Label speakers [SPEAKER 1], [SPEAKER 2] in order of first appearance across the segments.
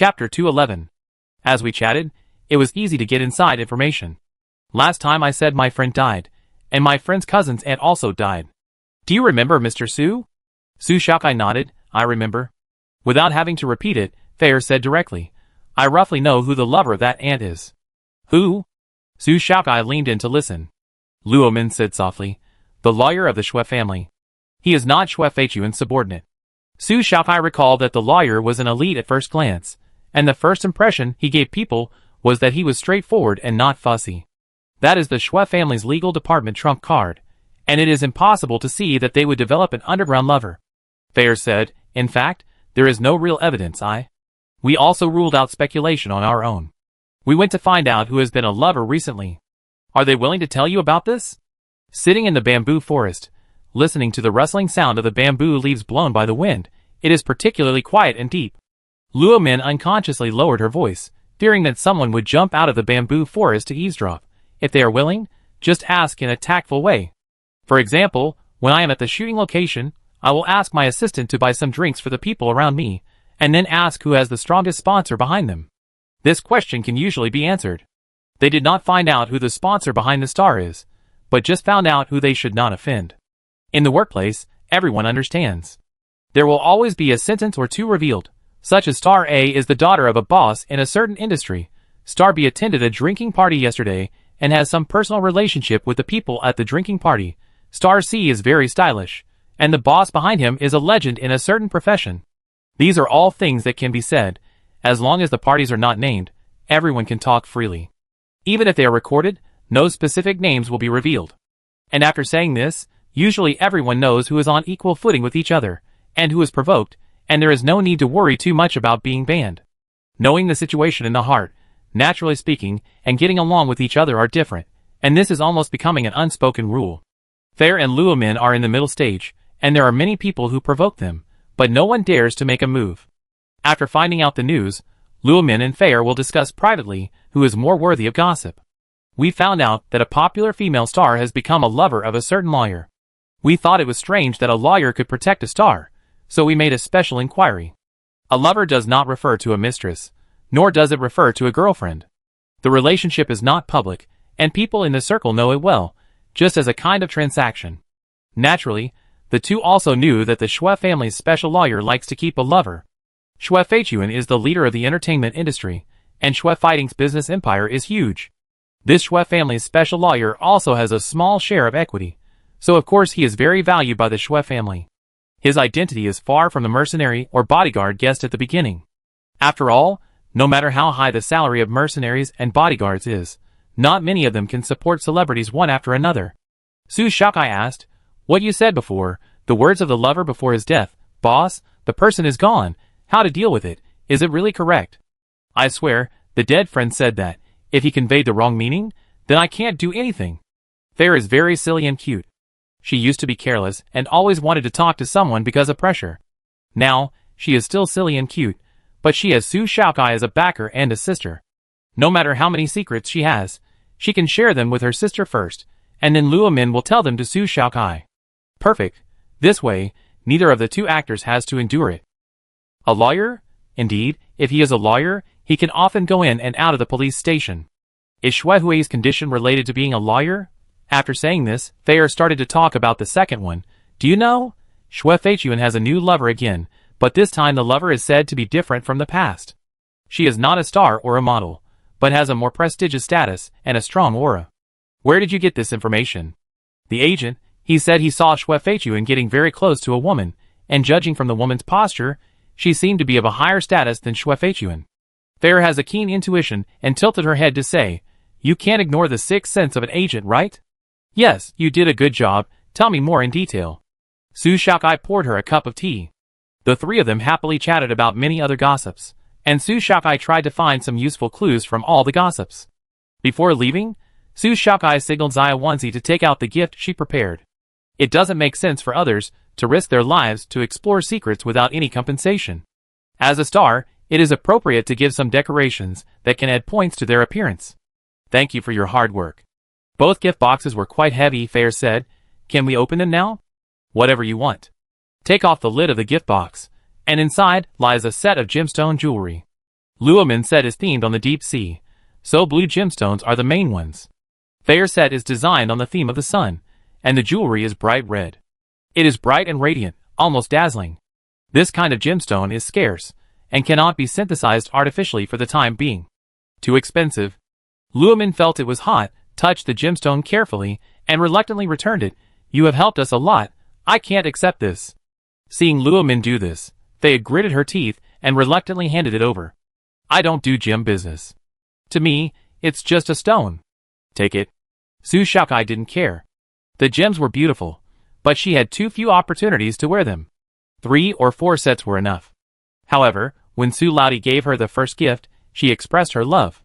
[SPEAKER 1] Chapter 211. As we chatted, it was easy to get inside information. Last time I said my friend died, and my friend's cousin's aunt also died. Do you remember Mr. Su? Su Shakai nodded. I remember. Without having to repeat it, Thayer said directly, I roughly know who the lover of that aunt is. Who? Su Shakai leaned in to listen. Luo Min said softly, the lawyer of the Xue family. He is not Xue Feichuan's subordinate. Su Shakai recalled that the lawyer was an elite at first glance, and the first impression he gave people was that he was straightforward and not fussy. That is the Xue family's legal department trump card, and it is impossible to see that they would develop an underground lover. Thayer said, in fact, there is no real evidence. We also ruled out speculation on our own. We went to find out who has been a lover recently. Are they willing to tell you about this? Sitting in the bamboo forest, listening to the rustling sound of the bamboo leaves blown by the wind, it is particularly quiet and deep. Luo Min unconsciously lowered her voice, fearing that someone would jump out of the bamboo forest to eavesdrop. If they are willing, just ask in a tactful way. For example, when I am at the shooting location, I will ask my assistant to buy some drinks for the people around me, and then ask who has the strongest sponsor behind them. This question can usually be answered. They did not find out who the sponsor behind the star is, but just found out who they should not offend. In the workplace, everyone understands. There will always be a sentence or two revealed, such as Star A is the daughter of a boss in a certain industry, Star B attended a drinking party yesterday and has some personal relationship with the people at the drinking party, Star C is very stylish, and the boss behind him is a legend in a certain profession. These are all things that can be said. As long as the parties are not named, everyone can talk freely. Even if they are recorded, no specific names will be revealed. And after saying this, usually everyone knows who is on equal footing with each other, and who is provoked, and there is no need to worry too much about being banned. Knowing the situation in the heart, naturally speaking, and getting along with each other are different, and this is almost becoming an unspoken rule. Thayer and Luo Min are in the middle stage, and there are many people who provoke them, but no one dares to make a move. After finding out the news, Luo Min and Thayer will discuss privately who is more worthy of gossip. We found out that a popular female star has become a lover of a certain lawyer. We thought it was strange that a lawyer could protect a star, so we made a special inquiry. A lover does not refer to a mistress, nor does it refer to a girlfriend. The relationship is not public, and people in the circle know it well, just as a kind of transaction. Naturally, the two also knew that the Xue family's special lawyer likes to keep a lover. Xue Feichuan is the leader of the entertainment industry, and Xue Fighting's business empire is huge. This Xue family's special lawyer also has a small share of equity, so of course he is very valued by the Xue family. His identity is far from the mercenary or bodyguard guessed at the beginning. After all, no matter how high the salary of mercenaries and bodyguards is, not many of them can support celebrities one after another. Su Shakai asked, what you said before, the words of the lover before his death, boss, the person is gone, how to deal with it, is it really correct? I swear, the dead friend said that, if he conveyed the wrong meaning, then I can't do anything. Thayer is very silly and cute. She used to be careless and always wanted to talk to someone because of pressure. Now, she is still silly and cute, but she has Su Shaokai as a backer and a sister. No matter how many secrets she has, she can share them with her sister first, and then Luo Min will tell them to Su Shaokai. Perfect. This way, neither of the two actors has to endure it. A lawyer? Indeed, if he is a lawyer, he can often go in and out of the police station. Is Xue Hui's condition related to being a lawyer? After saying this, Thayer started to talk about the second one. Do you know? Xue Feichuan has a new lover again, but this time the lover is said to be different from the past. She is not a star or a model, but has a more prestigious status and a strong aura. Where did you get this information? The agent, he said he saw Xue Feichuan getting very close to a woman, and judging from the woman's posture, she seemed to be of a higher status than Xue Feichuan. Thayer has a keen intuition and tilted her head to say, you can't ignore the sixth sense of an agent, right? Yes, you did a good job, tell me more in detail. Su Shakai poured her a cup of tea. The three of them happily chatted about many other gossips, and Su Shakai tried to find some useful clues from all the gossips. Before leaving, Su Shakai signaled Zaya Onesie to take out the gift she prepared. It doesn't make sense for others to risk their lives to explore secrets without any compensation. As a star, it is appropriate to give some decorations that can add points to their appearance. Thank you for your hard work. Both gift boxes were quite heavy, Thayer said. Can we open them now? Whatever you want. Take off the lid of the gift box, and inside lies a set of gemstone jewelry. Luomin set is themed on the deep sea, so blue gemstones are the main ones. Fair set is designed on the theme of the sun, and the jewelry is bright red. It is bright and radiant, almost dazzling. This kind of gemstone is scarce, and cannot be synthesized artificially for the time being. Too expensive. Luomin felt it was hot, touched the gemstone carefully, and reluctantly returned it. You have helped us a lot, I can't accept this. Seeing Luomin do this, Thea gritted her teeth and reluctantly handed it over. I don't do gem business. To me, it's just a stone. Take it. Su Shaokai didn't care. The gems were beautiful, but she had too few opportunities to wear them. 3 or 4 sets were enough. However, when Su Laudi gave her the first gift, she expressed her love.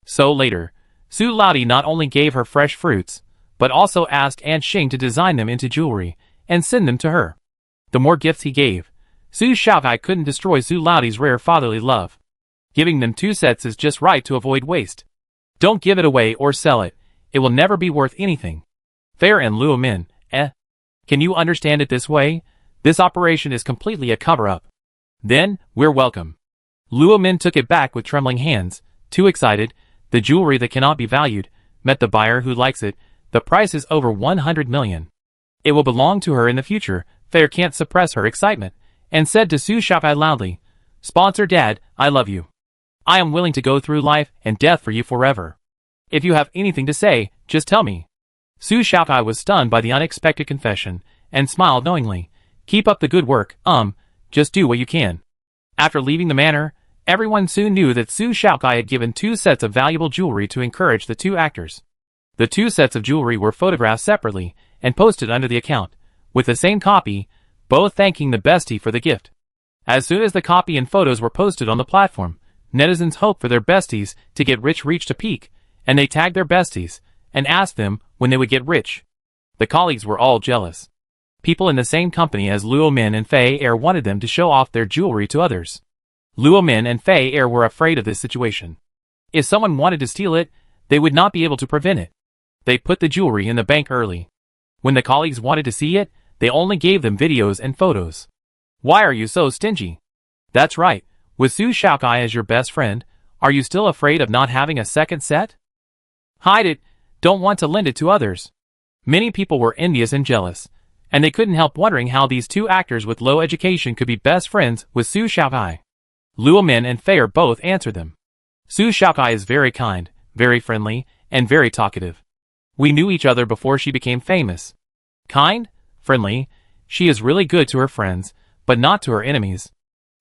[SPEAKER 1] So later, Su Laudi not only gave her fresh fruits, but also asked Aunt Xing to design them into jewelry and send them to her. The more gifts he gave, Su Shaokai couldn't destroy Su Laudi's rare fatherly love. Giving them 2 sets is just right to avoid waste. Don't give it away or sell it, it will never be worth anything. Fair and Luomin, Can you understand it this way? This operation is completely a cover-up. Then, we're welcome. Luomin took it back with trembling hands, too excited. The jewelry that cannot be valued, met the buyer who likes it. The price is over 100 million. It will belong to her in the future. Fair can't suppress her excitement, and said to Su Shaokai loudly, Sponsor Dad, I love you. I am willing to go through life and death for you forever. If you have anything to say, just tell me. Su Shaokai was stunned by the unexpected confession, and smiled knowingly. Keep up the good work, just do what you can. After leaving the manor, everyone soon knew that Su Shaokai had given 2 sets of valuable jewelry to encourage the 2 actors. The 2 sets of jewelry were photographed separately, and posted under the account, with the same copy, both thanking the bestie for the gift. As soon as the copy and photos were posted on the platform, netizens hoped for their besties to get rich reached a peak, and they tagged their besties, and asked them when they would get rich. The colleagues were all jealous. People in the same company as Luomin and Fei Er wanted them to show off their jewelry to others. Luomin and Fei Er were afraid of this situation. If someone wanted to steal it, they would not be able to prevent it. They put the jewelry in the bank early. When the colleagues wanted to see it, they only gave them videos and photos. Why are you so stingy? That's right, with Su Shaokai as your best friend, are you still afraid of not having a second set? Hide it, don't want to lend it to others. Many people were envious and jealous, and they couldn't help wondering how these 2 actors with low education could be best friends with Su Shaokai. Luomin and Fei both answered them. Su Shaokai is very kind, very friendly, and very talkative. We knew each other before she became famous. Kind? Friendly? She is really good to her friends, but not to her enemies.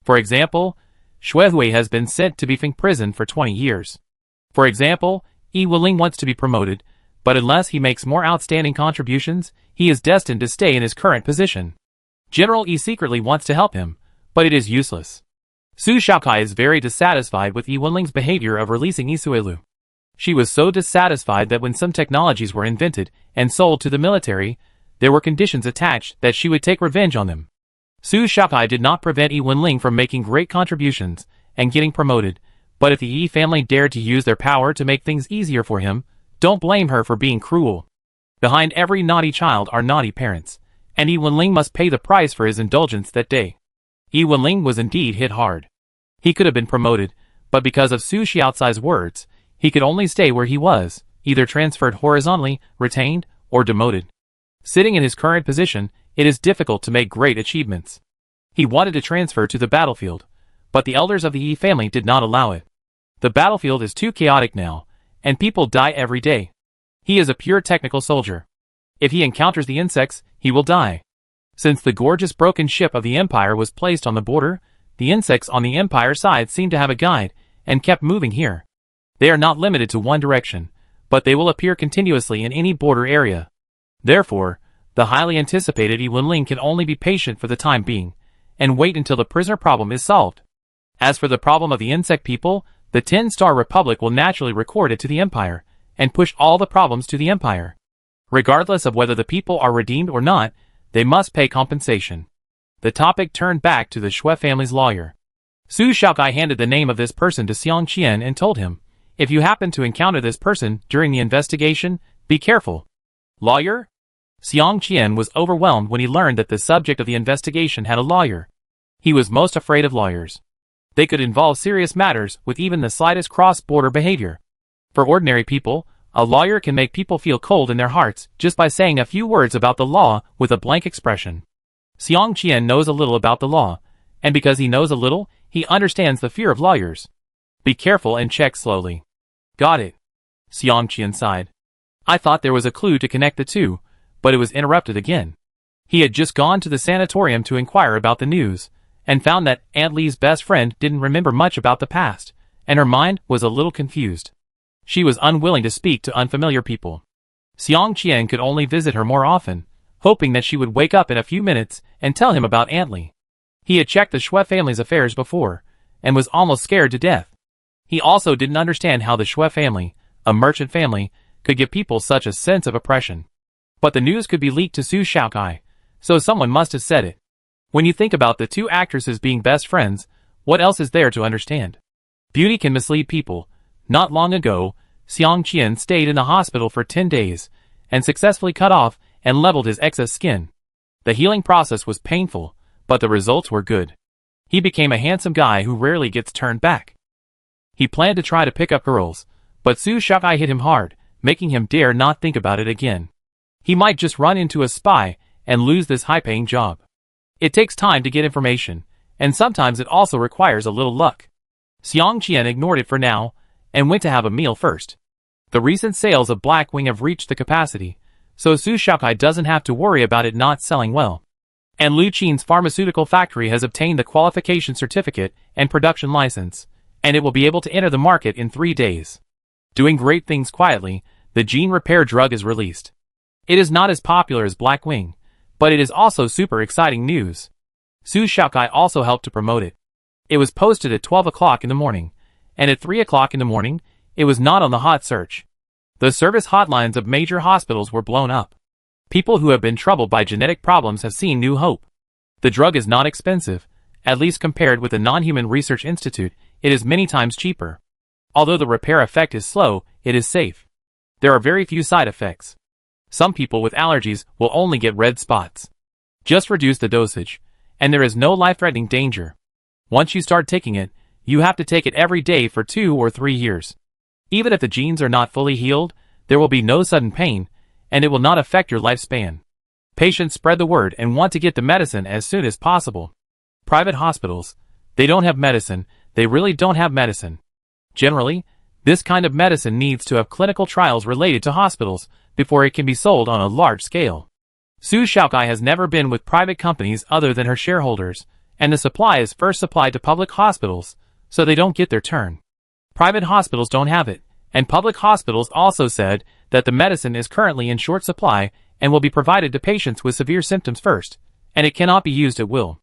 [SPEAKER 1] For example, Shuehui has been sent to Bifeng prison for 20 years. For example, Yi Wuling wants to be promoted, but unless he makes more outstanding contributions, he is destined to stay in his current position. General Yi secretly wants to help him, but it is useless. Su Shaokai is very dissatisfied with Yi Wuling's behavior of releasing Isuelu. She was so dissatisfied that when some technologies were invented and sold to the military, there were conditions attached that she would take revenge on them. Su Shaokai did not prevent Yi Wuling from making great contributions and getting promoted, but if the Yi family dared to use their power to make things easier for him, don't blame her for being cruel. Behind every naughty child are naughty parents, and Yi Wuling must pay the price for his indulgence that day. Yi Wuling was indeed hit hard. He could have been promoted, but because of Su Xiaocai's words, he could only stay where he was, either transferred horizontally, retained, or demoted. Sitting in his current position, it is difficult to make great achievements. He wanted to transfer to the battlefield, but the elders of the Yi family did not allow it. The battlefield is too chaotic now, and people die every day. He is a pure technical soldier. If he encounters the insects, he will die. Since the gorgeous broken ship of the Empire was placed on the border, the insects on the Empire side seemed to have a guide, and kept moving here. They are not limited to one direction, but they will appear continuously in any border area. Therefore, the highly anticipated Yi Wuling can only be patient for the time being, and wait until the prisoner problem is solved. As for the problem of the insect people, the 10-Star Republic will naturally record it to the Empire, and push all the problems to the Empire. Regardless of whether the people are redeemed or not, they must pay compensation. The topic turned back to the Xue family's lawyer. Su Shaokai handed the name of this person to Xiang Qian and told him, if you happen to encounter this person during the investigation, be careful. Lawyer? Xiang Qian was overwhelmed when he learned that the subject of the investigation had a lawyer. He was most afraid of lawyers. They could involve serious matters with even the slightest cross-border behavior. For ordinary people, a lawyer can make people feel cold in their hearts just by saying a few words about the law with a blank expression. Xiang Qian knows a little about the law, and because he knows a little, he understands the fear of lawyers. Be careful and check slowly. Got it. Xiang Qian sighed. I thought there was a clue to connect the two, but it was interrupted again. He had just gone to the sanatorium to inquire about the news, and found that Aunt Lee's best friend didn't remember much about the past, and her mind was a little confused. She was unwilling to speak to unfamiliar people. Xiang Qian could only visit her more often, hoping that she would wake up in a few minutes and tell him about Aunt Lee. He had checked the Shui family's affairs before, and was almost scared to death. He also didn't understand how the Shui family, a merchant family, could give people such a sense of oppression. But the news could be leaked to Su Xiaokai, so someone must have said it. When you think about the two actresses being best friends, what else is there to understand? Beauty can mislead people. Not long ago, Xiang Qian stayed in the hospital for 10 days, and successfully cut off and leveled his excess skin. The healing process was painful, but the results were good. He became a handsome guy who rarely gets turned back. He planned to try to pick up girls, but Su Xiaokai hit him hard, making him dare not think about it again. He might just run into a spy and lose this high-paying job. It takes time to get information, and sometimes it also requires a little luck. Xiang Qian ignored it for now, and went to have a meal first. The recent sales of Blackwing have reached the capacity, so Su Xiaokai doesn't have to worry about it not selling well. And Lu Qin's pharmaceutical factory has obtained the qualification certificate and production license, and it will be able to enter the market in 3 days. Doing great things quietly, the gene repair drug is released. It is not as popular as Blackwing, but it is also super exciting news. Su Xiaokai also helped to promote it. It was posted at 12 o'clock in the morning, and at 3 o'clock in the morning, it was not on the hot search. The service hotlines of major hospitals were blown up. People who have been troubled by genetic problems have seen new hope. The drug is not expensive, at least compared with the Non-Human Research Institute, it is many times cheaper. Although the repair effect is slow, it is safe. There are very few side effects. Some people with allergies will only get red spots. Just reduce the dosage, and there is no life-threatening danger. Once you start taking it, you have to take it every day for 2 or 3 years. Even if the genes are not fully healed, there will be no sudden pain, and it will not affect your lifespan. Patients spread the word and want to get the medicine as soon as possible. Private hospitals, they don't have medicine, they really don't have medicine. Generally, this kind of medicine needs to have clinical trials related to hospitals before it can be sold on a large scale. Su Xiaokai has never been with private companies other than her shareholders, and the supply is first supplied to public hospitals, so they don't get their turn. Private hospitals don't have it, and public hospitals also said that the medicine is currently in short supply and will be provided to patients with severe symptoms first, and it cannot be used at will.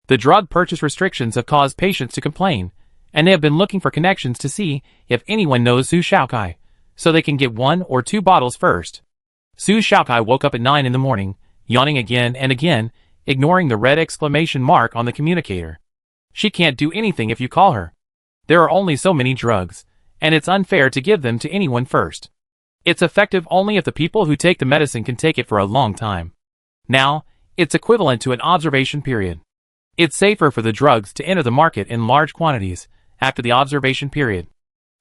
[SPEAKER 1] The drug purchase restrictions have caused patients to complain, and they have been looking for connections to see if anyone knows Su Xiaokai, so they can get 1 or 2 bottles first. Su Xiaokai woke up at 9 in the morning, yawning again and again, ignoring the red exclamation mark on the communicator. She can't do anything if you call her. There are only so many drugs, and it's unfair to give them to anyone first. It's effective only if the people who take the medicine can take it for a long time. Now, it's equivalent to an observation period. It's safer for the drugs to enter the market in large quantities after the observation period.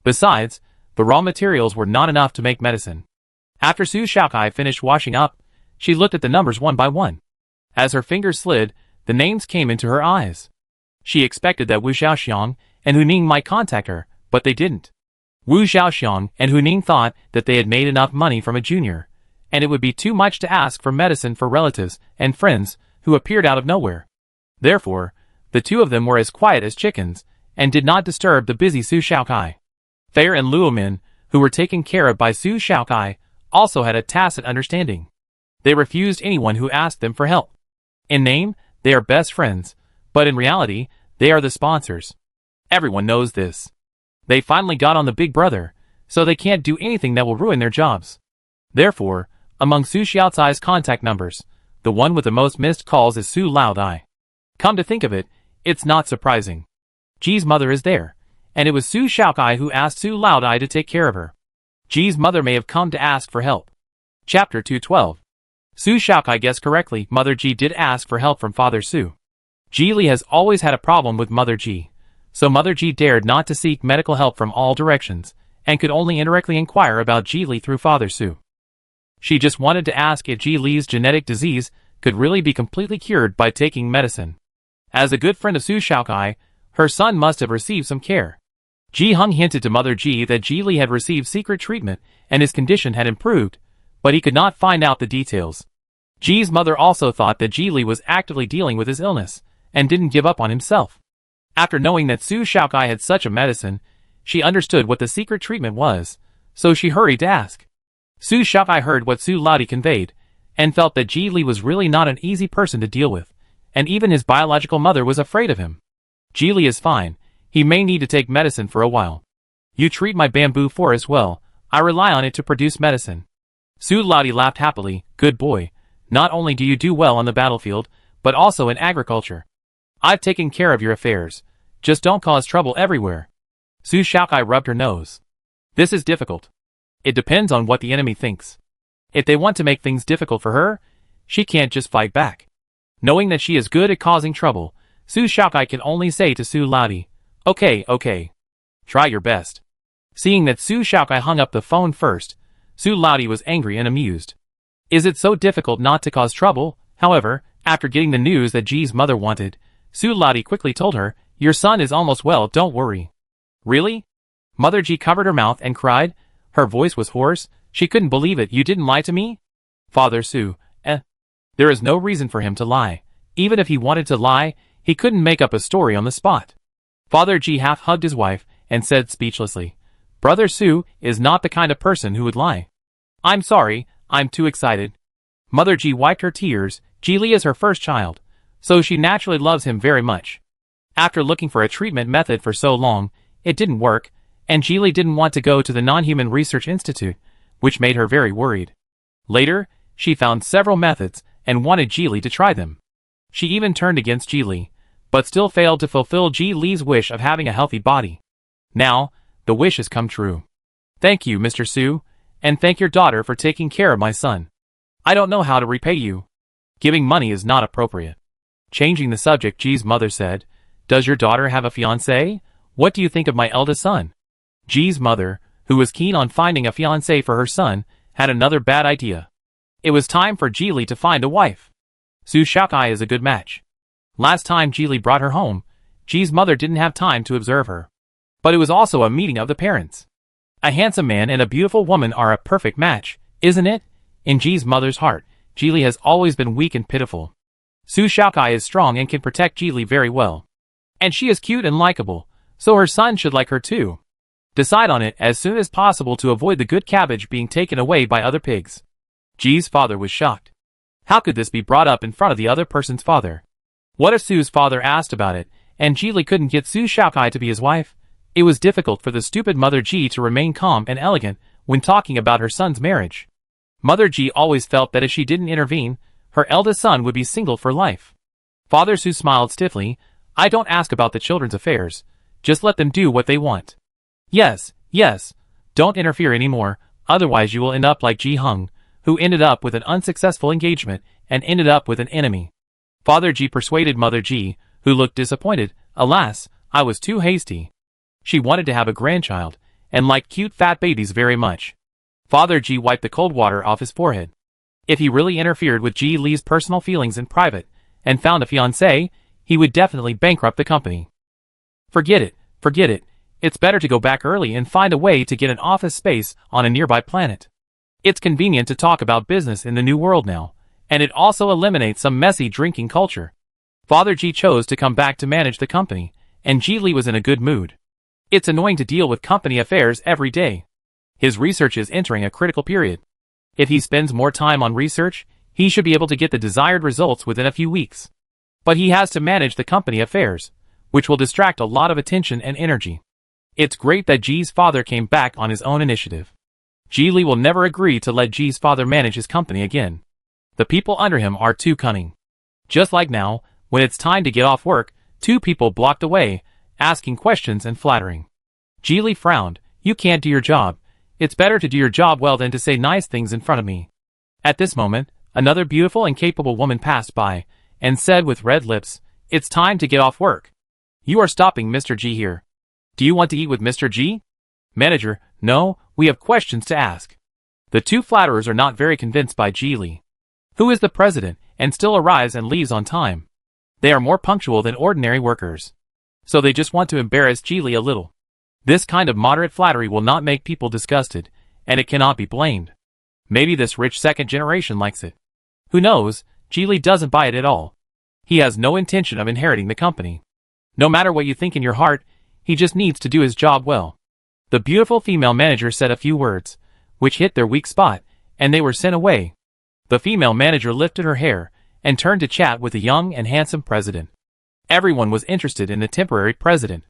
[SPEAKER 1] Besides, the raw materials were not enough to make medicine. After Su Xiaokai finished washing up, she looked at the numbers one by one. As her fingers slid, the names came into her eyes. She expected that Wu Xiaoxiang and Hu Ning might contact her, but they didn't. Wu Xiaoxiang and Hu Ning thought that they had made enough money from a junior, and it would be too much to ask for medicine for relatives and friends who appeared out of nowhere. Therefore, the two of them were as quiet as chickens, and did not disturb the busy Su Xiaokai. Fair and Luomin, who were taken care of by Su Xiaokai, also had a tacit understanding. They refused anyone who asked them for help. In name, they are best friends, but in reality, they are the sponsors. Everyone knows this. They finally got on the big brother, so they can't do anything that will ruin their jobs. Therefore, among Su Xiaocai's contact numbers, the one with the most missed calls is Su Laodai. Come to think of it, it's not surprising. Ji's mother is there, and it was Su Xiaokai who asked Su Laodai to take care of her. Ji's mother may have come to ask for help. Chapter 212. Su Xiaokai guessed correctly. Mother Ji did ask for help from Father Su. Ji Li has always had a problem with Mother Ji, so Mother Ji dared not to seek medical help from all directions, and could only indirectly inquire about Ji Li through Father Su. She just wanted to ask if Ji Li's genetic disease could really be completely cured by taking medicine. As a good friend of Su Shaokai, her son must have received some care. Ji Hung hinted to Mother Ji that Ji Li had received secret treatment and his condition had improved, but he could not find out the details. Ji's mother also thought that Ji Li was actively dealing with his illness, and didn't give up on himself. After knowing that Su Shaokai had such a medicine, she understood what the secret treatment was, so she hurried to ask. Su Shaokai heard what Su Laodi conveyed, and felt that Ji Li was really not an easy person to deal with, and even his biological mother was afraid of him. Ji Li is fine, he may need to take medicine for a while. You treat my bamboo forest well, I rely on it to produce medicine. Su Laodi laughed happily, good boy, not only do you do well on the battlefield, but also in agriculture. I've taken care of your affairs, just don't cause trouble everywhere. Su Shaokai rubbed her nose. This is difficult. It depends on what the enemy thinks. If they want to make things difficult for her, she can't just fight back. Knowing that she is good at causing trouble, Su Shaokai can only say to Su Laodi, okay. Try your best. Seeing that Su Shaokai hung up the phone first, Su Laodi was angry and amused. Is it so difficult not to cause trouble? However, after getting the news that Ji's mother wanted, Su Laodi quickly told her, your son is almost well, don't worry. Really? Mother Ji covered her mouth and cried. Her voice was hoarse, she couldn't believe it. You didn't lie to me? Father Su, There is no reason for him to lie. Even if he wanted to lie, he couldn't make up a story on the spot. Father Ji half hugged his wife, and said speechlessly, Brother Su is not the kind of person who would lie. I'm sorry, I'm too excited. Mother Ji wiped her tears. Ji Li is her first child, so she naturally loves him very much. After looking for a treatment method for so long, it didn't work, and Ji Li didn't want to go to the Non-Human Research Institute, which made her very worried. Later, she found several methods, and wanted Ji Li to try them. She even turned against Ji Li, but still failed to fulfill Ji Li's wish of having a healthy body. Now, the wish has come true. Thank you, Mr. Su, and thank your daughter for taking care of my son. I don't know how to repay you. Giving money is not appropriate. Changing the subject, Ji's mother said, Does your daughter have a fiancé? What do you think of my eldest son? Ji's mother, who was keen on finding a fiancé for her son, had another bad idea. It was time for Ji Li to find a wife. Su Shaokai is a good match. Last time Ji Li brought her home, Ji's mother didn't have time to observe her. But it was also a meeting of the parents. A handsome man and a beautiful woman are a perfect match, isn't it? In Ji's mother's heart, Ji Li has always been weak and pitiful. Su Shaokai is strong and can protect Ji Li very well. And she is cute and likable, so her son should like her too. Decide on it as soon as possible to avoid the good cabbage being taken away by other pigs. Ji's father was shocked. How could this be brought up in front of the other person's father? What if Su's father asked about it, and Ji Li couldn't get Su Shaokai to be his wife? It was difficult for the stupid Mother Ji to remain calm and elegant when talking about her son's marriage. Mother Ji always felt that if she didn't intervene, her eldest son would be single for life. Father Su smiled stiffly. I don't ask about the children's affairs. Just let them do what they want. Yes. Don't interfere anymore, otherwise you will end up like Ji Hung, who ended up with an unsuccessful engagement and ended up with an enemy. Father Ji persuaded Mother Ji, who looked disappointed. Alas, I was too hasty. She wanted to have a grandchild, and liked cute fat babies very much. Father Ji wiped the cold water off his forehead. If he really interfered with Ji Li's personal feelings in private, and found a fiancé, he would definitely bankrupt the company. Forget it. It's better to go back early and find a way to get an office space on a nearby planet. It's convenient to talk about business in the new world now, and it also eliminates some messy drinking culture. Father Ji chose to come back to manage the company, and Ji Li was in a good mood. It's annoying to deal with company affairs every day. His research is entering a critical period. If he spends more time on research, he should be able to get the desired results within a few weeks. But he has to manage the company affairs, which will distract a lot of attention and energy. It's great that Ji's father came back on his own initiative. Ji Li will never agree to let Ji's father manage his company again. The people under him are too cunning. Just like now, when it's time to get off work, two people blocked the way, asking questions and flattering. Ji Li frowned. You can't do your job. It's better to do your job well than to say nice things in front of me. At this moment, another beautiful and capable woman passed by, and said with red lips, It's time to get off work. You are stopping Mr. G here. Do you want to eat with Mr. G? Manager, no, we have questions to ask. The two flatterers are not very convinced by Geely, who is the president and still arrives and leaves on time. They are more punctual than ordinary workers, so they just want to embarrass Geely a little. This kind of moderate flattery will not make people disgusted, and it cannot be blamed. Maybe this rich second generation likes it. Who knows, Geely doesn't buy it at all. He has no intention of inheriting the company. No matter what you think in your heart, he just needs to do his job well. The beautiful female manager said a few words, which hit their weak spot, and they were sent away. The female manager lifted her hair and turned to chat with the young and handsome president. Everyone was interested in the temporary president.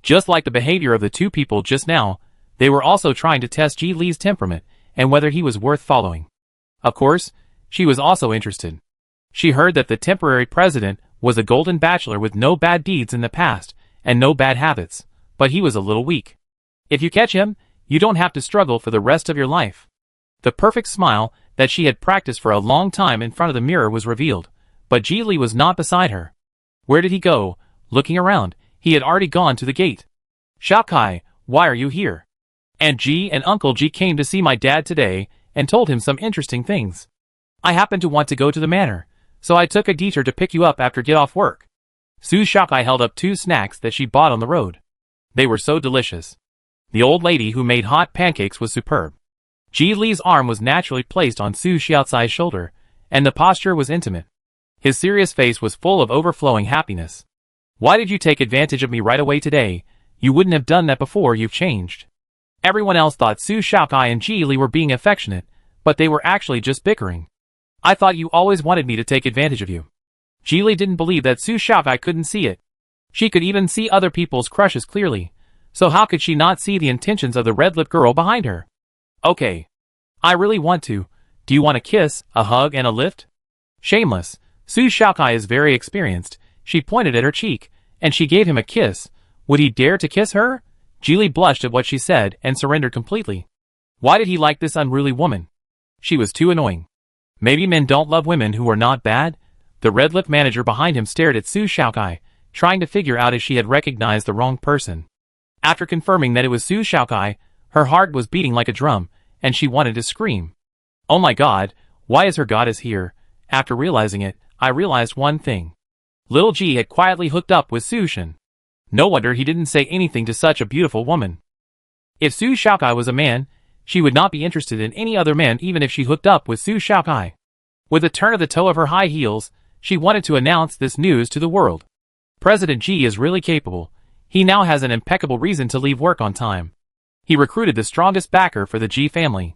[SPEAKER 1] Just like the behavior of the two people just now, they were also trying to test Ji Li's temperament and whether he was worth following. Of course, she was also interested. She heard that the temporary president was a golden bachelor with no bad deeds in the past and no bad habits, but he was a little weak. If you catch him, you don't have to struggle for the rest of your life. The perfect smile that she had practiced for a long time in front of the mirror was revealed, but Ji Li was not beside her. Where did he go? Looking around, he had already gone to the gate. Xiaokai, why are you here? Aunt G and Uncle G came to see my dad today and told him some interesting things. I happened to want to go to the manor, so I took a detour to pick you up after get off work. Su Xiaokai held up 2 snacks that she bought on the road. They were so delicious. The old lady who made hot pancakes was superb. Ji Li's arm was naturally placed on Su Xiaocai's shoulder, and the posture was intimate. His serious face was full of overflowing happiness. Why did you take advantage of me right away today? You wouldn't have done that before. You've changed. Everyone else thought Su Xiaokai and Ji Li were being affectionate, but they were actually just bickering. I thought you always wanted me to take advantage of you. Ji Li didn't believe that Su Xiaokai couldn't see it. She could even see other people's crushes clearly, so how could she not see the intentions of the red-lipped girl behind her? Okay. I really want to. Do you want a kiss, a hug, and a lift? Shameless. Su Xiaokai is very experienced. She pointed at her cheek, and she gave him a kiss. Would he dare to kiss her? Ji Li blushed at what she said and surrendered completely. Why did he like this unruly woman? She was too annoying. Maybe men don't love women who are not bad? The red-lipped manager behind him stared at Su Xiaokai, trying to figure out if she had recognized the wrong person. After confirming that it was Su Xiaokai, her heart was beating like a drum, and she wanted to scream. Oh my god, why is her goddess here? After realizing it, I realized one thing. Little G had quietly hooked up with Su Shen. No wonder he didn't say anything to such a beautiful woman. If Su Xiaokai was a man, she would not be interested in any other man even if she hooked up with Su Xiaokai. With a turn of the toe of her high heels, she wanted to announce this news to the world. President G is really capable. He now has an impeccable reason to leave work on time. He recruited the strongest backer for the G family.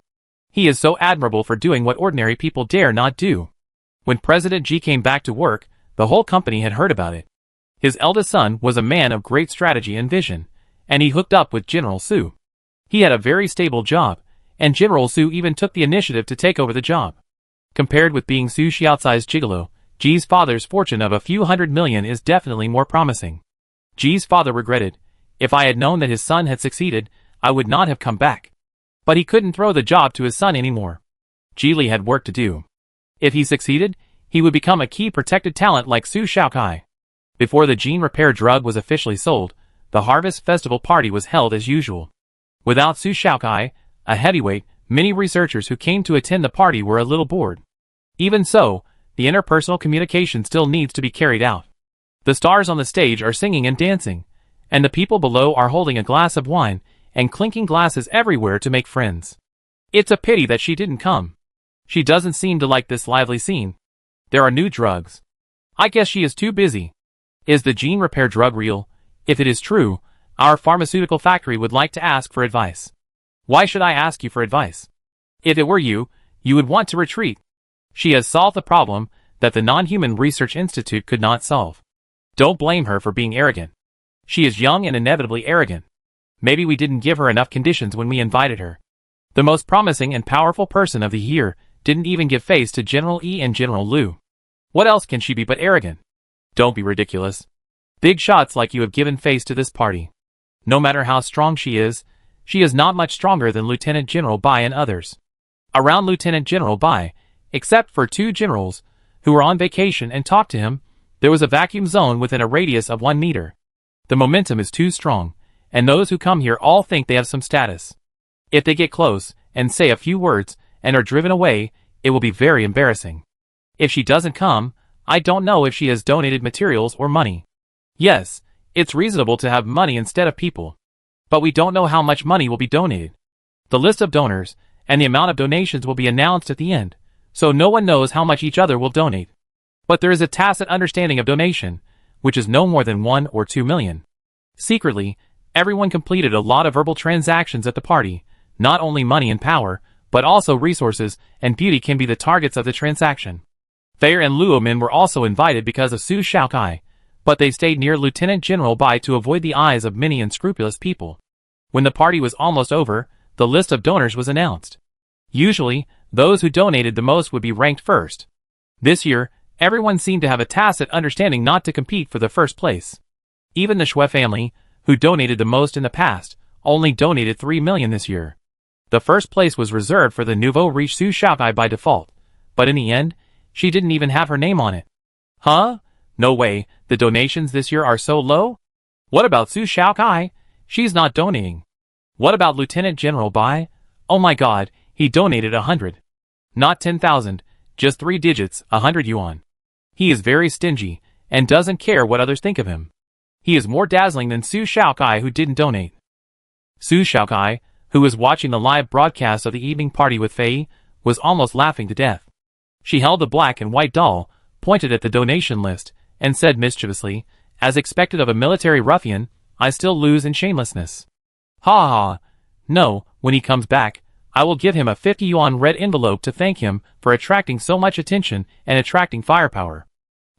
[SPEAKER 1] He is so admirable for doing what ordinary people dare not do. When President G came back to work, the whole company had heard about it. His eldest son was a man of great strategy and vision, and he hooked up with General Su. He had a very stable job, and General Su even took the initiative to take over the job. Compared with being Su Xiaocai's gigolo, Ji's father's fortune of a few $100 million is definitely more promising. Ji's father regretted, if I had known that his son had succeeded, I would not have come back. But he couldn't throw the job to his son anymore. Ji Li had work to do. If he succeeded, he would become a key protected talent like Su Xiaokai. Before the gene repair drug was officially sold, the Harvest Festival party was held as usual. Without Su Xiaokai, a heavyweight, many researchers who came to attend the party were a little bored. Even so, the interpersonal communication still needs to be carried out. The stars on the stage are singing and dancing, and the people below are holding a glass of wine and clinking glasses everywhere to make friends. It's a pity that she didn't come. She doesn't seem to like this lively scene. There are new drugs. I guess she is too busy. Is the gene repair drug real? If it is true, our pharmaceutical factory would like to ask for advice. Why should I ask you for advice? If it were you, you would want to retreat. She has solved the problem that the Non-Human Research Institute could not solve. Don't blame her for being arrogant. She is young and inevitably arrogant. Maybe we didn't give her enough conditions when we invited her. The most promising and powerful person of the year didn't even give face to General E and General Liu. What else can she be but arrogant? Don't be ridiculous. Big shots like you have given face to this party. No matter how strong she is not much stronger than Lieutenant General Bai and others. Around Lieutenant General Bai, except for 2 generals, who were on vacation and talked to him, there was a vacuum zone within a radius of 1 meter. The momentum is too strong, and those who come here all think they have some status. If they get close, and say a few words, and are driven away, it will be very embarrassing. If she doesn't come, I don't know if she has donated materials or money. Yes, it's reasonable to have money instead of people. But we don't know how much money will be donated. The list of donors, and the amount of donations will be announced at the end, so no one knows how much each other will donate. But there is a tacit understanding of donation, which is no more than 1 or 2 million. Secretly, everyone completed a lot of verbal transactions at the party. Not only money and power, but also resources and beauty can be the targets of the transaction. Thayer and Luomin were also invited because of Su Shaokai, but they stayed near Lieutenant General Bai to avoid the eyes of many unscrupulous people. When the party was almost over, the list of donors was announced. Usually, those who donated the most would be ranked first. This year, everyone seemed to have a tacit understanding not to compete for the first place. Even the Shui family, who donated the most in the past, only donated 3 million this year. The first place was reserved for the nouveau riche Su Shaokai by default, but in the end, she didn't even have her name on it. Huh? No way, the donations this year are so low? What about Su Shaokai? She's not donating. What about Lieutenant General Bai? Oh my god, he donated 100. Not 10,000, just 3 digits, 100 yuan. He is very stingy, and doesn't care what others think of him. He is more dazzling than Su Shaokai, who didn't donate. Su Shaokai, who was watching the live broadcast of the evening party with Fei, was almost laughing to death. She held the black and white doll, pointed at the donation list, and said mischievously, as expected of a military ruffian, I still lose in shamelessness. Ha ha. No, when he comes back, I will give him a 50 yuan red envelope to thank him for attracting so much attention and attracting firepower.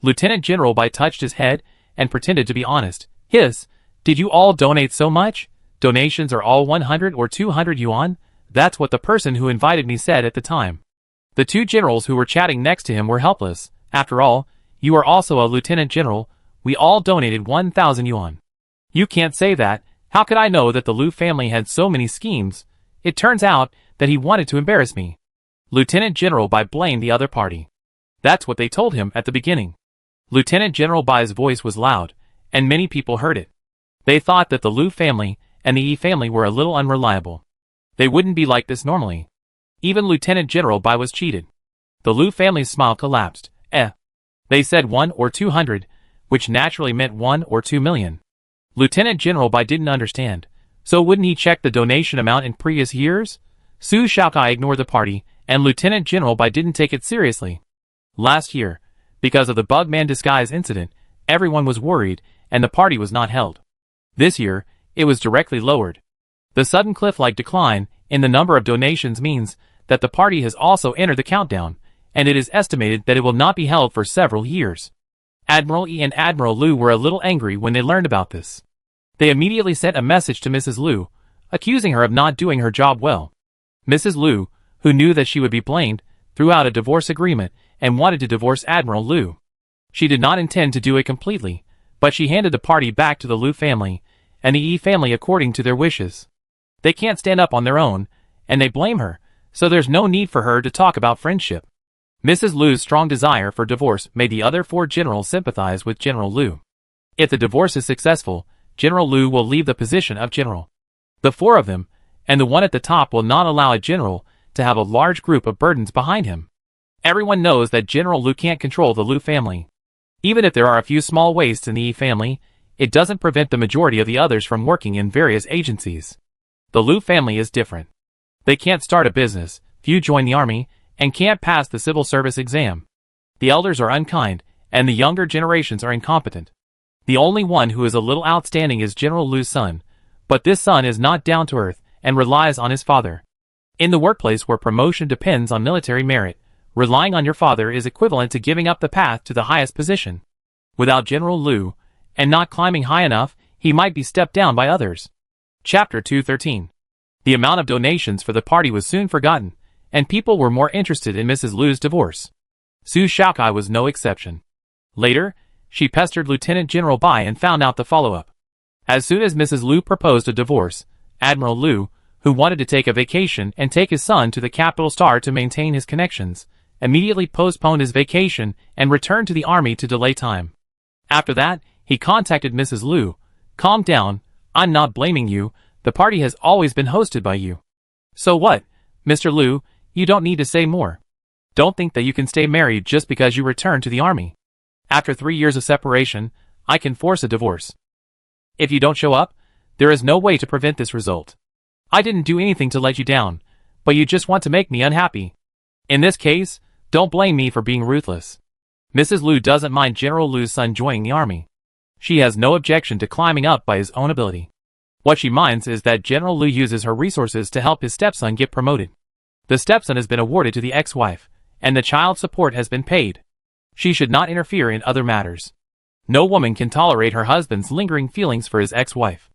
[SPEAKER 1] Lieutenant General Bai touched his head and pretended to be honest. Hiss, did you all donate so much? Donations are all 100 or 200 yuan? That's what the person who invited me said at the time. The 2 generals who were chatting next to him were helpless. After all, you are also a lieutenant general. We all donated 1,000 yuan. You can't say that. How could I know that the Liu family had so many schemes? It turns out that he wanted to embarrass me. Lieutenant General Bai blamed the other party. That's what they told him at the beginning. Lieutenant General Bai's voice was loud, and many people heard it. They thought that the Liu family and the Yi family were a little unreliable. They wouldn't be like this normally. Even Lieutenant General Bai was cheated. The Liu family's smile collapsed. They said 1 or 200, which naturally meant 1 or 2 million. Lieutenant General Bai didn't understand. So wouldn't he check the donation amount in previous years? Su Shaokai ignored the party, and Lieutenant General Bai didn't take it seriously. Last year, because of the Bugman disguise incident, everyone was worried, and the party was not held. This year, it was directly lowered. The sudden cliff-like decline in the number of donations means that the party has also entered the countdown, and it is estimated that it will not be held for several years. Admiral Yi and Admiral Liu were a little angry when they learned about this. They immediately sent a message to Mrs. Liu, accusing her of not doing her job well. Mrs. Liu, who knew that she would be blamed, threw out a divorce agreement and wanted to divorce Admiral Liu. She did not intend to do it completely, but she handed the party back to the Liu family and the Yi family according to their wishes. They can't stand up on their own, and they blame her, so there's no need for her to talk about friendship. Mrs. Liu's strong desire for divorce made the other 4 generals sympathize with General Liu. If the divorce is successful, General Liu will leave the position of general. The 4 of them, and the one at the top, will not allow a general to have a large group of burdens behind him. Everyone knows that General Liu can't control the Liu family. Even if there are a few small wastes in the Yi family, it doesn't prevent the majority of the others from working in various agencies. The Liu family is different. They can't start a business, few join the army, and can't pass the civil service exam. The elders are unkind, and the younger generations are incompetent. The only one who is a little outstanding is General Liu's son, but this son is not down to earth and relies on his father. In the workplace where promotion depends on military merit, relying on your father is equivalent to giving up the path to the highest position. Without General Liu, and not climbing high enough, he might be stepped down by others. Chapter 213. The amount of donations for the party was soon forgotten, and people were more interested in Mrs. Liu's divorce. Su Shaokai was no exception. Later, she pestered Lieutenant General Bai and found out the follow-up. As soon as Mrs. Liu proposed a divorce, Admiral Liu, who wanted to take a vacation and take his son to the capital star to maintain his connections, immediately postponed his vacation and returned to the army to delay time. After that, he contacted Mrs. Liu, Calm down, I'm not blaming you, the party has always been hosted by you. So what, Mr. Liu, you don't need to say more. Don't think that you can stay married just because you return to the army. After 3 years of separation, I can force a divorce. If you don't show up, there is no way to prevent this result. I didn't do anything to let you down, but you just want to make me unhappy. In this case, don't blame me for being ruthless. Mrs. Liu doesn't mind General Liu's son joining the army. She has no objection to climbing up by his own ability. What she minds is that General Liu uses her resources to help his stepson get promoted. The stepson has been awarded to the ex-wife, and the child support has been paid. She should not interfere in other matters. No woman can tolerate her husband's lingering feelings for his ex-wife.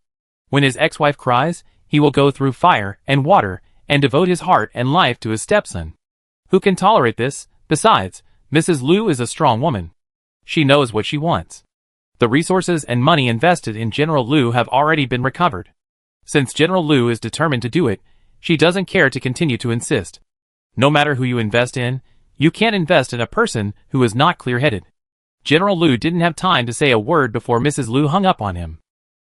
[SPEAKER 1] When his ex-wife cries, he will go through fire and water and devote his heart and life to his stepson. Who can tolerate this? Besides, Mrs. Liu is a strong woman. She knows what she wants. The resources and money invested in General Liu have already been recovered. Since General Liu is determined to do it, she doesn't care to continue to insist. No matter who you invest in, you can't invest in a person who is not clear-headed. General Liu didn't have time to say a word before Mrs. Liu hung up on him.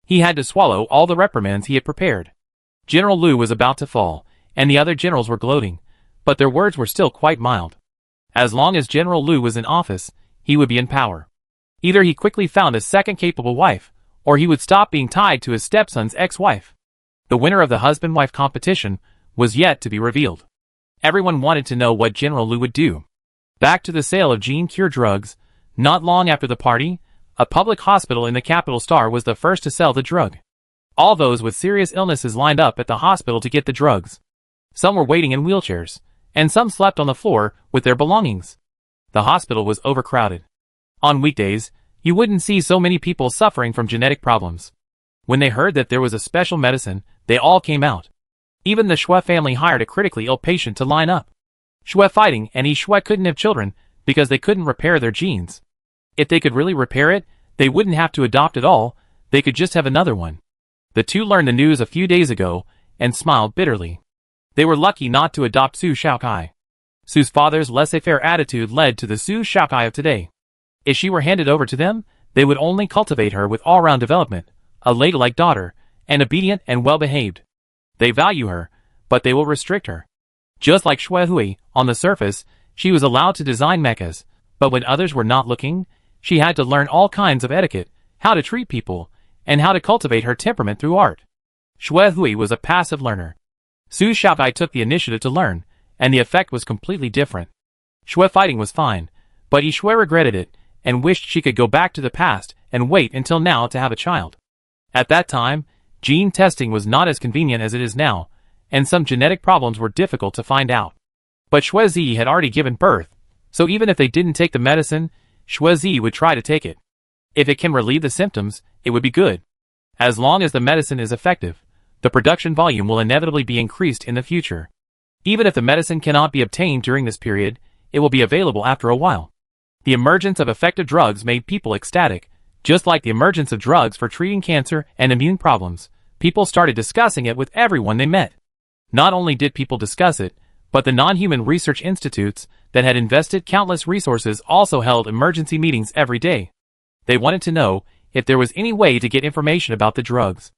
[SPEAKER 1] He had to swallow all the reprimands he had prepared. General Liu was about to fall, and the other generals were gloating, but their words were still quite mild. As long as General Liu was in office, he would be in power. Either he quickly found a second capable wife, or he would stop being tied to his stepson's ex-wife. The winner of the husband-wife competition was yet to be revealed. Everyone wanted to know what General Liu would do. Back to the sale of gene cure drugs, not long after the party, a public hospital in the capital Star was the first to sell the drug. All those with serious illnesses lined up at the hospital to get the drugs. Some were waiting in wheelchairs, and some slept on the floor with their belongings. The hospital was overcrowded. On weekdays, you wouldn't see so many people suffering from genetic problems. When they heard that there was a special medicine, they all came out. Even the Xue family hired a critically ill patient to line up. Xue Fighting and Xue couldn't have children because they couldn't repair their genes. If they could really repair it, they wouldn't have to adopt at all, they could just have another one. The two learned the news a few days ago and smiled bitterly. They were lucky not to adopt Su Shaokai. Su's father's laissez-faire attitude led to the Su Shaokai of today. If she were handed over to them, they would only cultivate her with all-round development, a ladylike daughter, and obedient and well-behaved. They value her, but they will restrict her. Just like Xue Hui, on the surface, she was allowed to design mechas, but when others were not looking, she had to learn all kinds of etiquette, how to treat people, and how to cultivate her temperament through art. Xue Hui was a passive learner. Su Shaokai took the initiative to learn, and the effect was completely different. Xue Fighting was fine, but Xue regretted it, and wished she could go back to the past and wait until now to have a child. At that time, gene testing was not as convenient as it is now, and some genetic problems were difficult to find out. But Xue Zi had already given birth, so even if they didn't take the medicine, Xue Zi would try to take it. If it can relieve the symptoms, it would be good. As long as the medicine is effective, the production volume will inevitably be increased in the future. Even if the medicine cannot be obtained during this period, it will be available after a while. The emergence of effective drugs made people ecstatic. Just like the emergence of drugs for treating cancer and immune problems, people started discussing it with everyone they met. Not only did people discuss it, but the non-human research institutes that had invested countless resources also held emergency meetings every day. They wanted to know if there was any way to get information about the drugs.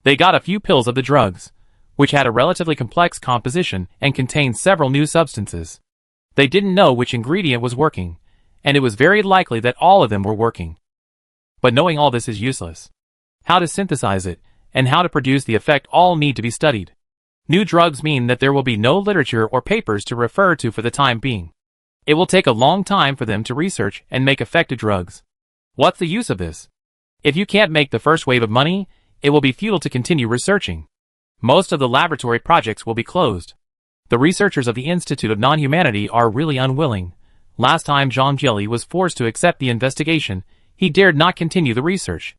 [SPEAKER 1] They got a few pills of the drugs, which had a relatively complex composition and contained several new substances. They didn't know which ingredient was working, and it was very likely that all of them were working. But knowing all this is useless. How to synthesize it, and how to produce the effect all need to be studied. New drugs mean that there will be no literature or papers to refer to for the time being. It will take a long time for them to research and make effective drugs. What's the use of this? If you can't make the first wave of money, it will be futile to continue researching. Most of the laboratory projects will be closed. The researchers of the Institute of Non-Humanity are really unwilling. Last time Zhang Jieli was forced to accept the investigation, he dared not continue the research.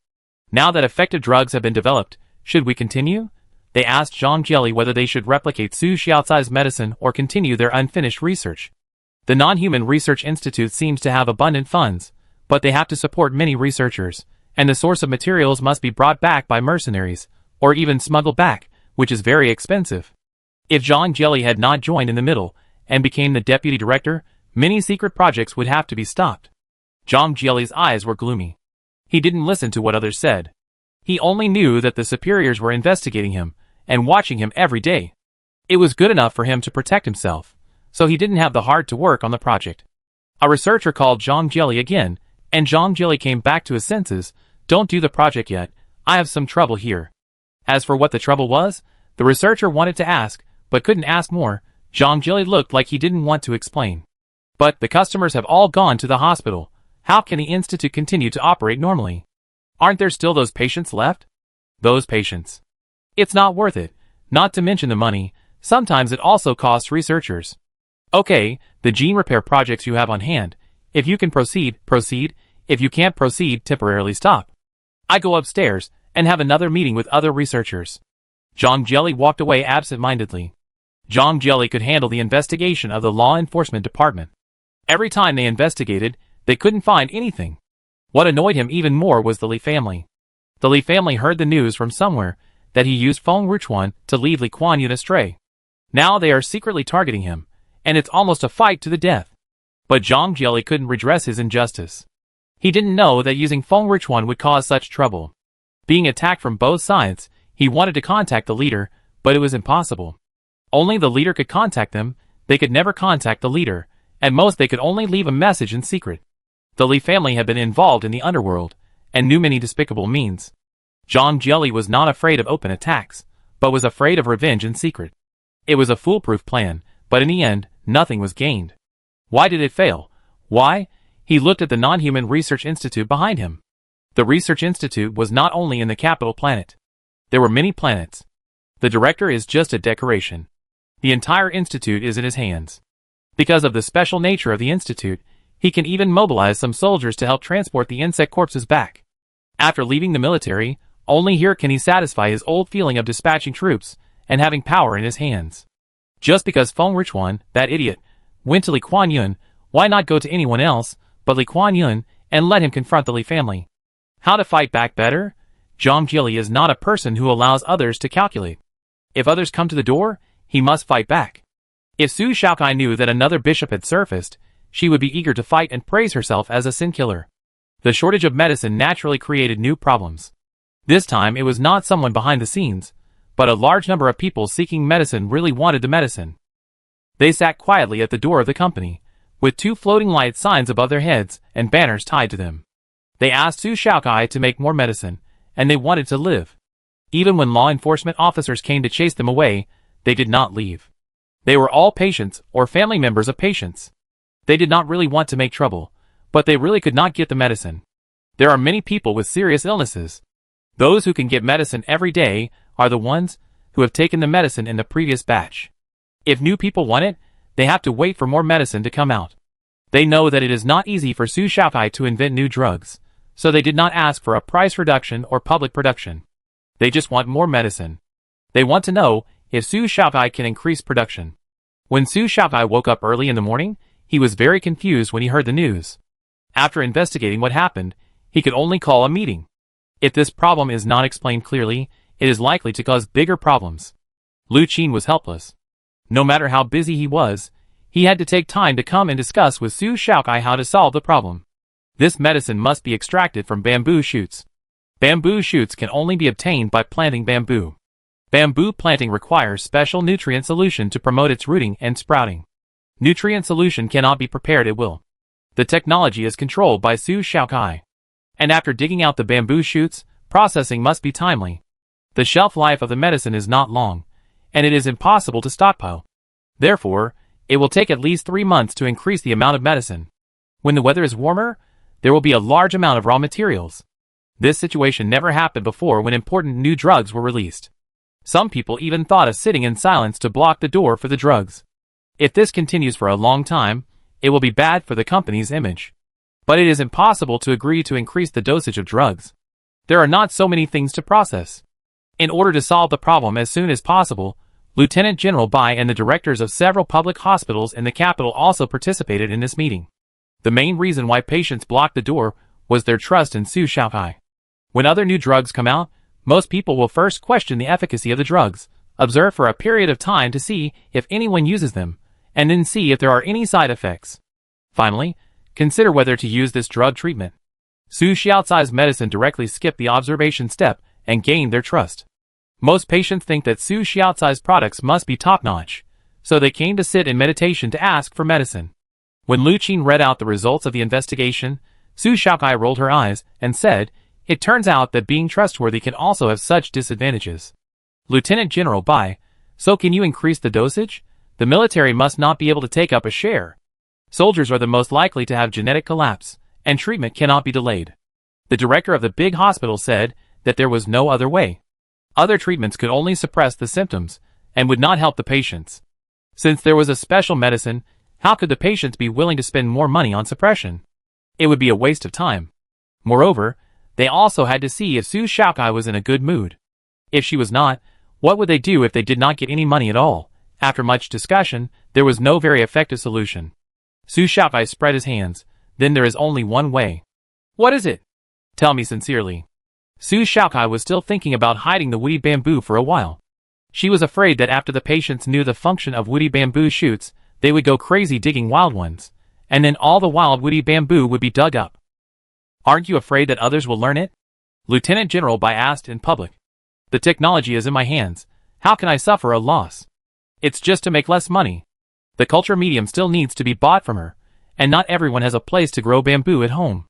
[SPEAKER 1] Now that effective drugs have been developed, should we continue? They asked Zhang Jieli whether they should replicate Su Xiaocai's medicine or continue their unfinished research. The Non-Human Research Institute seems to have abundant funds, but they have to support many researchers, and the source of materials must be brought back by mercenaries, or even smuggled back, which is very expensive. If Zhang Jieli had not joined in the middle, and became the deputy director, many secret projects would have to be stopped. Zhang Jieli's eyes were gloomy. He didn't listen to what others said. He only knew that the superiors were investigating him and watching him every day. It was good enough for him to protect himself, so he didn't have the heart to work on the project. A researcher called Zhang Jili again, and Zhang Jili came back to his senses. Don't do the project yet, I have some trouble here. As for what the trouble was, the researcher wanted to ask, but couldn't ask more. Zhang Jili looked like he didn't want to explain. But the customers have all gone to the hospital. How can the institute continue to operate normally? Aren't there still those patients left? Those patients. It's not worth it, not to mention the money. Sometimes it also costs researchers. Okay, the gene repair projects you have on hand. If you can proceed, proceed. If you can't proceed, temporarily stop. I go upstairs and have another meeting with other researchers. Zhang Jili walked away absent-mindedly. Zhang Jili could handle the investigation of the law enforcement department. Every time they investigated, they couldn't find anything. What annoyed him even more was the Li family. The Li family heard the news from somewhere that he used Feng Ruchuan to lead Li Kuan Yin astray. Now they are secretly targeting him, and it's almost a fight to the death. But Zhang Jili couldn't redress his injustice. He didn't know that using Feng Ruchuan would cause such trouble. Being attacked from both sides, he wanted to contact the leader, but it was impossible. Only the leader could contact them. They could never contact the leader. At most they could only leave a message in secret. The Li family had been involved in the underworld, and knew many despicable means. Zhang Jili was not afraid of open attacks, but was afraid of revenge in secret. It was a foolproof plan, but in the end, nothing was gained. Why did it fail? Why? He looked at the non-human research institute behind him. The research institute was not only in the capital planet. There were many planets. The director is just a decoration. The entire institute is in his hands. Because of the special nature of the institute, he can even mobilize some soldiers to help transport the insect corpses back. After leaving the military, only here can he satisfy his old feeling of dispatching troops and having power in his hands. Just because Feng Ruchuan, that idiot, went to Li Kuan Yin, why not go to anyone else but Li Kuan Yin and let him confront the Li family? How to fight back better? Zhang Jili is not a person who allows others to calculate. If others come to the door, he must fight back. If Su Shaokai knew that another bishop had surfaced, she would be eager to fight and praise herself as a sin killer. The shortage of medicine naturally created new problems. This time it was not someone behind the scenes, but a large number of people seeking medicine really wanted the medicine. They sat quietly at the door of the company, with two floating light signs above their heads and banners tied to them. They asked Su Shaokai to make more medicine, and they wanted to live. Even when law enforcement officers came to chase them away, they did not leave. They were all patients or family members of patients. They did not really want to make trouble, but they really could not get the medicine. There are many people with serious illnesses. Those who can get medicine every day are the ones who have taken the medicine in the previous batch. If new people want it, they have to wait for more medicine to come out. They know that it is not easy for Su Shaokai to invent new drugs, so they did not ask for a price reduction or public production. They just want more medicine. They want to know if Su Shaokai can increase production. When Su Shaokai woke up early in the morning, he was very confused when he heard the news. After investigating what happened, he could only call a meeting. If this problem is not explained clearly, it is likely to cause bigger problems. Lu Qin was helpless. No matter how busy he was, he had to take time to come and discuss with Su Shaokai how to solve the problem. This medicine must be extracted from bamboo shoots. Bamboo shoots can only be obtained by planting bamboo. Bamboo planting requires special nutrient solution to promote its rooting and sprouting. Nutrient solution cannot be prepared at will. The technology is controlled by Su Shaokai. And after digging out the bamboo shoots, processing must be timely. The shelf life of the medicine is not long, and it is impossible to stockpile. Therefore, it will take at least 3 months to increase the amount of medicine. When the weather is warmer, there will be a large amount of raw materials. This situation never happened before when important new drugs were released. Some people even thought of sitting in silence to block the door for the drugs. If this continues for a long time, it will be bad for the company's image. But it is impossible to agree to increase the dosage of drugs. There are not so many things to process. In order to solve the problem as soon as possible, Lieutenant General Bai and the directors of several public hospitals in the capital also participated in this meeting. The main reason why patients blocked the door was their trust in Su Shaokai. When other new drugs come out, most people will first question the efficacy of the drugs, observe for a period of time to see if anyone uses them, and then see if there are any side effects. Finally, consider whether to use this drug treatment. Su Xiaocai's medicine directly skipped the observation step and gained their trust. Most patients think that Su Xiaocai's products must be top-notch, so they came to sit in meditation to ask for medicine. When Lu Qin read out the results of the investigation, Su Xiaocai rolled her eyes and said, "It turns out that being trustworthy can also have such disadvantages." Lieutenant General Bai, "So can you increase the dosage? The military must not be able to take up a share. Soldiers are the most likely to have genetic collapse, and treatment cannot be delayed." The director of the big hospital said that there was no other way. Other treatments could only suppress the symptoms, and would not help the patients. Since there was a special medicine, how could the patients be willing to spend more money on suppression? It would be a waste of time. Moreover, they also had to see if Su Xiaocai was in a good mood. If she was not, what would they do if they did not get any money at all? After much discussion, there was no very effective solution. Su Xiaocai spread his hands. "Then there is only one way." "What is it? Tell me sincerely." Su Xiaocai was still thinking about hiding the woody bamboo for a while. She was afraid that after the patients knew the function of woody bamboo shoots, they would go crazy digging wild ones, and then all the wild woody bamboo would be dug up. "Aren't you afraid that others will learn it?" Lieutenant General Bai asked in public. "The technology is in my hands. How can I suffer a loss? It's just to make less money. The culture medium still needs to be bought from her, and not everyone has a place to grow bamboo at home.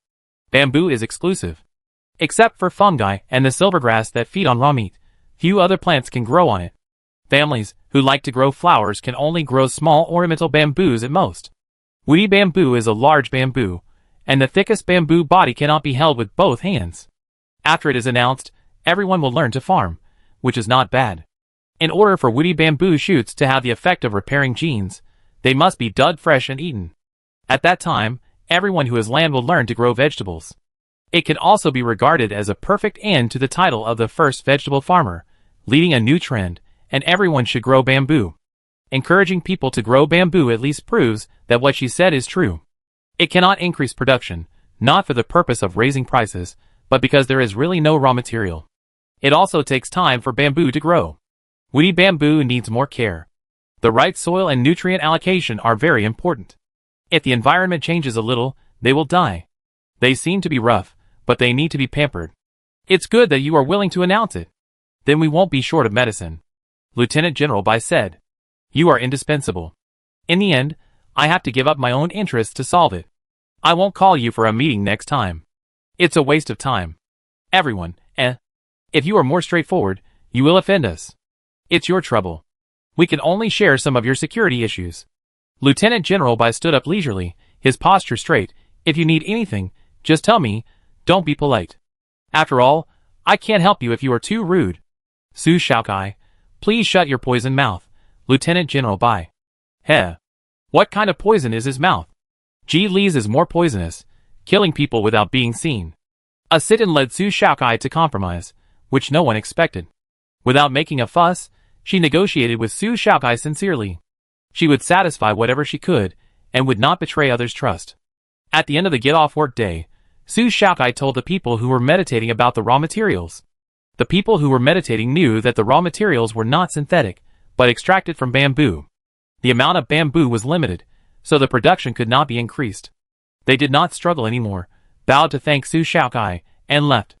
[SPEAKER 1] Bamboo is exclusive. Except for fungi and the silvergrass that feed on raw meat, few other plants can grow on it. Families who like to grow flowers can only grow small ornamental bamboos at most. Woody bamboo is a large bamboo, and the thickest bamboo body cannot be held with both hands. After it is announced, everyone will learn to farm, which is not bad. In order for woody bamboo shoots to have the effect of repairing genes, they must be dug fresh and eaten. At that time, everyone who has land will learn to grow vegetables. It can also be regarded as a perfect end to the title of the first vegetable farmer, leading a new trend, and everyone should grow bamboo. Encouraging people to grow bamboo at least proves that what she said is true. It cannot increase production, not for the purpose of raising prices, but because there is really no raw material. It also takes time for bamboo to grow. Woody bamboo needs more care. The right soil and nutrient allocation are very important. If the environment changes a little, they will die. They seem to be rough, but they need to be pampered. It's good that you are willing to announce it. Then we won't be short of medicine. Lieutenant General Bai said. You are indispensable. In the end, I have to give up my own interests to solve it. I won't call you for a meeting next time. It's a waste of time. Everyone, if you are more straightforward, you will offend us. It's your trouble. We can only share some of your security issues. Lieutenant General Bai stood up leisurely, his posture straight. If you need anything, just tell me. Don't be polite. After all, I can't help you if you are too rude. Su Xiaocai, please shut your poison mouth. Lieutenant General Bai. Heh. What kind of poison is his mouth? Ji Li's is more poisonous, killing people without being seen. A sit-in led Su Xiaocai to compromise, which no one expected. Without making a fuss, she negotiated with Su Xiaocai sincerely. She would satisfy whatever she could, and would not betray others' trust. At the end of the get-off-work day, Su Xiaocai told the people who were meditating about the raw materials. The people who were meditating knew that the raw materials were not synthetic, but extracted from bamboo. The amount of bamboo was limited, so the production could not be increased. They did not struggle anymore, bowed to thank Su Xiaocai, and left.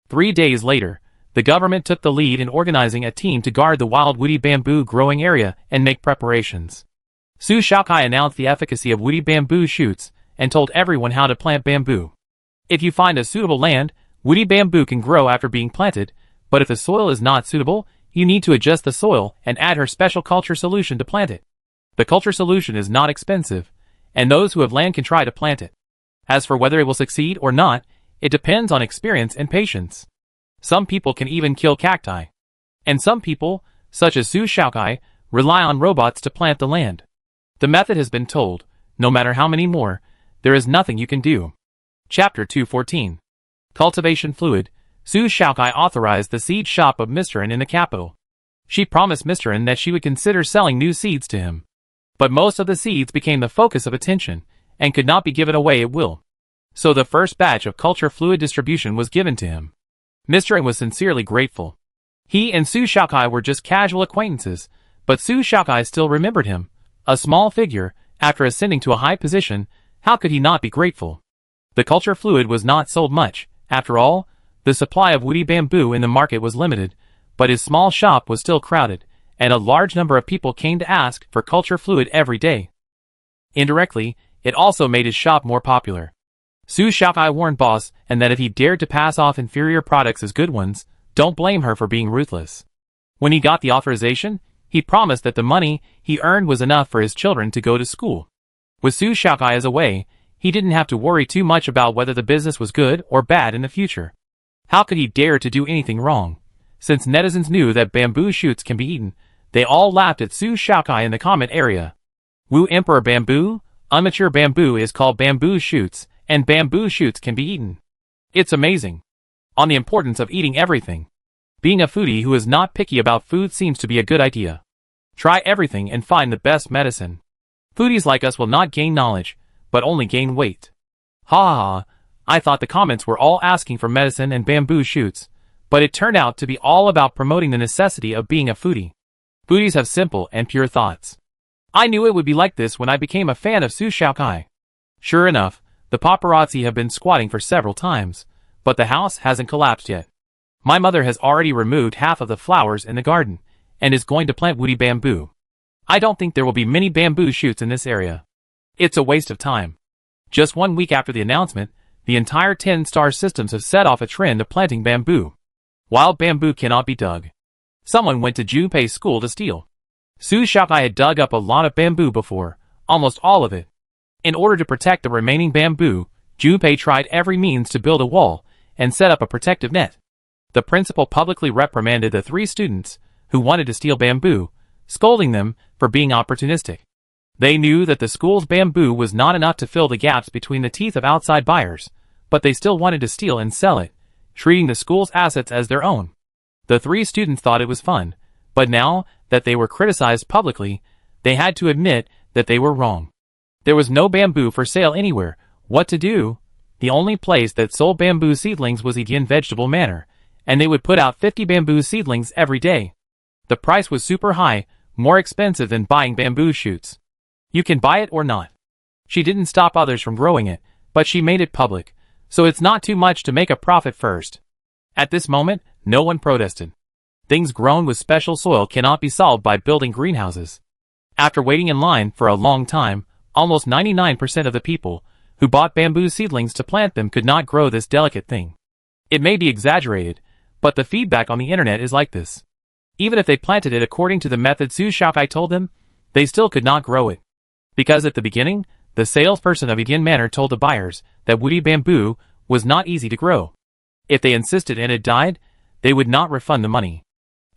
[SPEAKER 1] 3 days later, the government took the lead in organizing a team to guard the wild woody bamboo growing area and make preparations. Su Xiaocai announced the efficacy of woody bamboo shoots and told everyone how to plant bamboo. If you find a suitable land, woody bamboo can grow after being planted, but if the soil is not suitable, you need to adjust the soil and add her special culture solution to plant it. The culture solution is not expensive, and those who have land can try to plant it. As for whether it will succeed or not, it depends on experience and patience. Some people can even kill cacti. And some people, such as Su Xiaocai, rely on robots to plant the land. The method has been told, no matter how many more, there is nothing you can do. Chapter 214. Cultivation Fluid. Su Xiaocai authorized the seed shop of Mr. N in the capital. She promised Mr. N that she would consider selling new seeds to him. But most of the seeds became the focus of attention, and could not be given away at will. So the first batch of culture fluid distribution was given to him. Mr. N was sincerely grateful. He and Su Xiaocai were just casual acquaintances, but Su Xiaocai still remembered him. A small figure, after ascending to a high position, how could he not be grateful? The culture fluid was not sold much. After all, The supply of woody bamboo in the market was limited, but his small shop was still crowded, and a large number of people came to ask for culture fluid every day. Indirectly, it also made his shop more popular. Su Xiaokai warned boss and that if he dared to pass off inferior products as good ones, don't blame her for being ruthless. When he got the authorization, he promised that the money he earned was enough for his children to go to school. With Su Xiaokai as a way, he didn't have to worry too much about whether the business was good or bad in the future. How could he dare to do anything wrong? Since netizens knew that bamboo shoots can be eaten, they all laughed at Su Xiaokai in the comment area. Wu Emperor bamboo, immature bamboo is called bamboo shoots, and bamboo shoots can be eaten. It's amazing. On the importance of eating everything. Being a foodie who is not picky about food seems to be a good idea. Try everything and find the best medicine. Foodies like us will not gain knowledge, but only gain weight. Ha ha ha, I thought the comments were all asking for medicine and bamboo shoots, but it turned out to be all about promoting the necessity of being a foodie. Foodies have simple and pure thoughts. I knew it would be like this when I became a fan of Su Xiaokai. Sure enough, the paparazzi have been squatting for several times, but the house hasn't collapsed yet. My mother has already removed half of the flowers in the garden, and is going to plant woody bamboo. I don't think there will be many bamboo shoots in this area. It's a waste of time. Just 1 week after the announcement, the entire 10-star systems have set off a trend of planting bamboo. Wild bamboo cannot be dug. Someone went to Junpei's school to steal. Su Xiaokai had dug up a lot of bamboo before, almost all of it. In order to protect the remaining bamboo, Junpei tried every means to build a wall and set up a protective net. The principal publicly reprimanded the 3 students who wanted to steal bamboo, scolding them for being opportunistic. They knew that the school's bamboo was not enough to fill the gaps between the teeth of outside buyers, but they still wanted to steal and sell it, treating the school's assets as their own. The 3 students thought it was fun, but now that they were criticized publicly, they had to admit that they were wrong. There was no bamboo for sale anywhere. What to do? The only place that sold bamboo seedlings was Edian Vegetable Manor, and they would put out 50 bamboo seedlings every day. The price was super high, more expensive than buying bamboo shoots. You can buy it or not. She didn't stop others from growing it, but she made it public, so it's not too much to make a profit first. At this moment, no one protested. Things grown with special soil cannot be solved by building greenhouses. After waiting in line for a long time, almost 99% of the people who bought bamboo seedlings to plant them could not grow this delicate thing. It may be exaggerated, but the feedback on the internet is like this. Even if they planted it according to the method Su Xiaokai told them, they still could not grow it. Because at the beginning, the salesperson of Edian Manor told the buyers that woody bamboo was not easy to grow. If they insisted and it died, they would not refund the money.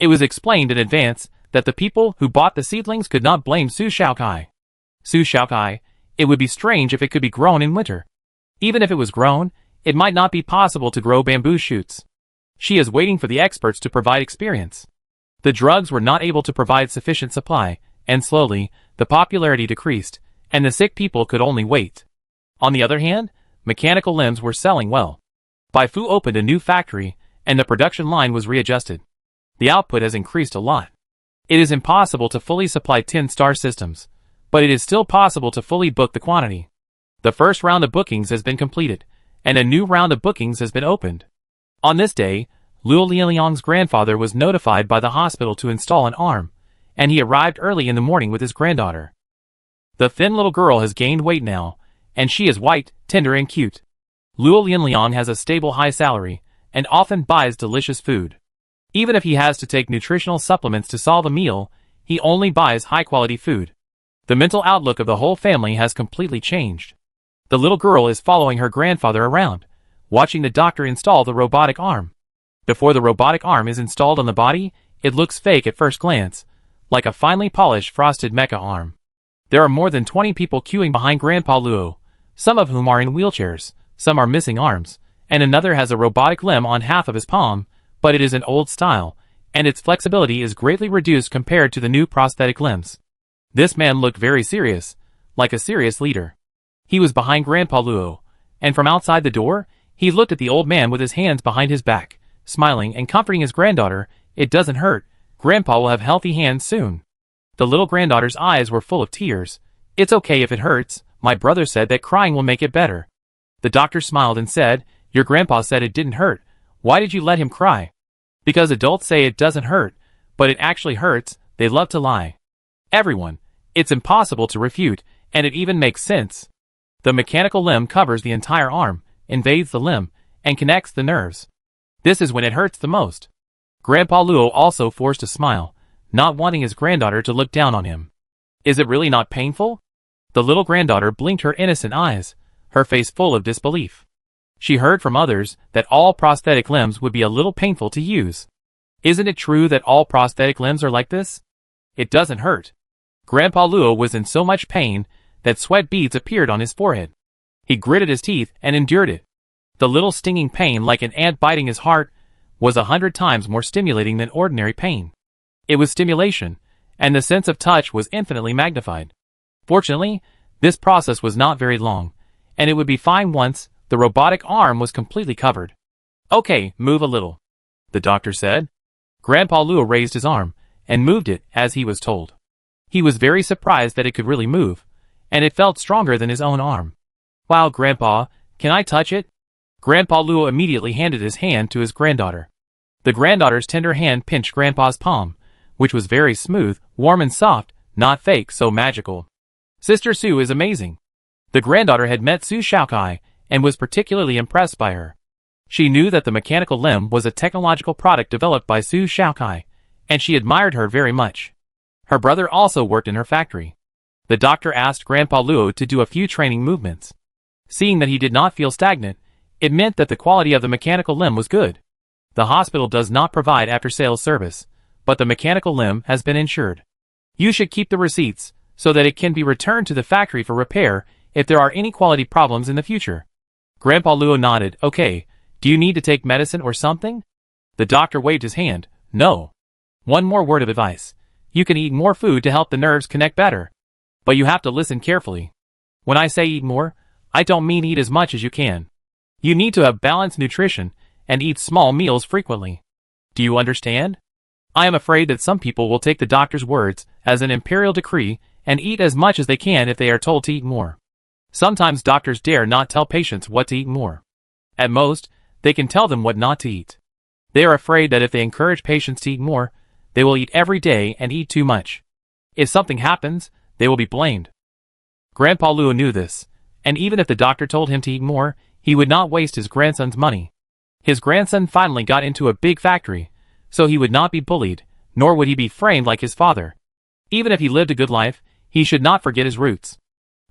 [SPEAKER 1] It was explained in advance that the people who bought the seedlings could not blame Su Xiaokai. Su Xiaokai, it would be strange if it could be grown in winter. Even if it was grown, it might not be possible to grow bamboo shoots. She is waiting for the experts to provide experience. The drugs were not able to provide sufficient supply, and slowly, the popularity decreased, and the sick people could only wait. On the other hand, mechanical limbs were selling well. Bai Fu opened a new factory, and the production line was readjusted. The output has increased a lot. It is impossible to fully supply 10-star systems, but it is still possible to fully book the quantity. The first round of bookings has been completed, and a new round of bookings has been opened. On this day, Luo Lianliang's grandfather was notified by the hospital to install an arm, and he arrived early in the morning with his granddaughter. The thin little girl has gained weight now, and she is white, tender and cute. Luo Lianliang has a stable high salary, and often buys delicious food. Even if he has to take nutritional supplements to solve a meal, he only buys high-quality food. The mental outlook of the whole family has completely changed. The little girl is following her grandfather around, watching the doctor install the robotic arm. Before the robotic arm is installed on the body, it looks fake at first glance, like a finely polished frosted mecha arm. There are more than 20 people queuing behind Grandpa Luo, some of whom are in wheelchairs, some are missing arms, and another has a robotic limb on half of his palm, but it is an old style, and its flexibility is greatly reduced compared to the new prosthetic limbs. This man looked very serious, like a serious leader. He was behind Grandpa Luo, and from outside the door, he looked at the old man with his hands behind his back, smiling and comforting his granddaughter. It doesn't hurt. Grandpa will have healthy hands soon. The little granddaughter's eyes were full of tears. It's okay if it hurts. My brother said that crying will make it better. The doctor smiled and said, your grandpa said it didn't hurt. Why did you let him cry? Because adults say it doesn't hurt, but it actually hurts. They love to lie. Everyone. It's impossible to refute, and it even makes sense. The mechanical limb covers the entire arm, invades the limb, and connects the nerves. This is when it hurts the most. Grandpa Luo also forced a smile, not wanting his granddaughter to look down on him. Is it really not painful? The little granddaughter blinked her innocent eyes, her face full of disbelief. She heard from others that all prosthetic limbs would be a little painful to use. Isn't it true that all prosthetic limbs are like this? It doesn't hurt. Grandpa Luo was in so much pain that sweat beads appeared on his forehead. He gritted his teeth and endured it. The little stinging pain, like an ant biting his heart, was 100 times more stimulating than ordinary pain. It was stimulation, and the sense of touch was infinitely magnified. Fortunately, this process was not very long, and it would be fine once the robotic arm was completely covered. Okay, move a little, the doctor said. Grandpa Luo raised his arm and moved it as he was told. He was very surprised that it could really move, and it felt stronger than his own arm. Wow, Grandpa, can I touch it? Grandpa Luo immediately handed his hand to his granddaughter. The granddaughter's tender hand pinched Grandpa's palm, which was very smooth, warm and soft, not fake, so magical. Sister Sue is amazing. The granddaughter had met Su Xiaokai and was particularly impressed by her. She knew that the mechanical limb was a technological product developed by Su Xiaokai, and she admired her very much. Her brother also worked in her factory. The doctor asked Grandpa Luo to do a few training movements. Seeing that he did not feel stagnant, it meant that the quality of the mechanical limb was good. The hospital does not provide after-sales service, but the mechanical limb has been insured. You should keep the receipts, so that it can be returned to the factory for repair if there are any quality problems in the future. Grandpa Luo nodded. Okay, do you need to take medicine or something? The doctor waved his hand. No. One more word of advice. You can eat more food to help the nerves connect better. But you have to listen carefully. When I say eat more, I don't mean eat as much as you can. You need to have balanced nutrition and eat small meals frequently. Do you understand? I am afraid that some people will take the doctor's words as an imperial decree and eat as much as they can if they are told to eat more. Sometimes doctors dare not tell patients what to eat more. At most, they can tell them what not to eat. They are afraid that if they encourage patients to eat more, they will eat every day and eat too much. If something happens, they will be blamed. Grandpa Luo knew this, and even if the doctor told him to eat more, he would not waste his grandson's money. His grandson finally got into a big factory, so he would not be bullied, nor would he be framed like his father. Even if he lived a good life, he should not forget his roots.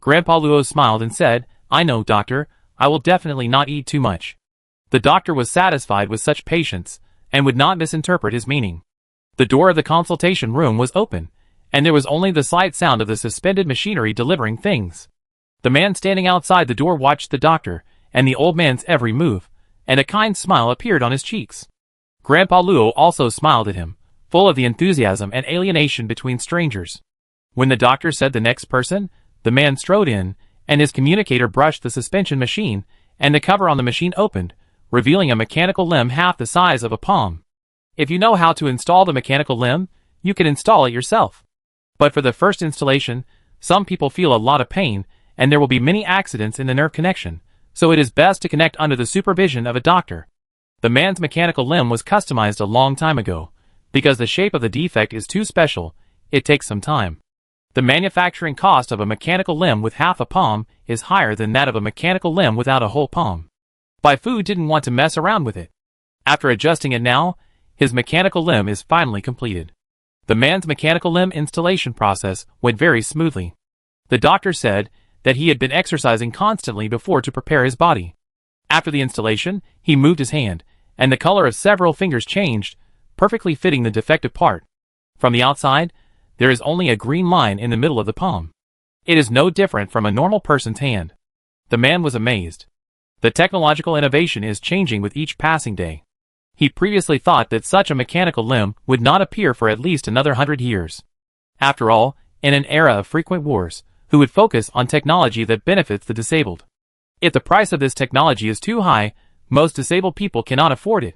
[SPEAKER 1] Grandpa Luo smiled and said, I know, doctor, I will definitely not eat too much. The doctor was satisfied with such patience, and would not misinterpret his meaning. The door of the consultation room was open, and there was only the slight sound of the suspended machinery delivering things. The man standing outside the door watched the doctor, and the old man's every move, and a kind smile appeared on his cheeks. Grandpa Luo also smiled at him, full of the enthusiasm and alienation between strangers. When the doctor said the next person, the man strode in, and his communicator brushed the suspension machine, and the cover on the machine opened, revealing a mechanical limb half the size of a palm. If you know how to install the mechanical limb, you can install it yourself. But for the first installation, some people feel a lot of pain, and there will be many accidents in the nerve connection, so it is best to connect under the supervision of a doctor. The man's mechanical limb was customized a long time ago. Because the shape of the defect is too special, it takes some time. The manufacturing cost of a mechanical limb with half a palm is higher than that of a mechanical limb without a whole palm. Bai Fu didn't want to mess around with it. After adjusting it now, his mechanical limb is finally completed. The man's mechanical limb installation process went very smoothly. The doctor said that he had been exercising constantly before to prepare his body. After the installation, he moved his hand, and the color of several fingers changed, perfectly fitting the defective part. From the outside, there is only a green line in the middle of the palm. It is no different from a normal person's hand. The man was amazed. The technological innovation is changing with each passing day. He previously thought that such a mechanical limb would not appear for at least another 100 years. After all, in an era of frequent wars, who would focus on technology that benefits the disabled? If the price of this technology is too high, most disabled people cannot afford it.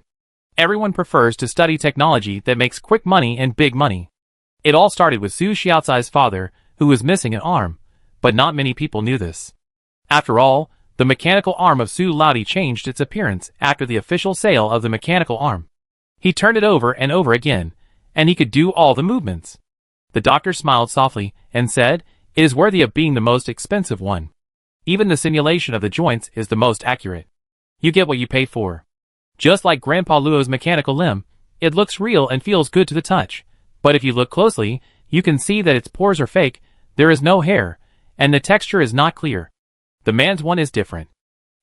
[SPEAKER 1] Everyone prefers to study technology that makes quick money and big money. It all started with Su Xiaocai's father, who was missing an arm, but not many people knew this. After all, The mechanical arm of Su Laudi changed its appearance after the official sale of the mechanical arm. He turned it over and over again, and he could do all the movements. The doctor smiled softly and said, "It is worthy of being the most expensive one. Even the simulation of the joints is the most accurate. You get what you pay for." Just like Grandpa Luo's mechanical limb, it looks real and feels good to the touch, but if you look closely, you can see that its pores are fake, there is no hair, and the texture is not clear. The man's one is different.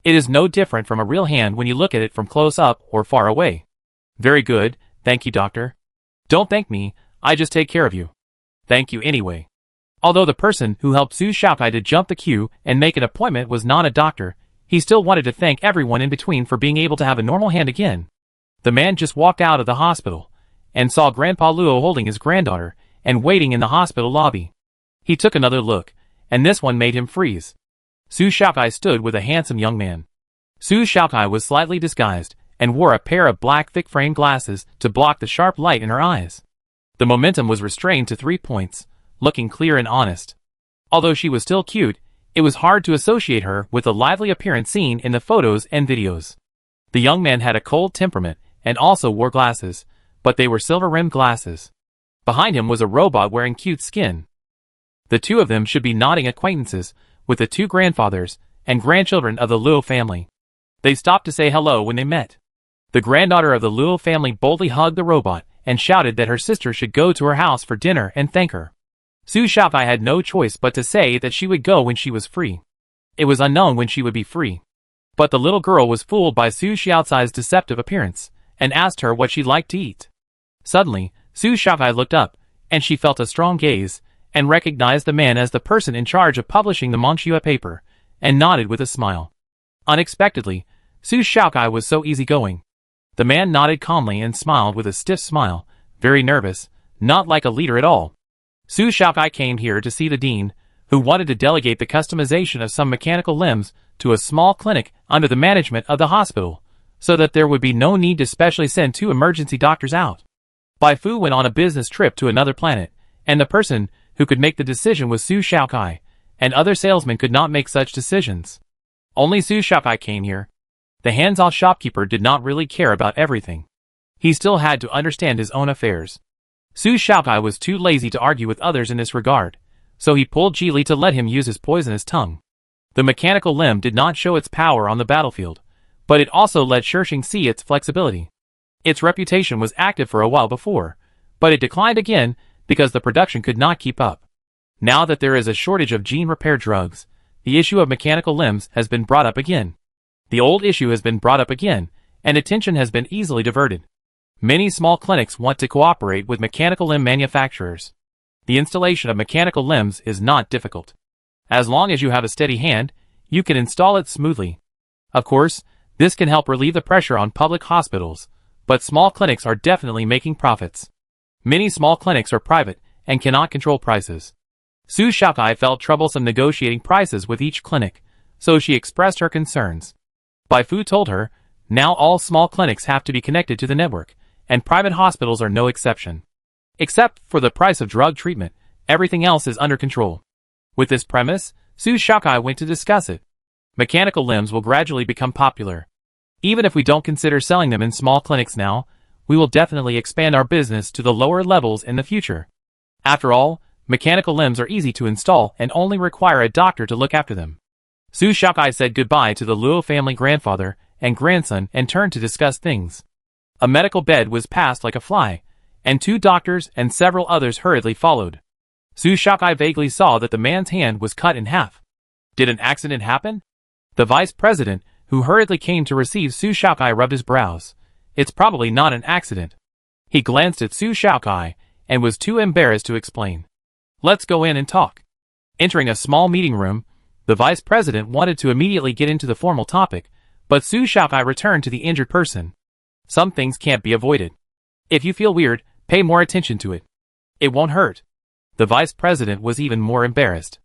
[SPEAKER 1] It is no different from a real hand when you look at it from close up or far away. "Very good, thank you, doctor." "Don't thank me, I just take care of you." "Thank you anyway." Although the person who helped Su Shaokai to jump the queue and make an appointment was not a doctor, he still wanted to thank everyone in between for being able to have a normal hand again. The man just walked out of the hospital and saw Grandpa Luo holding his granddaughter and waiting in the hospital lobby. He took another look, and this one made him freeze. Su Shaokai stood with a handsome young man. Su Shaokai was slightly disguised and wore a pair of black thick-frame glasses to block the sharp light in her eyes. The momentum was restrained to 3 points, looking clear and honest. Although she was still cute, it was hard to associate her with the lively appearance seen in the photos and videos. The young man had a cold temperament and also wore glasses, but they were silver-rimmed glasses. Behind him was a robot wearing cute skin. The two of them should be nodding acquaintances with the two grandfathers and grandchildren of the Luo family. They stopped to say hello when they met. The granddaughter of the Luo family boldly hugged the robot and shouted that her sister should go to her house for dinner and thank her. Su Shaokai had no choice but to say that she would go when she was free. It was unknown when she would be free. But the little girl was fooled by Su Xiaocai's deceptive appearance, and asked her what she liked to eat. Suddenly, Su Shaokai looked up, and she felt a strong gaze, and recognized the man as the person in charge of publishing the Manxue paper, and nodded with a smile. Unexpectedly, Su Shaokai was so easygoing. The man nodded calmly and smiled with a stiff smile, very nervous, not like a leader at all. Su Shaokai came here to see the dean, who wanted to delegate the customization of some mechanical limbs to a small clinic under the management of the hospital, so that there would be no need to specially send 2 emergency doctors out. Bai Fu went on a business trip to another planet, and the person who could make the decision was Su Shaokai, and other salesmen could not make such decisions. Only Su Shaokai came here. The hands-off shopkeeper did not really care about everything. He still had to understand his own affairs. Su Shaokai was too lazy to argue with others in this regard, so he pulled Ji Li to let him use his poisonous tongue. The mechanical limb did not show its power on the battlefield, but it also let Shishing see its flexibility. Its reputation was active for a while before, but it declined again because the production could not keep up. Now that there is a shortage of gene repair drugs, the issue of mechanical limbs has been brought up again. The old issue has been brought up again, and attention has been easily diverted. Many small clinics want to cooperate with mechanical limb manufacturers. The installation of mechanical limbs is not difficult. As long as you have a steady hand, you can install it smoothly. Of course, this can help relieve the pressure on public hospitals, but small clinics are definitely making profits. Many small clinics are private and cannot control prices. Su Shaokai felt troublesome negotiating prices with each clinic, so she expressed her concerns. Bai Fu told her, now all small clinics have to be connected to the network, and private hospitals are no exception. Except for the price of drug treatment, everything else is under control. With this premise, Su Shaokai went to discuss it. Mechanical limbs will gradually become popular. Even if we don't consider selling them in small clinics now, we will definitely expand our business to the lower levels in the future. After all, mechanical limbs are easy to install and only require a doctor to look after them. Su Shaokai said goodbye to the Luo family grandfather and grandson and turned to discuss things. A medical bed was passed like a fly, and 2 doctors and several others hurriedly followed. Su Shaokai vaguely saw that the man's hand was cut in half. Did an accident happen? The vice president, who hurriedly came to receive Su Shaokai, rubbed his brows. It's probably not an accident. He glanced at Su Shaokai and was too embarrassed to explain. Let's go in and talk. Entering a small meeting room, the vice president wanted to immediately get into the formal topic, but Su Shaokai returned to the injured person. Some things can't be avoided. If you feel weird, pay more attention to it. It won't hurt. The vice president was even more embarrassed.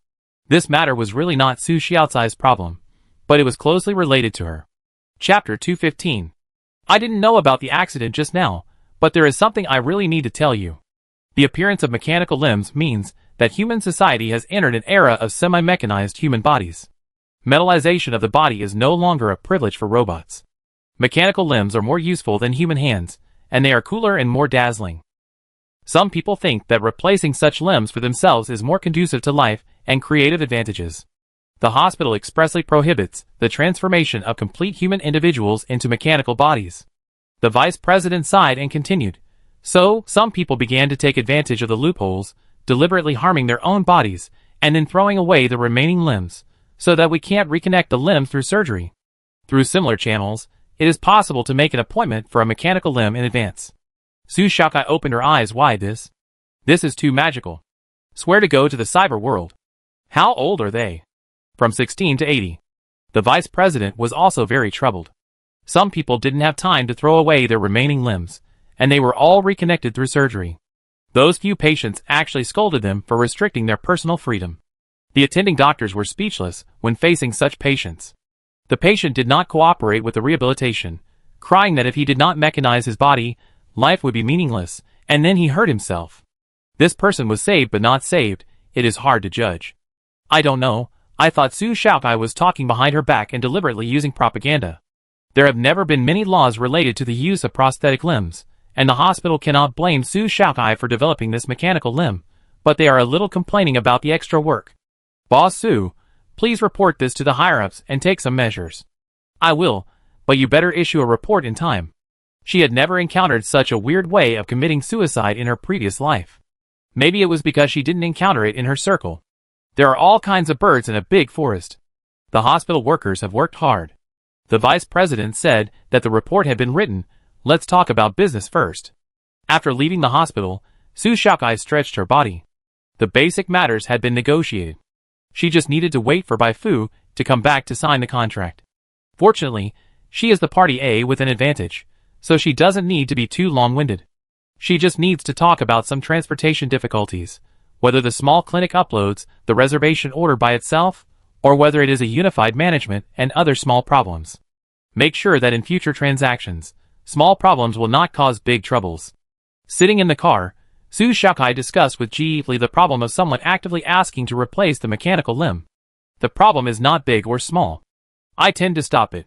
[SPEAKER 1] This matter was really not Su Xiaocai's problem, but it was closely related to her. Chapter 215. I didn't know about the accident just now, but there is something I really need to tell you. The appearance of mechanical limbs means that human society has entered an era of semi-mechanized human bodies. Metallization of the body is no longer a privilege for robots. Mechanical limbs are more useful than human hands, and they are cooler and more dazzling. Some people think that replacing such limbs for themselves is more conducive to life and creative advantages. The hospital expressly prohibits the transformation of complete human individuals into mechanical bodies. The vice president sighed and continued. So, some people began to take advantage of the loopholes, deliberately harming their own bodies, and then throwing away the remaining limbs, so that we can't reconnect the limb through surgery. Through similar channels, it is possible to make an appointment for a mechanical limb in advance. Su Shakai opened her eyes wide. This is too magical. Swear to go to the cyber world. How old are they? From 16 to 80. The vice president was also very troubled. Some people didn't have time to throw away their remaining limbs, and they were all reconnected through surgery. Those few patients actually scolded them for restricting their personal freedom. The attending doctors were speechless when facing such patients. The patient did not cooperate with the rehabilitation, crying that if he did not mechanize his body, life would be meaningless, and then he hurt himself. This person was saved but not saved. It is hard to judge. I don't know. I thought Su Shaokai was talking behind her back and deliberately using propaganda. There have never been many laws related to the use of prosthetic limbs, and the hospital cannot blame Su Shaokai for developing this mechanical limb, but they are a little complaining about the extra work. Boss Su, please report this to the higher-ups and take some measures. I will, but you better issue a report in time. She had never encountered such a weird way of committing suicide in her previous life. Maybe it was because she didn't encounter it in her circle. There are all kinds of birds in a big forest. The hospital workers have worked hard. The vice president said that the report had been written. Let's talk about business first. After leaving the hospital, Su Shaokai stretched her body. The basic matters had been negotiated. She just needed to wait for Bai Fu to come back to sign the contract. Fortunately, she is the party A with an advantage, so she doesn't need to be too long-winded. She just needs to talk about some transportation difficulties, whether the small clinic uploads the reservation order by itself, or whether it is a unified management and other small problems. Make sure that in future transactions, small problems will not cause big troubles. Sitting in the car, Su Shaokai discussed with Ji Li the problem of someone actively asking to replace the mechanical limb. The problem is not big or small. I tend to stop it.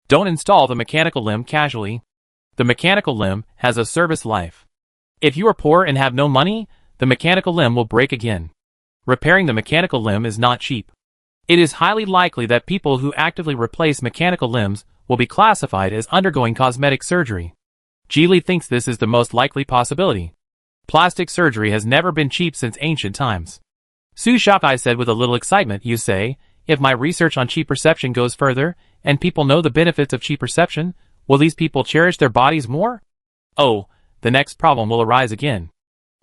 [SPEAKER 1] Don't install the mechanical limb casually. The mechanical limb has a service life. If you are poor and have no money, the mechanical limb will break again. Repairing the mechanical limb is not cheap. It is highly likely that people who actively replace mechanical limbs will be classified as undergoing cosmetic surgery. Ji Li thinks this is the most likely possibility. Plastic surgery has never been cheap since ancient times. Su Shaokai said with a little excitement, you say, if my research on cheap perception goes further, and people know the benefits of cheap perception, will these people cherish their bodies more? Oh, the next problem will arise again.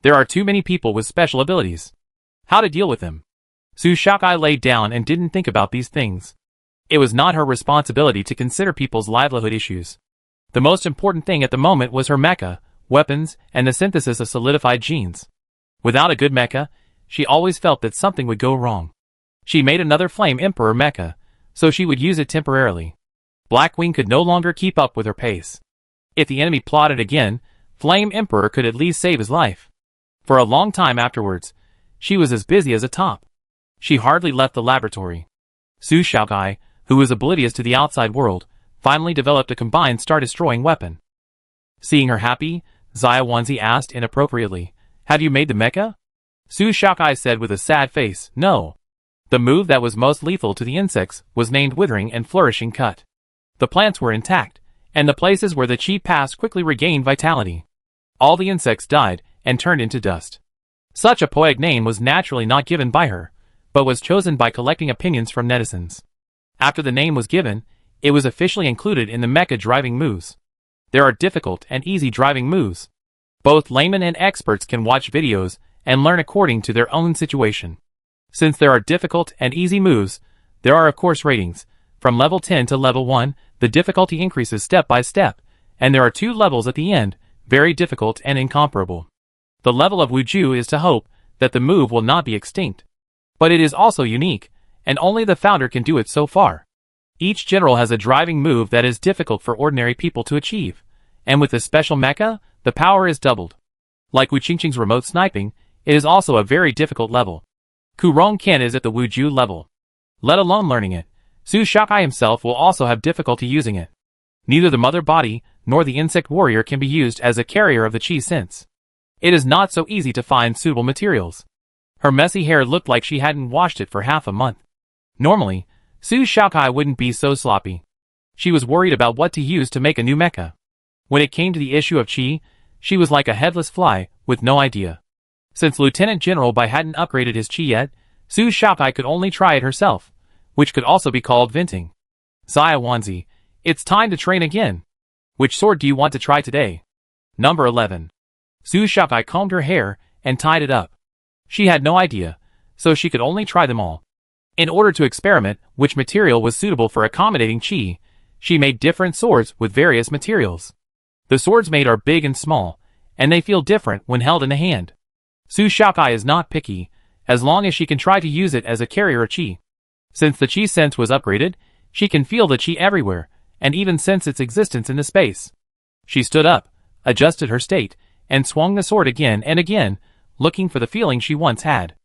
[SPEAKER 1] There are too many people with special abilities. How to deal with them? Su Shaokai laid down and didn't think about these things. It was not her responsibility to consider people's livelihood issues. The most important thing at the moment was her mecha, weapons, and the synthesis of solidified genes. Without a good mecha, she always felt that something would go wrong. She made another Flame Emperor mecha, so she would use it temporarily. Blackwing could no longer keep up with her pace. If the enemy plotted again, Flame Emperor could at least save his life. For a long time afterwards, she was as busy as a top. She hardly left the laboratory. Su Shaokai, who was oblivious to the outside world, finally developed a combined star-destroying weapon. Seeing her happy, Zaya Wanzi asked inappropriately, have you made the mecha? Su Shaokai said with a sad face, no. The move that was most lethal to the insects was named Withering and Flourishing Cut. The plants were intact, and the places where the chi passed quickly regained vitality. All the insects died and turned into dust. Such a poetic name was naturally not given by her, but was chosen by collecting opinions from netizens. After the name was given, it was officially included in the mecha driving moves. There are difficult and easy driving moves. Both laymen and experts can watch videos and learn according to their own situation. Since there are difficult and easy moves, there are of course ratings. From level 10 to level 1, the difficulty increases step by step, and there are 2 levels at the end, very difficult and incomparable. The level of Wuju is to hope that the move will not be extinct. But it is also unique, and only the founder can do it so far. Each general has a driving move that is difficult for ordinary people to achieve, and with the special mecha, the power is doubled. Like Wu Qingqing's remote sniping, it is also a very difficult level. Kurong Ken is at the Wuju level. Let alone learning it, Su Shakai himself will also have difficulty using it. Neither the mother body nor the insect warrior can be used as a carrier of the chi since it is not so easy to find suitable materials. Her messy hair looked like she hadn't washed it for half a month. Normally, Su Shakai wouldn't be so sloppy. She was worried about what to use to make a new mecha. When it came to the issue of chi, she was like a headless fly, with no idea. Since Lieutenant General Bai hadn't upgraded his chi yet, Su Shakai could only try it herself, which could also be called venting. Xia Wanzi, it's time to train again. Which sword do you want to try today? Number 11. Su Shakai combed her hair and tied it up. She had no idea, so she could only try them all. In order to experiment which material was suitable for accommodating chi, she made different swords with various materials. The swords made are big and small, and they feel different when held in the hand. Su Shakai is not picky, as long as she can try to use it as a carrier of chi. Since the chi sense was upgraded, she can feel the chi everywhere, and even sense its existence in the space. She stood up, adjusted her state, and swung the sword again and again, looking for the feeling she once had.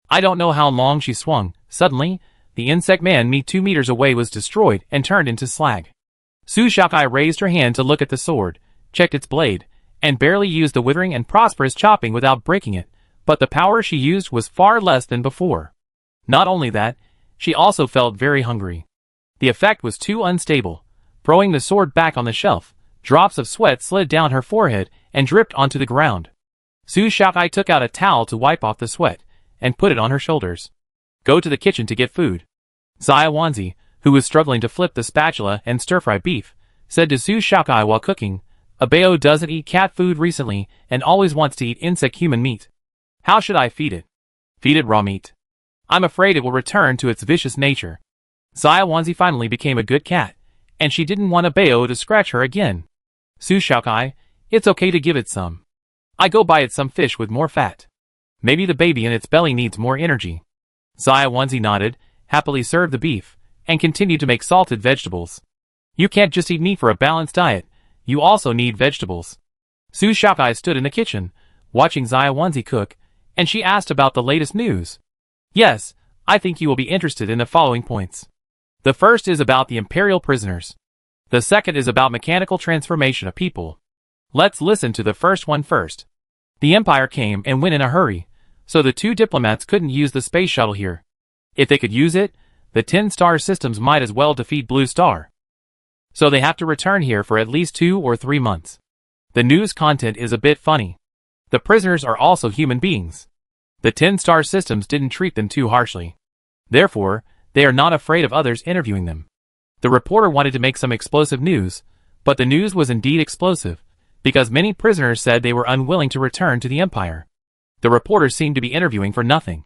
[SPEAKER 1] I don't know how long she swung. Suddenly, the insect man 2 meters away was destroyed and turned into slag. Su Shakai raised her hand to look at the sword, checked its blade, and barely used the withering and prosperous chopping without breaking it, but the power she used was far less than before. Not only that, she also felt very hungry. The effect was too unstable. Throwing the sword back on the shelf, drops of sweat slid down her forehead and dripped onto the ground. Su Shakai took out a towel to wipe off the sweat, and put it on her shoulders. Go to the kitchen to get food. Xia Wanzi, who was struggling to flip the spatula and stir-fry beef, said to Su Shakai while cooking, Abeo doesn't eat cat food recently and always wants to eat insect human meat. How should I feed it? Feed it raw meat. I'm afraid it will return to its vicious nature. Xia Wanzi finally became a good cat, and she didn't want Abeo to scratch her again. Su Shakai, it's okay to give it some. I go buy it some fish with more fat. Maybe the baby in its belly needs more energy. Xia Wanzi nodded, happily served the beef, and continued to make salted vegetables. You can't just eat meat for a balanced diet, you also need vegetables. Su Shakai stood in the kitchen, watching Xia Wanzi cook, and she asked about the latest news. Yes, I think you will be interested in the following points. The first is about the imperial prisoners. The second is about mechanical transformation of people. Let's listen to the first one first. The Empire came and went in a hurry, so the 2 diplomats couldn't use the space shuttle here. If they could use it, the 10-star systems might as well defeat Blue Star. So they have to return here for at least 2 or 3 months. The news content is a bit funny. The prisoners are also human beings. The 10-star systems didn't treat them too harshly. Therefore, they are not afraid of others interviewing them. The reporter wanted to make some explosive news, but the news was indeed explosive, because many prisoners said they were unwilling to return to the Empire. The reporters seemed to be interviewing for nothing.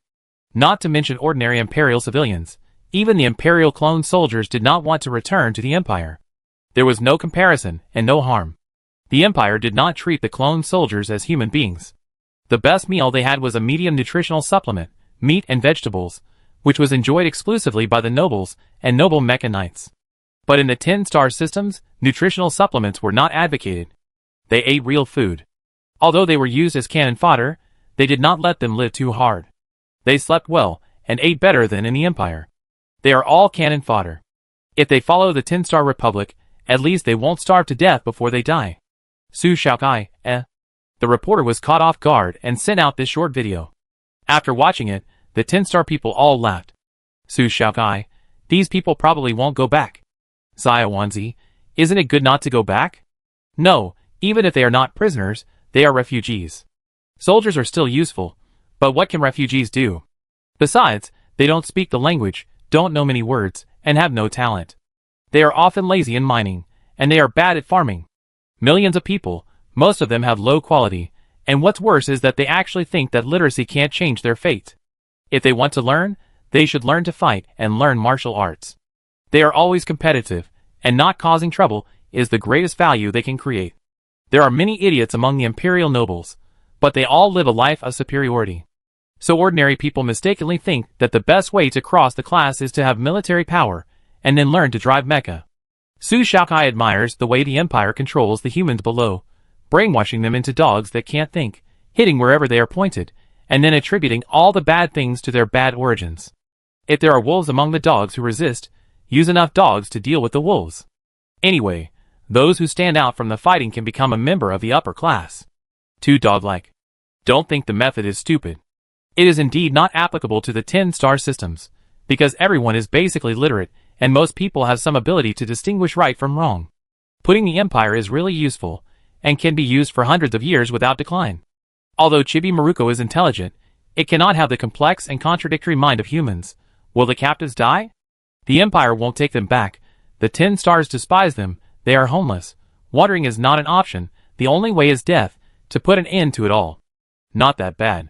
[SPEAKER 1] Not to mention ordinary Imperial civilians, even the Imperial clone soldiers did not want to return to the Empire. There was no comparison and no harm. The Empire did not treat the clone soldiers as human beings. The best meal they had was a medium nutritional supplement, meat and vegetables, which was enjoyed exclusively by the nobles and noble mecha knights. But in the 10-star systems, nutritional supplements were not advocated. They ate real food. Although they were used as cannon fodder, they did not let them live too hard. They slept well, and ate better than in the Empire. They are all cannon fodder. If they follow the 10-star Republic, at least they won't starve to death before they die. Su Shakai, The reporter was caught off guard and sent out this short video. After watching it, the 10-star people all laughed. Su Shakai, these people probably won't go back. Xia Wanzi, isn't it good not to go back? No, even if they are not prisoners, they are refugees. Soldiers are still useful, but what can refugees do? Besides, they don't speak the language, don't know many words, and have no talent. They are often lazy in mining, and they are bad at farming. Millions of people, most of them have low quality, and what's worse is that they actually think that literacy can't change their fate. If they want to learn, they should learn to fight and learn martial arts. They are always competitive, and not causing trouble is the greatest value they can create. There are many idiots among the imperial nobles, but they all live a life of superiority. So ordinary people mistakenly think that the best way to cross the class is to have military power, and then learn to drive mecha. Su Shakai admires the way the Empire controls the humans below, brainwashing them into dogs that can't think, hitting wherever they are pointed, and then attributing all the bad things to their bad origins. If there are wolves among the dogs who resist, use enough dogs to deal with the wolves. Anyway, those who stand out from the fighting can become a member of the upper class. Too dog-like. Don't think the method is stupid. It is indeed not applicable to the 10-star systems, because everyone is basically literate, and most people have some ability to distinguish right from wrong. Putting the empire is really useful, and can be used for hundreds of years without decline. Although Chibi Maruko is intelligent, it cannot have the complex and contradictory mind of humans. Will the captives die? The empire won't take them back. The 10 stars despise them. They are homeless. Wandering is not an option. The only way is death, to put an end to it all. Not that bad.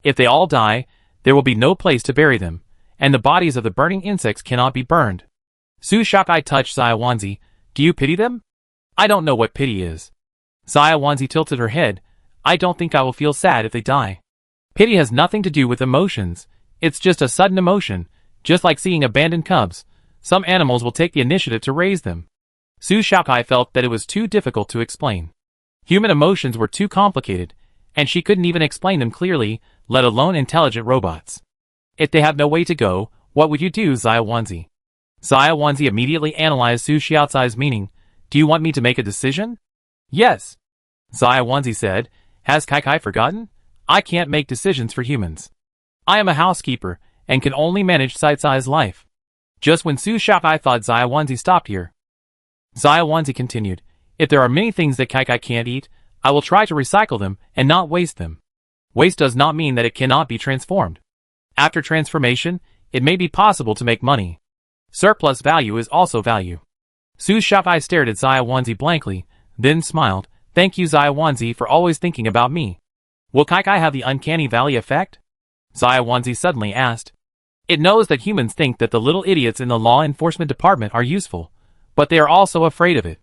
[SPEAKER 1] If they all die, there will be no place to bury them, and the bodies of the burning insects cannot be burned. Su Shakai touched Zaiwanzi. Do you pity them? I don't know what pity is. Zaiwanzi tilted her head. I don't think I will feel sad if they die. Pity has nothing to do with emotions. It's just a sudden emotion, just like seeing abandoned cubs. Some animals will take the initiative to raise them. Su Shakai felt that it was too difficult to explain. Human emotions were too complicated, and she couldn't even explain them clearly, let alone intelligent robots. If they have no way to go, what would you do, Zaiwanzi? Zaiwanzi immediately analyzed Su Xiaocai's meaning. Do you want me to make a decision? Yes. Zaiwanzi said. Has Kai forgotten? I can't make decisions for humans. I am a housekeeper, and can only manage Saicai's life. Just when Su Shakai thought Zaiwanzi stopped here. Zaiwanzi continued. If there are many things that Kai can't eat, I will try to recycle them and not waste them. Waste does not mean that it cannot be transformed. After transformation, it may be possible to make money. Surplus value is also value. Su Shakai stared at Zaiwanzi blankly, then smiled. Thank you, Zaiwanzi, for always thinking about me. Will Kai have the uncanny valley effect? Zaiwanzi suddenly asked. It knows that humans think that the little idiots in the law enforcement department are useful, but they are also afraid of it.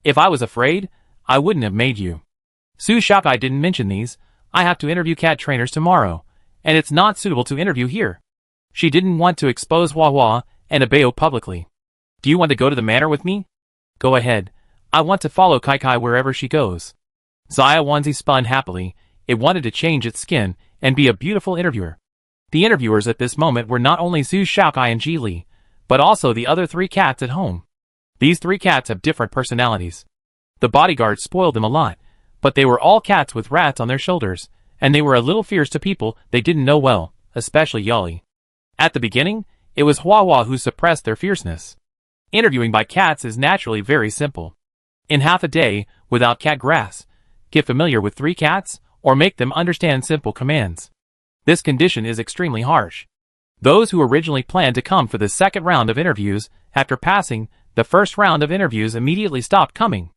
[SPEAKER 1] If I was afraid, I wouldn't have made you. Su Shakai didn't mention these. I have to interview cat trainers tomorrow, and it's not suitable to interview here. She didn't want to expose Hua and Abeo publicly. Do you want to go to the manor with me? Go ahead. I want to follow Kai wherever she goes. Zaiwanzi spun happily. It wanted to change its skin and be a beautiful interviewer. The interviewers at this moment were not only Su Shaokai and Ji Li, but also the other 3 cats at home. These 3 cats have different personalities. The bodyguards spoiled them a lot, but they were all cats with rats on their shoulders, and they were a little fierce to people they didn't know well, especially Yali. At the beginning, it was Hua who suppressed their fierceness. Interviewing by cats is naturally very simple. In half a day, without cat grass, get familiar with 3 cats, or make them understand simple commands. This condition is extremely harsh. Those who originally planned to come for the second round of interviews, after passing the first round of interviews, immediately stopped coming.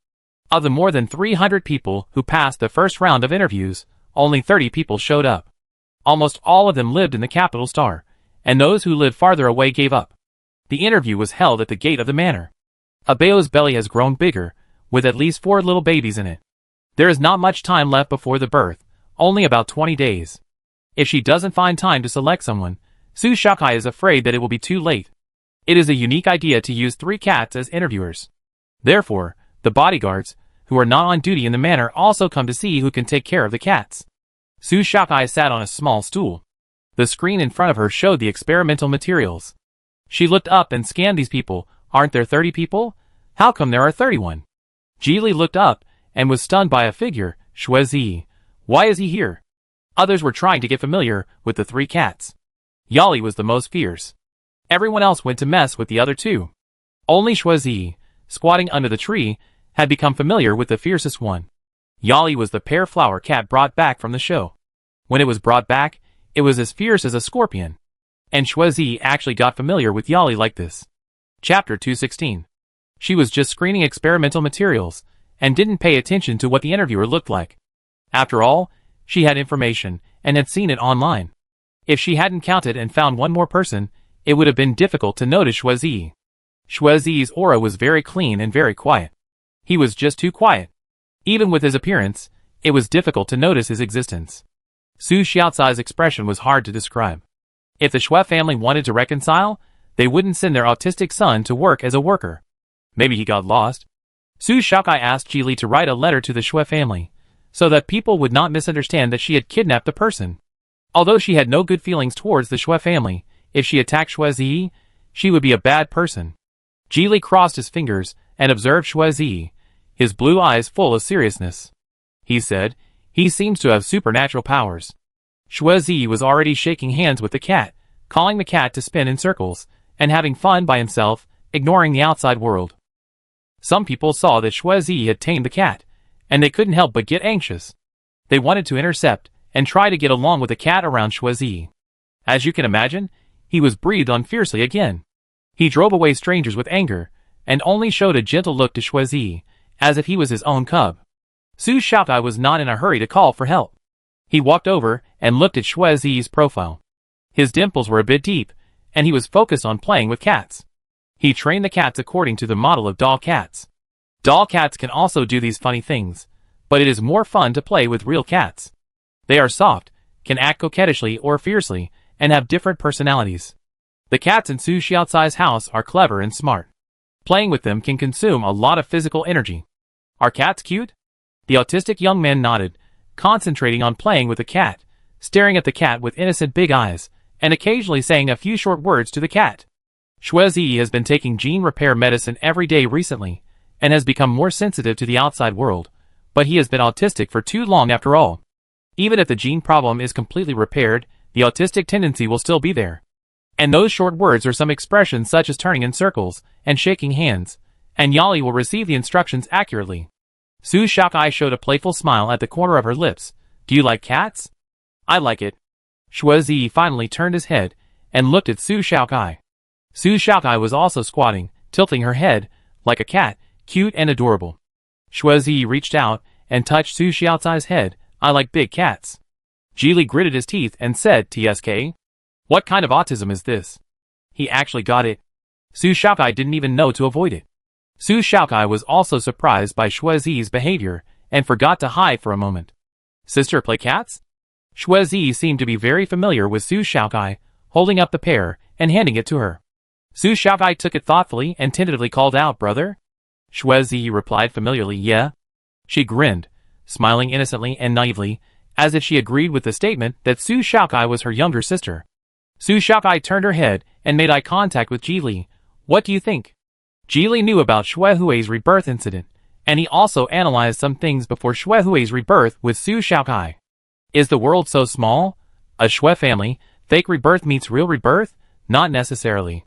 [SPEAKER 1] Of the more than 300 people who passed the first round of interviews, only 30 people showed up. Almost all of them lived in the capital star, and those who lived farther away gave up. The interview was held at the gate of the manor. Abeo's belly has grown bigger, with at least 4 little babies in it. There is not much time left before the birth, only about 20 days. If she doesn't find time to select someone, Su Shakai is afraid that it will be too late. It is a unique idea to use 3 cats as interviewers. Therefore, the bodyguards, who are not on duty in the manor, also come to see who can take care of the cats. Su Shakai sat on a small stool. The screen in front of her showed the experimental materials. She looked up and scanned these people. Aren't there 30 people? How come there are 31? Ji Li looked up and was stunned by a figure. Shuezi. Why is he here? Others were trying to get familiar with the 3 cats. Yali was the most fierce. Everyone else went to mess with the other 2. Only Shuezi, squatting under the tree, had become familiar with the fiercest one. Yali was the pear flower cat brought back from the show. When it was brought back, it was as fierce as a scorpion. And Shuezi actually got familiar with Yali like this. Chapter 216. She was just screening experimental materials, and didn't pay attention to what the interviewer looked like. After all, she had information, and had seen it online. If she hadn't counted and found one more person, it would have been difficult to notice Shuezi. Shuezi's aura was very clean and very quiet. He was just too quiet. Even with his appearance, it was difficult to notice his existence. Su Xiaocai's expression was hard to describe. If the Shui family wanted to reconcile, they wouldn't send their autistic son to work as a worker. Maybe he got lost. Su Shaokai asked Ji Li to write a letter to the Shui family, so that people would not misunderstand that she had kidnapped a person. Although she had no good feelings towards the Shui family, if she attacked Shuezi, she would be a bad person. Geely crossed his fingers and observed Shuizi, his blue eyes full of seriousness. He said, "He seems to have supernatural powers." Shuizi was already shaking hands with the cat, calling the cat to spin in circles, and having fun by himself, ignoring the outside world. Some people saw that Shuizi had tamed the cat, and they couldn't help but get anxious. They wanted to intercept and try to get along with the cat around Shuizi. As you can imagine, he was breathed on fiercely again. He drove away strangers with anger, and only showed a gentle look to Shuizi, as if he was his own cub. Su Shaokai was not in a hurry to call for help. He walked over and looked at Shuizi's profile. His dimples were a bit deep, and he was focused on playing with cats. He trained the cats according to the model of doll cats. Doll cats can also do these funny things, but it is more fun to play with real cats. They are soft, can act coquettishly or fiercely, and have different personalities. The cats in Su Xiaocai's house are clever and smart. Playing with them can consume a lot of physical energy. Are cats cute? The autistic young man nodded, concentrating on playing with the cat, staring at the cat with innocent big eyes, and occasionally saying a few short words to the cat. Shuizi has been taking gene repair medicine every day recently, and has become more sensitive to the outside world, but he has been autistic for too long after all. Even if the gene problem is completely repaired, the autistic tendency will still be there. And those short words are some expressions such as turning in circles and shaking hands, and Yali will receive the instructions accurately. Su Shaokai showed a playful smile at the corner of her lips. "Do you like cats?" "I like it." Shuizi finally turned his head and looked at Su Shaokai. Su Shaokai was also squatting, tilting her head, like a cat, cute and adorable. Shuizi reached out and touched Su Xiaocai's head. "I like big cats." Geely gritted his teeth and said, "TSK? What kind of autism is this?" He actually got it. Su Shaokai didn't even know to avoid it. Su Shaokai was also surprised by Shuizi's behavior and forgot to hide for a moment. "Sister, play cats?" Shuizi seemed to be very familiar with Su Shaokai, holding up the pear and handing it to her. Su Shaokai took it thoughtfully and tentatively called out, "Brother?" Shuizi replied familiarly, "Yeah." She grinned, smiling innocently and naively, as if she agreed with the statement that Su Shaokai was her younger sister. Su Shaokai turned her head and made eye contact with Geely. "What do you think?" Geely knew about Shuihui's rebirth incident, and he also analyzed some things before Shuihui's rebirth with Su Shaokai. Is the world so small? A Shui family, fake rebirth meets real rebirth? Not necessarily.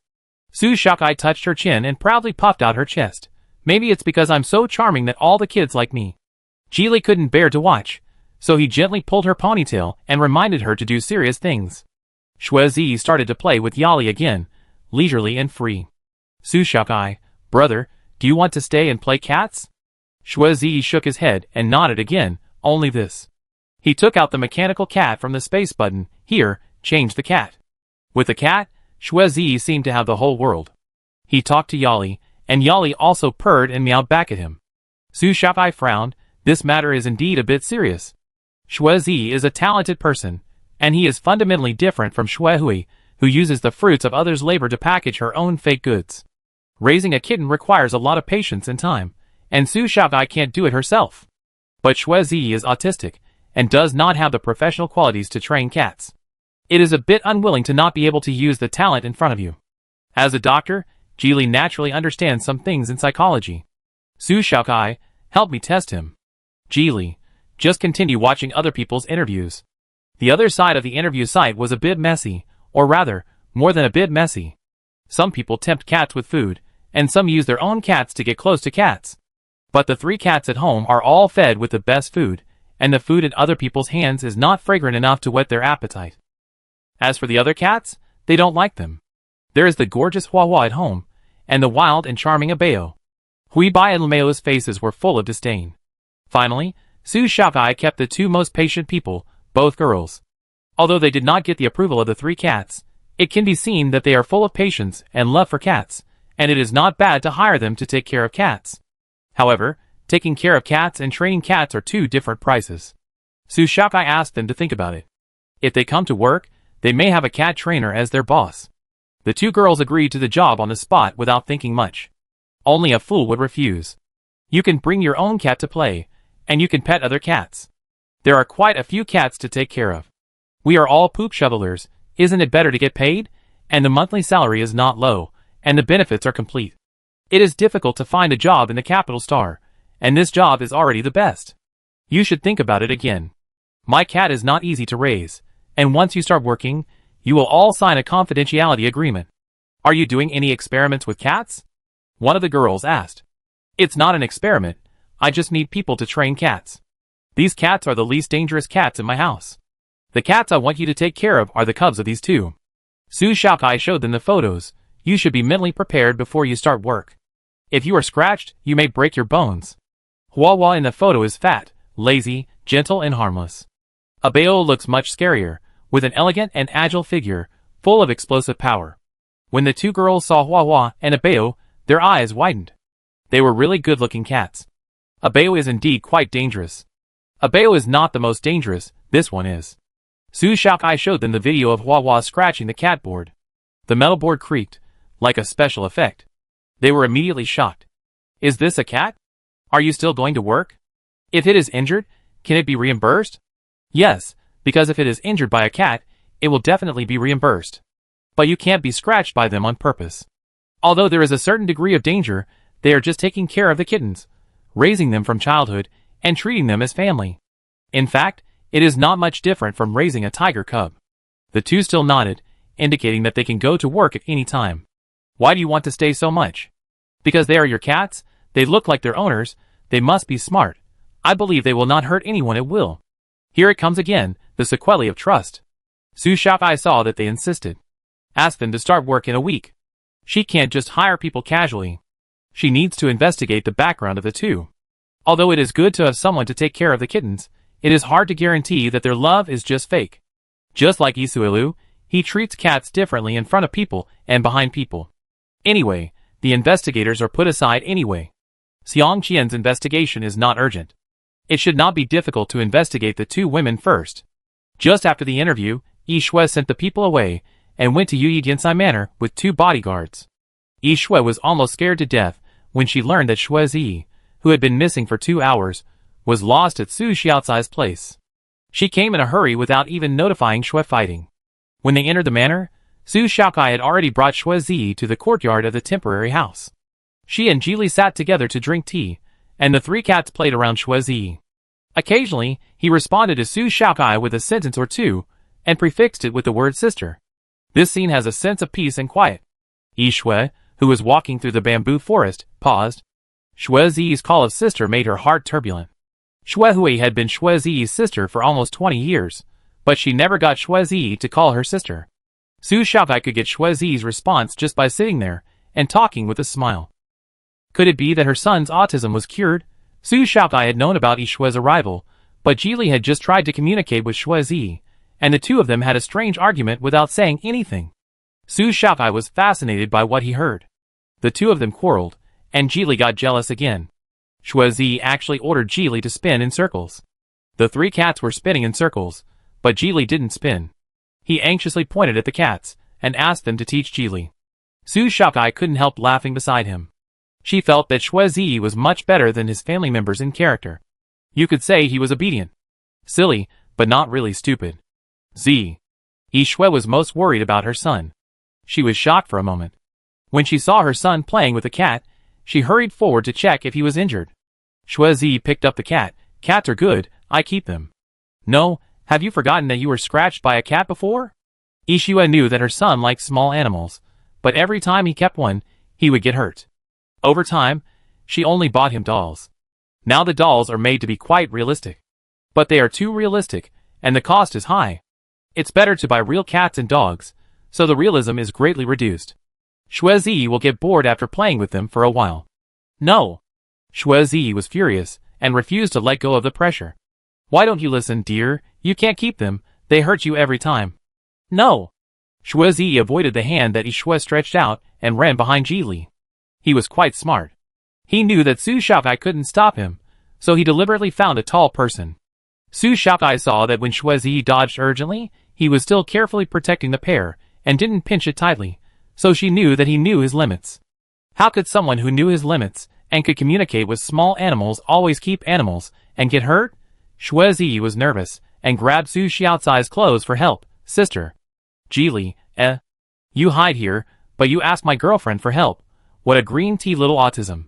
[SPEAKER 1] Su Shaokai touched her chin and proudly puffed out her chest. "Maybe it's because I'm so charming that all the kids like me." Geely couldn't bear to watch, so he gently pulled her ponytail and reminded her to do serious things. Shuizi started to play with Yali again, leisurely and free. Su Shaokai, "Brother, do you want to stay and play cats?" Shuizi shook his head and nodded again, "Only this." He took out the mechanical cat from the space button. "Here, change the cat." With the cat, Shuizi seemed to have the whole world. He talked to Yali, and Yali also purred and meowed back at him. Su Shaokai frowned. This matter is indeed a bit serious. Shuizi is a talented person, and he is fundamentally different from Shuihui, who uses the fruits of others' labor to package her own fake goods. Raising a kitten requires a lot of patience and time, and Su Shaokai can't do it herself. But Shuizi is autistic, and does not have the professional qualities to train cats. It is a bit unwilling to not be able to use the talent in front of you. As a doctor, Geely naturally understands some things in psychology. Su Shaokai, help me test him. Geely, just continue watching other people's interviews. The other side of the interview site was a bit messy, or rather, more than a bit messy. Some people tempt cats with food, and some use their own cats to get close to cats. But the 3 cats at home are all fed with the best food, and the food in other people's hands is not fragrant enough to whet their appetite. As for the other cats, they don't like them. There is the gorgeous Huahua at home, and the wild and charming Abeo. Huibai and Lemeo's faces were full of disdain. Finally, Su Shaokai kept the 2 most patient people, both girls. Although they did not get the approval of the 3 cats, it can be seen that they are full of patience and love for cats, and it is not bad to hire them to take care of cats. However, taking care of cats and training cats are 2 different prices. Su Shaokai asked them to think about it. If they come to work, they may have a cat trainer as their boss. The 2 girls agreed to the job on the spot without thinking much. Only a fool would refuse. You can bring your own cat to play, and you can pet other cats. There are quite a few cats to take care of. We are all poop shovelers, isn't it better to get paid? And the monthly salary is not low, and the benefits are complete. It is difficult to find a job in the capital star, and this job is already the best. You should think about it again. My cat is not easy to raise, and once you start working, you will all sign a confidentiality agreement. Are you doing any experiments with cats? One of the girls asked. It's not an experiment, I just need people to train cats. These cats are the least dangerous cats in my house. The cats I want you to take care of are the cubs of these two. Su Xiaokai showed them the photos. You should be mentally prepared before you start work. If you are scratched, you may break your bones. Huahua in the photo is fat, lazy, gentle and harmless. Abeo looks much scarier, with an elegant and agile figure, full of explosive power. When the two girls saw Huahua and Abeo, their eyes widened. They were really good-looking cats. Abeo is indeed quite dangerous. Abeo is not the most dangerous, this one is. Su Xiaokai showed them the video of Huahua scratching the cat board. The metal board creaked, like a special effect. They were immediately shocked. Is this a cat? Are you still going to work? If it is injured, can it be reimbursed? Yes, because if it is injured by a cat, it will definitely be reimbursed. But you can't be scratched by them on purpose. Although there is a certain degree of danger, they are just taking care of the kittens, raising them from childhood, and treating them as family. In fact, it is not much different from raising a tiger cub. The two still nodded, indicating that they can go to work at any time. Why do you want to stay so much? Because they are your cats, they look like their owners, they must be smart. I believe they will not hurt anyone at will. Here it comes again, the sequelae of trust. Su Xiaokai saw that they insisted. Ask them to start work in a week. She can't just hire people casually. She needs to investigate the background of the two. Although it is good to have someone to take care of the kittens, it is hard to guarantee that their love is just fake. Just like Isuelu, he treats cats differently in front of people and behind people. Anyway, the investigators are put aside anyway. Xiang Qian's investigation is not urgent. It should not be difficult to investigate the two women first. Just after the interview, Yi Shui sent the people away and went to Yi Jiansai Manor with 2 bodyguards. Yi Shui was almost scared to death when she learned that Shui Zi, who had been missing for 2 hours, was lost at Su Xiaocai's place. She came in a hurry without even notifying Shui Fighting. When they entered the manor, Su Xiaokai had already brought Shui Zi to the courtyard of the temporary house. She and Jili sat together to drink tea, and the 3 cats played around Shui Zi. Occasionally, he responded to Su Xiaokai with a sentence or two, and prefixed it with the word sister. This scene has a sense of peace and quiet. Yi Shui, who was walking through the bamboo forest, paused. Shui Zi's call of sister made her heart turbulent. Shui Hui had been Shui Zi's sister for almost 20 years, but she never got Shui Zi to call her sister. Su Xiaokai could get Shui Zi's response just by sitting there and talking with a smile. Could it be that her son's autism was cured? Su Xiaokai had known about Yi Shui's arrival, but Jili had just tried to communicate with Shui Zi, and the two of them had a strange argument without saying anything. Su Xiaokai was fascinated by what he heard. The two of them quarreled, and Jili got jealous again. Shui Zi actually ordered Jili to spin in circles. The 3 cats were spinning in circles, but Jili didn't spin. He anxiously pointed at the cats, and asked them to teach Jili. Su Xiaokai couldn't help laughing beside him. She felt that Shui Zi was much better than his family members in character. You could say he was obedient. Silly, but not really stupid. Yi Shui was most worried about her son. She was shocked for a moment. When she saw her son playing with a cat, she hurried forward to check if he was injured. Shui Zi picked up the cat. Cats are good, I keep them. No, have you forgotten that you were scratched by a cat before? Yi Shui knew that her son liked small animals, but every time he kept one, he would get hurt. Over time, she only bought him dolls. Now the dolls are made to be quite realistic. But they are too realistic, and the cost is high. It's better to buy real cats and dogs, so the realism is greatly reduced. Shui Zi will get bored after playing with them for a while. No! Shui Zi was furious, and refused to let go of the pressure. Why don't you listen, dear? You can't keep them, they hurt you every time. No! Shui Zi avoided the hand that Yi Shui stretched out, and ran behind Jili. He was quite smart. He knew that Su Xiaokai couldn't stop him, so he deliberately found a tall person. Su Xiaokai saw that when Shui Zi dodged urgently, he was still carefully protecting the pair, and didn't pinch it tightly, so she knew that he knew his limits. How could someone who knew his limits, and could communicate with small animals always keep animals, and get hurt? Shui Zi was nervous, and grabbed Su Xiaocai's clothes for help. Sister. Jili, you hide here, but you ask my girlfriend for help. What a green tea little autism.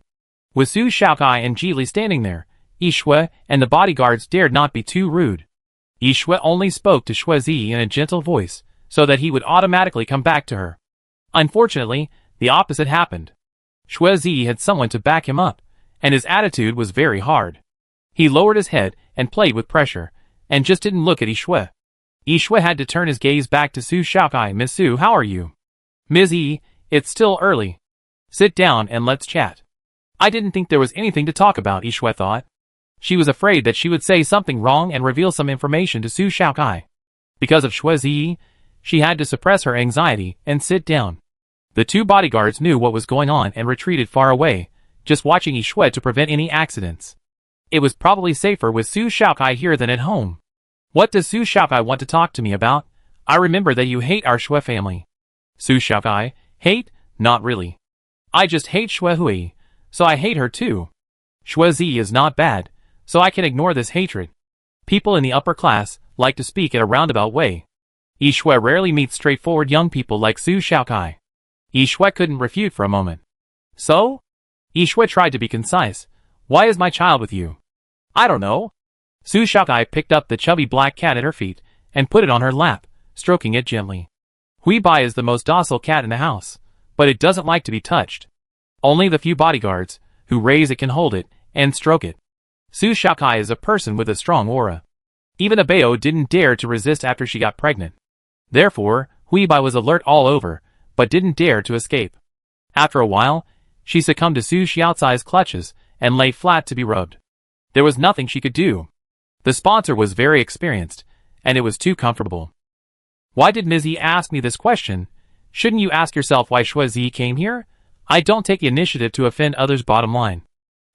[SPEAKER 1] With Su Xiaokai and Ji Li standing there, Yi Shui and the bodyguards dared not be too rude. Yi Shui only spoke to Shui Zi in a gentle voice, so that he would automatically come back to her. Unfortunately, the opposite happened. Shui Zi had someone to back him up, and his attitude was very hard. He lowered his head and played with pressure, and just didn't look at Yi Shui. Yi Shui had to turn his gaze back to Su Xiaokai. Miss Su, how are you? Ms. Yi, it's still early. Sit down and let's chat. I didn't think there was anything to talk about, Yi Shui thought. She was afraid that she would say something wrong and reveal some information to Su Xiaokai. Because of Shui Zi, she had to suppress her anxiety and sit down. The two bodyguards knew what was going on and retreated far away, just watching Yi Shui to prevent any accidents. It was probably safer with Su Xiaokai here than at home. What does Su Xiaokai want to talk to me about? I remember that you hate our Shui family. Su Xiaokai, hate? Not really. I just hate Shui Hui, so I hate her too. Shui Zi is not bad, so I can ignore this hatred. People in the upper class like to speak in a roundabout way. Yi Shui rarely meets straightforward young people like Su Xiaokai. Yi Shui couldn't refute for a moment. So? Yi Shui tried to be concise. Why is my child with you? I don't know. Su Xiaokai picked up the chubby black cat at her feet and put it on her lap, stroking it gently. Hui Bai is the most docile cat in the house, but it doesn't like to be touched. Only the few bodyguards who raise it can hold it and stroke it. Su Xiaokai is a person with a strong aura. Even Abeo didn't dare to resist after she got pregnant. Therefore, Hui Bai was alert all over, but didn't dare to escape. After a while, she succumbed to Su Xiaocai's clutches and lay flat to be rubbed. There was nothing she could do. The sponsor was very experienced, and it was too comfortable. Why did Ms. Yi ask me this question? Shouldn't you ask yourself why Shui Zi came here? I don't take the initiative to offend others, bottom line.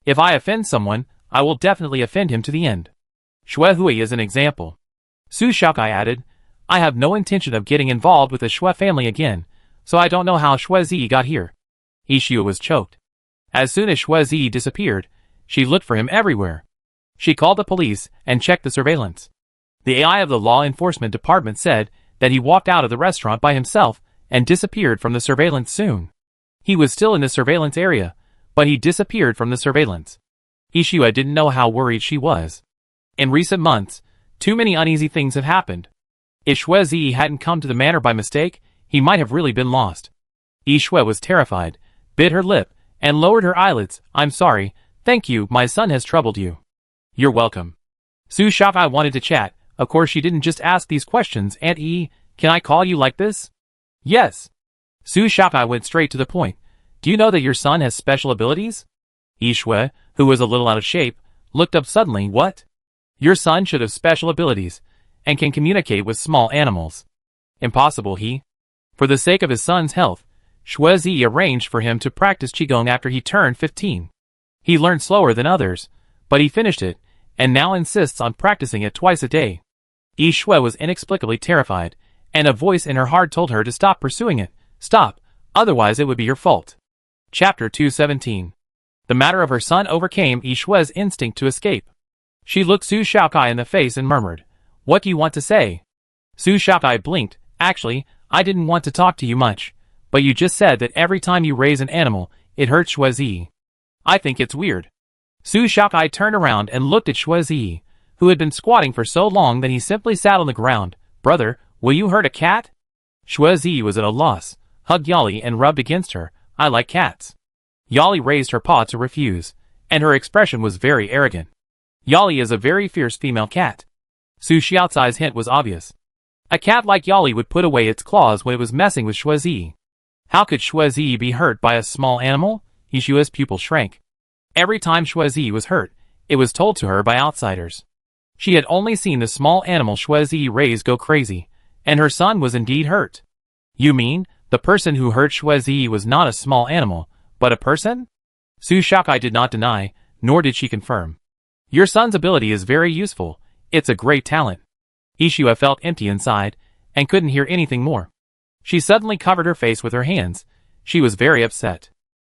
[SPEAKER 1] If I offend someone, I will definitely offend him to the end. Shui Hui is an example. Su Xiaokai added, I have no intention of getting involved with the Shui family again, so I don't know how Shui Zi got here. Ishiu was choked. As soon as Shui Zi disappeared, she looked for him everywhere. She called the police and checked the surveillance. The AI of the law enforcement department said that he walked out of the restaurant by himself and disappeared from the surveillance soon. He was still in the surveillance area, but he disappeared from the surveillance. Ishua didn't know how worried she was. In recent months, too many uneasy things have happened. If Shui Zi hadn't come to the manor by mistake, he might have really been lost. Ishua was terrified, bit her lip, and lowered her eyelids. I'm sorry, thank you, my son has troubled you. You're welcome. Su Xiaokai wanted to chat. Of course she didn't just ask these questions. Aunt Yi, can I call you like this? Yes. Su Xiaokai went straight to the point. Do you know that your son has special abilities? Yi Shui, who was a little out of shape, looked up suddenly. What? Your son should have special abilities, and can communicate with small animals. Impossible, he. For the sake of his son's health, Shui Zi arranged for him to practice Qigong after he turned 15. He learned slower than others, but he finished it, and now insists on practicing it twice a day. Yi Shui was inexplicably terrified, and a voice in her heart told her to stop pursuing it. Stop, otherwise it would be your fault. Chapter 217. The matter of her son overcame Yi Shui's instinct to escape. She looked Su Xiaokai in the face and murmured, What do you want to say? Su Xiaokai blinked. Actually, I didn't want to talk to you much, but you just said that every time you raise an animal, it hurts Shui Zi. I think it's weird. Su Xiaokai turned around and looked at Shui Zi, who had been squatting for so long that he simply sat on the ground. Brother, will you hurt a cat? Shui Zi was at a loss, hugged Yali and rubbed against her. I like cats. Yali raised her paw to refuse, and her expression was very arrogant. Yali is a very fierce female cat. Su Xiaocai's hint was obvious. A cat like Yali would put away its claws when it was messing with Shui Zi. How could Shui Zi be hurt by a small animal? Yishua's pupil shrank. Every time Shui Zi was hurt, it was told to her by outsiders. She had only seen the small animal Shui Zi raised go crazy, and her son was indeed hurt. You mean, the person who hurt Shui Zi was not a small animal, but a person? Su Xiaokai did not deny, nor did she confirm. Your son's ability is very useful. It's a great talent. Ishua felt empty inside, and couldn't hear anything more. She suddenly covered her face with her hands. She was very upset.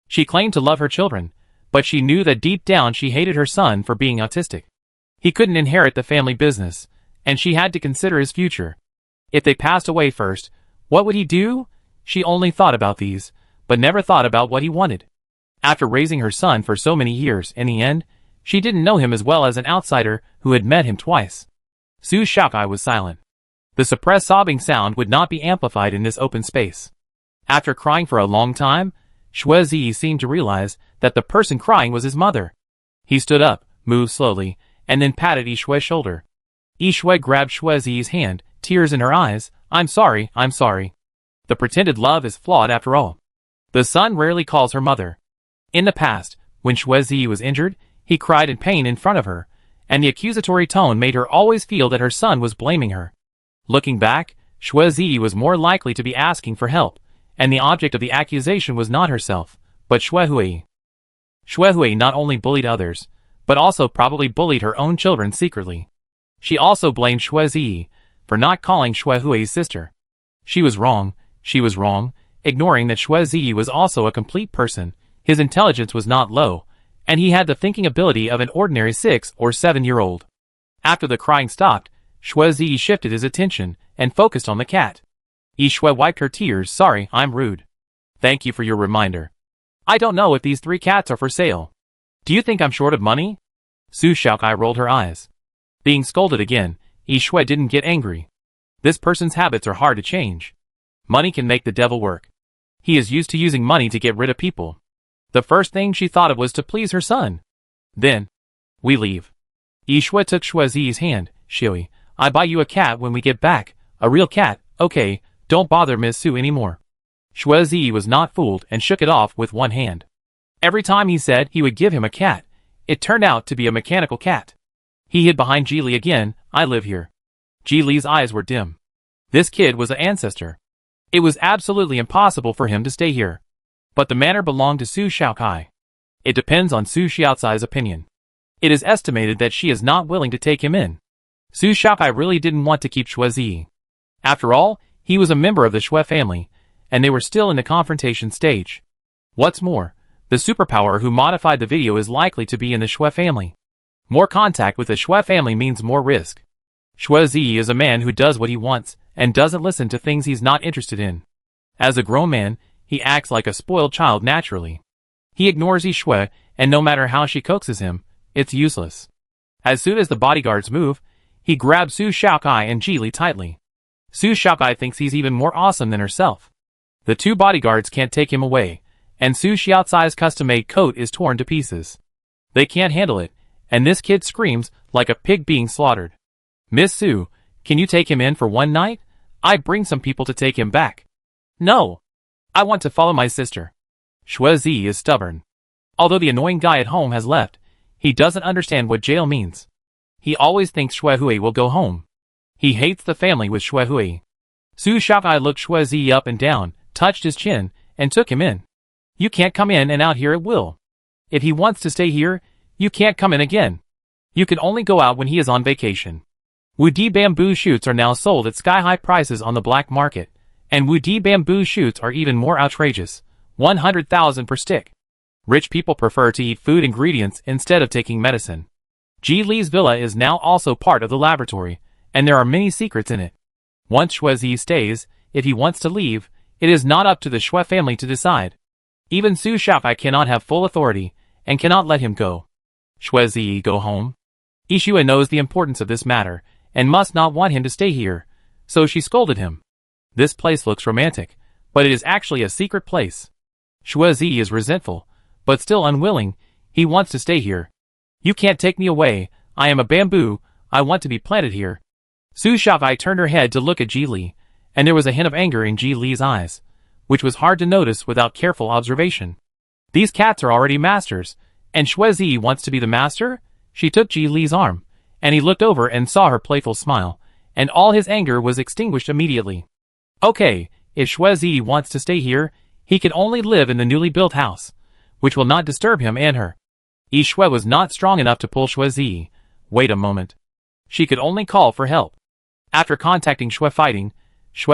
[SPEAKER 1] She claimed to love her children, but she knew that deep down she hated her son for being autistic. He couldn't inherit the family business, and she had to consider his future. If they passed away first, what would he do? She only thought about these, but never thought about what he wanted. After raising her son for so many years, in the end, she didn't know him as well as an outsider who had met him twice. Su Xiaokai was silent. The suppressed sobbing sound would not be amplified in this open space. After crying for a long time, Xue Zi seemed to realize that the person crying was his mother. He stood up, moved slowly, and then patted Yishue's shoulder. Yishue grabbed Xue Zi's hand, tears in her eyes. I'm sorry, I'm sorry. The pretended love is flawed after all. The son rarely calls her mother. In the past, when Xue Zi was injured, he cried in pain in front of her, and the accusatory tone made her always feel that her son was blaming her. Looking back, Xue Zi was more likely to be asking for help, and the object of the accusation was not herself, but Xue Hui. Xue Hui not only bullied others, but also probably bullied her own children secretly. She also blamed Xue Zi for not calling Xue Hui's sister. She was wrong, ignoring that Xue Zi was also a complete person. His intelligence was not low, and he had the thinking ability of an ordinary 6 or 7-year-old. After the crying stopped, Xue Zi shifted his attention and focused on the cat. Yishue wiped her tears. Sorry, I'm rude. Thank you for your reminder. I don't know if these 3 cats are for sale. Do you think I'm short of money? Su Xiaokai rolled her eyes. Being scolded again, Yishue didn't get angry. This person's habits are hard to change. Money can make the devil work. He is used to using money to get rid of people. The first thing she thought of was to please her son. Then, we leave. Yishue took Xue Zi's hand. Shui, I buy you a cat when we get back. A real cat, okay, don't bother Miss Su anymore. Xue Zi was not fooled and shook it off with one hand. Every time he said he would give him a cat, it turned out to be a mechanical cat. He hid behind Ji Li again. I live here. Ji Li's eyes were dim. This kid was an ancestor. It was absolutely impossible for him to stay here. But the manor belonged to Su Xiaokai. It depends on Su Xiaocai's opinion. It is estimated that she is not willing to take him in. Su Xiaokai really didn't want to keep Xue Zi. After all, he was a member of the Xue family, and they were still in the confrontation stage. What's more, the superpower who modified the video is likely to be in the Xue family. More contact with the Xue family means more risk. Xue Zi is a man who does what he wants, and doesn't listen to things he's not interested in. As a grown man, he acts like a spoiled child naturally. He ignores Yishue, and no matter how she coaxes him, it's useless. As soon as the bodyguards move, he grabs Su Xiaokai and Ji Li tightly. Su Xiaokai thinks he's even more awesome than herself. The 2 bodyguards can't take him away, and Su Xiaocai's custom-made coat is torn to pieces. They can't handle it, and this kid screams like a pig being slaughtered. Miss Su, can you take him in for one night? I bring some people to take him back. No. I want to follow my sister. Xue Zi is stubborn. Although the annoying guy at home has left, he doesn't understand what jail means. He always thinks Xue Hui will go home. He hates the family with Xue Hui. Su Xiaokai looked Xue Zi up and down, touched his chin, and took him in. You can't come in and out here at will. If he wants to stay here, you can't come in again. You can only go out when he is on vacation. Wudi bamboo shoots are now sold at sky-high prices on the black market, and Wudi bamboo shoots are even more outrageous, 100,000 per stick. Rich people prefer to eat food ingredients instead of taking medicine. Ji Li's villa is now also part of the laboratory, and there are many secrets in it. Once Xue Zi stays, if he wants to leave, it is not up to the Xue family to decide. Even Su Xiaokai cannot have full authority, and cannot let him go. Xue Zi go home? Yishue knows the importance of this matter, and must not want him to stay here, so she scolded him. This place looks romantic, but it is actually a secret place. Xue Zi is resentful, but still unwilling. He wants to stay here. You can't take me away. I am a bamboo. I want to be planted here. Su Xiaokai turned her head to look at Ji Li, and there was a hint of anger in Ji Li's eyes, which was hard to notice without careful observation. These cats are already masters, and Xue Zi wants to be the master? She took Ji Li's arm, and he looked over and saw her playful smile, and all his anger was extinguished immediately. Okay, if Xue Zi wants to stay here, he can only live in the newly built house, which will not disturb him and her. Yishue was not strong enough to pull Xue Zi. Wait a moment. She could only call for help. After contacting Xue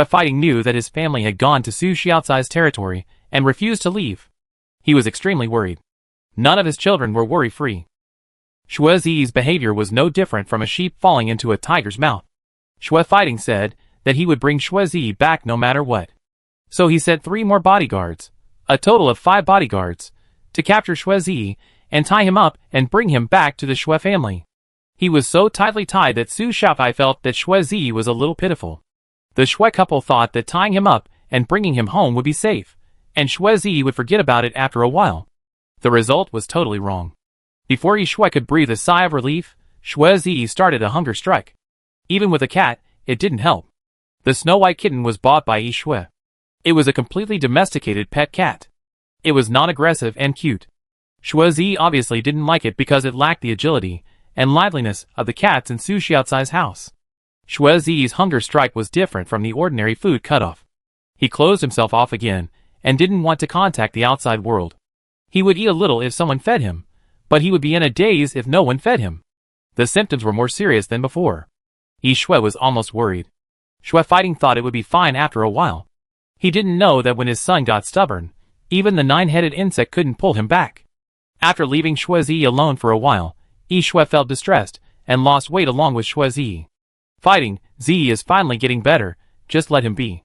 [SPEAKER 1] Fighting knew that his family had gone to Su Xiaocai's territory and refused to leave. He was extremely worried. None of his children were worry-free. Xue Zi's behavior was no different from a sheep falling into a tiger's mouth. Xue Fighting said that he would bring Xue Zi back no matter what. So he sent 3 more bodyguards, a total of 5 bodyguards. to capture Shuizi and tie him up and bring him back to the Shui family. He was so tightly tied that Su Xiaokai felt that Shuizi was a little pitiful. The Shui couple thought that tying him up and bringing him home would be safe, and Shuizi would forget about it after a while. The result was totally wrong. Before Yishui could breathe a sigh of relief, Shuizi started a hunger strike. Even with a cat, it didn't help. The snow-white kitten was bought by Yishui. It was a completely domesticated pet cat. It was non-aggressive and cute. Shuizi obviously didn't like it because it lacked the agility and liveliness of the cats in Su Xiaocai's house. Shuizi's hunger strike was different from the ordinary food cutoff. He closed himself off again and didn't want to contact the outside world. He would eat a little if someone fed him, but he would be in a daze if no one fed him. The symptoms were more serious than before. Yishui was almost worried. Shui Fighting thought it would be fine after a while. He didn't know that when his son got stubborn, even the 9-headed insect couldn't pull him back. After leaving Shuizi alone for a while, Yishui felt distressed and lost weight along with Shuizi. Fighting, Z is finally getting better, just let him be.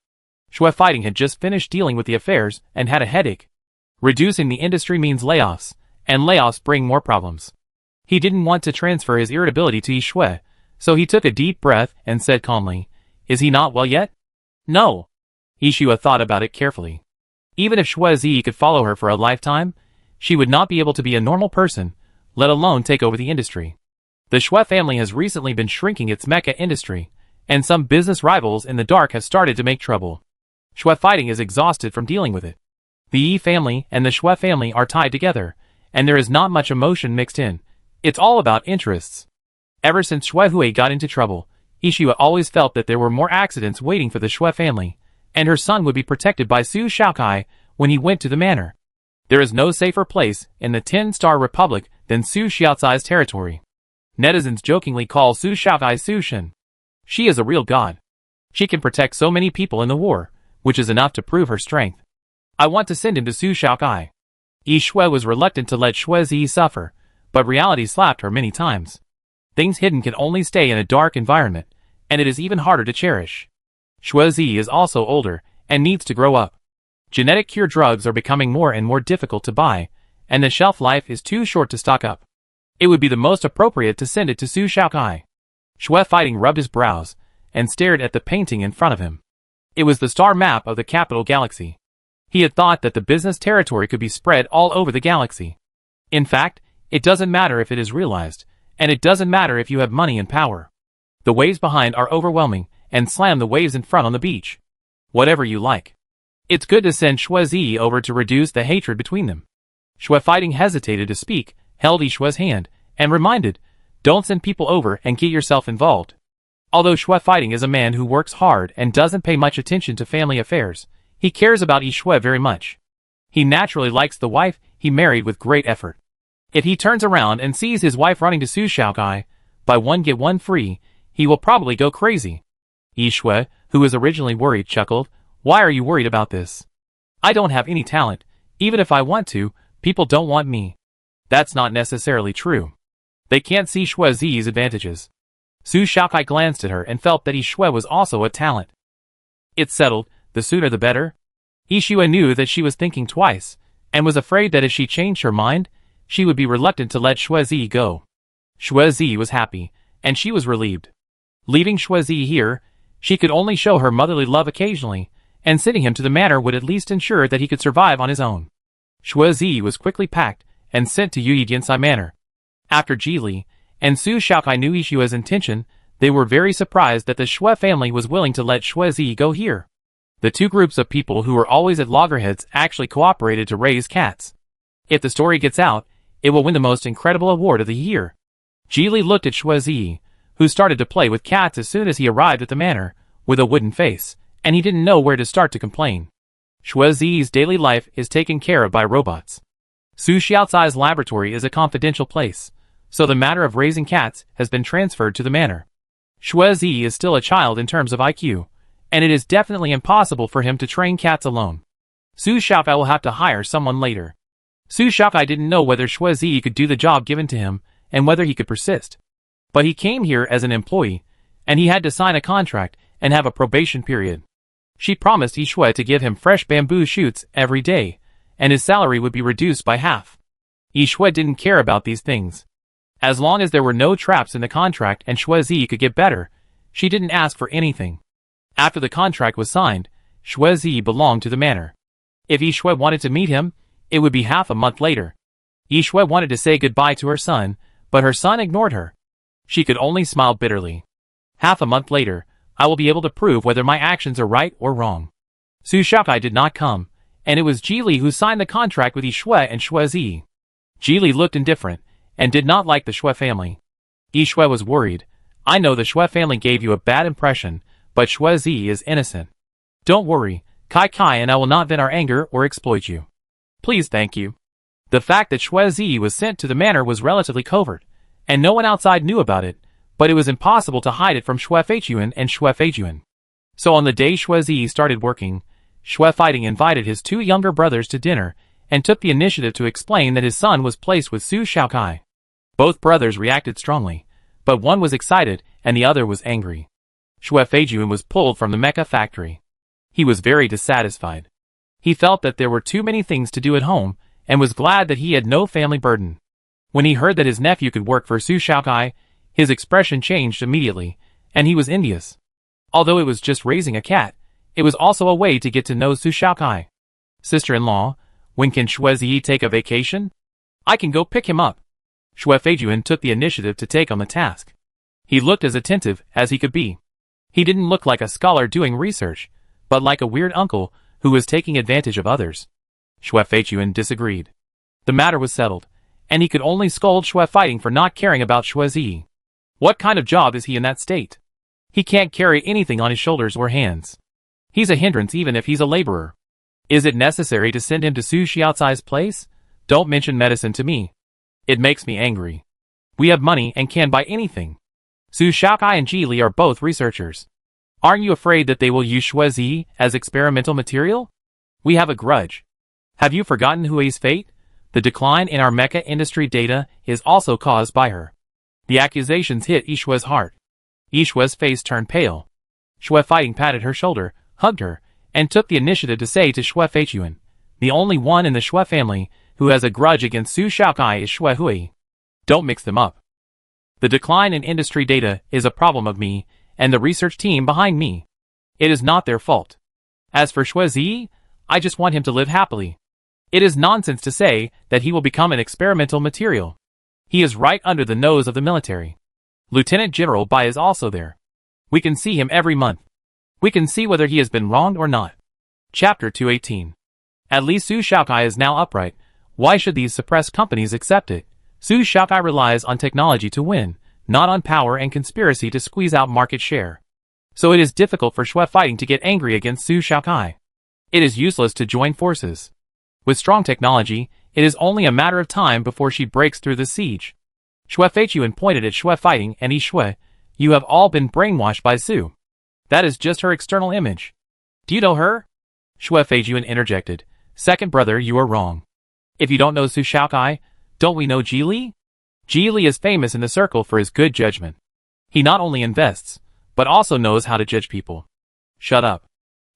[SPEAKER 1] Shui Fighting had just finished dealing with the affairs and had a headache. Reducing the industry means layoffs, and layoffs bring more problems. He didn't want to transfer his irritability to Yishui, so he took a deep breath and said calmly, "Is he not well yet?" "No." Yishui thought about it carefully. Even if Shuizi could follow her for a lifetime, she would not be able to be a normal person, let alone take over the industry. The Shui family has recently been shrinking its mecha industry, and some business rivals in the dark have started to make trouble. Shui Fighting is exhausted from dealing with it. The Yi family and the Shui family are tied together, and there is not much emotion mixed in. It's all about interests. Ever since Shui Hui got into trouble, Yishui always felt that there were more accidents waiting for the Shui family, and her son would be protected by Su Xiaokai when he went to the manor. There is no safer place in the 10-Star Republic than Su Xiaocai's territory. Netizens jokingly call Su Xiaokai Su Shen. She is a real god. She can protect so many people in the war, which is enough to prove her strength. I want to send him to Su Xiaokai. Yishui was reluctant to let Shuizi suffer, but reality slapped her many times. Things hidden can only stay in a dark environment, and it is even harder to cherish. Shuizi is also older and needs to grow up. Genetic cure drugs are becoming more and more difficult to buy, and the shelf life is too short to stock up. It would be the most appropriate to send it to Su Xiaokai. Shui Fighting rubbed his brows and stared at the painting in front of him. It was the star map of the capital galaxy. He had thought that the business territory could be spread all over the galaxy. In fact, it doesn't matter if it is realized, and it doesn't matter if you have money and power. The waves behind are overwhelming, and slam the waves in front on the beach. Whatever you like. It's good to send Shuizi over to reduce the hatred between them. Shui Fighting hesitated to speak, held Yishui's hand, and reminded, "Don't send people over and get yourself involved." Although Shui Fighting is a man who works hard and doesn't pay much attention to family affairs, he cares about Yishui very much. He naturally likes the wife he married with great effort. If he turns around and sees his wife running to Su Xiaokai, buy one get one free, he will probably go crazy. Yishui, who was originally worried, chuckled, "Why are you worried about this? I don't have any talent. Even if I want to, people don't want me." That's not necessarily true. They can't see Shuizi's advantages. Su Xiaokai glanced at her and felt that Yishui was also a talent. It's settled, the sooner the better. Yishui knew that she was thinking twice, and was afraid that if she changed her mind, she would be reluctant to let Shuizi go. Shuizi was happy, and she was relieved. Leaving Shuizi here, she could only show her motherly love occasionally, and sending him to the manor would at least ensure that he could survive on his own. Shuizi was quickly packed and sent to Yuyidiansai Manor. After Jili and Su Xiaokai knew Yishui's intention, they were very surprised that the Shui family was willing to let Shuizi go here. The two groups of people who were always at loggerheads actually cooperated to raise cats. If the story gets out, it will win the most incredible award of the year. Jili looked at Shuizi, who started to play with cats as soon as he arrived at the manor, with a wooden face, and he didn't know where to start to complain. Shuizi's daily life is taken care of by robots. Su Xiaocai's laboratory is a confidential place, so the matter of raising cats has been transferred to the manor. Shuizi is still a child in terms of IQ, and it is definitely impossible for him to train cats alone. Su Xiaokai will have to hire someone later. Su Xiaokai didn't know whether Shuizi could do the job given to him, and whether he could persist. But he came here as an employee, and he had to sign a contract and have a probation period. She promised Yishui to give him fresh bamboo shoots every day, and his salary would be reduced by half. Yishui didn't care about these things. As long as there were no traps in the contract and Shuizi could get better, she didn't ask for anything. After the contract was signed, Shuizi belonged to the manor. If Yishui wanted to meet him, it would be half a month later. Yishui wanted to say goodbye to her son, but her son ignored her. She could only smile bitterly. Half a month later, I will be able to prove whether my actions are right or wrong. Su Shaokai did not come, and it was Jili who signed the contract with Yishui and Shuizi. Jili looked indifferent, and did not like the Shui family. Yishui was worried. I know the Shui family gave you a bad impression, but Shuizi is innocent. Don't worry, Kai and I will not vent our anger or exploit you. Please thank you. The fact that Shuizi was sent to the manor was relatively covert, and no one outside knew about it, but it was impossible to hide it from Shuizi and Shuizi. So on the day Shuizi started working, Shuizi invited his 2 younger brothers to dinner, and took the initiative to explain that his son was placed with Su Shaokai. Both brothers reacted strongly, but one was excited and the other was angry. Shuizi was pulled from the mecha factory. He was very dissatisfied. He felt that there were too many things to do at home, and was glad that he had no family burden. When he heard that his nephew could work for Su Shaokai, his expression changed immediately, and he was envious. Although it was just raising a cat, it was also a way to get to know Su Shaokai. Sister-in-law, when can Shuizi take a vacation? I can go pick him up. Shuizi took the initiative to take on the task. He looked as attentive as he could be. He didn't look like a scholar doing research, but like a weird uncle who was taking advantage of others. Shuizi disagreed. The matter was settled, and he could only scold Shuizi for not caring about Shuizi. What kind of job is he in that state? He can't carry anything on his shoulders or hands. He's a hindrance even if he's a laborer. Is it necessary to send him to Su Xiaocai's place? Don't mention medicine to me. It makes me angry. We have money and can buy anything. Su Shaokai and Jili are both researchers. Aren't you afraid that they will use Shuizi as experimental material? We have a grudge. Have you forgotten Hui's fate? The decline in our mecha industry data is also caused by her. The accusations hit Yishui's heart. Yishui's face turned pale. Shuizi patted her shoulder, hugged her, and took the initiative to say to Shuizi, the only one in the Shui family who has a grudge against Su Shaokai is Shui Hui. Don't mix them up. The decline in industry data is a problem of me and the research team behind me. It is not their fault. As for Shuizi, I just want him to live happily. It is nonsense to say that he will become an experimental material. He is right under the nose of the military. Lieutenant General Bai is also there. We can see him every month. We can see whether he has been wronged or not. Chapter 218. At least Su Shaokai is now upright. Why should these suppressed companies accept it? Su Shaokai relies on technology to win, not on power and conspiracy to squeeze out market share. So it is difficult for Shuizi to get angry against Su Shaokai. It is useless to join forces. With strong technology, it is only a matter of time before she breaks through the siege. Shuizi pointed at Shuizi and Yishui. You have all been brainwashed by Su. That is just her external image. Do you know her? Shuizi interjected. Second brother, you are wrong. If you don't know Su Shaokai, don't we know Jili? Jili is famous in the circle for his good judgment. He not only invests, but also knows how to judge people. Shut up.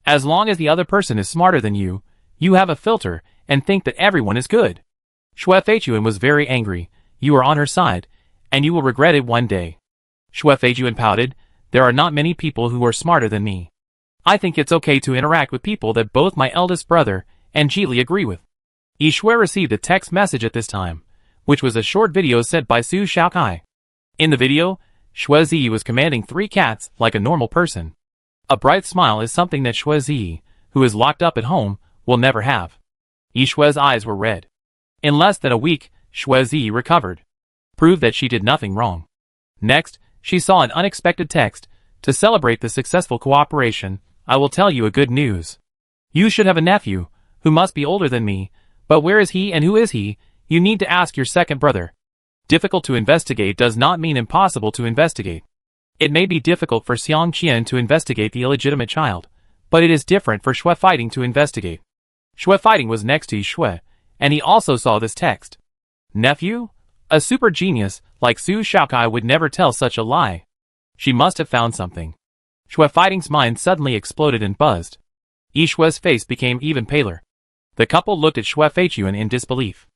[SPEAKER 1] As long as the other person is smarter than you, you have a filter and think that everyone is good. Shuizi was very angry. You are on her side, and you will regret it one day. Shuizi pouted. There are not many people who are smarter than me. I think it's okay to interact with people that both my eldest brother and Jili agree with. Yishui received a text message at this time, which was a short video sent by Su Shaokai. In the video, Shuizi was commanding 3 cats like a normal person. A bright smile is something that Shuizi, who is locked up at home, will never have. Yishui's eyes were red. In less than a week, Shuizi recovered. Proved that she did nothing wrong. Next, she saw an unexpected text. To celebrate the successful cooperation, I will tell you a good news. You should have a nephew, who must be older than me, but where is he and who is he? You need to ask your second brother. Difficult to investigate does not mean impossible to investigate. It may be difficult for Xiang Qian to investigate the illegitimate child, but it is different for Shuizi to investigate. Shuizi was next to Yishui, and he also saw this text. Nephew? A super genius like Su Shaokai would never tell such a lie. She must have found something. Shuizi's mind suddenly exploded and buzzed. Yishui's face became even paler. The couple looked at Xue Feichuan in disbelief.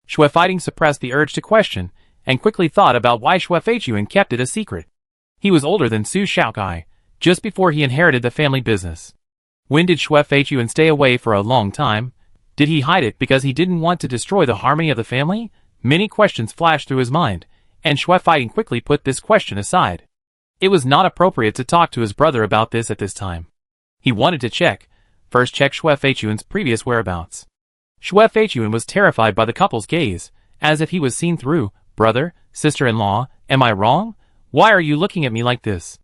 [SPEAKER 1] Xue Fighting suppressed the urge to question, and quickly thought about why Xue Feichuan kept it a secret. He was older than Su Xiaokai, just before he inherited the family business. When did Xue Feichuan stay away for a long time? Did he hide it because he didn't want to destroy the harmony of the family? Many questions flashed through his mind, and Xue Fighting quickly put this question aside. It was not appropriate to talk to his brother about this at this time. He wanted to first check Xue Feichuan's previous whereabouts. Xue Feichuan was terrified by the couple's gaze, as if he was seen through. Brother, sister-in-law, am I wrong? Why are you looking at me like this?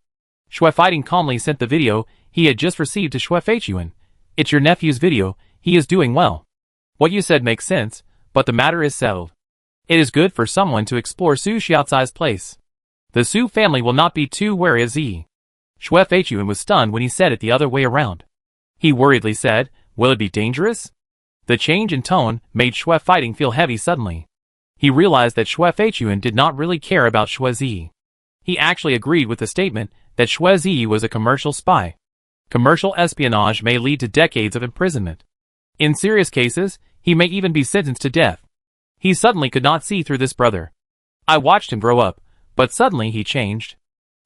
[SPEAKER 1] Xue Fighting calmly sent the video he had just received to Xue Feichuan. It's your nephew's video, he is doing well. What you said makes sense, but the matter is settled. It is good for someone to explore Su Xiaocai's place. The Su family will not be too wary of Z. Xue Feichuan was stunned when he said it the other way around. He worriedly said, will it be dangerous? The change in tone made Xue Fighting feel heavy suddenly. He realized that Xue Feichuan did not really care about Xue Zi. He actually agreed with the statement that Xue Zi was a commercial spy. Commercial espionage may lead to decades of imprisonment. In serious cases, he may even be sentenced to death. He suddenly could not see through this brother. I watched him grow up, but suddenly he changed.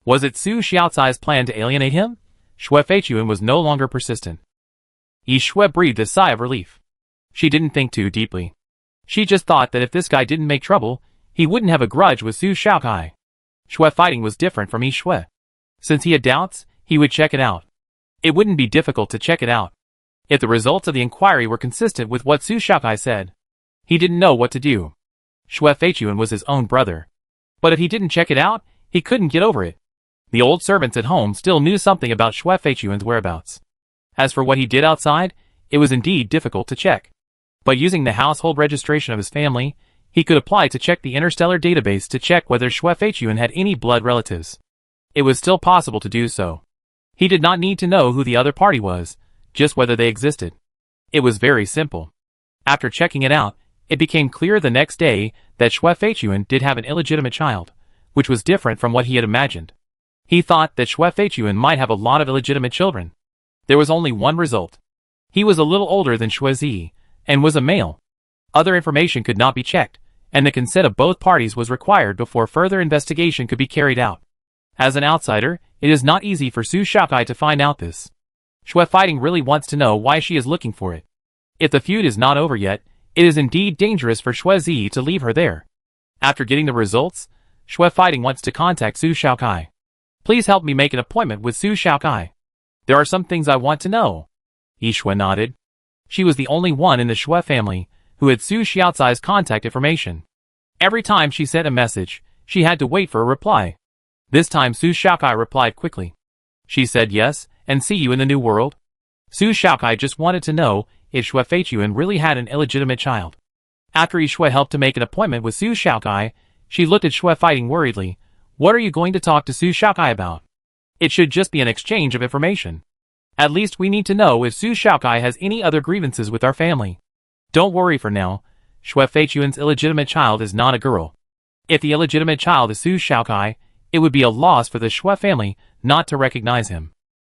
[SPEAKER 1] Was it Su Xiaocai's plan to alienate him? Xue Feichuan was no longer persistent. Yi Xue breathed a sigh of relief. She didn't think too deeply. She just thought that if this guy didn't make trouble, he wouldn't have a grudge with Su Xiaocai. Xue Fighting was different from Yi Xue. Since he had doubts, he would check it out. It wouldn't be difficult to check it out. If the results of the inquiry were consistent with what Su Xiaocai said. He didn't know what to do. Xue Feichuan was his own brother. But if he didn't check it out, he couldn't get over it. The old servants at home still knew something about Xue Feichuan's whereabouts. As for what he did outside, it was indeed difficult to check. But using the household registration of his family, he could apply to check the Interstellar database to check whether Xue Feichuan had any blood relatives. It was still possible to do so. He did not need to know who the other party was, just whether they existed. It was very simple. After checking it out, it became clear the next day that Xue Feichuan did have an illegitimate child, which was different from what he had imagined. He thought that Xue Feichuan might have a lot of illegitimate children. There was only one result. He was a little older than Xue Zi, and was a male. Other information could not be checked, and the consent of both parties was required before further investigation could be carried out. As an outsider, it is not easy for Su Xiaocai to find out this. Xue Fighting really wants to know why she is looking for it. If the feud is not over yet, it is indeed dangerous for Xue Zi to leave her there. After getting the results, Xue Fighting wants to contact Su Xiaocai. Please help me make an appointment with Su Xiaocai. There are some things I want to know. Yi Xue nodded. She was the only one in the Xue family who had Su Xiaocai's contact information. Every time she sent a message, she had to wait for a reply. This time Su Xiaocai replied quickly. She said yes, and see you in the new world. Su Xiaocai just wanted to know if Xue Feichuan really had an illegitimate child. After Yi Xue helped to make an appointment with Su Xiaocai, she looked at Xue Fighting worriedly. What are you going to talk to Su Xiaocai about? It should just be an exchange of information. At least we need to know if Su Xiaocai has any other grievances with our family. Don't worry for now. Xue Feichuan's illegitimate child is not a girl. If the illegitimate child is Su Xiaocai, it would be a loss for the Xue family not to recognize him.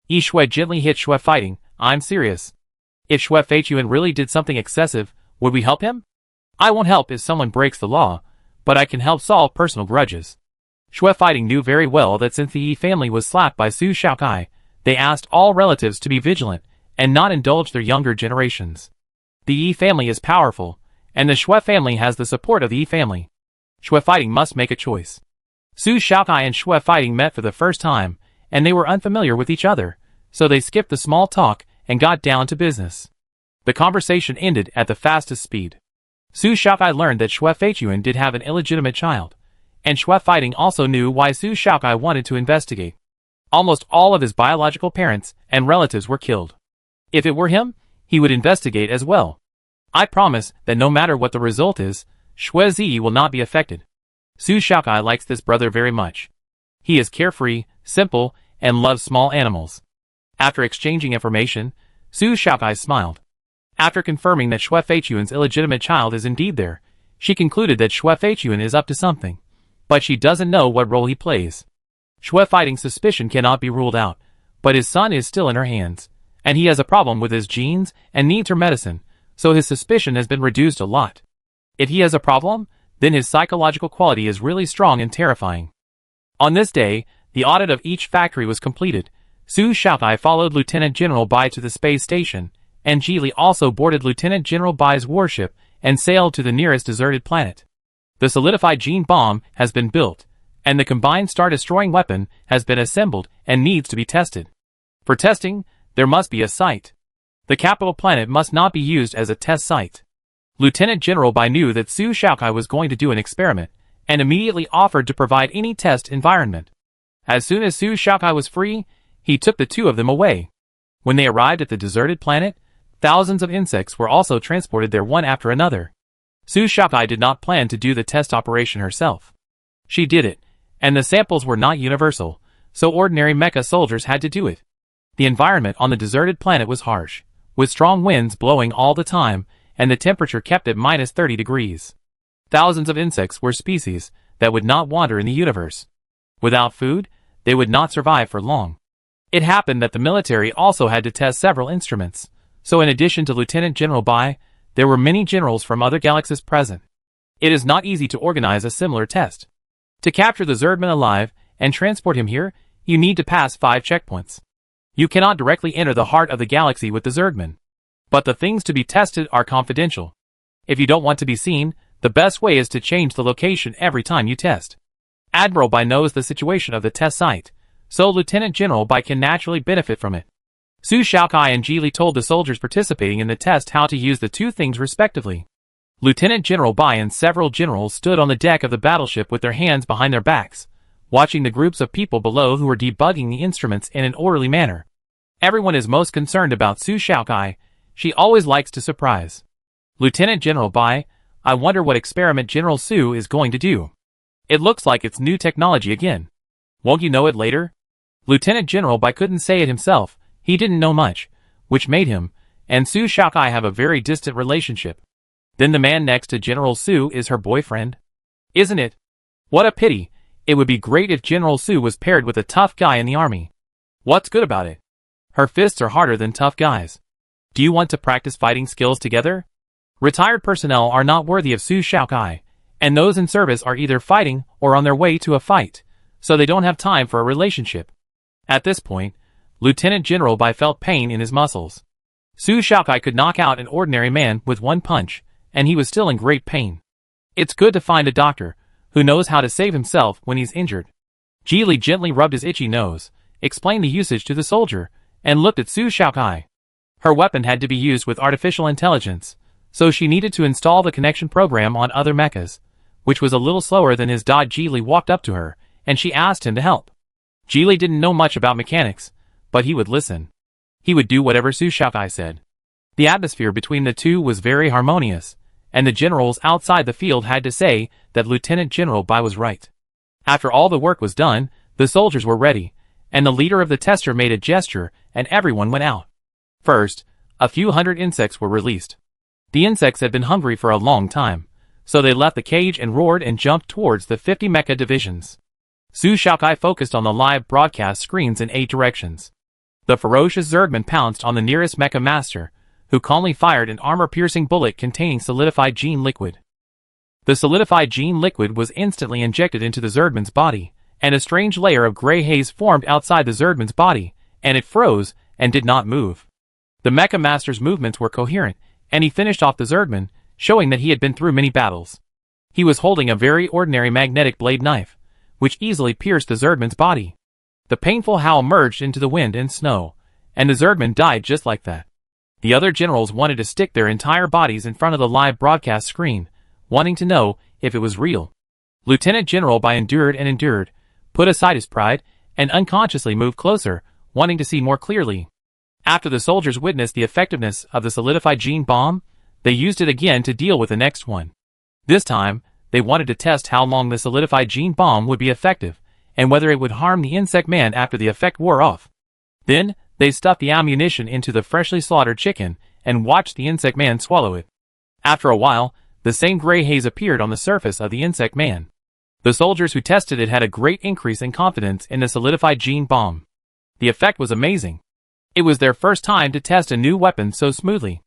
[SPEAKER 1] Yi Xue gently hit Xue Fighting. I'm serious. If Xue Feichuan really did something excessive, would we help him? I won't help if someone breaks the law, but I can help solve personal grudges. Xue Fighting knew very well that since the Yi family was slapped by Su Xiaocai, they asked all relatives to be vigilant and not indulge their younger generations. The Yi family is powerful, and the Xue family has the support of the Yi family. Xue Fighting must make a choice. Su Xiaocai and Xue Fighting met for the first time, and they were unfamiliar with each other, so they skipped the small talk and got down to business. The conversation ended at the fastest speed. Su Xiaocai learned that Xue Feichuan did have an illegitimate child, and Xue Fighting also knew why Su Xiaocai wanted to investigate. Almost all of his biological parents and relatives were killed. If it were him, he would investigate as well. I promise that no matter what the result is, Xue Zi will not be affected. Su Xiaocai likes this brother very much. He is carefree, simple, and loves small animals. After exchanging information, Su Xiaocai smiled. After confirming that Xue Feichuan's illegitimate child is indeed there, she concluded that Xue Feichuan is up to something. But she doesn't know what role he plays. Xue Fighting's suspicion cannot be ruled out, but his son is still in her hands, and he has a problem with his genes and needs her medicine, so his suspicion has been reduced a lot. If he has a problem, then his psychological quality is really strong and terrifying. On this day, the audit of each factory was completed. Su Shaokai followed Lieutenant General Bai to the space station, and Ji also boarded Lieutenant General Bai's warship and sailed to the nearest deserted planet. The solidified gene bomb has been built, and the combined star-destroying weapon has been assembled and needs to be tested. For testing, there must be a site. The capital planet must not be used as a test site. Lieutenant General Bai knew that Su Shaokai was going to do an experiment, and immediately offered to provide any test environment. As soon as Su Shaokai was free, he took the two of them away. When they arrived at the deserted planet, thousands of insects were also transported there one after another. Su Shaokai did not plan to do the test operation herself. She did it, and the samples were not universal, so ordinary mecha soldiers had to do it. The environment on the deserted planet was harsh, with strong winds blowing all the time, and the temperature kept at minus 30 degrees. Thousands of insects were species that would not wander in the universe. Without food, they would not survive for long. It happened that the military also had to test several instruments, so in addition to Lieutenant General Bai, there were many generals from other galaxies present. It is not easy to organize a similar test. To capture the Zerdman alive and transport him here, you need to pass 5 checkpoints. You cannot directly enter the heart of the galaxy with the Zerdman. But the things to be tested are confidential. If you don't want to be seen, the best way is to change the location every time you test. Admiral Bai knows the situation of the test site, so Lieutenant General Bai can naturally benefit from it. Su Shaokai and Ji told the soldiers participating in the test how to use the two things respectively. Lieutenant General Bai and several generals stood on the deck of the battleship with their hands behind their backs, watching the groups of people below who were debugging the instruments in an orderly manner. Everyone is most concerned about Su Shaokai. She always likes to surprise. Lieutenant General Bai, I wonder what experiment General Su is going to do. It looks like it's new technology again. Won't you know it later? Lieutenant General Bai couldn't say it himself. He didn't know much, which made him and Su Shaokai have a very distant relationship. Then the man next to General Su is her boyfriend. Isn't it? What a pity. It would be great if General Su was paired with a tough guy in the army. What's good about it? Her fists are harder than tough guys. Do you want to practice fighting skills together? Retired personnel are not worthy of Su Shaokai, and those in service are either fighting or on their way to a fight, so they don't have time for a relationship. At this point, Lieutenant General Bai felt pain in his muscles. Su Shaokai could knock out an ordinary man with one punch, and he was still in great pain. It's good to find a doctor who knows how to save himself when he's injured. Ji gently rubbed his itchy nose, explained the usage to the soldier, and looked at Su Shaokai. Her weapon had to be used with artificial intelligence, so she needed to install the connection program on other mechas, which was a little slower than his dad. Ji walked up to her, and she asked him to help. Ji didn't know much about mechanics, but he would listen. He would do whatever Su Shaokai said. The atmosphere between the two was very harmonious, and the generals outside the field had to say that Lieutenant General Bai was right. After all the work was done, the soldiers were ready, and the leader of the tester made a gesture, and everyone went out. First, a few hundred insects were released. The insects had been hungry for a long time, so they left the cage and roared and jumped towards the 50 mecha divisions. Su Shaokai focused on the live broadcast screens in 8 directions. The ferocious Zerdman pounced on the nearest mecha master, who calmly fired an armor-piercing bullet containing solidified gene liquid. The solidified gene liquid was instantly injected into the Zerdman's body, and a strange layer of gray haze formed outside the Zerdman's body, and it froze and did not move. The mecha master's movements were coherent, and he finished off the Zerdman, showing that he had been through many battles. He was holding a very ordinary magnetic blade knife, which easily pierced the Zerdman's body. The painful howl merged into the wind and snow, and the Zerdman died just like that. The other generals wanted to stick their entire bodies in front of the live broadcast screen, wanting to know if it was real. Lieutenant General Bai endured and endured, put aside his pride, and unconsciously moved closer, wanting to see more clearly. After the soldiers witnessed the effectiveness of the solidified gene bomb, they used it again to deal with the next one. This time, they wanted to test how long the solidified gene bomb would be effective, and whether it would harm the insect man after the effect wore off. Then, they stuffed the ammunition into the freshly slaughtered chicken, and watched the insect man swallow it. After a while, the same gray haze appeared on the surface of the insect man. The soldiers who tested it had a great increase in confidence in the solidified gene bomb. The effect was amazing. It was their first time to test a new weapon so smoothly.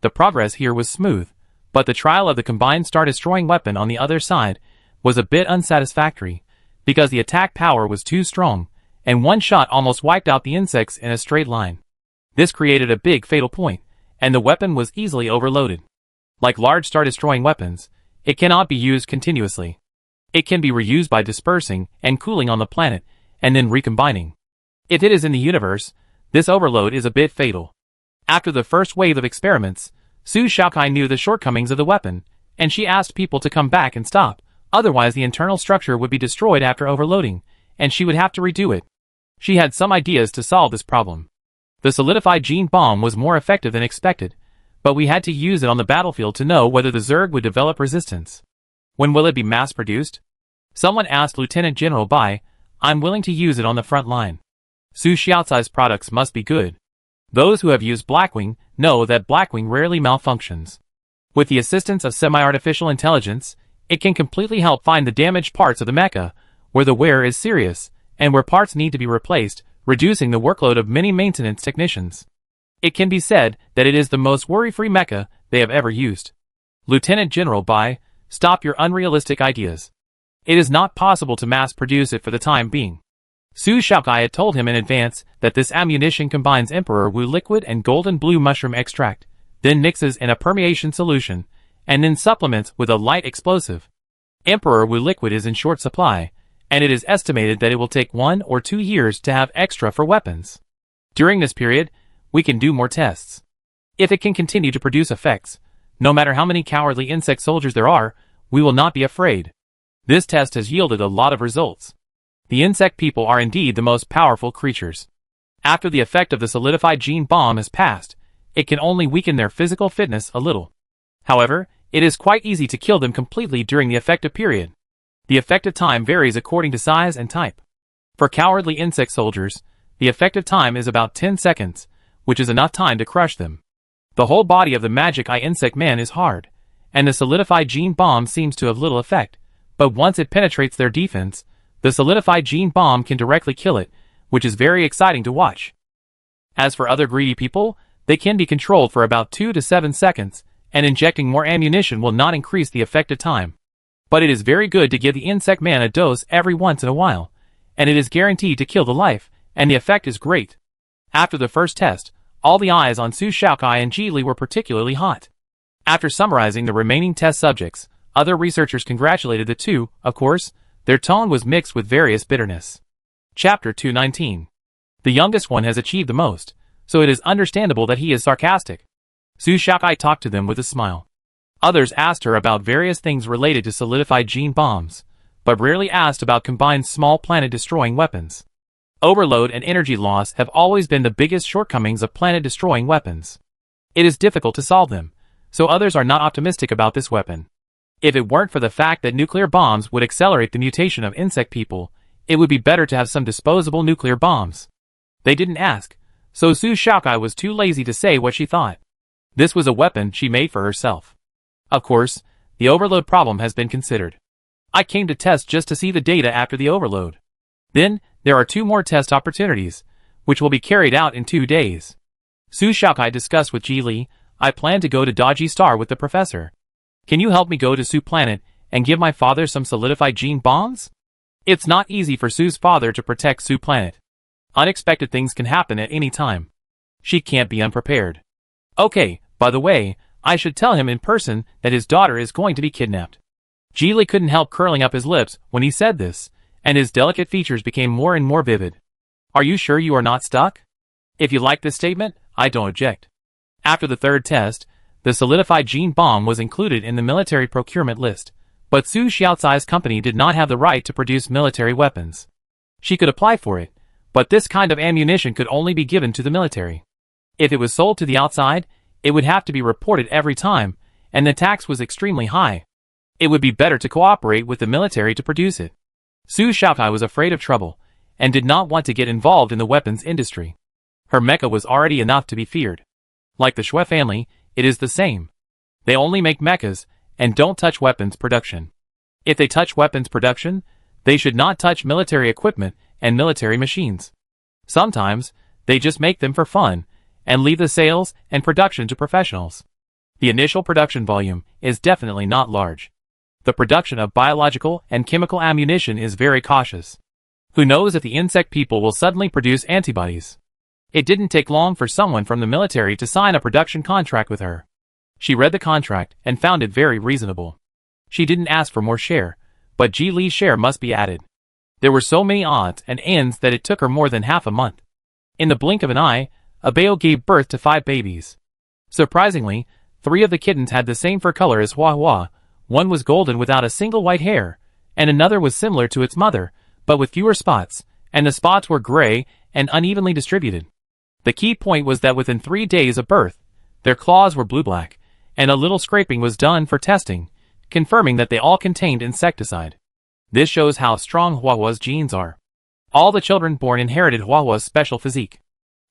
[SPEAKER 1] The progress here was smooth, but the trial of the combined star-destroying weapon on the other side was a bit unsatisfactory, because the attack power was too strong, and one shot almost wiped out the insects in a straight line. This created a big fatal point, and the weapon was easily overloaded. Like large star-destroying weapons, it cannot be used continuously. It can be reused by dispersing and cooling on the planet, and then recombining. If it is in the universe, this overload is a bit fatal. After the first wave of experiments, Su Xiaokai knew the shortcomings of the weapon, and she asked people to come back and stop, otherwise the internal structure would be destroyed after overloading, and she would have to redo it. She had some ideas to solve this problem. The solidified gene bomb was more effective than expected, but we had to use it on the battlefield to know whether the Zerg would develop resistance. When will it be mass-produced? Someone asked Lieutenant General Bai. I'm willing to use it on the front line. Su Xiaocai's products must be good. Those who have used Blackwing know that Blackwing rarely malfunctions. With the assistance of semi-artificial intelligence, it can completely help find the damaged parts of the mecha, where the wear is serious, and where parts need to be replaced, reducing the workload of many maintenance technicians. It can be said that it is the most worry-free mecha they have ever used. Lieutenant General Bai, stop your unrealistic ideas. It is not possible to mass-produce it for the time being. Su Xiaokai had told him in advance that this ammunition combines Emperor Wu liquid and golden blue mushroom extract, then mixes in a permeation solution, and then supplements with a light explosive. Emperor Wu liquid is in short supply, and it is estimated that it will take 1 or 2 years to have extra for weapons. During this period, we can do more tests. If it can continue to produce effects, no matter how many cowardly insect soldiers there are, we will not be afraid. This test has yielded a lot of results. The insect people are indeed the most powerful creatures. After the effect of the solidified gene bomb has passed, it can only weaken their physical fitness a little. However, it is quite easy to kill them completely during the effective period. The effective time varies according to size and type. For cowardly insect soldiers, the effective time is about 10 seconds, which is enough time to crush them. The whole body of the Magic Eye insect man is hard, and the solidified gene bomb seems to have little effect, but once it penetrates their defense, the solidified gene bomb can directly kill it, which is very exciting to watch. As for other greedy people, they can be controlled for about 2 to 7 seconds, and injecting more ammunition will not increase the effective time. But it is very good to give the insect man a dose every once in a while, and it is guaranteed to kill the life, and the effect is great. After the first test, all the eyes on Su Xiaokai and Ji Li were particularly hot. After summarizing the remaining test subjects, other researchers congratulated the two, of course. Their tone was mixed with various bitterness. Chapter 219. The youngest one has achieved the most, so it is understandable that he is sarcastic. Su Xiaokai talked to them with a smile. Others asked her about various things related to solidified gene bombs, but rarely asked about combined small planet-destroying weapons. Overload and energy loss have always been the biggest shortcomings of planet-destroying weapons. It is difficult to solve them, so others are not optimistic about this weapon. If it weren't for the fact that nuclear bombs would accelerate the mutation of insect people, it would be better to have some disposable nuclear bombs. They didn't ask, so Su Xiaokai was too lazy to say what she thought. This was a weapon she made for herself. Of course, the overload problem has been considered. I came to test just to see the data after the overload. Then, there are 2 more test opportunities, which will be carried out in 2 days. Su Xiaokai discussed with Ji Li, I plan to go to Dodgy Star with the professor. Can you help me go to Su Planet and give my father some solidified gene bombs? It's not easy for Su's father to protect Su Planet. Unexpected things can happen at any time. She can't be unprepared. Okay, by the way, I should tell him in person that his daughter is going to be kidnapped. Ji Li couldn't help curling up his lips when he said this, and his delicate features became more and more vivid. Are you sure you are not stuck? If you like this statement, I don't object. After the 3rd test, the solidified gene bomb was included in the military procurement list, but Su Xiaocai's company did not have the right to produce military weapons. She could apply for it, but this kind of ammunition could only be given to the military. If it was sold to the outside, it would have to be reported every time, and the tax was extremely high. It would be better to cooperate with the military to produce it. Su Xiaokai was afraid of trouble, and did not want to get involved in the weapons industry. Her mecha was already enough to be feared. Like the Shui family, it is the same. They only make mechas, and don't touch weapons production. If they touch weapons production, they should not touch military equipment and military machines. Sometimes, they just make them for fun, and leave the sales and production to professionals. The initial production volume is definitely not large. The production of biological and chemical ammunition is very cautious. Who knows if the insect people will suddenly produce antibodies? It didn't take long for someone from the military to sign a production contract with her. She read the contract and found it very reasonable. She didn't ask for more share, but Ji Li's share must be added. There were so many odds and ends that it took her more than half a month. In the blink of an eye, Abeo gave birth to 5 babies. Surprisingly, 3 of the kittens had the same fur color as Hua Hua. One was golden without a single white hair, and another was similar to its mother, but with fewer spots, and the spots were gray and unevenly distributed. The key point was that within 3 days of birth, their claws were blue-black, and a little scraping was done for testing, confirming that they all contained insecticide. This shows how strong Hua Hua's genes are. All the children born inherited Hua Hua's special physique.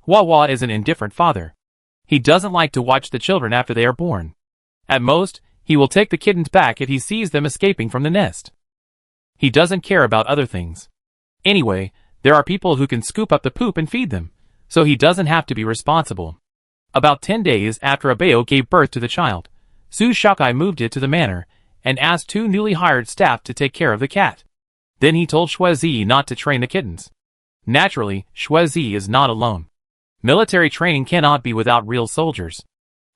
[SPEAKER 1] Hua Hua is an indifferent father. He doesn't like to watch the children after they are born. At most, he will take the kittens back if he sees them escaping from the nest. He doesn't care about other things. Anyway, there are people who can scoop up the poop and feed them, so he doesn't have to be responsible. About 10 days after Abeo gave birth to the child, Su Shakai moved it to the manor, and asked 2 newly hired staff to take care of the cat. Then he told Shuizi not to train the kittens. Naturally, Shuizi is not alone. Military training cannot be without real soldiers.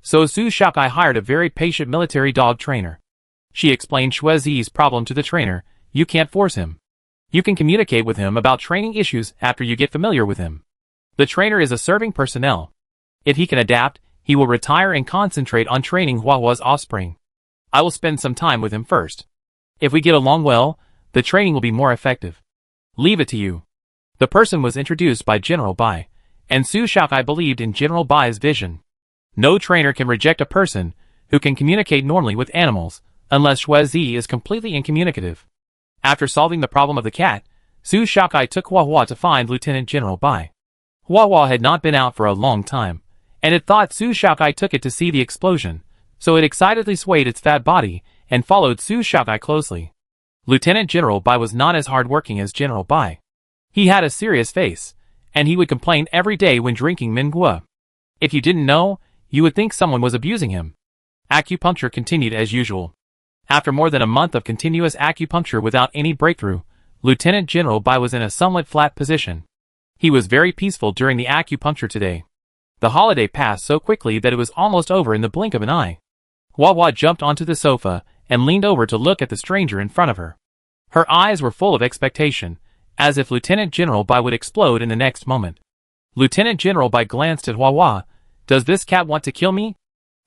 [SPEAKER 1] So Su Shakai hired a very patient military dog trainer. She explained Shuizi's problem to the trainer. You can't force him. You can communicate with him about training issues after you get familiar with him. The trainer is a serving personnel. If he can adapt, he will retire and concentrate on training Hua Hua's offspring. I will spend some time with him first. If we get along well, the training will be more effective. Leave it to you. The person was introduced by General Bai, and Su Shakai believed in General Bai's vision. No trainer can reject a person who can communicate normally with animals, unless Shuizi is completely incommunicative. After solving the problem of the cat, Su Shakai took Hua Hua to find Lieutenant General Bai. Hua Hua had not been out for a long time, and it thought Su Shakai took it to see the explosion, so it excitedly swayed its fat body and followed Su Shakai closely. Lieutenant General Bai was not as hard-working as General Bai. He had a serious face, and he would complain every day when drinking Mingua. If you didn't know, you would think someone was abusing him. Acupuncture continued as usual. After more than a month of continuous acupuncture without any breakthrough, Lieutenant General Bai was in a somewhat flat position. He was very peaceful during the acupuncture today. The holiday passed so quickly that it was almost over in the blink of an eye. Hua Hua jumped onto the sofa and leaned over to look at the stranger in front of her. Her eyes were full of expectation, as if Lieutenant General Bai would explode in the next moment. Lieutenant General Bai glanced at Hua Hua. Does this cat want to kill me?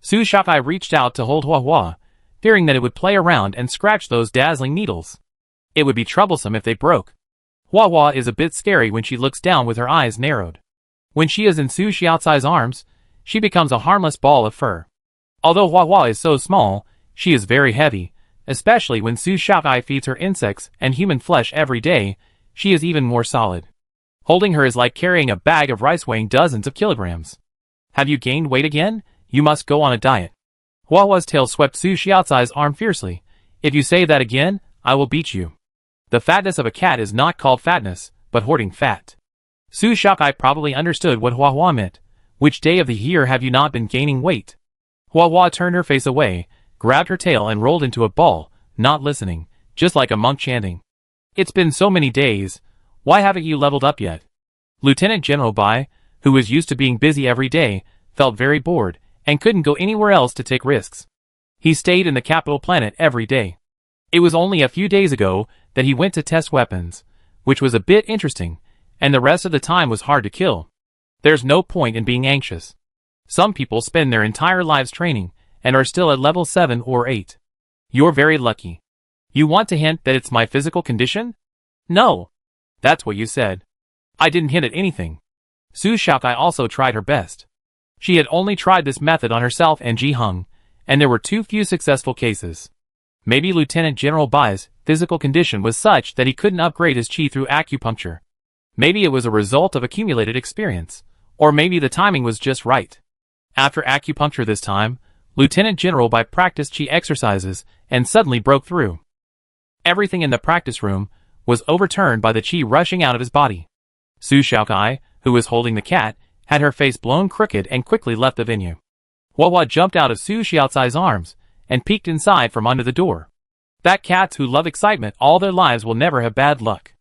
[SPEAKER 1] Su Shakai reached out to hold Hua Hua, fearing that it would play around and scratch those dazzling needles. It would be troublesome if they broke. Hua Hua is a bit scary when she looks down with her eyes narrowed. When she is in Su Xiaocai's arms, she becomes a harmless ball of fur. Although Hua Hua is so small, she is very heavy, especially when Su Xiaocai feeds her insects and human flesh every day. She is even more solid. Holding her is like carrying a bag of rice weighing dozens of kilograms. Have you gained weight again? You must go on a diet. Hua Hua's tail swept Su Xiaocai's arm fiercely. If you say that again, I will beat you. The fatness of a cat is not called fatness, but hoarding fat. Su Xiaocai probably understood what Hua Hua meant. Which day of the year have you not been gaining weight? Hua Hua turned her face away, grabbed her tail and rolled into a ball, not listening, just like a monk chanting. It's been so many days. Why haven't you leveled up yet? Lieutenant General Bai, who was used to being busy every day, felt very bored, and couldn't go anywhere else to take risks. He stayed in the capital planet every day. It was only a few days ago that he went to test weapons, which was a bit interesting, and the rest of the time was hard to kill. There's no point in being anxious. Some people spend their entire lives training, and are still at level 7 or 8. You're very lucky. You want to hint that it's my physical condition? No. That's what you said. I didn't hint at anything. Su Shaokai also tried her best. She had only tried this method on herself and Ji Hung, and there were too few successful cases. Maybe Lieutenant General Bai's physical condition was such that he couldn't upgrade his chi through acupuncture. Maybe it was a result of accumulated experience, or maybe the timing was just right. After acupuncture this time, Lieutenant General Bai practiced chi exercises and suddenly broke through. Everything in the practice room was overturned by the chi rushing out of his body. Su Shaokai, who was holding the cat, had her face blown crooked and quickly left the venue. Wawa jumped out of Su Xiaocai's arms and peeked inside from under the door. That cats who love excitement all their lives will never have bad luck.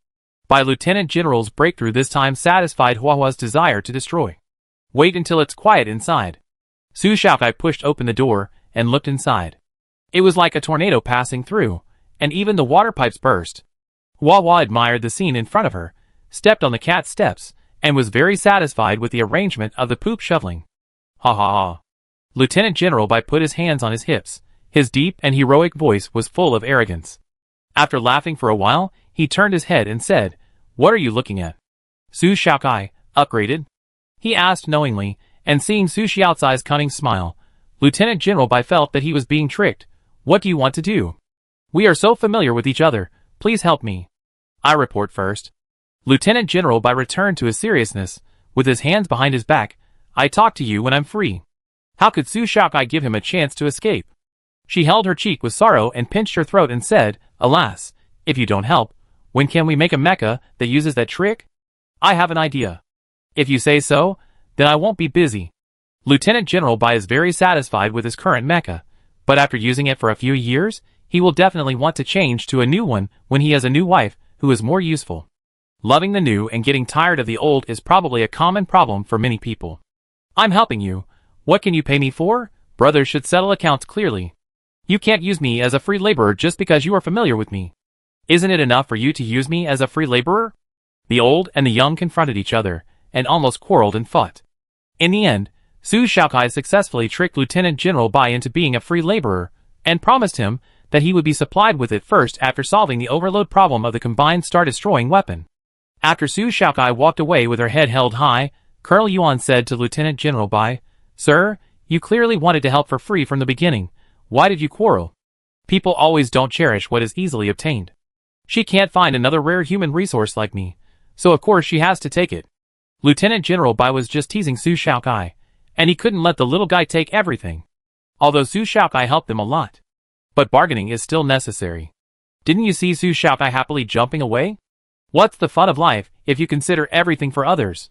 [SPEAKER 1] By Lieutenant General's breakthrough this time satisfied Huahua's desire to destroy. Wait until it's quiet inside. Su Xiaocai pushed open the door and looked inside. It was like a tornado passing through, and even the water pipes burst. Huahua admired the scene in front of her, stepped on the cat's steps, and was very satisfied with the arrangement of the poop shoveling. Ha ha ha. Lieutenant General Bai put his hands on his hips. His deep and heroic voice was full of arrogance. After laughing for a while, he turned his head and said, "What are you looking at?" Su Xiaocai, upgraded? He asked knowingly, and seeing Su Xiaocai's cunning smile, Lieutenant General Bai felt that he was being tricked. "What do you want to do? We are so familiar with each other, please help me. I report first." Lieutenant General Bai returned to his seriousness, with his hands behind his back. "I talk to you when I'm free." How could Su Xiaocai give him a chance to escape? She held her cheek with sorrow and pinched her throat and said, "Alas, if you don't help, when can we make a mecha that uses that trick? I have an idea. If you say so, then I won't be busy." Lieutenant General Bai is very satisfied with his current mecha, but after using it for a few years, he will definitely want to change to a new one when he has a new wife who is more useful. Loving the new and getting tired of the old is probably a common problem for many people. "I'm helping you. What can you pay me for?" Brothers should settle accounts clearly. You can't use me as a free laborer just because you are familiar with me. Isn't it enough for you to use me as a free laborer? The old and the young confronted each other, and almost quarreled and fought. In the end, Su Xiaocai successfully tricked Lieutenant General Bai into being a free laborer, and promised him that he would be supplied with it first after solving the overload problem of the combined star-destroying weapon. After Su Xiaocai walked away with her head held high, Colonel Yuan said to Lieutenant General Bai, "Sir, you clearly wanted to help for free from the beginning. Why did you quarrel? People always don't cherish what is easily obtained. She can't find another rare human resource like me, so of course she has to take it." Lieutenant General Bai was just teasing Su Xiaocai, and he couldn't let the little guy take everything. Although Su Xiaocai helped them a lot. But bargaining is still necessary. Didn't you see Su Xiaocai happily jumping away? What's the fun of life if you consider everything for others?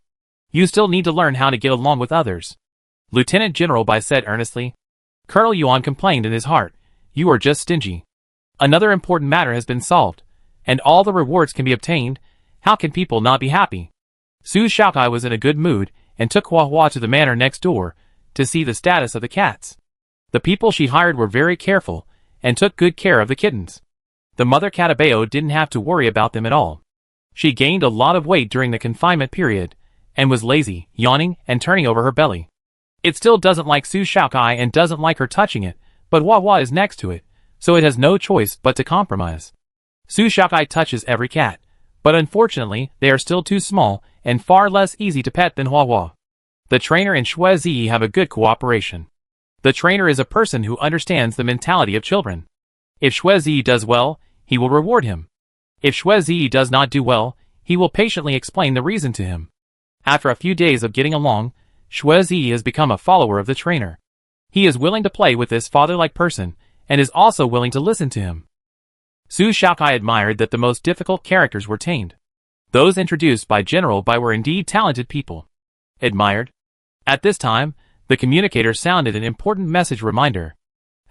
[SPEAKER 1] You still need to learn how to get along with others. Lieutenant General Bai said earnestly. Colonel Yuan complained in his heart, "You are just stingy. Another important matter has been solved, and all the rewards can be obtained. How can people not be happy?" Su Xiaocai was in a good mood and took Huahua to the manor next door to see the status of the cats. The people she hired were very careful and took good care of the kittens. The mother Catabeo didn't have to worry about them at all. She gained a lot of weight during the confinement period and was lazy, yawning, and turning over her belly. It still doesn't like Su Xiaocai and doesn't like her touching it, but Huahua is next to it, so it has no choice but to compromise. Su Xiaocai touches every cat, but unfortunately they are still too small and far less easy to pet than Huahua. The trainer and Xue Zi have a good cooperation. The trainer is a person who understands the mentality of children. If Xue Zi does well, he will reward him. If Xue Zi does not do well, he will patiently explain the reason to him. After a few days of getting along, Xue Zi has become a follower of the trainer. He is willing to play with this father-like person, and is also willing to listen to him. Su Xiaocai admired that the most difficult characters were tamed. Those introduced by General Bai were indeed talented people. Admired. At this time, the communicator sounded an important message reminder.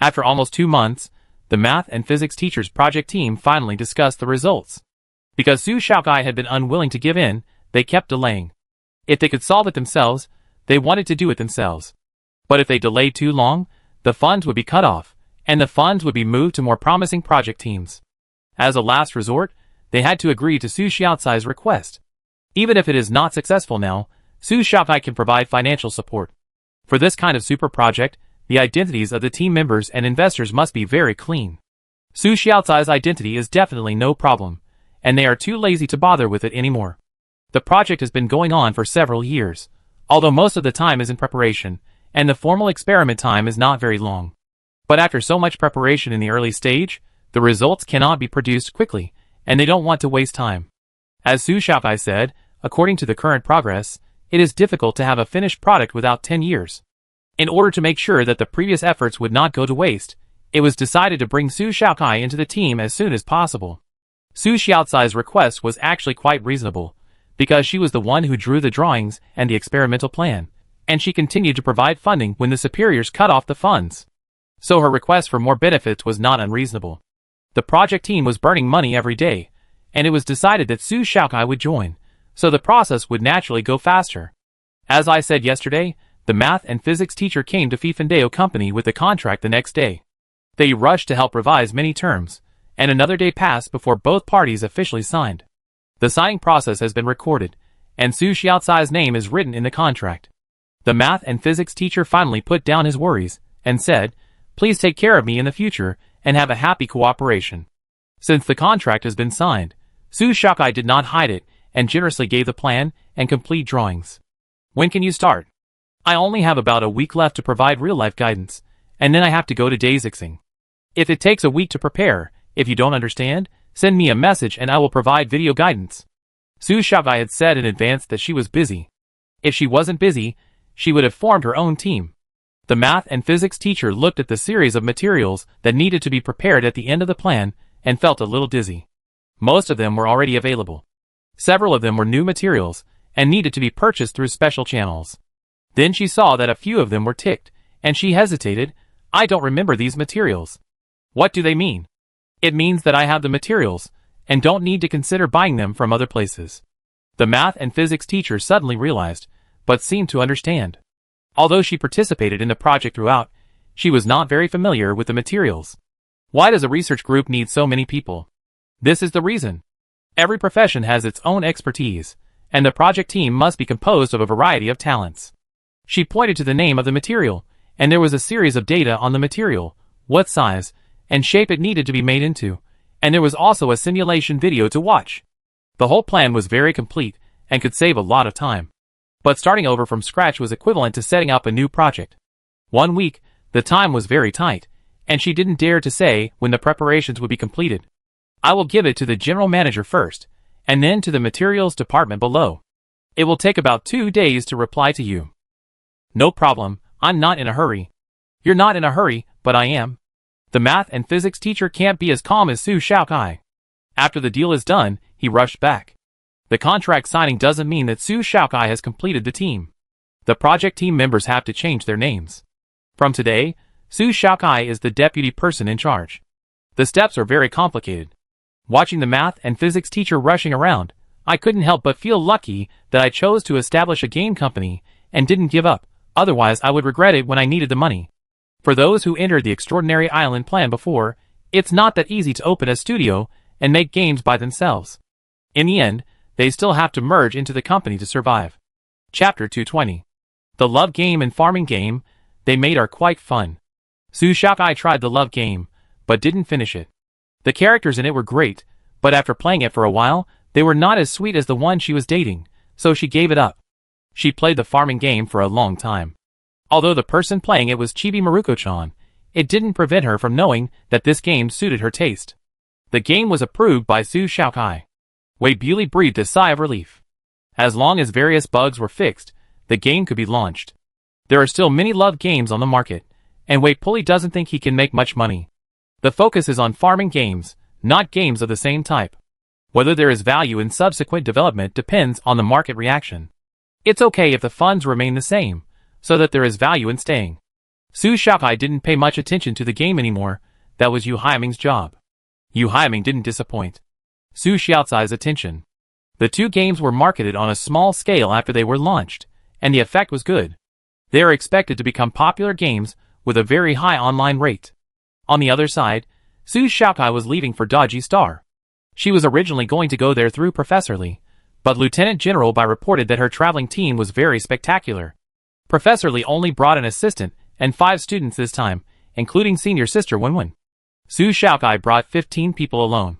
[SPEAKER 1] After almost 2 months, the math and physics teachers' project team finally discussed the results. Because Su Xiaocai had been unwilling to give in, they kept delaying. If they could solve it themselves, they wanted to do it themselves. But if they delayed too long, the funds would be cut off, and the funds would be moved to more promising project teams. As a last resort, they had to agree to Su Xiaocai's request. Even if it is not successful now, Su Xiaocai can provide financial support. For this kind of super project, the identities of the team members and investors must be very clean. Su Xiaocai's identity is definitely no problem, and they are too lazy to bother with it anymore. The project has been going on for several years, although most of the time is in preparation, and the formal experiment time is not very long. But after so much preparation in the early stage, the results cannot be produced quickly, and they don't want to waste time. As Su Xiaocai said, according to the current progress, it is difficult to have a finished product without 10 years. In order to make sure that the previous efforts would not go to waste, it was decided to bring Su Xiaocai into the team as soon as possible. Su Xiaocai's request was actually quite reasonable, because she was the one who drew the drawings and the experimental plan, and she continued to provide funding when the superiors cut off the funds. So her request for more benefits was not unreasonable. The project team was burning money every day, and it was decided that Su Xiaokai would join, so the process would naturally go faster. As I said yesterday, the math and physics teacher came to Fifendeo Company with the contract the next day. They rushed to help revise many terms, and another day passed before both parties officially signed. The signing process has been recorded, and Su Xiaocai's name is written in the contract. The math and physics teacher finally put down his worries, and said, "Please take care of me in the future, and have a happy cooperation." Since the contract has been signed, Su Xiaokai did not hide it, and generously gave the plan and complete drawings. "When can you start?" "I only have about a week left to provide real-life guidance, and then I have to go to Daisixing. If it takes a week to prepare, if you don't understand, send me a message and I will provide video guidance." Su Xiaokai had said in advance that she was busy. If she wasn't busy, she would have formed her own team. The math and physics teacher looked at the series of materials that needed to be prepared at the end of the plan and felt a little dizzy. Most of them were already available. Several of them were new materials and needed to be purchased through special channels. Then she saw that a few of them were ticked, and she hesitated. "I don't remember these materials." "What do they mean?" "It means that I have the materials, and don't need to consider buying them from other places." The math and physics teacher suddenly realized, but seemed to understand. Although she participated in the project throughout, she was not very familiar with the materials. Why does a research group need so many people? This is the reason. Every profession has its own expertise, and the project team must be composed of a variety of talents. She pointed to the name of the material, and there was a series of data on the material, what size and shape it needed to be made into, and there was also a simulation video to watch. The whole plan was very complete and could save a lot of time. But starting over from scratch was equivalent to setting up a new project. 1 week, the time was very tight, and she didn't dare to say when the preparations would be completed. "I will give it to the general manager first, and then to the materials department below. It will take about 2 days to reply to you." "No problem, I'm not in a hurry." "You're not in a hurry, but I am." The math and physics teacher can't be as calm as Su Xiaokai. After the deal is done, he rushed back. The contract signing doesn't mean that Su Xiaokai has completed the team. The project team members have to change their names. From today, Su Xiaokai is the deputy person in charge. The steps are very complicated. Watching the math and physics teacher rushing around, I couldn't help but feel lucky that I chose to establish a game company and didn't give up, otherwise I would regret it when I needed the money. For those who entered the Extraordinary Island plan before, it's not that easy to open a studio and make games by themselves. In the end, they still have to merge into the company to survive. Chapter 220. The love game and farming game they made are quite fun. Su Xiaokai tried the love game, but didn't finish it. The characters in it were great, but after playing it for a while, they were not as sweet as the one she was dating, so she gave it up. She played the farming game for a long time. Although the person playing it was Chibi Maruko-chan, it didn't prevent her from knowing that this game suited her taste. The game was approved by Su Xiaokai. Wei Bewley breathed a sigh of relief. As long as various bugs were fixed, the game could be launched. There are still many love games on the market, and Wei Pulley doesn't think he can make much money. The focus is on farming games, not games of the same type. Whether there is value in subsequent development depends on the market reaction. It's okay if the funds remain the same, so that there is value in staying. Su Xiaokai didn't pay much attention to the game anymore. That was Yu Haiming's job. Yu Haiming didn't disappoint Su Xiaocai's attention. The two games were marketed on a small scale after they were launched, and the effect was good. They are expected to become popular games with a very high online rate. On the other side, Su Xiaokai was leaving for Dodgy Star. She was originally going to go there through Professor Lee, but Lieutenant General Bai reported that her traveling team was very spectacular. Professor Lee only brought an assistant and 5 students this time, including senior sister Wenwen. Su Xiaokai brought 15 people alone.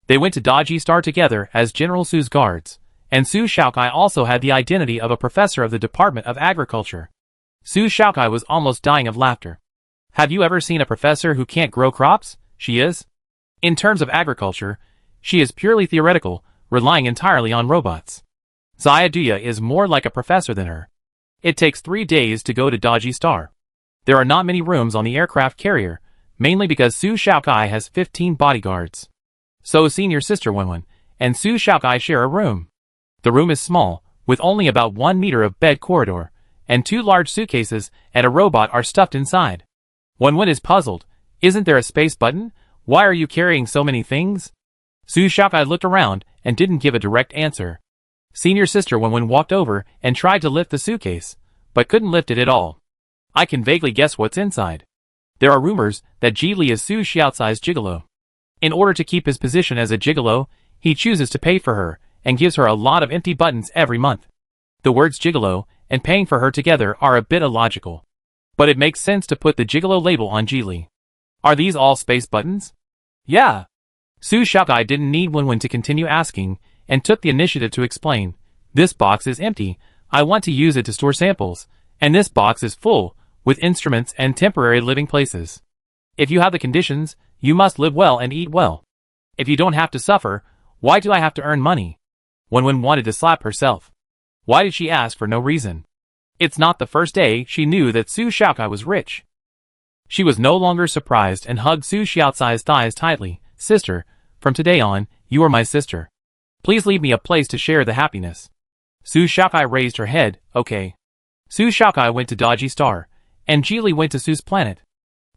[SPEAKER 1] They went to Dodgy Star together as General Su's guards, and Su Xiaokai also had the identity of a professor of the Department of Agriculture. Su Xiaokai was almost dying of laughter. Have you ever seen a professor who can't grow crops? She is. In terms of agriculture, she is purely theoretical, relying entirely on robots. Xiaoduya is more like a professor than her. It takes 3 days to go to Dodgy Star. There are not many rooms on the aircraft carrier, mainly because Su Xiaokai has 15 bodyguards. So senior sister Wenwen and Su Xiaokai share a room. The room is small, with only about 1 meter of bed corridor, and 2 large suitcases and a robot are stuffed inside. Wen is puzzled. Isn't there a space button? Why are you carrying so many things? Su Xiaokai looked around and didn't give a direct answer. Senior sister Wen walked over and tried to lift the suitcase, but couldn't lift it at all. I can vaguely guess what's inside. There are rumors that Ji Li is Su Xiaocai's gigolo. In order to keep his position as a gigolo, he chooses to pay for her and gives her a lot of empty buttons every month. The words gigolo and paying for her together are a bit illogical. But it makes sense to put the gigolo label on Ji Li. Are these all space buttons? Yeah. Su Xiaokai didn't need Wen to continue asking and took the initiative to explain. This box is empty. I want to use it to store samples. And this box is full, with instruments and temporary living places. If you have the conditions, you must live well and eat well. If you don't have to suffer, why do I have to earn money? Wen wanted to slap herself. Why did she ask for no reason? It's not the first day she knew that Su Xiaokai was rich. She was no longer surprised and hugged Su Xiaocai's thighs tightly. Sister, from today on, you are my sister. Please leave me a place to share the happiness. Su Xiaokai raised her head. Okay. Su Xiaokai went to Dodgy Star, and Ji Li went to Su's planet.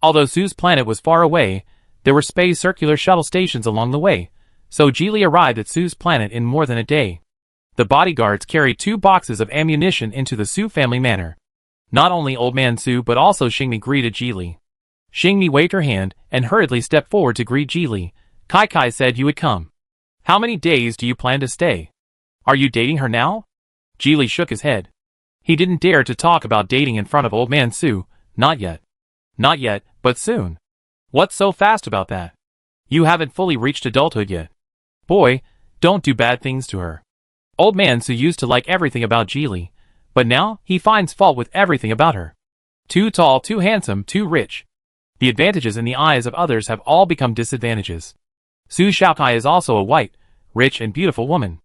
[SPEAKER 1] Although Su's planet was far away, there were space circular shuttle stations along the way, so Ji Li arrived at Su's planet in more than a day. The bodyguards carried 2 boxes of ammunition into the Su family manor. Not only Old Man Su but also Xingmi greeted Ji Li. Xingmi waved her hand and hurriedly stepped forward to greet Ji Li. Kai said you would come. How many days do you plan to stay? Are you dating her now? Ji Li shook his head. He didn't dare to talk about dating in front of Old Man Su. Not yet. Not yet, but soon. What's so fast about that? You haven't fully reached adulthood yet. Boy, don't do bad things to her. Old Man Su used to like everything about Ji Li, but now he finds fault with everything about her. Too tall, too handsome, too rich. The advantages in the eyes of others have all become disadvantages. Su Xiaokai is also a white, rich and beautiful woman.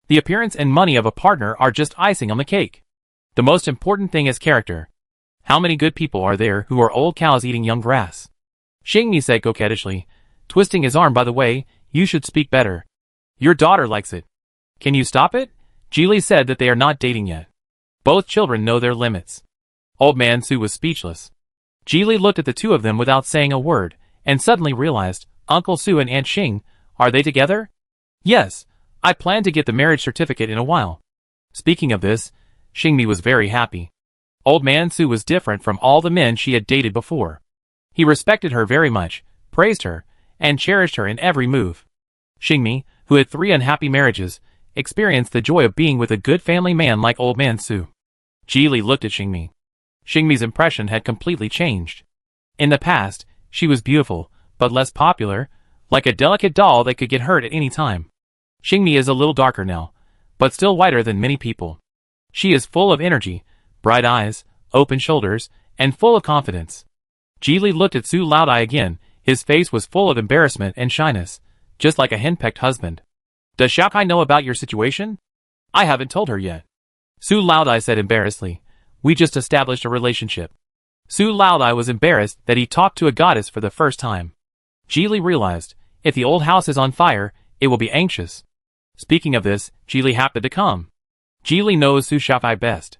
[SPEAKER 1] The appearance and money of a partner are just icing on the cake. The most important thing is character. How many good people are there who are old cows eating young grass? Xingmi said coquettishly, twisting his arm. By the way, you should speak better. Your daughter likes it. Can you stop it? Ji Li said that they are not dating yet. Both children know their limits. Old Man Su was speechless. Ji Li looked at the 2 of them without saying a word, and suddenly realized, Uncle Su and Aunt Xing, are they together? Yes, I plan to get the marriage certificate in a while. Speaking of this, Xingmi was very happy. Old Man Su was different from all the men she had dated before. He respected her very much, praised her, and cherished her in every move. Xingmi, who had 3 unhappy marriages, experienced the joy of being with a good family man like Old Man Su. Ji Li looked at Xingmi. Xingmi's impression had completely changed. In the past, she was beautiful, but less popular, like a delicate doll that could get hurt at any time. Xingmi is a little darker now, but still whiter than many people. She is full of energy, bright eyes, open shoulders, and full of confidence. Ji Li looked at Su Laodai again. His face was full of embarrassment and shyness, just like a henpecked husband. Does Xiaokai know about your situation? I haven't told her yet. Su Laodai said embarrassedly. We just established a relationship. Su Laodai was embarrassed that he talked to a goddess for the first time. Ji Li realized, if the old house is on fire, it will be anxious. Speaking of this, Ji Li happened to come. Ji Li knows Su Xiaokai best.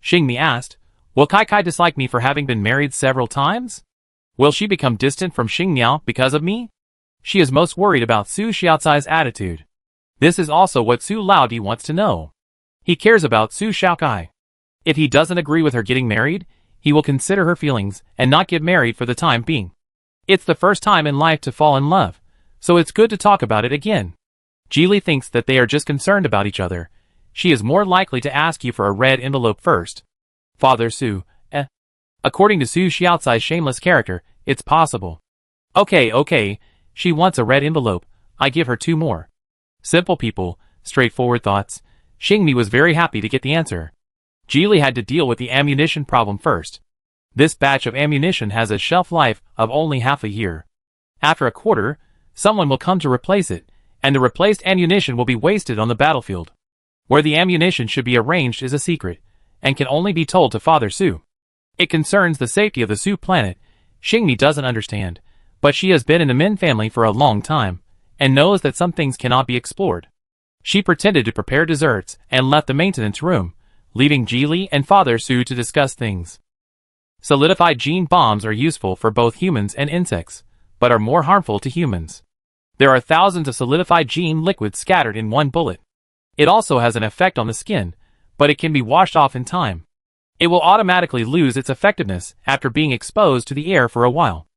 [SPEAKER 1] Xingmi asked, will Kai dislike me for having been married several times? Will she become distant from Xingmiao because of me? She is most worried about Su Xiaocai's attitude. This is also what Su Laodi wants to know. He cares about Su Xiaokai. If he doesn't agree with her getting married, he will consider her feelings and not get married for the time being. It's the first time in life to fall in love, so it's good to talk about it again. Ji Li thinks that they are just concerned about each other. She is more likely to ask you for a red envelope first. Father Su, According to Su Xiaocai's shameless character, it's possible. Okay, she wants a red envelope, I give her 2 more. Simple people, straightforward thoughts. Xingmi was very happy to get the answer. Ji Li had to deal with the ammunition problem first. This batch of ammunition has a shelf life of only half a year. After a quarter, someone will come to replace it, and the replaced ammunition will be wasted on the battlefield. Where the ammunition should be arranged is a secret, and can only be told to Father Su. It concerns the safety of the Su planet. Xingmi doesn't understand, but she has been in the Min family for a long time, and knows that some things cannot be explored. She pretended to prepare desserts and left the maintenance room, leaving Ji and Father Su to discuss things. Solidified gene bombs are useful for both humans and insects, but are more harmful to humans. There are thousands of solidified gene liquids scattered in one bullet. It also has an effect on the skin, but it can be washed off in time. It will automatically lose its effectiveness after being exposed to the air for a while.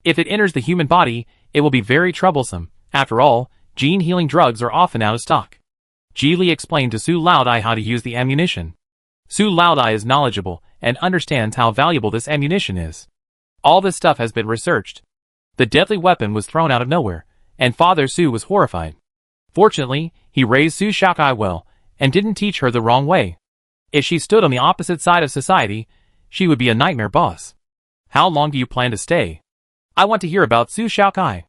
[SPEAKER 1] If it enters the human body, it will be very troublesome. After all, gene-healing drugs are often out of stock. Ji explained to Su Laodai how to use the ammunition. Su Laodai is knowledgeable and understands how valuable this ammunition is. All this stuff has been researched. The deadly weapon was thrown out of nowhere, and Father Su was horrified. Fortunately, he raised Su Shaokai well, and didn't teach her the wrong way. If she stood on the opposite side of society, she would be a nightmare boss. How long do you plan to stay? I want to hear about Su Shaokai.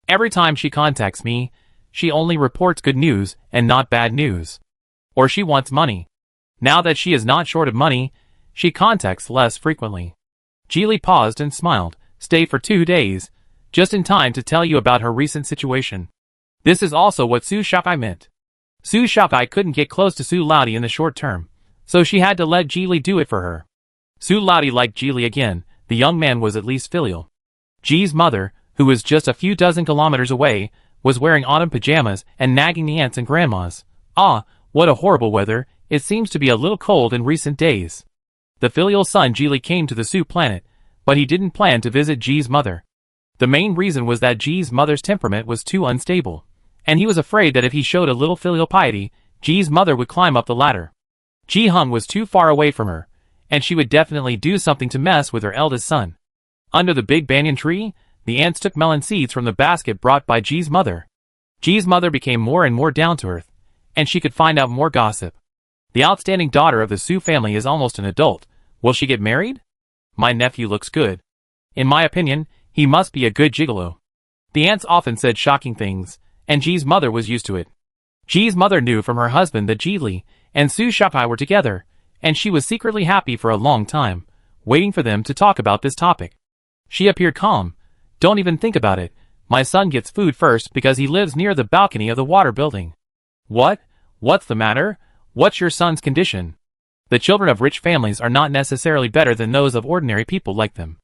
[SPEAKER 1] Every time she contacts me, she only reports good news and not bad news. Or she wants money. Now that she is not short of money, she contacts less frequently. Ji paused and smiled. Stay for 2 days, just in time to tell you about her recent situation. This is also what Su Shaokai meant. Su Shaokai couldn't get close to Su Laodai in the short term, so she had to let Ji do it for her. Su Laodai liked Ji again. The young man was at least filial. Ji's mother, who was just a few dozen kilometers away, was wearing autumn pajamas and nagging the aunts and grandmas. Ah, what a horrible weather, it seems to be a little cold in recent days. The filial son Ji came to the Su planet, but he didn't plan to visit Ji's mother. The main reason was that Ji's mother's temperament was too unstable, and he was afraid that if he showed a little filial piety, Ji's mother would climb up the ladder. Ji Hung was too far away from her, and she would definitely do something to mess with her eldest son. Under the big banyan tree, the ants took melon seeds from the basket brought by Ji's mother. Ji's mother became more and more down to earth, and she could find out more gossip. The outstanding daughter of the Su family is almost an adult. Will she get married? My nephew looks good. In my opinion, he must be a good gigolo. The ants often said shocking things, and Ji's mother was used to it. Ji's mother knew from her husband that Ji and Su Shaokai were together, and she was secretly happy for a long time, waiting for them to talk about this topic. She appeared calm. Don't even think about it. My son gets food first because he lives near the balcony of the water building. What? What's the matter? What's your son's condition? The children of rich families are not necessarily better than those of ordinary people like them.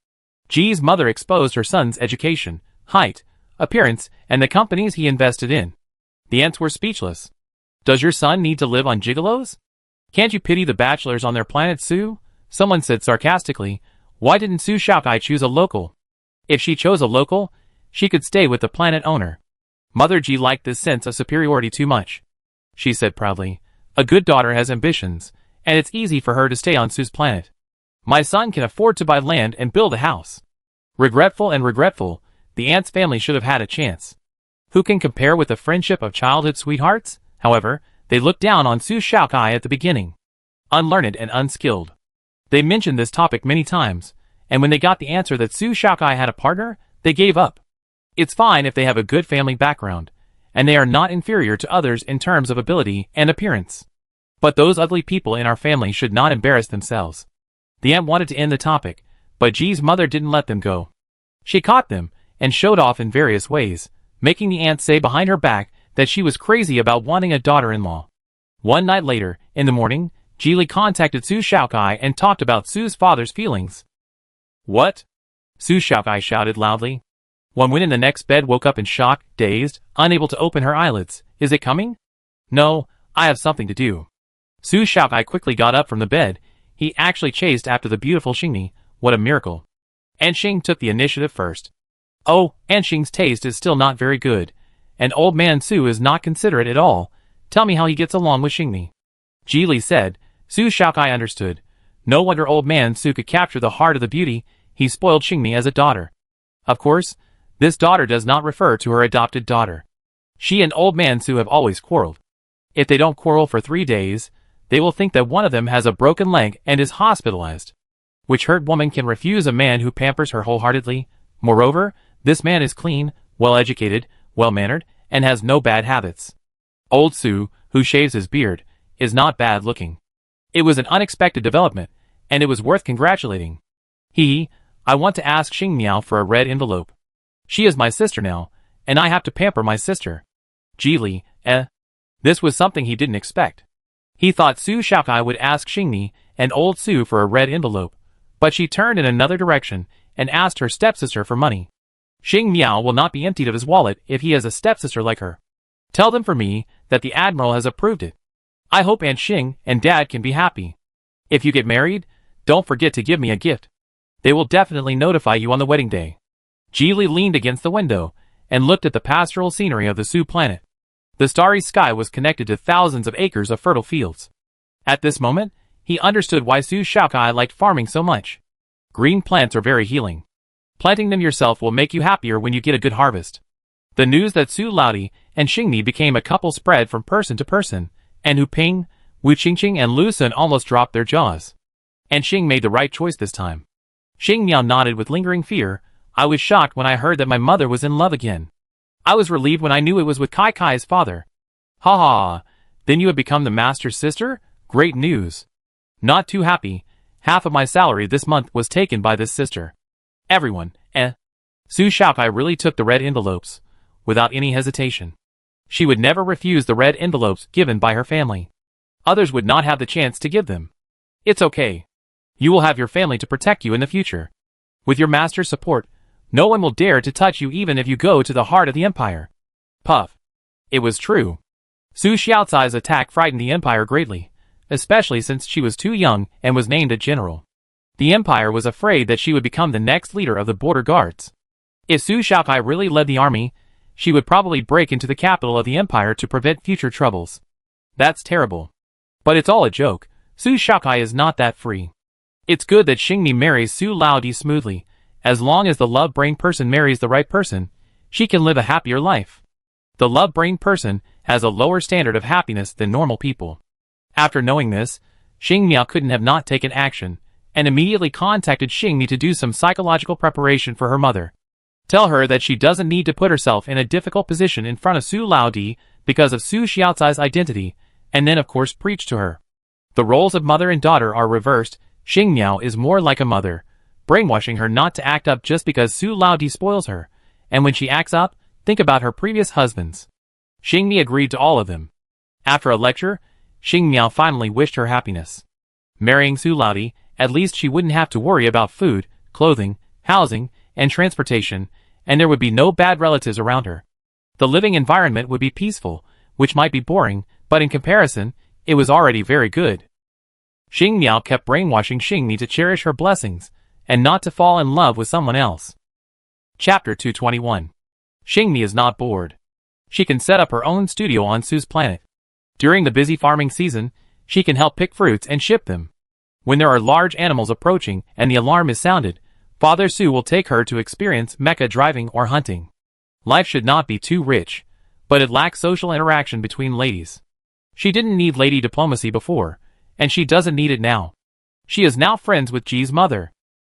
[SPEAKER 1] Ji's mother exposed her son's education, height, appearance, and the companies he invested in. The ants were speechless. Does your son need to live on gigolos? Can't you pity the bachelors on their planet, Su? Someone said sarcastically. Why didn't Su Shaokai choose a local? If she chose a local, she could stay with the planet owner. Mother Ji liked this sense of superiority too much. She said proudly, a good daughter has ambitions, and it's easy for her to stay on Su's planet. My son can afford to buy land and build a house. Regretful, the ants' family should have had a chance. Who can compare with the friendship of childhood sweethearts? However, they looked down on Su Shaokai at the beginning. Unlearned and unskilled. They mentioned this topic many times, and when they got the answer that Su Shaokai had a partner, they gave up. It's fine if they have a good family background, and they are not inferior to others in terms of ability and appearance. But those ugly people in our family should not embarrass themselves. The ant wanted to end the topic, but Ji's mother didn't let them go. She caught them, and showed off in various ways, making the ant say behind her back that she was crazy about wanting a daughter-in-law. One night later, in the morning, Ji contacted Su Shaokai and talked about Su's father's feelings. What? Su Shaokai shouted loudly. One went in the next bed woke up in shock, dazed, unable to open her eyelids. Is it coming? No, I have something to do. Su Shaokai quickly got up from the bed. He actually chased after the beautiful Xingni. What a miracle. Anxing took the initiative first. Oh, Anxing's taste is still not very good. And old man Su is not considerate at all. Tell me how he gets along with Xingni. Ji said. Su Shaokai understood. No wonder old man Su could capture the heart of the beauty. He spoiled Xingni as a daughter. Of course, this daughter does not refer to her adopted daughter. She and old man Su have always quarreled. If they don't quarrel for 3 days, they will think that one of them has a broken leg and is hospitalized. Which hurt woman can refuse a man who pampers her wholeheartedly? Moreover, this man is clean, well-educated, well-mannered, and has no bad habits. Old Su, who shaves his beard, is not bad-looking. It was an unexpected development, and it was worth congratulating. I want to ask Xing Miao for a red envelope. She is my sister now, and I have to pamper my sister. Ji This was something he didn't expect. He thought Su Xiaokai would ask Xingmi and old Su for a red envelope, but she turned in another direction and asked her stepsister for money. Xing Miao will not be emptied of his wallet if he has a stepsister like her. Tell them for me that the Admiral has approved it. I hope Aunt Xing and Dad can be happy. If you get married, don't forget to give me a gift. They will definitely notify you on the wedding day. Geely leaned against the window and looked at the pastoral scenery of the Su planet. The starry sky was connected to thousands of acres of fertile fields. At this moment, he understood why Su Xiaokai liked farming so much. Green plants are very healing. Planting them yourself will make you happier when you get a good harvest. The news that Su Laodi and Xingmi became a couple spread from person to person, and Hu Ping, Wu Qingqing and Lu Sun almost dropped their jaws. And Xing made the right choice this time. Xing Miao nodded with lingering fear. I was shocked when I heard that my mother was in love again. I was relieved when I knew it was with Kai Kai's father. Ha ha, then you have become the master's sister? Great news. Not too happy. Half of my salary this month was taken by this sister. Everyone, Su Xiaokai really took the red envelopes, without any hesitation. She would never refuse the red envelopes given by her family. Others would not have the chance to give them. It's okay. You will have your family to protect you in the future. With your master's support, no one will dare to touch you even if you go to the heart of the empire. Puff. It was true. Su Xiaocai's attack frightened the empire greatly, especially since she was too young and was named a general. The empire was afraid that she would become the next leader of the border guards. If Su Xiaokai really led the army, she would probably break into the capital of the empire to prevent future troubles. That's terrible. But it's all a joke. Su Xiaokai is not that free. It's good that Xingmi marries Su Laodi smoothly. As long as the love-brain person marries the right person, she can live a happier life. The love-brain person has a lower standard of happiness than normal people. After knowing this, Xing Miao couldn't have not taken action, and immediately contacted Xingmi to do some psychological preparation for her mother. Tell her that she doesn't need to put herself in a difficult position in front of Su Laodi because of Su Xiaocai's identity, and then of course preach to her. The roles of mother and daughter are reversed. Xing Miao is more like a mother, brainwashing her not to act up just because Su Laodi spoils her, and when she acts up, think about her previous husbands. Xingmi agreed to all of them. After a lecture, Xing Miao finally wished her happiness. Marrying Su Laodi, at least she wouldn't have to worry about food, clothing, housing, and transportation, and there would be no bad relatives around her. The living environment would be peaceful, which might be boring, but in comparison, it was already very good. Xing Miao kept brainwashing Xingmi to cherish her blessings, and not to fall in love with someone else. Chapter 221. Xingmi is not bored. She can set up her own studio on Su's planet. During the busy farming season, she can help pick fruits and ship them. When there are large animals approaching and the alarm is sounded, Father Su will take her to experience mecha driving or hunting. Life should not be too rich, but it lacks social interaction between ladies. She didn't need lady diplomacy before, and she doesn't need it now. She is now friends with Ji's mother.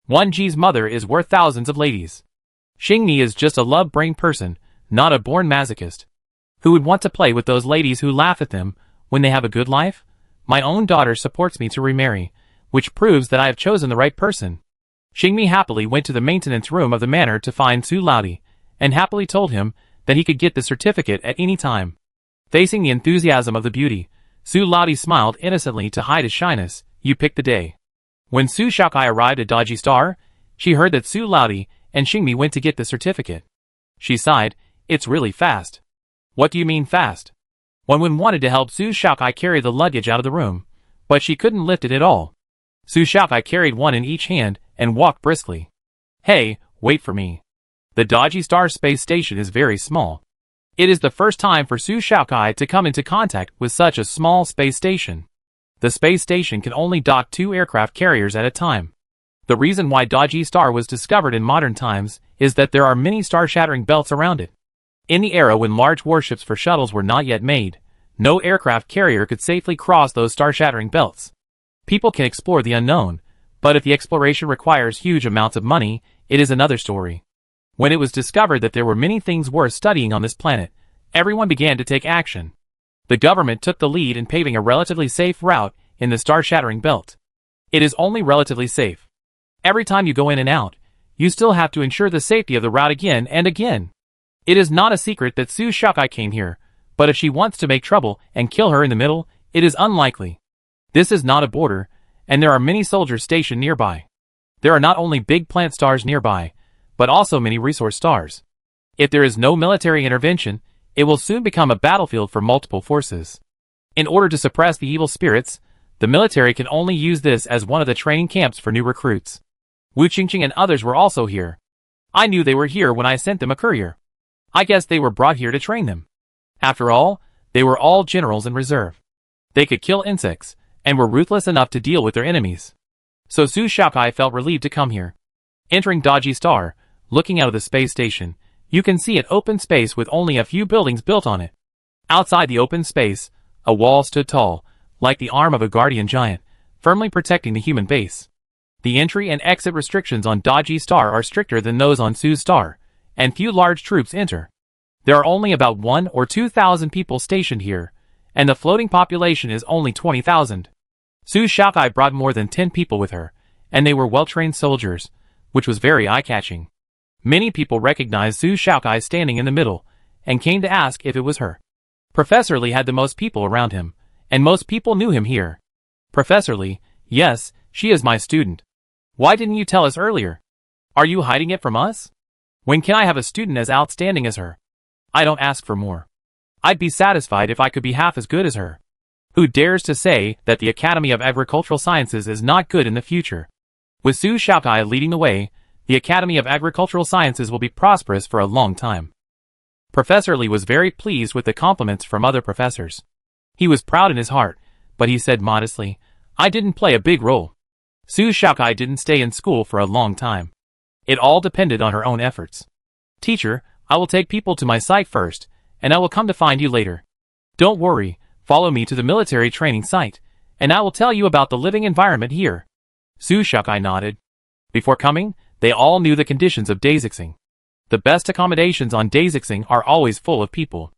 [SPEAKER 1] One Ji's mother is worth thousands of ladies. Xingmi is just a love-brain person, not a born masochist. Who would want to play with those ladies who laugh at them when they have a good life? My own daughter supports me to remarry, which proves that I have chosen the right person. Xingmi happily went to the maintenance room of the manor to find Su Laodi, and happily told him that he could get the certificate at any time. Facing the enthusiasm of the beauty, Su Laodi smiled innocently to hide his shyness. You picked the day. When Su Xiaokai arrived at Dodgy Star, she heard that Su Laodi and Xingmi went to get the certificate. She sighed. It's really fast. What do you mean fast? Wenwen wanted to help Su Xiaokai carry the luggage out of the room, but she couldn't lift it at all. Su Xiaokai carried one in each hand and walked briskly. Hey, wait for me. The Dodgy Star space station is very small. It is the first time for Su Xiaokai to come into contact with such a small space station. The space station can only dock 2 aircraft carriers at a time. The reason why Dodgy Star was discovered in modern times is that there are many star-shattering belts around it. In the era when large warships for shuttles were not yet made, no aircraft carrier could safely cross those star-shattering belts. People can explore the unknown, but if the exploration requires huge amounts of money, it is another story. When it was discovered that there were many things worth studying on this planet, everyone began to take action. The government took the lead in paving a relatively safe route in the star-shattering belt. It is only relatively safe. Every time you go in and out, you still have to ensure the safety of the route again and again. It is not a secret that Su Xiaokai came here, but if she wants to make trouble and kill her in the middle, It is unlikely. This is not a border, and there are many soldiers stationed nearby. There are not only big plant stars nearby, but also many resource stars. If there is no military intervention, it will soon become a battlefield for multiple forces. In order to suppress the evil spirits, the military can only use this as one of the training camps for new recruits. Wu Qingqing and others were also here. I knew they were here when I sent them a courier. I guess they were brought here to train them. After all, they were all generals in reserve. They could kill insects, and were ruthless enough to deal with their enemies. So Su Shaokai felt relieved to come here. Entering Dodgy Star, looking out of the space station, you can see an open space with only a few buildings built on it. Outside the open space, a wall stood tall, like the arm of a guardian giant, firmly protecting the human base. The entry and exit restrictions on Dodgy Star are stricter than those on Su's Star, and few large troops enter. There are only about 1,000 or 2,000 people stationed here, and the floating population is only 20,000. Su Shaokai brought more than 10 people with her, and they were well-trained soldiers, which was very eye-catching. Many people recognized Su Shaokai standing in the middle, and came to ask if it was her. Professor Li had the most people around him, and most people knew him here. Professor Li, yes, she is my student. Why didn't you tell us earlier? Are you hiding it from us? When can I have a student as outstanding as her? I don't ask for more. I'd be satisfied if I could be half as good as her. Who dares to say that the Academy of Agricultural Sciences is not good in the future? With Su Shaokai leading the way, the Academy of Agricultural Sciences will be prosperous for a long time. Professor Li was very pleased with the compliments from other professors. He was proud in his heart, but he said modestly, I didn't play a big role. Su Shaokai didn't stay in school for a long time. It all depended on her own efforts. Teacher, I will take people to my site first, and I will come to find you later. Don't worry, follow me to the military training site, and I will tell you about the living environment here. Su Shaokai nodded. Before coming, they all knew the conditions of Daisixing. The best accommodations on Daisixing are always full of people.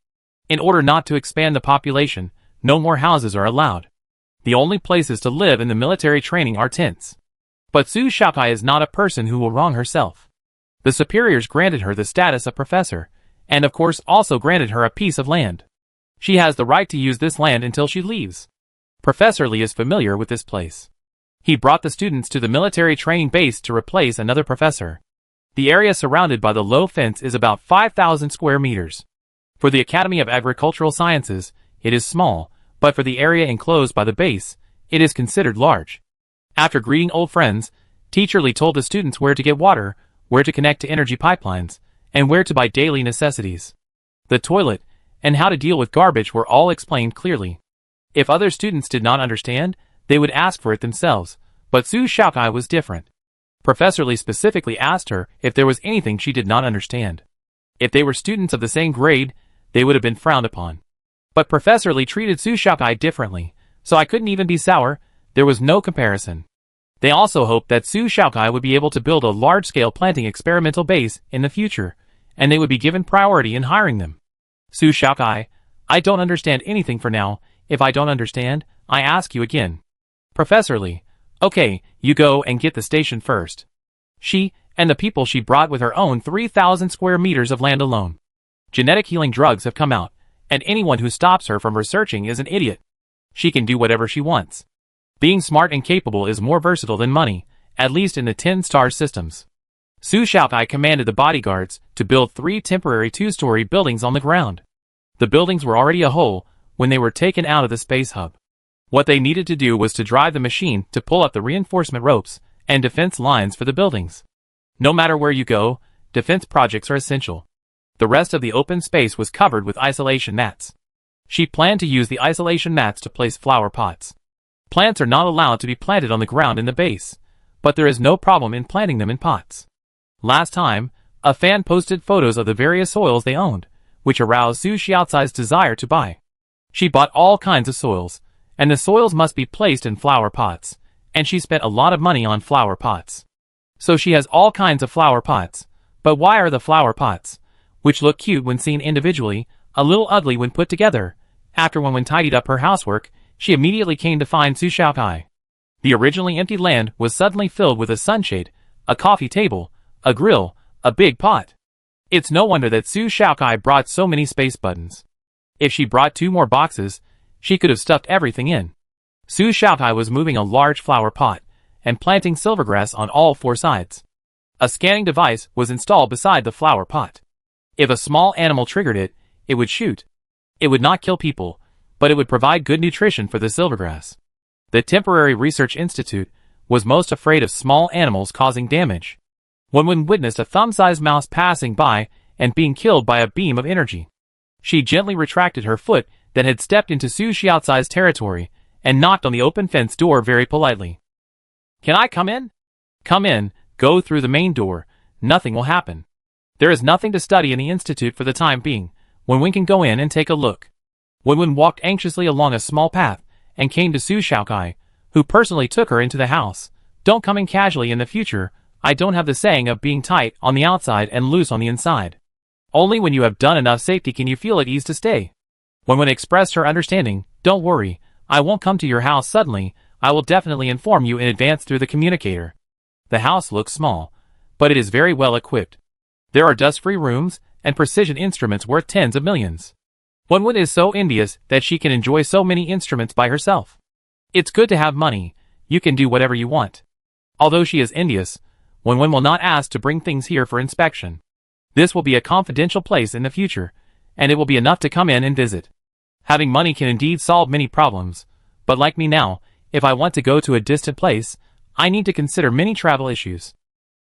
[SPEAKER 1] In order not to expand the population, no more houses are allowed. The only places to live in the military training are tents. But Su Shaokai is not a person who will wrong herself. The superiors granted her the status of professor, and of course also granted her a piece of land. She has the right to use this land until she leaves. Professor Li is familiar with this place. He brought the students to the military training base to replace another professor. The area surrounded by the low fence is about 5,000 square meters. For the Academy of Agricultural Sciences, it is small, but for the area enclosed by the base, it is considered large. After greeting old friends, Teacher Li told the students where to get water, where to connect to energy pipelines, and where to buy daily necessities. The toilet, and how to deal with garbage were all explained clearly. If other students did not understand, they would ask for it themselves, but Su Shaokai was different. Professor Li specifically asked her if there was anything she did not understand. If they were students of the same grade, they would have been frowned upon. But Professor Li treated Su Shaokai differently, so I couldn't even be sour. There was no comparison. They also hoped that Su Shaokai would be able to build a large-scale planting experimental base in the future, and they would be given priority in hiring them. Su Shaokai, I don't understand anything for now. If I don't understand, I ask you again. Professor Li, okay, you go and get the station first. She, and the people she brought with her own 3,000 square meters of land alone. Genetic healing drugs have come out, and anyone who stops her from researching is an idiot. She can do whatever she wants. Being smart and capable is more versatile than money, at least in the 10-star systems. Su Shaokai commanded the bodyguards to build 3 temporary 2-story buildings on the ground. The buildings were already a whole when they were taken out of the space hub. What they needed to do was to drive the machine to pull up the reinforcement ropes and defense lines for the buildings. No matter where you go, defense projects are essential. The rest of the open space was covered with isolation mats. She planned to use the isolation mats to place flower pots. Plants are not allowed to be planted on the ground in the base, but there is no problem in planting them in pots. Last time, a fan posted photos of the various soils they owned, which aroused Su Xiaocai's desire to buy. She bought all kinds of soils, and the soils must be placed in flower pots, and she spent a lot of money on flower pots. So she has all kinds of flower pots, but why are the flower pots, which look cute when seen individually, a little ugly when put together? After when tidied up her housework, she immediately came to find Su Shaokai. The originally empty land was suddenly filled with a sunshade, a coffee table, a grill, a big pot. It's no wonder that Su Shaokai brought so many space buttons. If she brought 2 more boxes, She could have stuffed everything in. Su Xiaokai was moving a large flower pot and planting silvergrass on all four sides. A scanning device was installed beside the flower pot. If a small animal triggered it, it would shoot. It would not kill people, but it would provide good nutrition for the silvergrass. The temporary research institute was most afraid of small animals causing damage. Wenwen witnessed a thumb-sized mouse passing by and being killed by a beam of energy. She gently retracted her foot that had stepped into Su Xiaocai's territory and knocked on the open fence door very politely. "Can I come in?" "Come in, go through the main door, nothing will happen. There is nothing to study in the institute for the time being. Wenwen can go in and take a look." Wenwen walked anxiously along a small path and came to Su Xiaokai, who personally took her into the house. "Don't come in casually in the future. I don't have the saying of being tight on the outside and loose on the inside. Only when you have done enough safety can you feel at ease to stay." Wenwen expressed her understanding. "Don't worry, I won't come to your house suddenly. I will definitely inform you in advance through the communicator." The house looks small, but it is very well equipped. There are dust-free rooms and precision instruments worth tens of millions. Wenwen is so envious that she can enjoy so many instruments by herself. It's good to have money. You can do whatever you want. Although she is envious, Wenwen will not ask to bring things here for inspection. This will be a confidential place in the future, and it will be enough to come in and visit. Having money can indeed solve many problems, but like me now, if I want to go to a distant place, I need to consider many travel issues.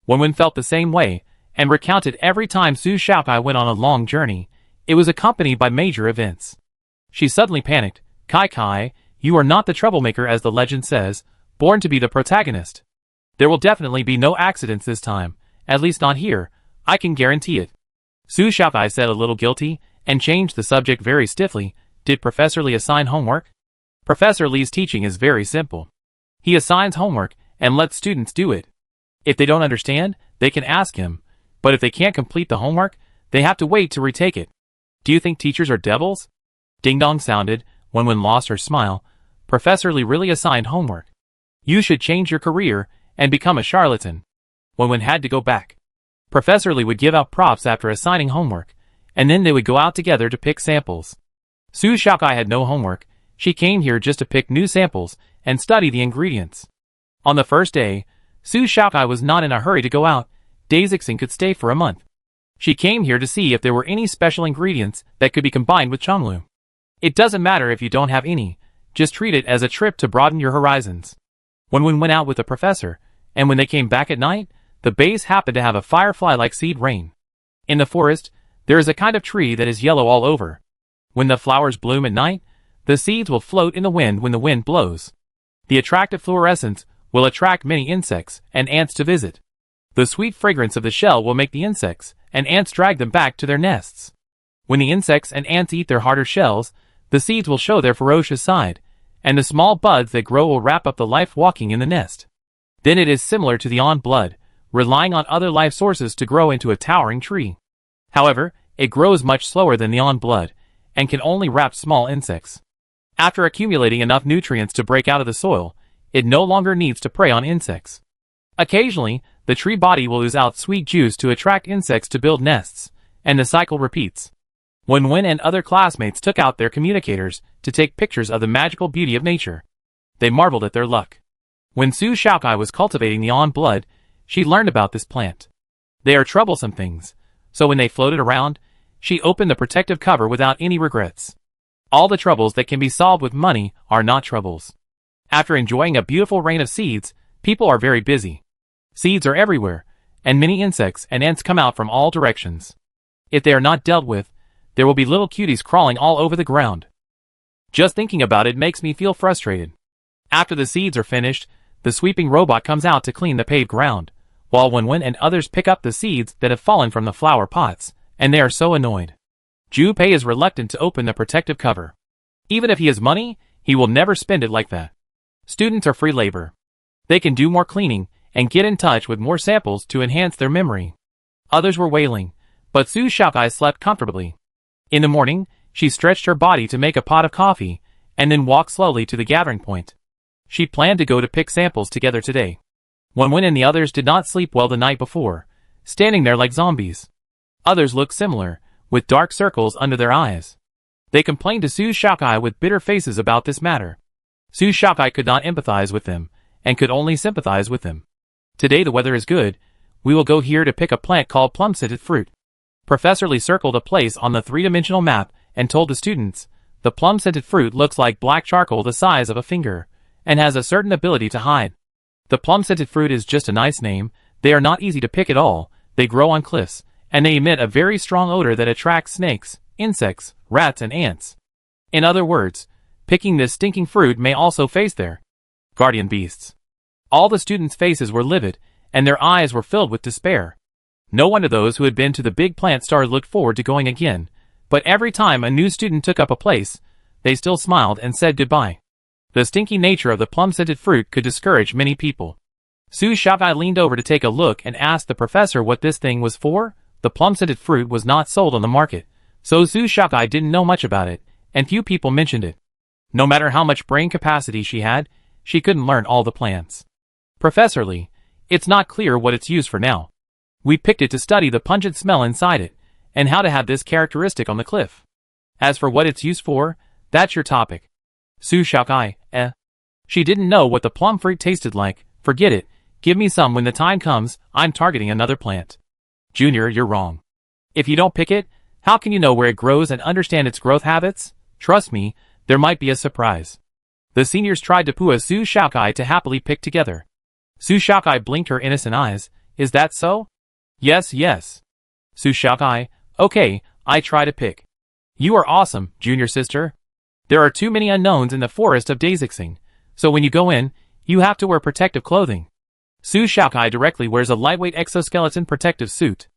[SPEAKER 1] Wenwen felt the same way, and recounted every time Su Xiaokai went on a long journey, it was accompanied by major events. She suddenly panicked. "Kai, you are not the troublemaker as the legend says, born to be the protagonist. There will definitely be no accidents this time, at least not here, I can guarantee it." Su Xiaokai said a little guilty, and changed the subject very stiffly. "Did Professor Li assign homework?" Professor Li's teaching is very simple. He assigns homework and lets students do it. If they don't understand, they can ask him, but if they can't complete the homework, they have to wait to retake it. Do you think teachers are devils? Ding dong sounded. Wenwen lost her smile. Professor Li really assigned homework. You should change your career and become a charlatan. Wenwen had to go back. Professor Li would give out props after assigning homework, and then they would go out together to pick samples. Su Xiaokai had no homework. She came here just to pick new samples and study the ingredients. On the first day, Su Xiaokai was not in a hurry to go out. Daisixing could stay for a month. She came here to see if there were any special ingredients that could be combined with Chonglu. It doesn't matter if you don't have any, just treat it as a trip to broaden your horizons. Wenwen went out with the professor, and when they came back at night, the base happened to have a firefly-like seed rain. In the forest, there is a kind of tree that is yellow all over. When the flowers bloom at night, the seeds will float in the wind when the wind blows. The attractive fluorescence will attract many insects and ants to visit. The sweet fragrance of the shell will make the insects and ants drag them back to their nests. When the insects and ants eat their harder shells, the seeds will show their ferocious side, and the small buds that grow will wrap up the life walking in the nest. Then it is similar to the on blood, relying on other life sources to grow into a towering tree. However, it grows much slower than the on blood, and can only wrap small insects. After accumulating enough nutrients to break out of the soil, it no longer needs to prey on insects. Occasionally, the tree body will ooze out sweet juice to attract insects to build nests, and the cycle repeats. Wenwen and other classmates took out their communicators to take pictures of the magical beauty of nature. They marveled at their luck. When Su Xiaokai was cultivating the on blood, she learned about this plant. They are troublesome things, so when they floated around, she opened the protective cover without any regrets. All the troubles that can be solved with money are not troubles. After enjoying a beautiful rain of seeds, people are very busy. Seeds are everywhere, and many insects and ants come out from all directions. If they are not dealt with, there will be little cuties crawling all over the ground. Just thinking about it makes me feel frustrated. After the seeds are finished, the sweeping robot comes out to clean the paved ground, while Wenwen and others pick up the seeds that have fallen from the flower pots, and they are so annoyed. Ju Pei is reluctant to open the protective cover. Even if he has money, he will never spend it like that. Students are free labor. They can do more cleaning and get in touch with more samples to enhance their memory. Others were wailing, but Su Xiaokai slept comfortably. In the morning, she stretched her body to make a pot of coffee, and then walked slowly to the gathering point. She planned to go to pick samples together today. Wenwen and the others did not sleep well the night before, standing there like zombies. Others looked similar, with dark circles under their eyes. They complained to Su Shakai with bitter faces about this matter. Su Shakai could not empathize with them, and could only sympathize with them. Today the weather is good. We will go here to pick a plant called plum-scented fruit. Professor Lee circled a place on the three-dimensional map and told the students, the plum-scented fruit looks like black charcoal the size of a finger, and has a certain ability to hide. The plum-scented fruit is just a nice name. They are not easy to pick at all. They grow on cliffs, and they emit a very strong odor that attracts snakes, insects, rats and ants. In other words, picking this stinking fruit may also face their guardian beasts. All the students' faces were livid, and their eyes were filled with despair. No wonder those who had been to the big plant stars looked forward to going again, but every time a new student took up a place, they still smiled and said goodbye. The stinky nature of the plum-scented fruit could discourage many people. Su Shakai leaned over to take a look and asked the professor what this thing was for. The plum-scented fruit was not sold on the market, so Su Shakai didn't know much about it, and few people mentioned it. No matter how much brain capacity she had, she couldn't learn all the plants. Professor Lee, it's not clear what it's used for now. We picked it to study the pungent smell inside it, and how to have this characteristic on the cliff. As for what it's used for, that's your topic. Su Shakai, She didn't know what the plum fruit tasted like. Forget it. Give me some when the time comes. I'm targeting another plant. Junior, you're wrong. If you don't pick it, how can you know where it grows and understand its growth habits? Trust me, there might be a surprise. The seniors tried to push Su Shakai to happily pick together. Su Shakai blinked her innocent eyes. Is that so? Yes, yes. Su Shakai, okay, I try to pick. You are awesome, junior sister. There are too many unknowns in the forest of Daisixing, so when you go in, you have to wear protective clothing. Su Shakai directly wears a lightweight exoskeleton protective suit.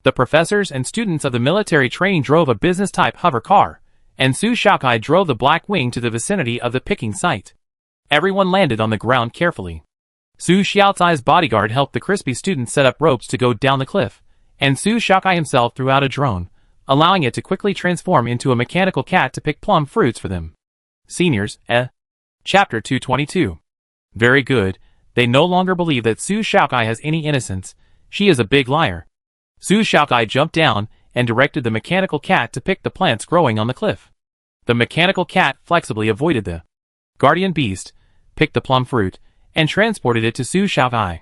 [SPEAKER 1] The professors and students of the military training drove a business-type hover car, and Su Shakai drove the Black Wing to the vicinity of the picking site. Everyone landed on the ground carefully. Su Xiaocai's bodyguard helped the crispy students set up ropes to go down the cliff, and Su Shakai himself threw out a drone, allowing it to quickly transform into a mechanical cat to pick plum fruits for them. Seniors, Chapter 222. Very good. They no longer believe that Su Shakai has any innocence. She is a big liar. Su Shakai jumped down and directed the mechanical cat to pick the plants growing on the cliff. The mechanical cat flexibly avoided the guardian beast, picked the plum fruit, and transported it to Su Shakai.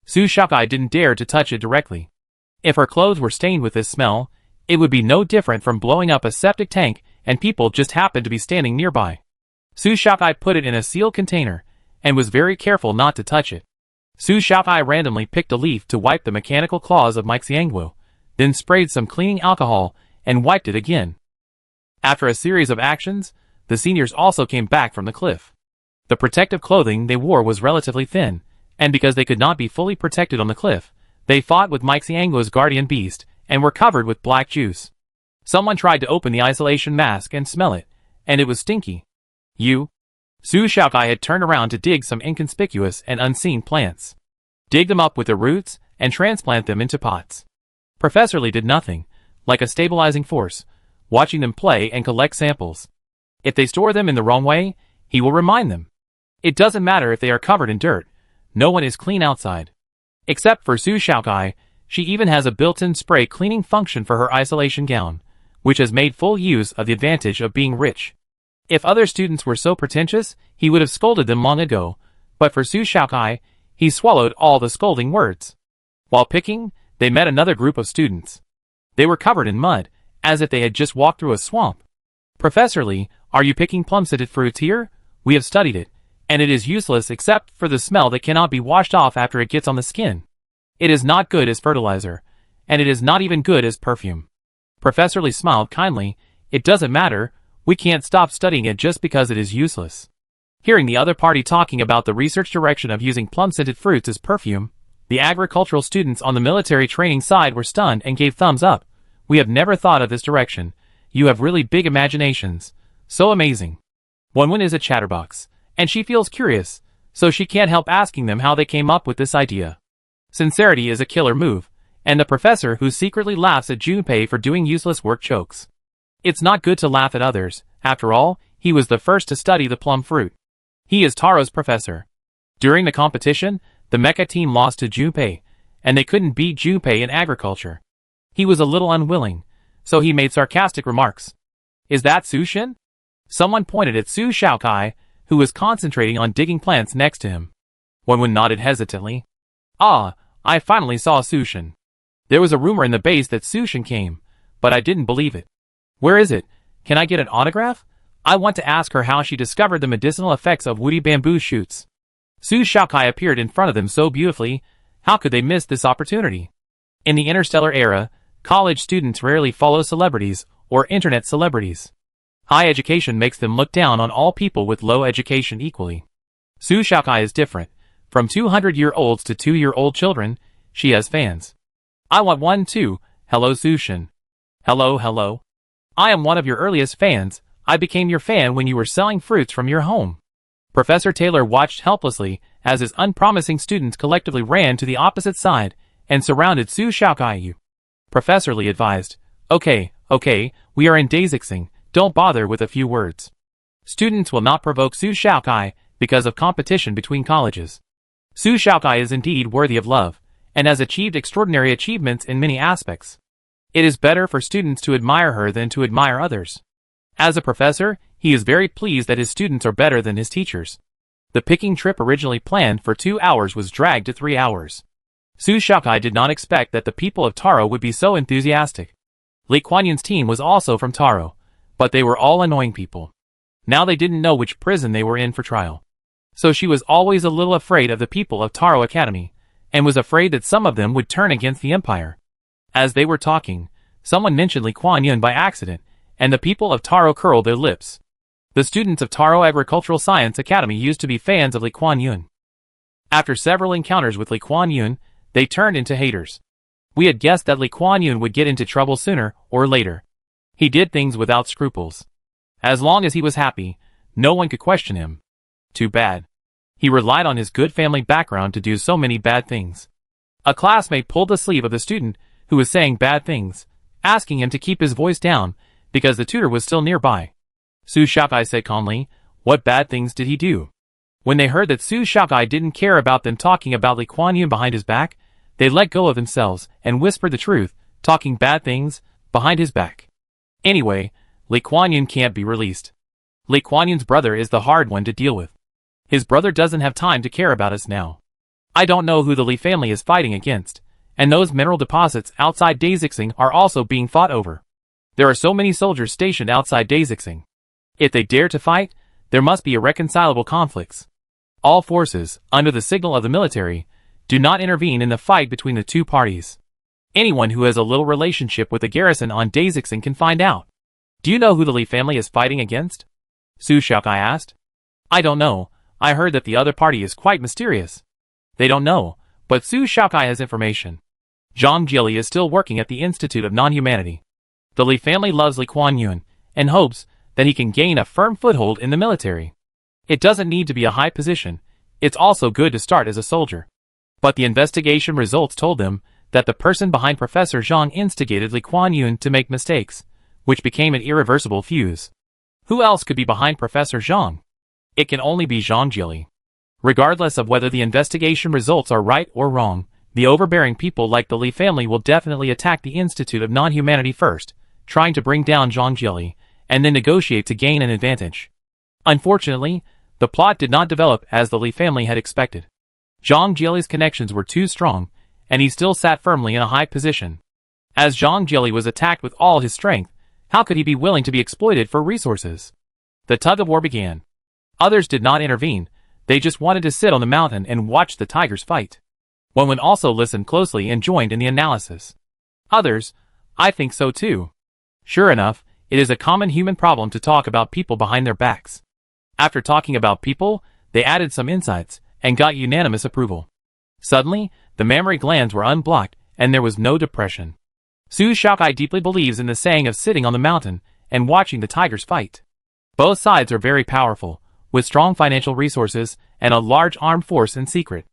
[SPEAKER 1] Su Shakai didn't dare to touch it directly. If her clothes were stained with this smell, it would be no different from blowing up a septic tank and people just happened to be standing nearby. Su Shakai put it in a sealed container, and was very careful not to touch it. Su Shakai randomly picked a leaf to wipe the mechanical claws of Mike Xiangwu, then sprayed some cleaning alcohol, and wiped it again. After a series of actions, the seniors also came back from the cliff. The protective clothing they wore was relatively thin, and because they could not be fully protected on the cliff, they fought with Mike Xiangwu's guardian beast, and were covered with black juice. Someone tried to open the isolation mask and smell it, and it was stinky. Su Shakai had turned around to dig some inconspicuous and unseen plants. Dig them up with the roots, and transplant them into pots. Professor Lee did nothing, like a stabilizing force, watching them play and collect samples. If they store them in the wrong way, he will remind them. It doesn't matter if they are covered in dirt. No one is clean outside. Except for Su Shakai, she even has a built-in spray cleaning function for her isolation gown, which has made full use of the advantage of being rich. If other students were so pretentious, he would have scolded them long ago, but for Su Shakai, he swallowed all the scolding words. While picking, they met another group of students. They were covered in mud, as if they had just walked through a swamp. Professor Lee, are you picking plum-scented fruits here? We have studied it, and it is useless except for the smell that cannot be washed off after it gets on the skin. It is not good as fertilizer, and it is not even good as perfume. Professor Lee smiled kindly. It doesn't matter. We can't stop studying it just because it is useless. Hearing the other party talking about the research direction of using plum-scented fruits as perfume, the agricultural students on the military training side were stunned and gave thumbs up. We have never thought of this direction. You have really big imaginations. So amazing. Wenwen is a chatterbox, and she feels curious, so she can't help asking them how they came up with this idea. Sincerity is a killer move, and the professor who secretly laughs at Junpei for doing useless work chokes. It's not good to laugh at others. After all, he was the first to study the plum fruit. He is Taro's professor. During the competition, the mecha team lost to Junpei, and they couldn't beat Junpei in agriculture. He was a little unwilling, so he made sarcastic remarks. Is that Sushin? Someone pointed at Su Shaokai, who was concentrating on digging plants next to him. Wenwen nodded hesitantly. Ah, I finally saw Sushin. There was a rumor in the base that Sushin came, but I didn't believe it. Where is it? Can I get an autograph? I want to ask her how she discovered the medicinal effects of woody bamboo shoots. Su Shaokai appeared in front of them so beautifully, how could they miss this opportunity? In the Interstellar era, college students rarely follow celebrities or internet celebrities. High education makes them look down on all people with low education equally. Su Shaokai is different. From 200-year-olds to 2-year-old children, she has fans. I want one too. Hello Sushin. Hello. I am one of your earliest fans. I became your fan when you were selling fruits from your home. Professor Taylor watched helplessly as his unpromising students collectively ran to the opposite side and surrounded Su Shaokai. Professor Lee advised, Okay, we are in Daisixing. Don't bother with a few words. Students will not provoke Su Shaokai because of competition between colleges. Su Shaokai is indeed worthy of love, and has achieved extraordinary achievements in many aspects. It is better for students to admire her than to admire others. As a professor, he is very pleased that his students are better than his teachers. The picking trip originally planned for 2 hours was dragged to 3 hours. Su Shaokai did not expect that the people of Taro would be so enthusiastic. Lee Kuan Yun's team was also from Taro, but they were all annoying people. Now they didn't know which prison they were in for trial. So she was always a little afraid of the people of Taro Academy, and was afraid that some of them would turn against the Empire. As they were talking, someone mentioned Lee Kuan Yun by accident, and the people of Taro curled their lips. The students of Taro Agricultural Science Academy used to be fans of Lee Kuan Yun. After several encounters with Lee Kuan Yun, they turned into haters. We had guessed that Lee Kuan Yun would get into trouble sooner or later. He did things without scruples. As long as he was happy, no one could question him. Too bad. He relied on his good family background to do so many bad things. A classmate pulled the sleeve of the student who was saying bad things, asking him to keep his voice down because the tutor was still nearby. Su Shaokai said calmly, What bad things did he do? When they heard that Su Shaokai didn't care about them talking about Lee Kuan Yun behind his back, they let go of themselves and whispered the truth, talking bad things behind his back. Anyway, Lee Kuan Yun can't be released. Lee Kuan Yun's brother is the hard one to deal with. His brother doesn't have time to care about us now. I don't know who the Lee family is fighting against, and those mineral deposits outside Daisixing are also being fought over. There are so many soldiers stationed outside Daisixing. If they dare to fight, there must be irreconcilable conflicts. All forces, under the signal of the military, do not intervene in the fight between the two parties. Anyone who has a little relationship with the garrison on Daisixing can find out. Do you know who the Lee family is fighting against? Su Shaokai asked. I don't know. I heard that the other party is quite mysterious. They don't know, but Su Shaokai has information. Zhang Jili is still working at the Institute of Non-Humanity. The Lee family loves Lee Kuan Yun, and hopes that he can gain a firm foothold in the military. It doesn't need to be a high position, it's also good to start as a soldier. But the investigation results told them that the person behind Professor Zhang instigated Lee Kuan Yun to make mistakes, which became an irreversible fuse. Who else could be behind Professor Zhang? It can only be Zhang Jili. Regardless of whether the investigation results are right or wrong, the overbearing people like the Lee family will definitely attack the Institute of Non-Humanity first, trying to bring down Zhang Jili, and then negotiate to gain an advantage. Unfortunately, the plot did not develop as the Lee family had expected. Zhang Jili's connections were too strong, and he still sat firmly in a high position. As Zhang Jili was attacked with all his strength, how could he be willing to be exploited for resources? The tug-of-war began. Others did not intervene, they just wanted to sit on the mountain and watch the tigers fight. Wenwen also listened closely and joined in the analysis. Others, I think so too. Sure enough, it is a common human problem to talk about people behind their backs. After talking about people, they added some insights, and got unanimous approval. Suddenly, the mammary glands were unblocked, and there was no depression. Su Shaokai deeply believes in the saying of sitting on the mountain and watching the tigers fight. Both sides are very powerful, with strong financial resources and a large armed force in secret.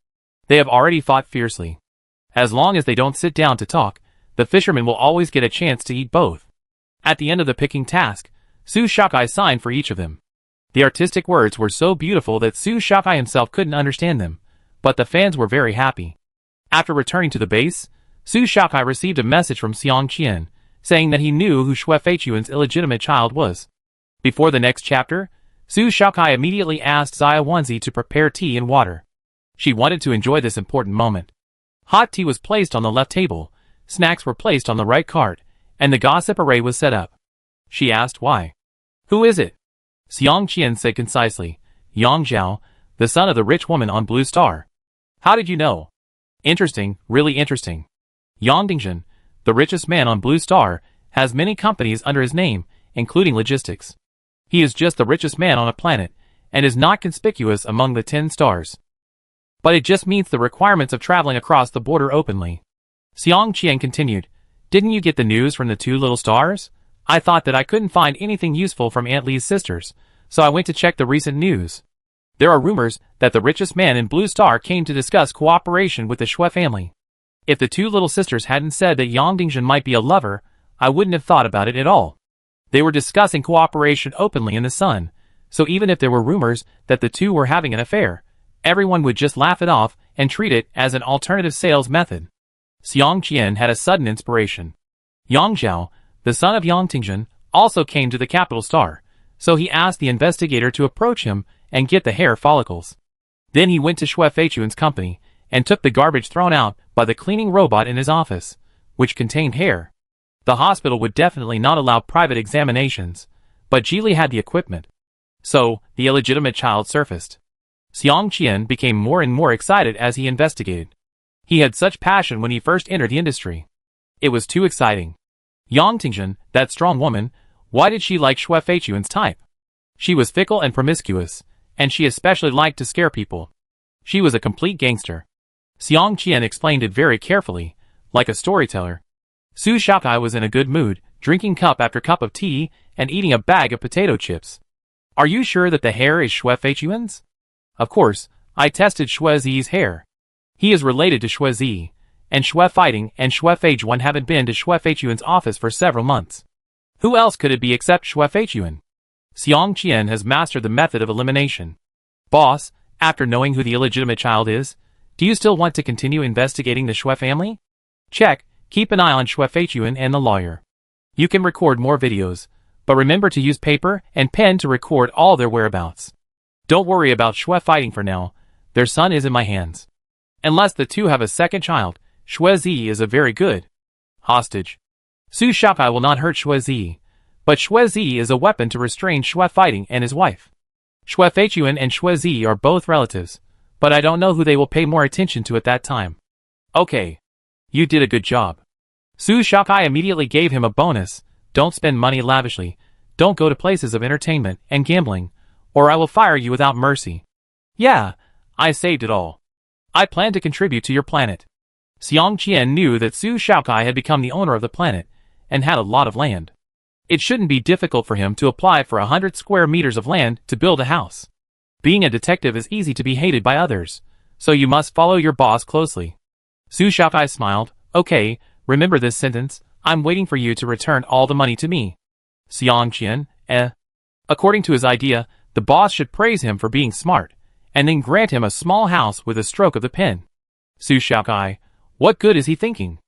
[SPEAKER 1] They have already fought fiercely. As long as they don't sit down to talk, the fishermen will always get a chance to eat both. At the end of the picking task, Su Shaokai signed for each of them. The artistic words were so beautiful that Su Shaokai himself couldn't understand them, but the fans were very happy. After returning to the base, Su Shaokai received a message from Xiang Qian, saying that he knew who Xue Feiyuan's illegitimate child was. Before the next chapter, Su Shaokai immediately asked Xia Wanzi to prepare tea and water. She wanted to enjoy this important moment. Hot tea was placed on the left table, snacks were placed on the right cart, and the gossip array was set up. She asked why. Who is it? Xiang Qian said concisely, Yang Zhao, the son of the rich woman on Blue Star. How did you know? Interesting, really interesting. Yang Dingjun, the richest man on Blue Star, has many companies under his name, including logistics. He is just the richest man on a planet, and is not conspicuous among the 10 stars. But it just meets the requirements of traveling across the border openly. Xiang Qian continued, didn't you get the news from the 2 little stars? I thought that I couldn't find anything useful from Aunt Li's sisters, so I went to check the recent news. There are rumors that the richest man in Blue Star came to discuss cooperation with the Xue family. If the 2 little sisters hadn't said that Yang Dingjun might be a lover, I wouldn't have thought about it at all. They were discussing cooperation openly in the sun, so even if there were rumors that the 2 were having an affair, everyone would just laugh it off and treat it as an alternative sales method. Xiang Qian had a sudden inspiration. Yang Zhao, the son of Yang Tingjun, also came to the capital star, so he asked the investigator to approach him and get the hair follicles. Then he went to Xue Feiyuan's company and took the garbage thrown out by the cleaning robot in his office, which contained hair. The hospital would definitely not allow private examinations, but Geely had the equipment. So, the illegitimate child surfaced. Xiang Qian became more and more excited as he investigated. He had such passion when he first entered the industry. It was too exciting. Yang Tingjun, that strong woman, why did she like Xue Feiyuan's type? She was fickle and promiscuous, and she especially liked to scare people. She was a complete gangster. Xiang Qian explained it very carefully, like a storyteller. Su Shaokai was in a good mood, drinking cup after cup of tea and eating a bag of potato chips. Are you sure that the hair is Xue Feiyuan's? Of course, I tested Xue Zi's hair. He is related to Xue Zi, and Xue Fighting and Xue Feiyuan haven't been to Xue Feiyuan's office for several months. Who else could it be except Xue Feiyuan? Xiang Qian has mastered the method of elimination. Boss, after knowing who the illegitimate child is, do you still want to continue investigating the Xue family? Check, keep an eye on Xue Feiyuan and the lawyer. You can record more videos, but remember to use paper and pen to record all their whereabouts. Don't worry about Xue Fighting for now, their son is in my hands. Unless the 2 have a second child, Xue Zi is a very good hostage. Su Shaokai will not hurt Xue Zi, but Xue Zi is a weapon to restrain Xue Fighting and his wife. Xue Feiyuan and Xue Zi are both relatives, but I don't know who they will pay more attention to at that time. Okay. You did a good job. Su Shaokai immediately gave him a bonus. Don't spend money lavishly, don't go to places of entertainment and gambling, or I will fire you without mercy. Yeah, I saved it all. I plan to contribute to your planet. Xiang Qian knew that Su Shaokai had become the owner of the planet, and had a lot of land. It shouldn't be difficult for him to apply for 100 square meters of land to build a house. Being a detective is easy to be hated by others, so you must follow your boss closely. Su Shaokai smiled, okay, remember this sentence, I'm waiting for you to return all the money to me. Xiang Qian, According to his idea, the boss should praise him for being smart, and then grant him a small house with a stroke of the pen. Su Shaokai, what good is he thinking?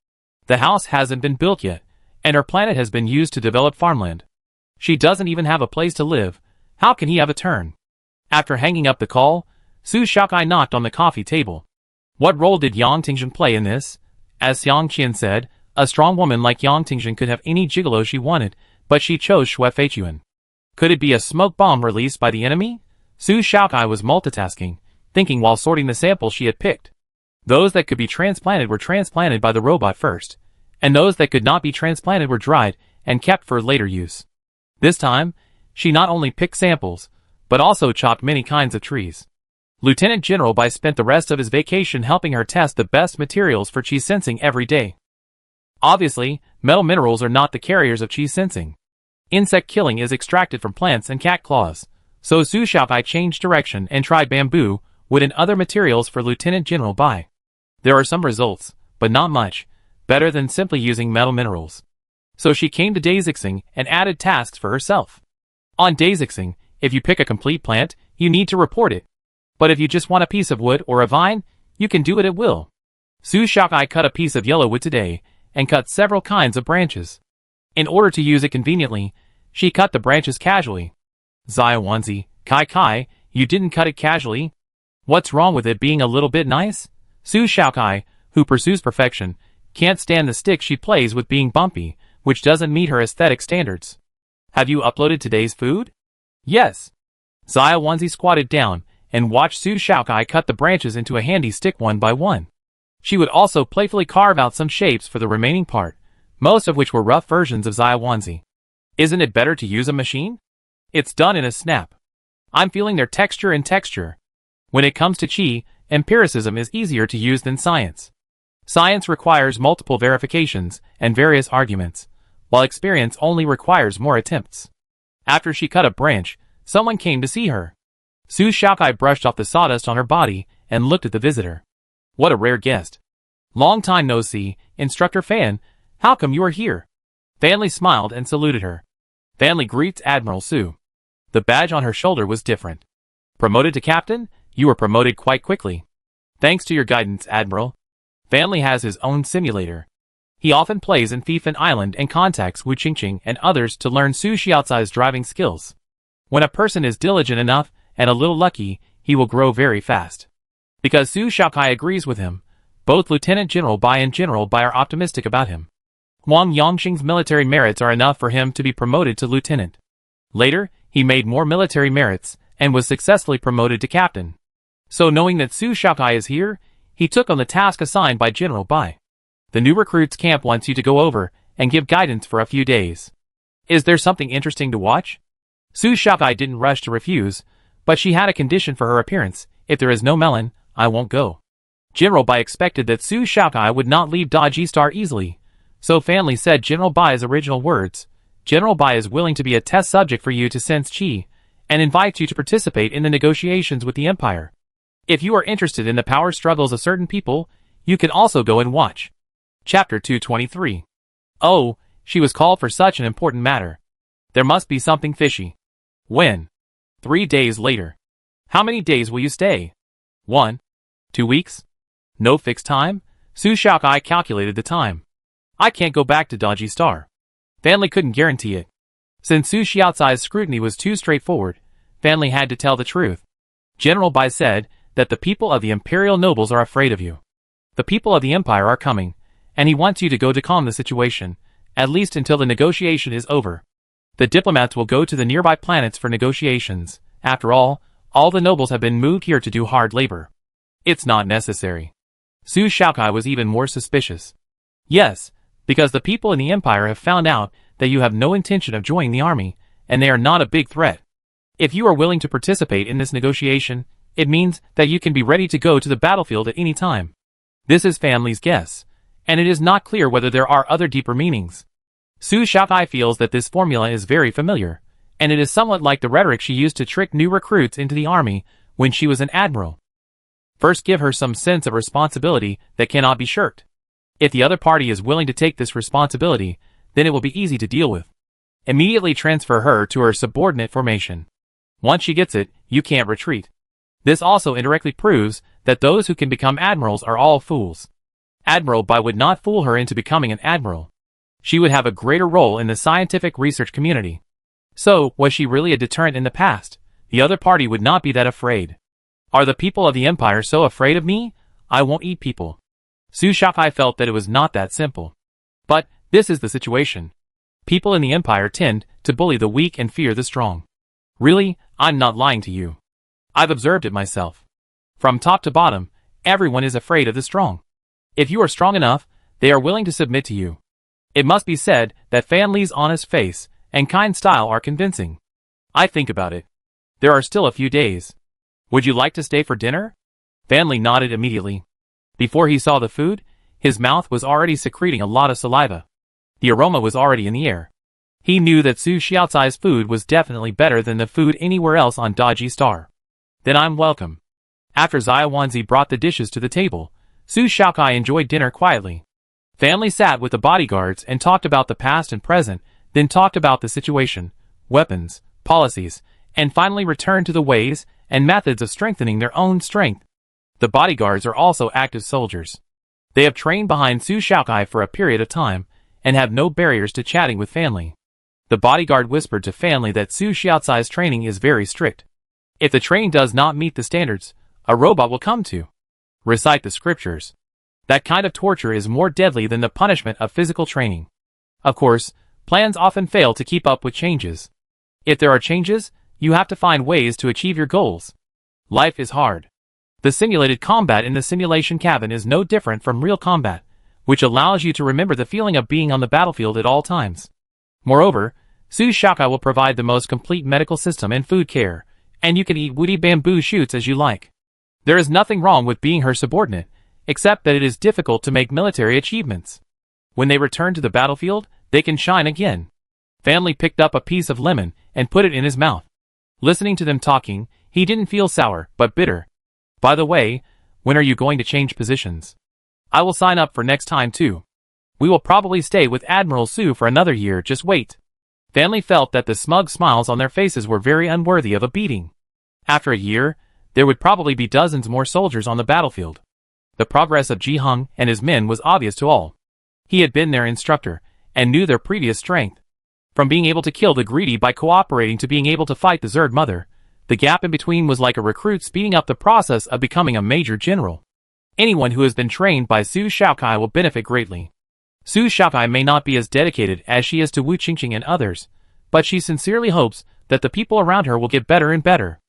[SPEAKER 1] The house hasn't been built yet, and her planet has been used to develop farmland. She doesn't even have a place to live, how can he have a turn? After hanging up the call, Su Shaokai knocked on the coffee table. What role did Yang Tingjun play in this? As Xiang Qian said, a strong woman like Yang Tingjun could have any gigolo she wanted, but she chose Xue Feiyuan. Could it be a smoke bomb released by the enemy? Su Shaokai was multitasking, thinking while sorting the samples she had picked. Those that could be transplanted were transplanted by the robot first, and those that could not be transplanted were dried and kept for later use. This time, she not only picked samples, but also chopped many kinds of trees. Lieutenant General Bai spent the rest of his vacation helping her test the best materials for qi sensing every day. Obviously, metal minerals are not the carriers of qi sensing. Insect killing is extracted from plants and cat claws, so Su Shaokai changed direction and tried bamboo, wood and other materials for Lieutenant General Bai. There are some results, but not much, better than simply using metal minerals. So she came to Daisixing and added tasks for herself. On Daisixing, if you pick a complete plant, you need to report it. But if you just want a piece of wood or a vine, you can do it at will. Su Shaokai cut a piece of yellow wood today, and cut several kinds of branches. In order to use it conveniently, she cut the branches casually. Zaiwanzi, Kai, you didn't cut it casually? What's wrong with it being a little bit nice? Su Xiaokai, who pursues perfection, can't stand the stick she plays with being bumpy, which doesn't meet her aesthetic standards. Have you uploaded today's food? Yes. Zaiwanzi squatted down and watched Su Xiaokai cut the branches into a handy stick one by one. She would also playfully carve out some shapes for the remaining part, most of which were rough versions of Zaiwanzi. Isn't it better to use a machine? It's done in a snap. I'm feeling their texture and texture. When it comes to qi, empiricism is easier to use than science. Science requires multiple verifications and various arguments, while experience only requires more attempts. After she cut a branch, someone came to see her. Su Xiaokai brushed off the sawdust on her body and looked at the visitor. What a rare guest. Long time no see, Instructor Fan, how come you are here? Fanli smiled and saluted her. Fanli greets Admiral Su. The badge on her shoulder was different. Promoted to captain? You were promoted quite quickly. Thanks to your guidance, Admiral. Fanli has his own simulator. He often plays in Fifan Island and contacts Wu Qingqing and others to learn Su Xiaocai's driving skills. When a person is diligent enough and a little lucky, he will grow very fast. Because Su Xiaokai agrees with him, both Lieutenant General Bai and General Bai are optimistic about him. Huang Yongxing's military merits are enough for him to be promoted to lieutenant. Later, he made more military merits and was successfully promoted to captain. So knowing that Su Xiaokai is here, he took on the task assigned by General Bai. The new recruits camp wants you to go over and give guidance for a few days. Is there something interesting to watch? Su Xiaokai didn't rush to refuse, but she had a condition for her appearance. If there is no melon, I won't go. General Bai expected that Su Xiaokai would not leave Daji Star easily, so Fanli said General Bai's original words. General Bai is willing to be a test subject for you to sense qi, and invites you to participate in the negotiations with the Empire. If you are interested in the power struggles of certain people, you can also go and watch. Chapter 223. Oh, she was called for such an important matter. There must be something fishy. When? 3 days later. How many days will you stay? 1. 2 weeks? No fixed time? Su Xiaokai calculated the time. I can't go back to Dodgy Star. Fanli couldn't guarantee it. Since Su Xiaocai's scrutiny was too straightforward, Fanli had to tell the truth. General Bai said that the people of the imperial nobles are afraid of you. The people of the empire are coming, and he wants you to go to calm the situation, at least until the negotiation is over. The diplomats will go to the nearby planets for negotiations. After all the nobles have been moved here to do hard labor. It's not necessary. Su Xiaokai was even more suspicious. Yes, because the people in the empire have found out that you have no intention of joining the army, and they are not a big threat. If you are willing to participate in this negotiation, it means that you can be ready to go to the battlefield at any time. This is Fanli's guess, and it is not clear whether there are other deeper meanings. Su Xiaokai feels that this formula is very familiar, and it is somewhat like the rhetoric she used to trick new recruits into the army when she was an admiral. First, give her some sense of responsibility that cannot be shirked. If the other party is willing to take this responsibility, then it will be easy to deal with. Immediately transfer her to her subordinate formation. Once she gets it, you can't retreat. This also indirectly proves that those who can become admirals are all fools. Admiral Bai would not fool her into becoming an admiral. She would have a greater role in the scientific research community. So, was she really a deterrent in the past? The other party would not be that afraid. Are the people of the empire so afraid of me? I won't eat people. Su Xiaokai felt that it was not that simple. But, this is the situation. People in the empire tend to bully the weak and fear the strong. Really, I'm not lying to you. I've observed it myself. From top to bottom, everyone is afraid of the strong. If you are strong enough, they are willing to submit to you. It must be said that Fan Li's honest face and kind style are convincing. I think about it. There are still a few days. Would you like to stay for dinner? Fan Li nodded immediately. Before he saw the food, his mouth was already secreting a lot of saliva. The aroma was already in the air. He knew that Su Xiaocai's food was definitely better than the food anywhere else on Dodgy Star. Then I'm welcome. After Zaiwanzi brought the dishes to the table, Su Xiaokai enjoyed dinner quietly. Family sat with the bodyguards and talked about the past and present, then talked about the situation, weapons, policies, and finally returned to the ways and methods of strengthening their own strength. The bodyguards are also active soldiers. They have trained behind Su Xiaokai for a period of time, and have no barriers to chatting with family. The bodyguard whispered to family that Su Xiaocai's training is very strict. If the training does not meet the standards, a robot will come to recite the scriptures. That kind of torture is more deadly than the punishment of physical training. Of course, plans often fail to keep up with changes. If there are changes, you have to find ways to achieve your goals. Life is hard. The simulated combat in the simulation cabin is no different from real combat, which allows you to remember the feeling of being on the battlefield at all times. Moreover, Su Xiaocai will provide the most complete medical system and food care, and you can eat woody bamboo shoots as you like. There is nothing wrong with being her subordinate, except that it is difficult to make military achievements. When they return to the battlefield, they can shine again. Family picked up a piece of lemon and put it in his mouth. Listening to them talking, he didn't feel sour, but bitter. By the way, when are you going to change positions? I will sign up for next time too. We will probably stay with Admiral Su for another year, just wait. Family felt that the smug smiles on their faces were very unworthy of a beating. After a year, there would probably be dozens more soldiers on the battlefield. The progress of Ji Hung and his men was obvious to all. He had been their instructor, and knew their previous strength. From being able to kill the greedy by cooperating to being able to fight the Zerd Mother, the gap in between was like a recruit speeding up the process of becoming a major general. Anyone who has been trained by Su Xiaocai will benefit greatly. Su Xiaocai may not be as dedicated as she is to Wu Qingqing and others, but she sincerely hopes that the people around her will get better and better.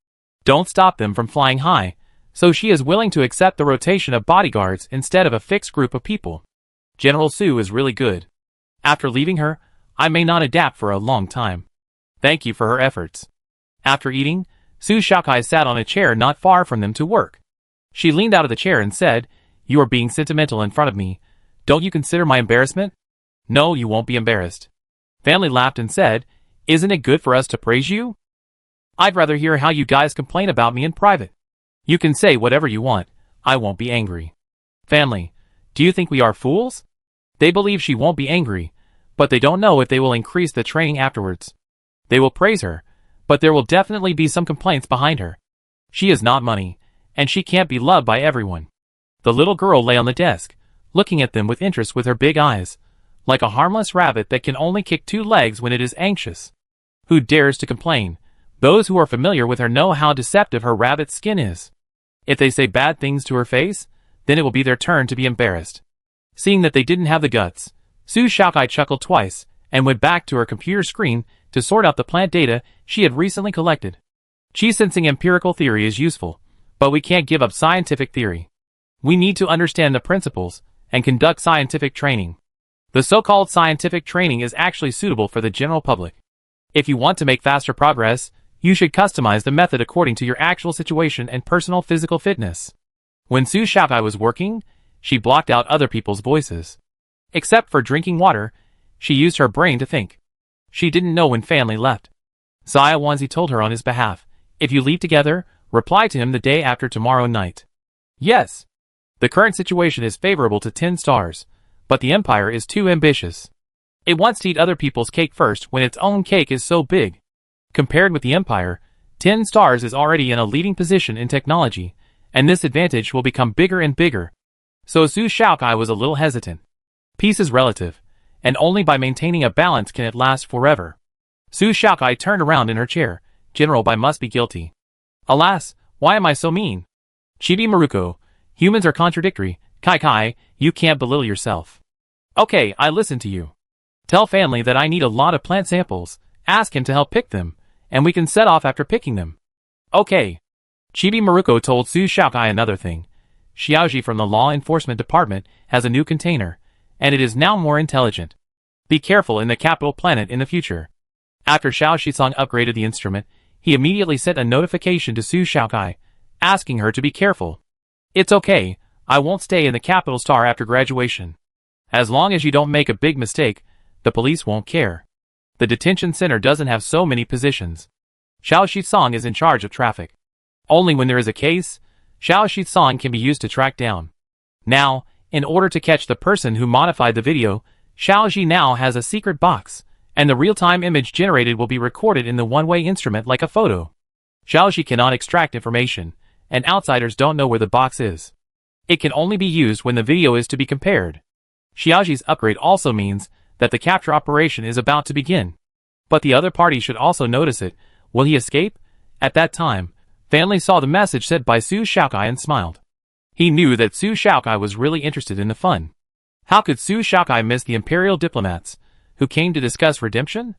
[SPEAKER 1] Don't stop them from flying high, so she is willing to accept the rotation of bodyguards instead of a fixed group of people. General Su is really good. After leaving her, I may not adapt for a long time. Thank you for her efforts. After eating, Su Xiaocai sat on a chair not far from them to work. She leaned out of the chair and said, "You are being sentimental in front of me. Don't you consider my embarrassment?" "No, you won't be embarrassed." Family laughed and said, "Isn't it good for us to praise you? I'd rather hear how you guys complain about me in private. You can say whatever you want, I won't be angry." Family, do you think we are fools? They believe she won't be angry, but they don't know if they will increase the training afterwards. They will praise her, but there will definitely be some complaints behind her. She is not money, and she can't be loved by everyone. The little girl lay on the desk, looking at them with interest with her big eyes, like a harmless rabbit that can only kick 2 legs when it is anxious. Who dares to complain? Those who are familiar with her know how deceptive her rabbit's skin is. If they say bad things to her face, then it will be their turn to be embarrassed. Seeing that they didn't have the guts, Su Xiaocai chuckled twice and went back to her computer screen to sort out the plant data she had recently collected. Qi sensing empirical theory is useful, but we can't give up scientific theory. We need to understand the principles and conduct scientific training. The so-called scientific training is actually suitable for the general public. If you want to make faster progress, you should customize the method according to your actual situation and personal physical fitness. When Su Xiaocai was working, she blocked out other people's voices. Except for drinking water, she used her brain to think. She didn't know when family left. Xia Wanzi told her on his behalf, "If you leave together, reply to him the day after tomorrow night." Yes. The current situation is favorable to 10 stars, but the Empire is too ambitious. It wants to eat other people's cake first when its own cake is so big. Compared with the Empire, 10 stars is already in a leading position in technology, and this advantage will become bigger and bigger. So Su Xiaocai was a little hesitant. Peace is relative, and only by maintaining a balance can it last forever. Su Xiaocai turned around in her chair. "General, I must be guilty. Alas, why am I so mean? Chibi Maruko, humans are contradictory. Kai Kai, you can't belittle yourself. Okay, I listen to you. Tell family that I need a lot of plant samples, ask him to help pick them, and we can set off after picking them." Okay. Chibi Maruko told Su Xiaocai another thing. Xiaoji from the Law Enforcement Department has a new container, and it is now more intelligent. Be careful in the capital planet in the future. After Xiao Shizong upgraded the instrument, he immediately sent a notification to Su Xiaocai, asking her to be careful. "It's okay, I won't stay in the capital star after graduation. As long as you don't make a big mistake, the police won't care. The detention center doesn't have so many positions. Xiao Shizong is in charge of traffic. Only when there is a case, Xiao Shizong can be used to track down. Now, in order to catch the person who modified the video, Xiao Ji now has a secret box, and the real-time image generated will be recorded in the one-way instrument like a photo. Xiao Ji cannot extract information, and outsiders don't know where the box is. It can only be used when the video is to be compared. Xiao Ji's upgrade also means that the capture operation is about to begin. But the other party should also notice it. Will he escape? At that time, Fanli saw the message sent by Su Shaokai and smiled. He knew that Su Shaokai was really interested in the fun. How could Su Shaokai miss the imperial diplomats, who came to discuss redemption?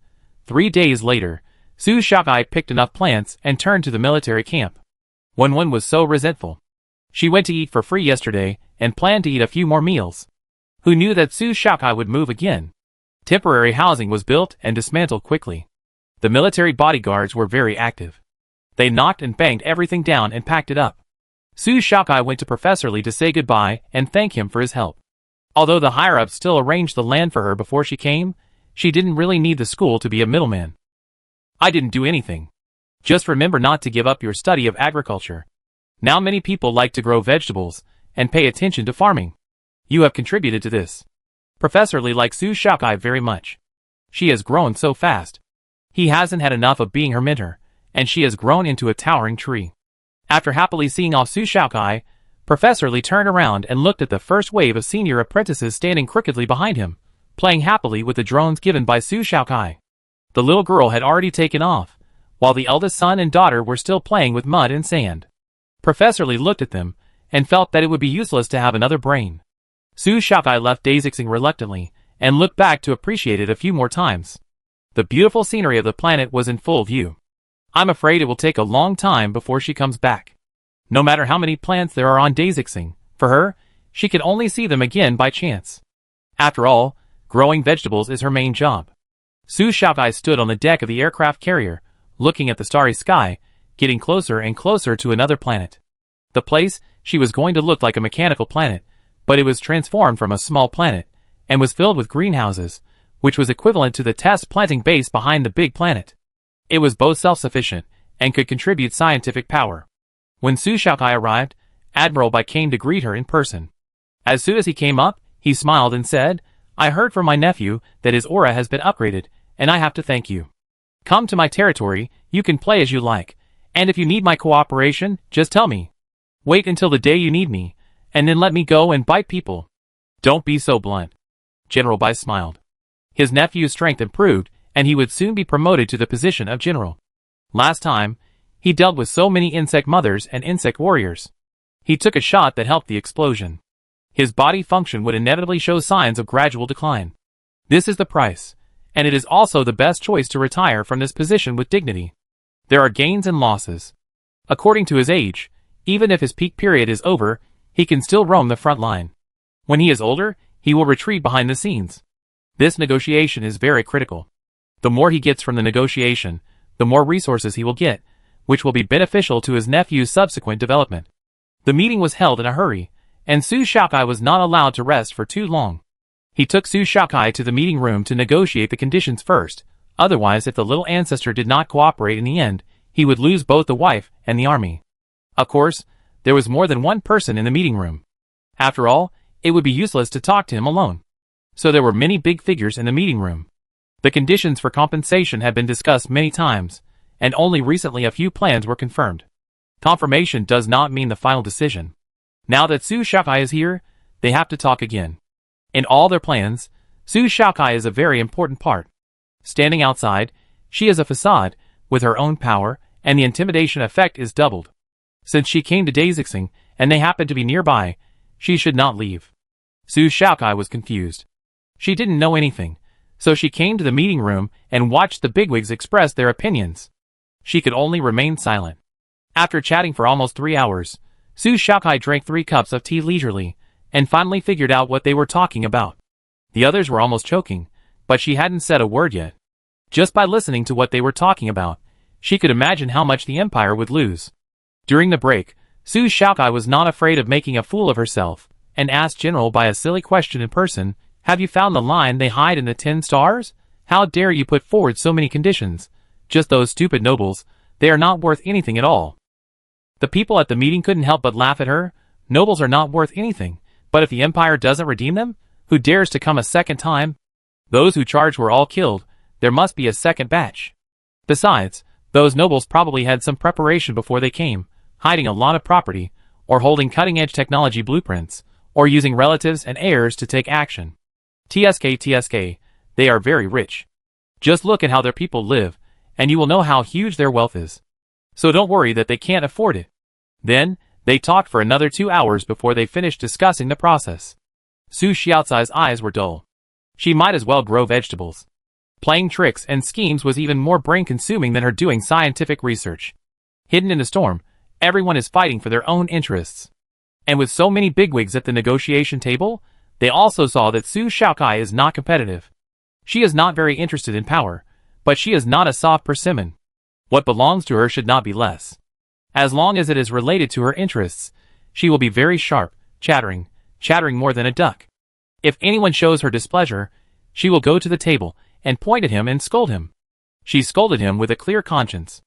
[SPEAKER 1] 3 days later, Su Shaokai picked enough plants and turned to the military camp. Wen was so resentful. She went to eat for free yesterday and planned to eat a few more meals. Who knew that Su Shaokai would move again? Temporary housing was built and dismantled quickly. The military bodyguards were very active. They knocked and banged everything down and packed it up. Su Shaokai went to Professor Li to say goodbye and thank him for his help. Although the higher-ups still arranged the land for her before she came, she didn't really need the school to be a middleman. I didn't do anything. Just remember not to give up your study of agriculture. Now many people like to grow vegetables and pay attention to farming. You have contributed to this. Professor Li likes Su Shaokai very much. She has grown so fast. He hasn't had enough of being her mentor, and she has grown into a towering tree. After happily seeing off Su Shaokai, Professor Li turned around and looked at the first wave of senior apprentices standing crookedly behind him, playing happily with the drones given by Su Shaokai. The little girl had already taken off, while the eldest son and daughter were still playing with mud and sand. Professor Li looked at them, and felt that it would be useless to have another brain. Su Shaokai left Daisixing reluctantly, and looked back to appreciate it a few more times. The beautiful scenery of the planet was in full view. I'm afraid it will take a long time before she comes back. No matter how many plants there are on Daisixing, for her, she can only see them again by chance. After all, growing vegetables is her main job. Su Shaokai stood on the deck of the aircraft carrier, looking at the starry sky, getting closer and closer to another planet. The place she was going to look like a mechanical planet, but it was transformed from a small planet, and was filled with greenhouses, which was equivalent to the test planting base behind the big planet. It was both self-sufficient, and could contribute scientific power. When Su Shaokai arrived, Admiral Bai came to greet her in person. As soon as he came up, he smiled and said, I heard from my nephew that his aura has been upgraded, and I have to thank you. Come to my territory, you can play as you like, and if you need my cooperation, just tell me. Wait until the day you need me, and then let me go and bite people. Don't be so blunt. General Bai smiled. His nephew's strength improved, and he would soon be promoted to the position of general. Last time, he dealt with so many insect mothers and insect warriors. He took a shot that helped the explosion. His body function would inevitably show signs of gradual decline. This is the price, and it is also the best choice to retire from this position with dignity. There are gains and losses. According to his age, even if his peak period is over, he can still roam the front line. When he is older, he will retreat behind the scenes. This negotiation is very critical. The more he gets from the negotiation, the more resources he will get, which will be beneficial to his nephew's subsequent development. The meeting was held in a hurry, and Su Shaokai was not allowed to rest for too long. He took Su Shaokai to the meeting room to negotiate the conditions first, otherwise if the little ancestor did not cooperate in the end, he would lose both the wife and the army. Of course, there was more than one person in the meeting room. After all, it would be useless to talk to him alone. So there were many big figures in the meeting room. The conditions for compensation had been discussed many times, and only recently a few plans were confirmed. Confirmation does not mean the final decision. Now that Su Shaokai is here, they have to talk again. In all their plans, Su Shaokai is a very important part. Standing outside, she is a facade, with her own power, and the intimidation effect is doubled. Since she came to Daisixing, and they happened to be nearby, she should not leave. Su Shaokai was confused. She didn't know anything, so she came to the meeting room and watched the bigwigs express their opinions. She could only remain silent. After chatting for almost 3 hours, Su Shaokai drank 3 cups of tea leisurely, and finally figured out what they were talking about. The others were almost choking, but she hadn't said a word yet. Just by listening to what they were talking about, she could imagine how much the Empire would lose. During the break, Su Shaokai was not afraid of making a fool of herself, and asked General Bai a silly question in person, have you found the line they hide in the 10 stars? How dare you put forward so many conditions? Just those stupid nobles, they are not worth anything at all. The people at the meeting couldn't help but laugh at her. Nobles are not worth anything, but if the Empire doesn't redeem them, who dares to come a second time? Those who charged were all killed, there must be a second batch. Besides, those nobles probably had some preparation before they came, hiding a lot of property, or holding cutting-edge technology blueprints, or using relatives and heirs to take action. TSK, they are very rich. Just look at how their people live, and you will know how huge their wealth is. So don't worry that they can't afford it. Then, they talked for another 2 hours before they finished discussing the process. Su Xiaocai's eyes were dull. She might as well grow vegetables. Playing tricks and schemes was even more brain-consuming than her doing scientific research. Hidden in the storm, everyone is fighting for their own interests. And with so many bigwigs at the negotiation table, they also saw that Su Xiaocai is not competitive. She is not very interested in power, but she is not a soft persimmon. What belongs to her should not be less. As long as it is related to her interests, she will be very sharp, chattering more than a duck. If anyone shows her displeasure, she will go to the table and point at him and scold him. She scolded him with a clear conscience.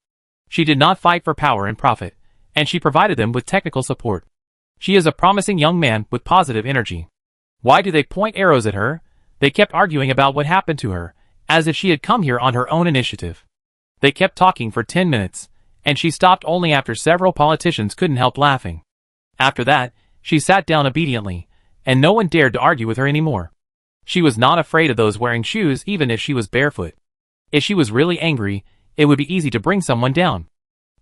[SPEAKER 1] She did not fight for power and profit, and she provided them with technical support. She is a promising young man with positive energy. Why do they point arrows at her? They kept arguing about what happened to her, as if she had come here on her own initiative. They kept talking for 10 minutes, and she stopped only after several politicians couldn't help laughing. After that, she sat down obediently, and no one dared to argue with her anymore. She was not afraid of those wearing shoes even if she was barefoot. If she was really angry, it would be easy to bring someone down.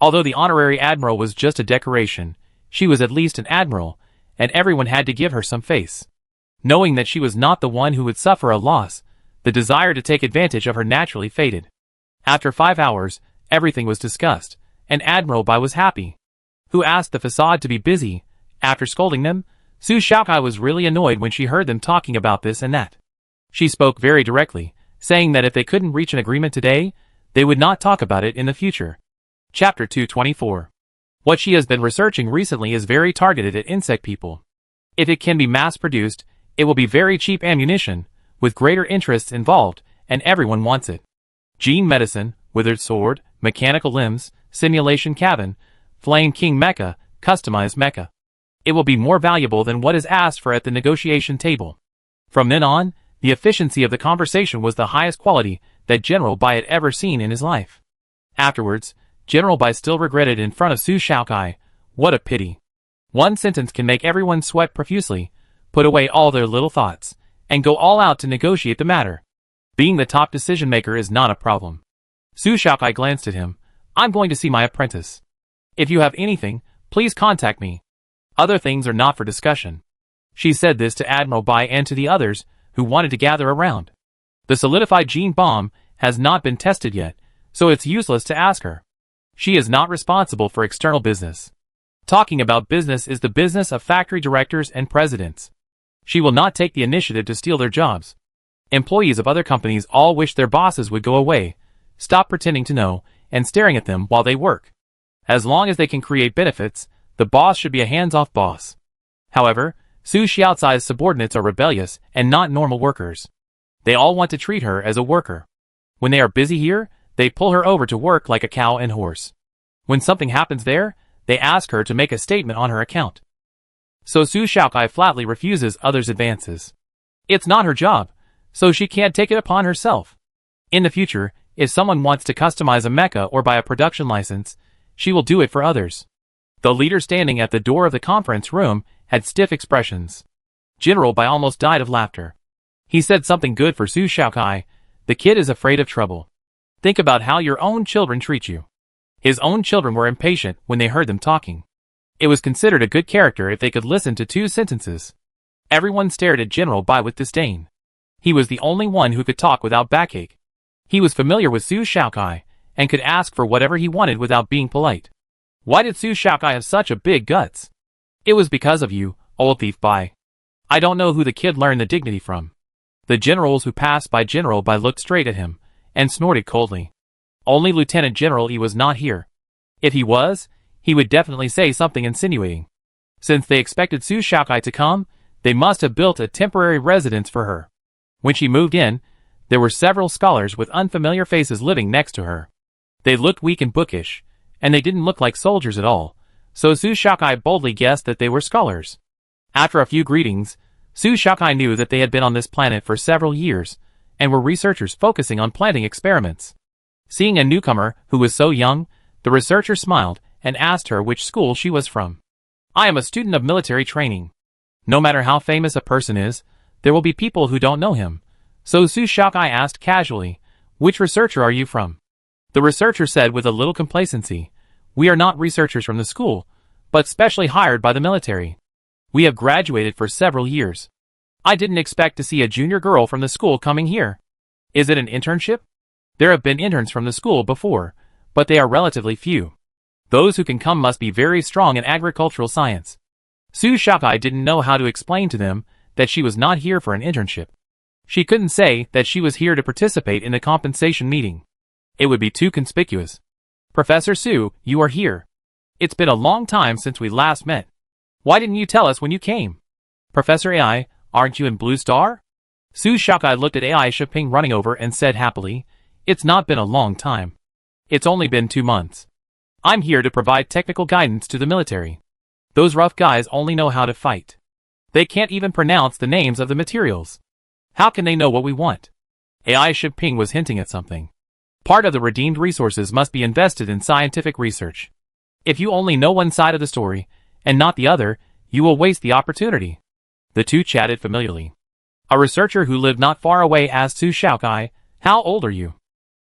[SPEAKER 1] Although the honorary admiral was just a decoration, she was at least an admiral, and everyone had to give her some face. Knowing that she was not the one who would suffer a loss, the desire to take advantage of her naturally faded. After 5 hours, everything was discussed, and Admiral Bai was happy. Who asked the facade to be busy? After scolding them, Su Xiaocai was really annoyed when she heard them talking about this and that. She spoke very directly, saying that if they couldn't reach an agreement today, they would not talk about it in the future. Chapter 224. What she has been researching recently is very targeted at insect people. If it can be mass-produced, it will be very cheap ammunition, with greater interests involved, and everyone wants it. Gene medicine, withered sword, mechanical limbs, simulation cabin, flame king mecha, customized mecha. It will be more valuable than what is asked for at the negotiation table. From then on, the efficiency of the conversation was the highest quality that General Bai had ever seen in his life. Afterwards, General Bai still regretted in front of Su Xiaocai. What a pity. One sentence can make everyone sweat profusely, put away all their little thoughts, and go all out to negotiate the matter. Being the top decision maker is not a problem. Su Xiaocai glanced at him. I'm going to see my apprentice. If you have anything, please contact me. Other things are not for discussion. She said this to Admiral Bai and to the others, who wanted to gather around. The solidified gene bomb has not been tested yet, so it's useless to ask her. She is not responsible for external business. Talking about business is the business of factory directors and presidents. She will not take the initiative to steal their jobs. Employees of other companies all wish their bosses would go away, stop pretending to know, and staring at them while they work. As long as they can create benefits, the boss should be a hands-off boss. However, Su Xiaocai's subordinates are rebellious and not normal workers. They all want to treat her as a worker. When they are busy here, they pull her over to work like a cow and horse. When something happens there, they ask her to make a statement on her account. So Su Xiaocai flatly refuses others' advances. It's not her job, so she can't take it upon herself. In the future, if someone wants to customize a mecha or buy a production license, she will do it for others. The leader standing at the door of the conference room had stiff expressions. General Bai almost died of laughter. He said something good for Su Xiaocai. The kid is afraid of trouble. Think about how your own children treat you. His own children were impatient when they heard them talking. It was considered a good character if they could listen to 2 sentences. Everyone stared at General Bai with disdain. He was the only one who could talk without backache. He was familiar with Su Xiaocai, and could ask for whatever he wanted without being polite. Why did Su Xiaocai have such a big guts? It was because of you, old thief Bai. I don't know who the kid learned the dignity from. The generals who passed by General Bai looked straight at him, and snorted coldly. Only Lieutenant General Yi was not here. If he was, he would definitely say something insinuating. Since they expected Su Xiaocai to come, they must have built a temporary residence for her. When she moved in, there were several scholars with unfamiliar faces living next to her. They looked weak and bookish, and they didn't look like soldiers at all, so Su Xiaocai boldly guessed that they were scholars. After a few greetings, Su Xiaocai knew that they had been on this planet for several years, and were researchers focusing on planting experiments. Seeing a newcomer who was so young, the researcher smiled and asked her which school she was from. I am a student of military training. No matter how famous a person is, there will be people who don't know him, So Su Shaokai asked casually, "Which researcher are you from?" The researcher said with a little complacency, "We are not researchers from the school, but specially hired by the military. We have graduated for several years. I didn't expect to see a junior girl from the school coming here. Is it an internship?" There have been interns from the school before, but they are relatively few. Those who can come must be very strong in agricultural science. Su Shaokai didn't know how to explain to them that she was not here for an internship. She couldn't say that she was here to participate in the compensation meeting. It would be too conspicuous. "Professor Su, you are here. It's been a long time since we last met. Why didn't you tell us when you came?" "Professor AI, aren't you in Blue Star?" Su Shaokai looked at AI Shiping running over and said happily, "It's not been a long time. It's only been 2 months. I'm here to provide technical guidance to the military. Those rough guys only know how to fight. They can't even pronounce the names of the materials. How can they know what we want?" AI Shiping was hinting at something. Part of the redeemed resources must be invested in scientific research. If you only know one side of the story, and not the other, you will waste the opportunity. The two chatted familiarly. A researcher who lived not far away asked Su Shaokai, "How old are you?"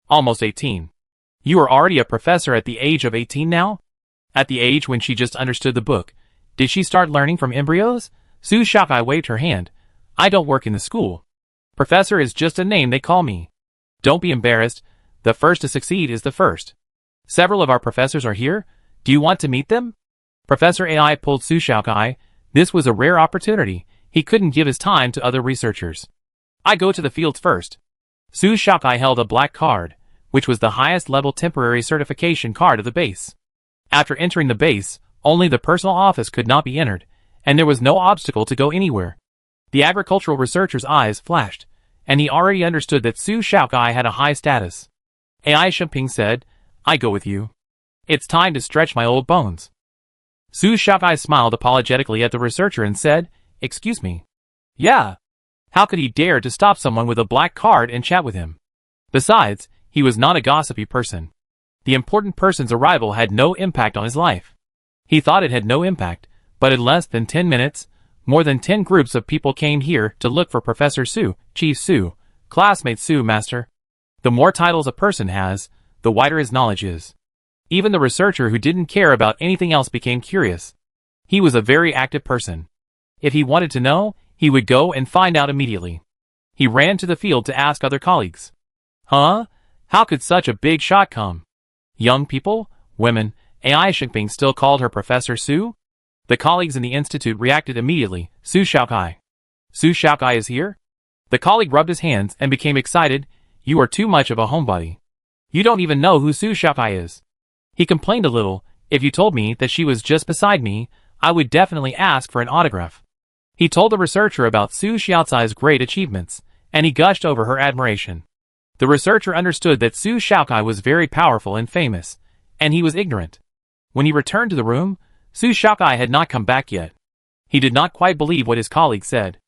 [SPEAKER 1] "Almost 18. You are already a professor at the age of 18 now?" At the age when she just understood the book. Did she start learning from embryos? Su Shaokai waved her hand. "I don't work in the school. Professor is just a name they call me. Don't be embarrassed. The first to succeed is the first. Several of our professors are here. Do you want to meet them?" Professor AI pulled Su Shaokai. This was a rare opportunity. He couldn't give his time to other researchers. "I go to the fields first." Su Shaokai held a black card, which was the highest level temporary certification card of the base. After entering the base, only the personal office could not be entered, and there was no obstacle to go anywhere. The agricultural researcher's eyes flashed, and he already understood that Su Shaokai had a high status. AI Shiping said, "I go with you. It's time to stretch my old bones." Su Shaokai smiled apologetically at the researcher and said, "Excuse me." "Yeah." How could he dare to stop someone with a black card and chat with him? Besides, he was not a gossipy person. The important person's arrival had no impact on his life. He thought it had no impact, but in less than 10 minutes, more than 10 groups of people came here to look for Professor Su, Chief Su, Classmate Su, Master. The more titles a person has, the wider his knowledge is. Even the researcher who didn't care about anything else became curious. He was a very active person. If he wanted to know, he would go and find out immediately. He ran to the field to ask other colleagues. "Huh? How could such a big shot come?" Young people, women, AI Shiping still called her Professor Su? The colleagues in the institute reacted immediately. "Su Shaokai. Su Shaokai is here?" The colleague rubbed his hands and became excited. "You are too much of a homebody. You don't even know who Su Shaokai is." He complained a little. "If you told me that she was just beside me, I would definitely ask for an autograph." He told the researcher about Su Xiaocai's great achievements, and he gushed over her admiration. The researcher understood that Su Shaokai was very powerful and famous, and he was ignorant. When he returned to the room, Su Shaokai had not come back yet. He did not quite believe what his colleague said.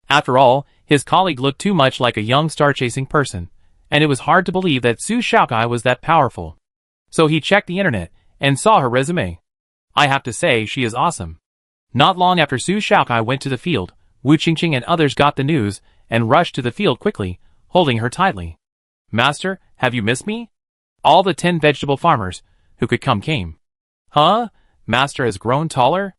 [SPEAKER 1] After all, his colleague looked too much like a young star-chasing person, and it was hard to believe that Su Shaokai was that powerful. So he checked the internet and saw her resume. I have to say she is awesome. Not long after Su Shaokai went to the field, Wu Qingqing and others got the news and rushed to the field quickly, holding her tightly. "Master, have you missed me?" All the 10 vegetable farmers who could come came. "Huh? Master has grown taller?"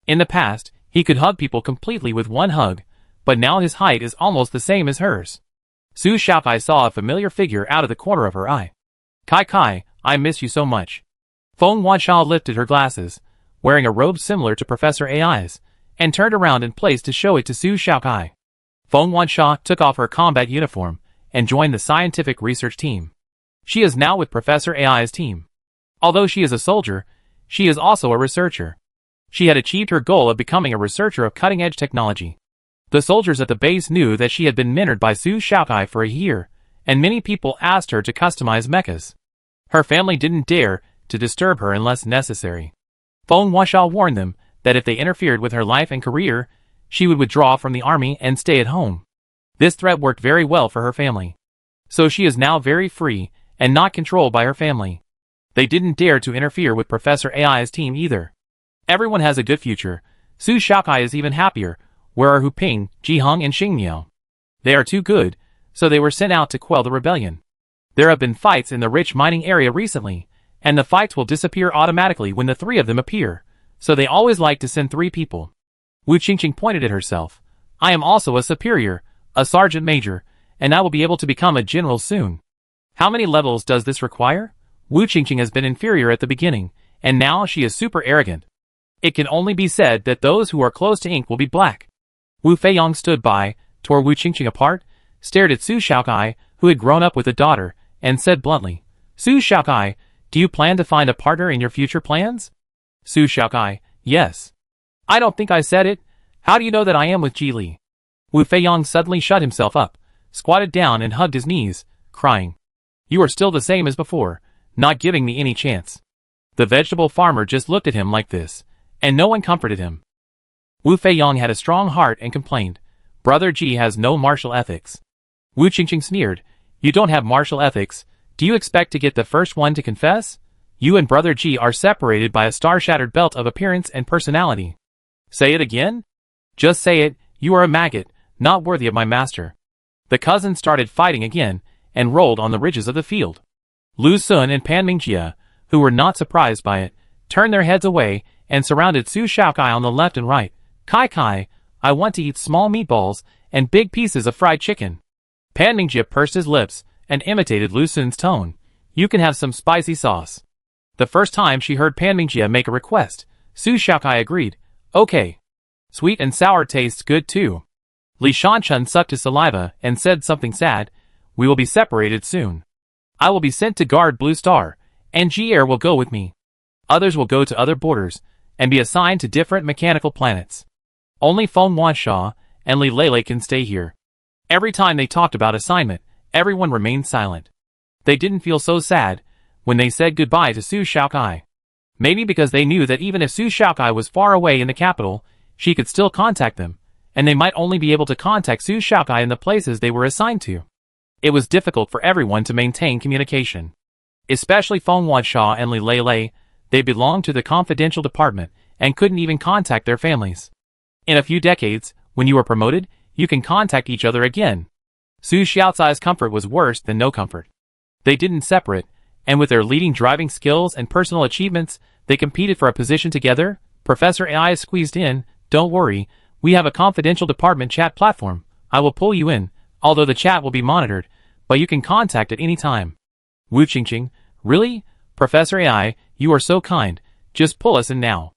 [SPEAKER 1] In the past, he could hug people completely with one hug, but now his height is almost the same as hers. Su Shaokai saw a familiar figure out of the corner of her eye. "Kai Kai, I miss you so much." Feng Wansha lifted her glasses, wearing a robe similar to Professor AI's, and turned around in place to show it to Su Shaokai. Feng Wansha took off her combat uniform and joined the scientific research team. She is now with Professor AI's team. Although she is a soldier, she is also a researcher. She had achieved her goal of becoming a researcher of cutting-edge technology. The soldiers at the base knew that she had been mentored by Su Shaokai for a year, and many people asked her to customize mechas. Her family didn't dare to disturb her unless necessary. Feng Wansha warned them that if they interfered with her life and career, she would withdraw from the army and stay at home. This threat worked very well for her family. So she is now very free and not controlled by her family. They didn't dare to interfere with Professor AI's team either. Everyone has a good future. Su Shaokai is even happier. Where are Hu Ping, Ji Heng and Xing Miao? They are too good. so they were sent out to quell the rebellion. There have been fights in the rich mining area recently, and the fights will disappear automatically when the three of them appear, so they always like to send 3 people. Wu Qingqing pointed at herself. I am also a superior, a sergeant major, and I will be able to become a general soon. How many levels does this require? Wu Qingqing has been inferior at the beginning, and now she is super arrogant. It can only be said that those who are close to ink will be black. Wu Feiyong stood by, tore Wu Qingqing apart, stared at Su Xiaokai, who had grown up with a daughter, and said bluntly, Su Xiaokai, do you plan to find a partner in your future plans? Su Xiaokai, yes. I don't think I said it. How do you know that I am with Ji Li? Wu Feiyong suddenly shut himself up, squatted down and hugged his knees, crying. You are still the same as before, not giving me any chance. The vegetable farmer just looked at him like this, and no one comforted him. Wu Feiyong had a strong heart and complained, Brother Ji has no martial ethics. Wu Qingqing sneered, You don't have martial ethics, do you expect to get the first one to confess? You and Brother Ji are separated by a star-shattered belt of appearance and personality. Say it again? Just say it, you are a maggot, not worthy of my master. The cousins started fighting again, and rolled on the ridges of the field. Lu Sun and Pan Mingjie, who were not surprised by it, turned their heads away, and surrounded Su Xiaokai on the left and right. Kai, I want to eat small meatballs, and big pieces of fried chicken. Pan Mingjie pursed his lips, and imitated Lu Sun's tone. You can have some spicy sauce. The first time she heard Pan Mingjie make a request, Su Xiaokai agreed. Okay. Sweet and sour tastes good too. Li Shanchun sucked his saliva and said something sad. We will be separated soon. I will be sent to guard Blue Star, and Ji-Er will go with me. Others will go to other borders, and be assigned to different mechanical planets. Only Feng Wansha and Li Lele can stay here. Every time they talked about assignment, everyone remained silent. They didn't feel so sad when they said goodbye to Su Xiaokai. Maybe because they knew that even if Su Xiaokai was far away in the capital, she could still contact them, and they might only be able to contact Su Xiaokai in the places they were assigned to. It was difficult for everyone to maintain communication. Especially Feng Wansha and Li Lele, they belonged to the confidential department, and couldn't even contact their families. In a few decades, when you are promoted, you can contact each other again. Su Xiaocai's comfort was worse than no comfort. They didn't separate, and with their leading driving skills and personal achievements, they competed for a position together. Professor AI squeezed in, Don't worry, we have a confidential department chat platform. I will pull you in, although the chat will be monitored, but you can contact at any time. Wu Qingqing, really? Professor AI, you are so kind, just pull us in now.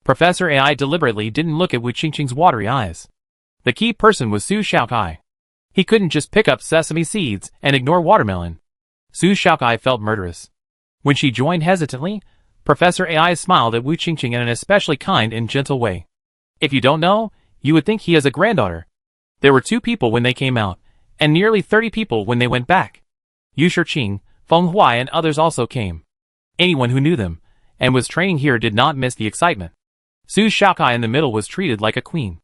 [SPEAKER 1] Professor AI deliberately didn't look at Wu Qingqing's watery eyes. The key person was Su Xiaokai. He couldn't just pick up sesame seeds and ignore watermelon. Su Xiaokai felt murderous. When she joined hesitantly, Professor AI smiled at Wu Qingqing in an especially kind and gentle way. If you don't know, you would think he has a granddaughter. There were 2 people when they came out, and nearly 30 people when they went back. Yu Shiqing, Feng Huai and others also came. Anyone who knew them, and was training here did not miss the excitement. Su Xiaokai in the middle was treated like a queen.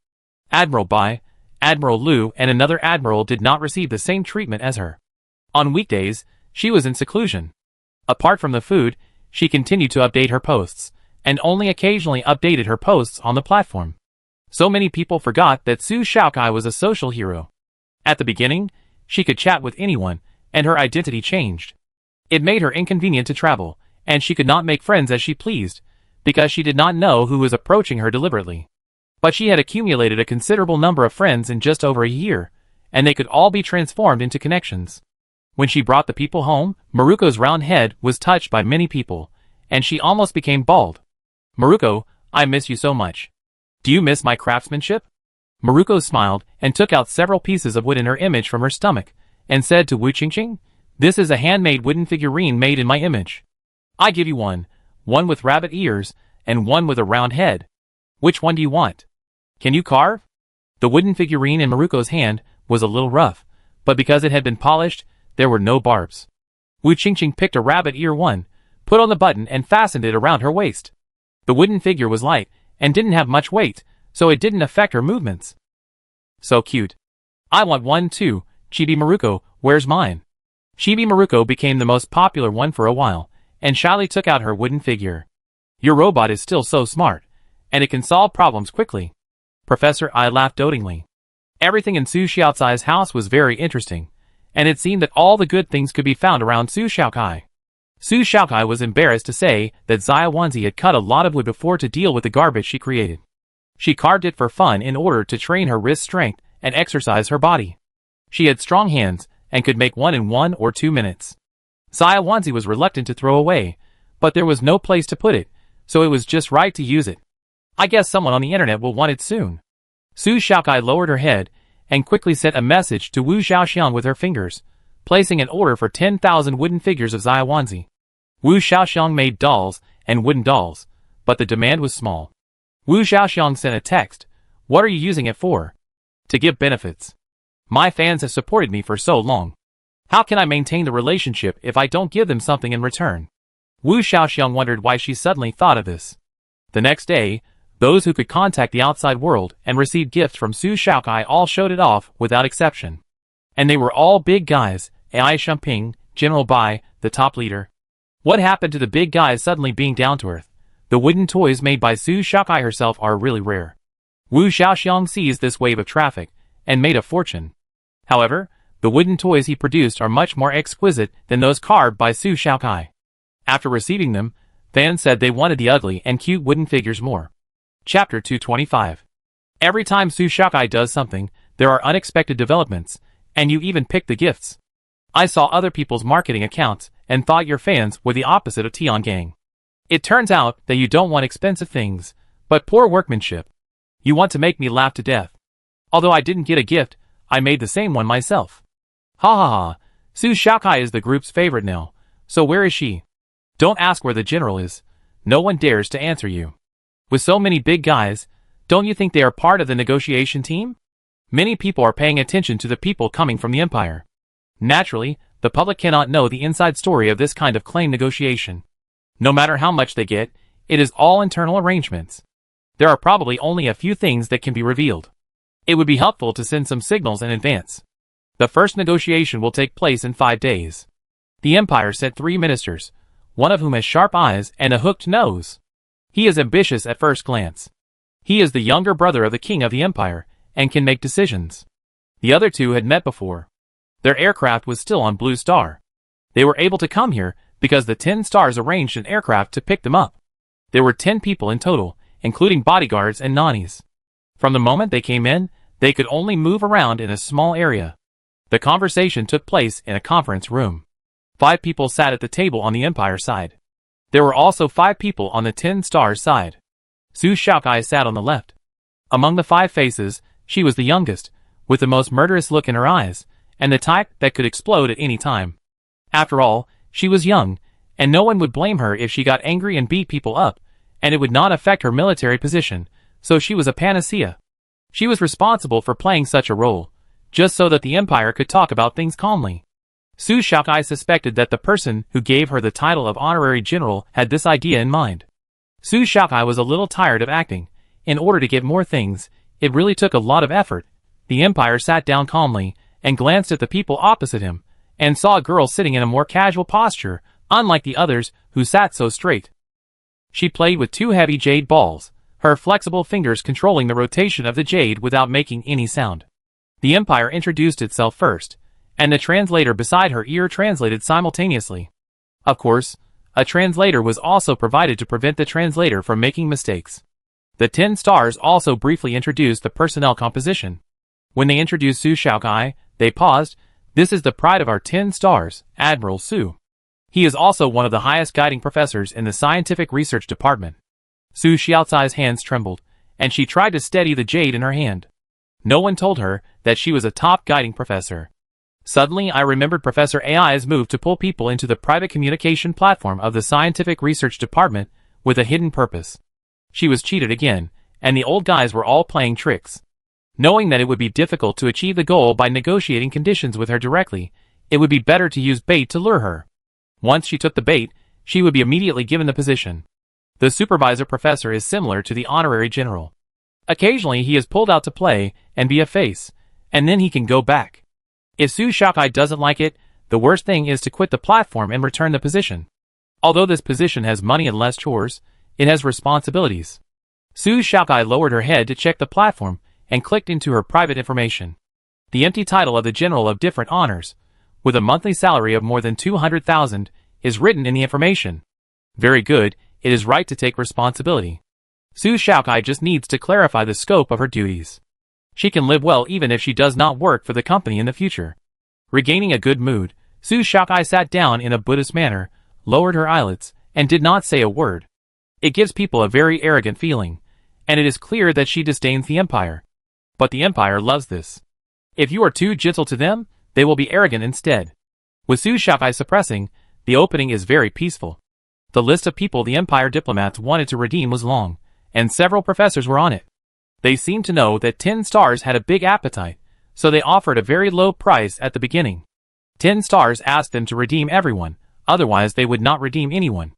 [SPEAKER 1] Admiral Bai, Admiral Lu and another admiral did not receive the same treatment as her. On weekdays, she was in seclusion. Apart from the food, she continued to update her posts, and only occasionally updated her posts on the platform. So many people forgot that Su Xiaokai was a social hero. At the beginning, she could chat with anyone, and her identity changed. It made her inconvenient to travel, and she could not make friends as she pleased, because she did not know who was approaching her deliberately. But she had accumulated a considerable number of friends in just over a year, and they could all be transformed into connections. When she brought the people home, Maruko's round head was touched by many people, and she almost became bald. Maruko, I miss you so much. Do you miss my craftsmanship? Maruko smiled and took out several pieces of wood in her image from her stomach, and said to Wu Qingqing, This is a handmade wooden figurine made in my image. I give you one with rabbit ears, and one with a round head. Which one do you want? Can you carve? The wooden figurine in Maruko's hand was a little rough, but because it had been polished, there were no barbs. Wu Qingqing picked a rabbit ear one, put on the button and fastened it around her waist. The wooden figure was light, and didn't have much weight, so it didn't affect her movements. So cute. I want one too. Chibi Maruko, where's mine? Chibi Maruko became the most popular one for a while, and shyly took out her wooden figure. Your robot is still so smart, and it can solve problems quickly. Professor I laughed dotingly. Everything in Su Xiaocai's house was very interesting, and it seemed that all the good things could be found around Su Xiaokai. Su Xiaokai was embarrassed to say that Xia Wanzi had cut a lot of wood before to deal with the garbage she created. She carved it for fun in order to train her wrist strength and exercise her body. She had strong hands and could make one in 1 or 2 minutes. Xia Wanzi was reluctant to throw away, but there was no place to put it, so it was just right to use it. I guess someone on the internet will want it soon. Su Xiaokai lowered her head and quickly sent a message to Wu Xiaoxiang with her fingers, placing an order for 10,000 wooden figures of Xia Wanzi. Wu Xiaoxiang made dolls and wooden dolls, but the demand was small. Wu Xiaoxiang sent a text, "What are you using it for?" "To give benefits. My fans have supported me for so long. How can I maintain the relationship if I don't give them something in return?" Wu Xiaoxiang wondered why she suddenly thought of this. The next day, those who could contact the outside world and receive gifts from Su Xiaokai all showed it off without exception. And they were all big guys, Ai Shumping, General Bai, the top leader. What happened to the big guys suddenly being down to earth? The wooden toys made by Su Xiaokai herself are really rare. Wu Xiaoxiang seized this wave of traffic and made a fortune. However, the wooden toys he produced are much more exquisite than those carved by Su Xiaokai. After receiving them, fans said they wanted the ugly and cute wooden figures more. Chapter 225. Every time Su Xiaokai does something, there are unexpected developments, and you even pick the gifts. I saw other people's marketing accounts and thought your fans were the opposite of Tian Gang. It turns out that you don't want expensive things, but poor workmanship. You want to make me laugh to death. Although I didn't get a gift, I made the same one myself. Ha ha ha, Su Xiaokai is the group's favorite now, so where is she? Don't ask where the general is. No one dares to answer you. With so many big guys, don't you think they are part of the negotiation team? Many people are paying attention to the people coming from the empire. Naturally, the public cannot know the inside story of this kind of claim negotiation. No matter how much they get, it is all internal arrangements. There are probably only a few things that can be revealed. It would be helpful to send some signals in advance. The first negotiation will take place in 5 days. The empire sent 3 ministers, one of whom has sharp eyes and a hooked nose. He is ambitious at first glance. He is the younger brother of the king of the empire, and can make decisions. The other 2 had met before. Their aircraft was still on Blue Star. They were able to come here because the 10 stars arranged an aircraft to pick them up. There were 10 people in total, including bodyguards and nannies. From the moment they came in, they could only move around in a small area. The conversation took place in a conference room. 5 people sat at the table on the empire side. There were also 5 people on the 10 stars side. Su Xiaokai sat on the left. Among the 5 faces, she was the youngest, with the most murderous look in her eyes, and the type that could explode at any time. After all, she was young, and no one would blame her if she got angry and beat people up, and it would not affect her military position, so she was a panacea. She was responsible for playing such a role, just so that the empire could talk about things calmly. Su Xiaokai suspected that the person who gave her the title of honorary general had this idea in mind. Su Xiaokai was a little tired of acting. In order to get more things, it really took a lot of effort. The empire sat down calmly and glanced at the people opposite him, and saw a girl sitting in a more casual posture, unlike the others who sat so straight. She played with 2 heavy jade balls, her flexible fingers controlling the rotation of the jade without making any sound. The empire introduced itself first, and the translator beside her ear translated simultaneously. Of course, a translator was also provided to prevent the translator from making mistakes. The 10 stars also briefly introduced the personnel composition. When they introduced Su Xiaokai, they paused. "This is the pride of our 10 stars, Admiral Su. He is also one of the highest guiding professors in the scientific research department." Su Xiaocai's hands trembled, and she tried to steady the jade in her hand. No one told her that she was a top guiding professor. Suddenly I remembered Professor AI's move to pull people into the private communication platform of the scientific research department with a hidden purpose. She was cheated again, and the old guys were all playing tricks. Knowing that it would be difficult to achieve the goal by negotiating conditions with her directly, it would be better to use bait to lure her. Once she took the bait, she would be immediately given the position. The supervisor professor is similar to the honorary general. Occasionally he is pulled out to play and be a face, and then he can go back. If Su Xiaokai doesn't like it, the worst thing is to quit the platform and return the position. Although this position has money and less chores, it has responsibilities. Su Xiaokai lowered her head to check the platform and clicked into her private information. The empty title of the General of Different Honors, with a monthly salary of more than 200,000, is written in the information. Very good, it is right to take responsibility. Su Xiaokai just needs to clarify the scope of her duties. She can live well even if she does not work for the company in the future. Regaining a good mood, Su Xiaokai sat down in a Buddhist manner, lowered her eyelids, and did not say a word. It gives people a very arrogant feeling, and it is clear that she disdains the Empire. But the Empire loves this. If you are too gentle to them, they will be arrogant instead. With Su Xiaokai suppressing, the opening is very peaceful. The list of people the Empire diplomats wanted to redeem was long, and several professors were on it. They seemed to know that 10 stars had a big appetite, so they offered a very low price at the beginning. 10 stars asked them to redeem everyone, otherwise they would not redeem anyone.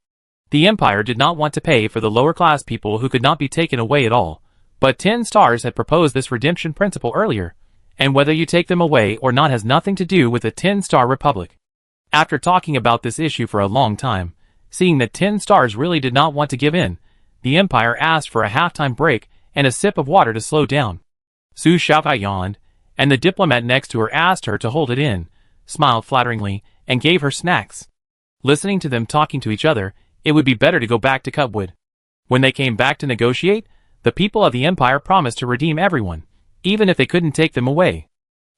[SPEAKER 1] The Empire did not want to pay for the lower-class people who could not be taken away at all, but 10 stars had proposed this redemption principle earlier, and whether you take them away or not has nothing to do with the 10-star republic. After talking about this issue for a long time, seeing that 10 stars really did not want to give in, the Empire asked for a halftime break and a sip of water to slow down. Su Xiaokai yawned, and the diplomat next to her asked her to hold it in, smiled flatteringly, and gave her snacks. Listening to them talking to each other, it would be better to go back to Cutwood. When they came back to negotiate, the people of the Empire promised to redeem everyone, even if they couldn't take them away.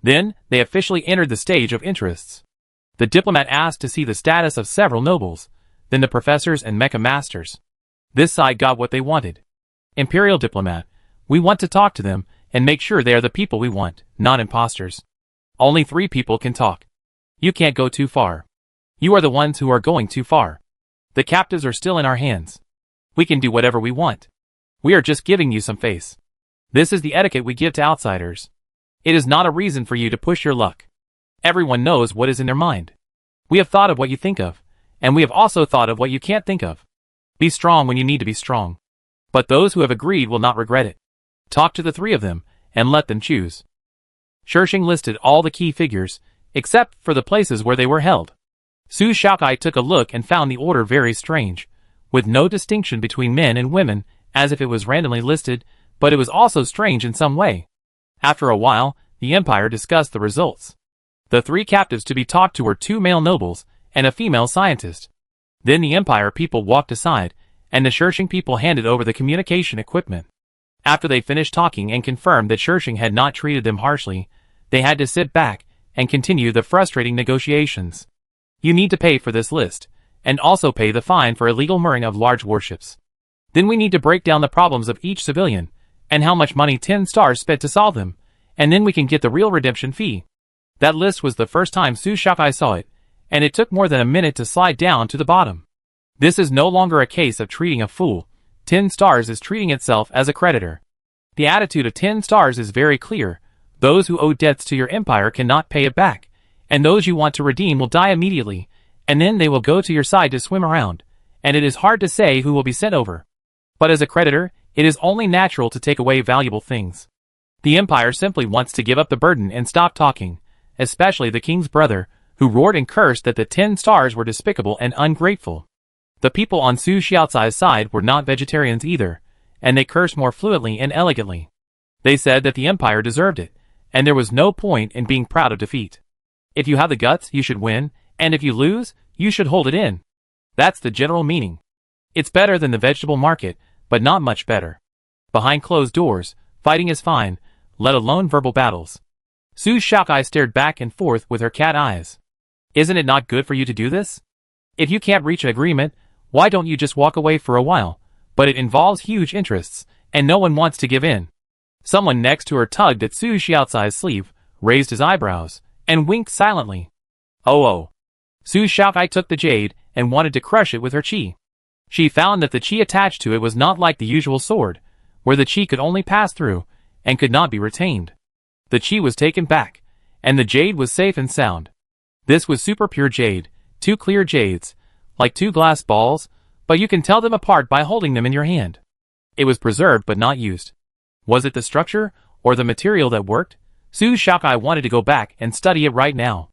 [SPEAKER 1] Then, they officially entered the stage of interests. The diplomat asked to see the status of several nobles, then the professors and mecha masters. This side got what they wanted. Imperial diplomat, we want to talk to them and make sure they are the people we want, not imposters. Only 3 people can talk. You can't go too far. You are the ones who are going too far. The captives are still in our hands. We can do whatever we want. We are just giving you some face. This is the etiquette we give to outsiders. It is not a reason for you to push your luck. Everyone knows what is in their mind. We have thought of what you think of, and we have also thought of what you can't think of. Be strong when you need to be strong. But those who have agreed will not regret it. Talk to the 3 of them, and let them choose. Shirshing listed all the key figures, except for the places where they were held. Su Xiaokai took a look and found the order very strange, with no distinction between men and women, as if it was randomly listed, but it was also strange in some way. After a while, the Empire discussed the results. The 3 captives to be talked to were 2 male nobles, and a female scientist. Then the Empire people walked aside, and the Shirshing people handed over the communication equipment. After they finished talking and confirmed that Shirshing had not treated them harshly, they had to sit back and continue the frustrating negotiations. You need to pay for this list, and also pay the fine for illegal mooring of large warships. Then we need to break down the problems of each civilian, and how much money 10 stars spent to solve them, and then we can get the real redemption fee. That list was the first time Su Xiaokai saw it, and it took more than a minute to slide down to the bottom. This is no longer a case of treating a fool. 10 stars is treating itself as a creditor. The attitude of 10 stars is very clear. Those who owe debts to your empire cannot pay it back, and those you want to redeem will die immediately, and then they will go to your side to swim around, and it is hard to say who will be sent over. But as a creditor, it is only natural to take away valuable things. The Empire simply wants to give up the burden and stop talking, especially the king's brother, who roared and cursed that the 10 stars were despicable and ungrateful. The people on Su Xiaocai's side were not vegetarians either, and they cursed more fluently and elegantly. They said that the Empire deserved it, and there was no point in being proud of defeat. If you have the guts, you should win, and if you lose, you should hold it in. That's the general meaning. It's better than the vegetable market, but not much better. Behind closed doors, fighting is fine, let alone verbal battles. Su Xiaokai stared back and forth with her cat eyes. Isn't it not good for you to do this? If you can't reach an agreement, why don't you just walk away for a while? But it involves huge interests, and no one wants to give in. Someone next to her tugged at Su Xiaocai's sleeve, raised his eyebrows, and winked silently. Oh. Su Xiaokai took the jade and wanted to crush it with her chi. She found that the chi attached to it was not like the usual sword, where the chi could only pass through, and could not be retained. The chi was taken back, and the jade was safe and sound. This was super pure jade, 2 clear jades, like 2 glass balls, but you can tell them apart by holding them in your hand. It was preserved but not used. Was it the structure, or the material that worked? Su Xiaokai wanted to go back and study it right now.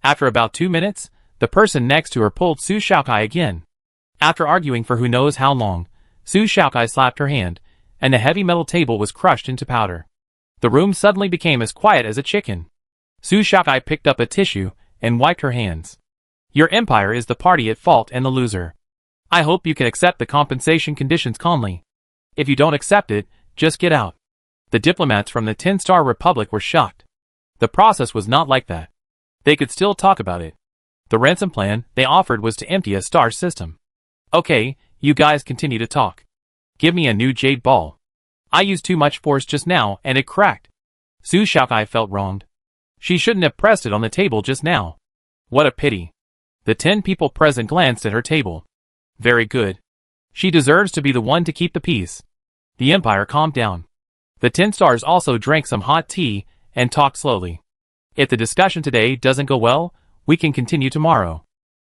[SPEAKER 1] After about 2 minutes, the person next to her pulled Su Xiaokai again. After arguing for who knows how long, Su Xiaokai slapped her hand, and the heavy metal table was crushed into powder. The room suddenly became as quiet as a chicken. Su Xiaokai picked up a tissue, and wiped her hands. Your empire is the party at fault and the loser. I hope you can accept the compensation conditions calmly. If you don't accept it, just get out. The diplomats from the 10-Star Republic were shocked. The process was not like that. They could still talk about it. The ransom plan they offered was to empty a star system. Okay, you guys continue to talk. Give me a new jade ball. I used too much force just now and it cracked. Su Xiaokai felt wronged. She shouldn't have pressed it on the table just now. What a pity. The 10 people present glanced at her table. Very good. She deserves to be the one to keep the peace. The Empire calmed down. The 10 stars also drank some hot tea and talked slowly. If the discussion today doesn't go well, we can continue tomorrow.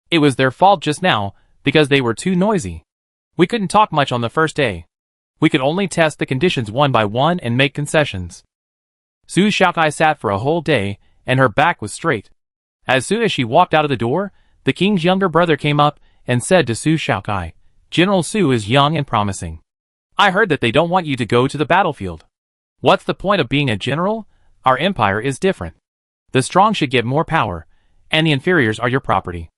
[SPEAKER 1] It was their fault just now because they were too noisy. We couldn't talk much on the first day. We could only test the conditions one by one and make concessions. Su Xiaokai sat for a whole day and her back was straight. As soon as she walked out of the door, the king's younger brother came up and said to Su Xiaokai, General Su is young and promising. I heard that they don't want you to go to the battlefield. What's the point of being a general? Our empire is different. The strong should get more power, and the inferiors are your property.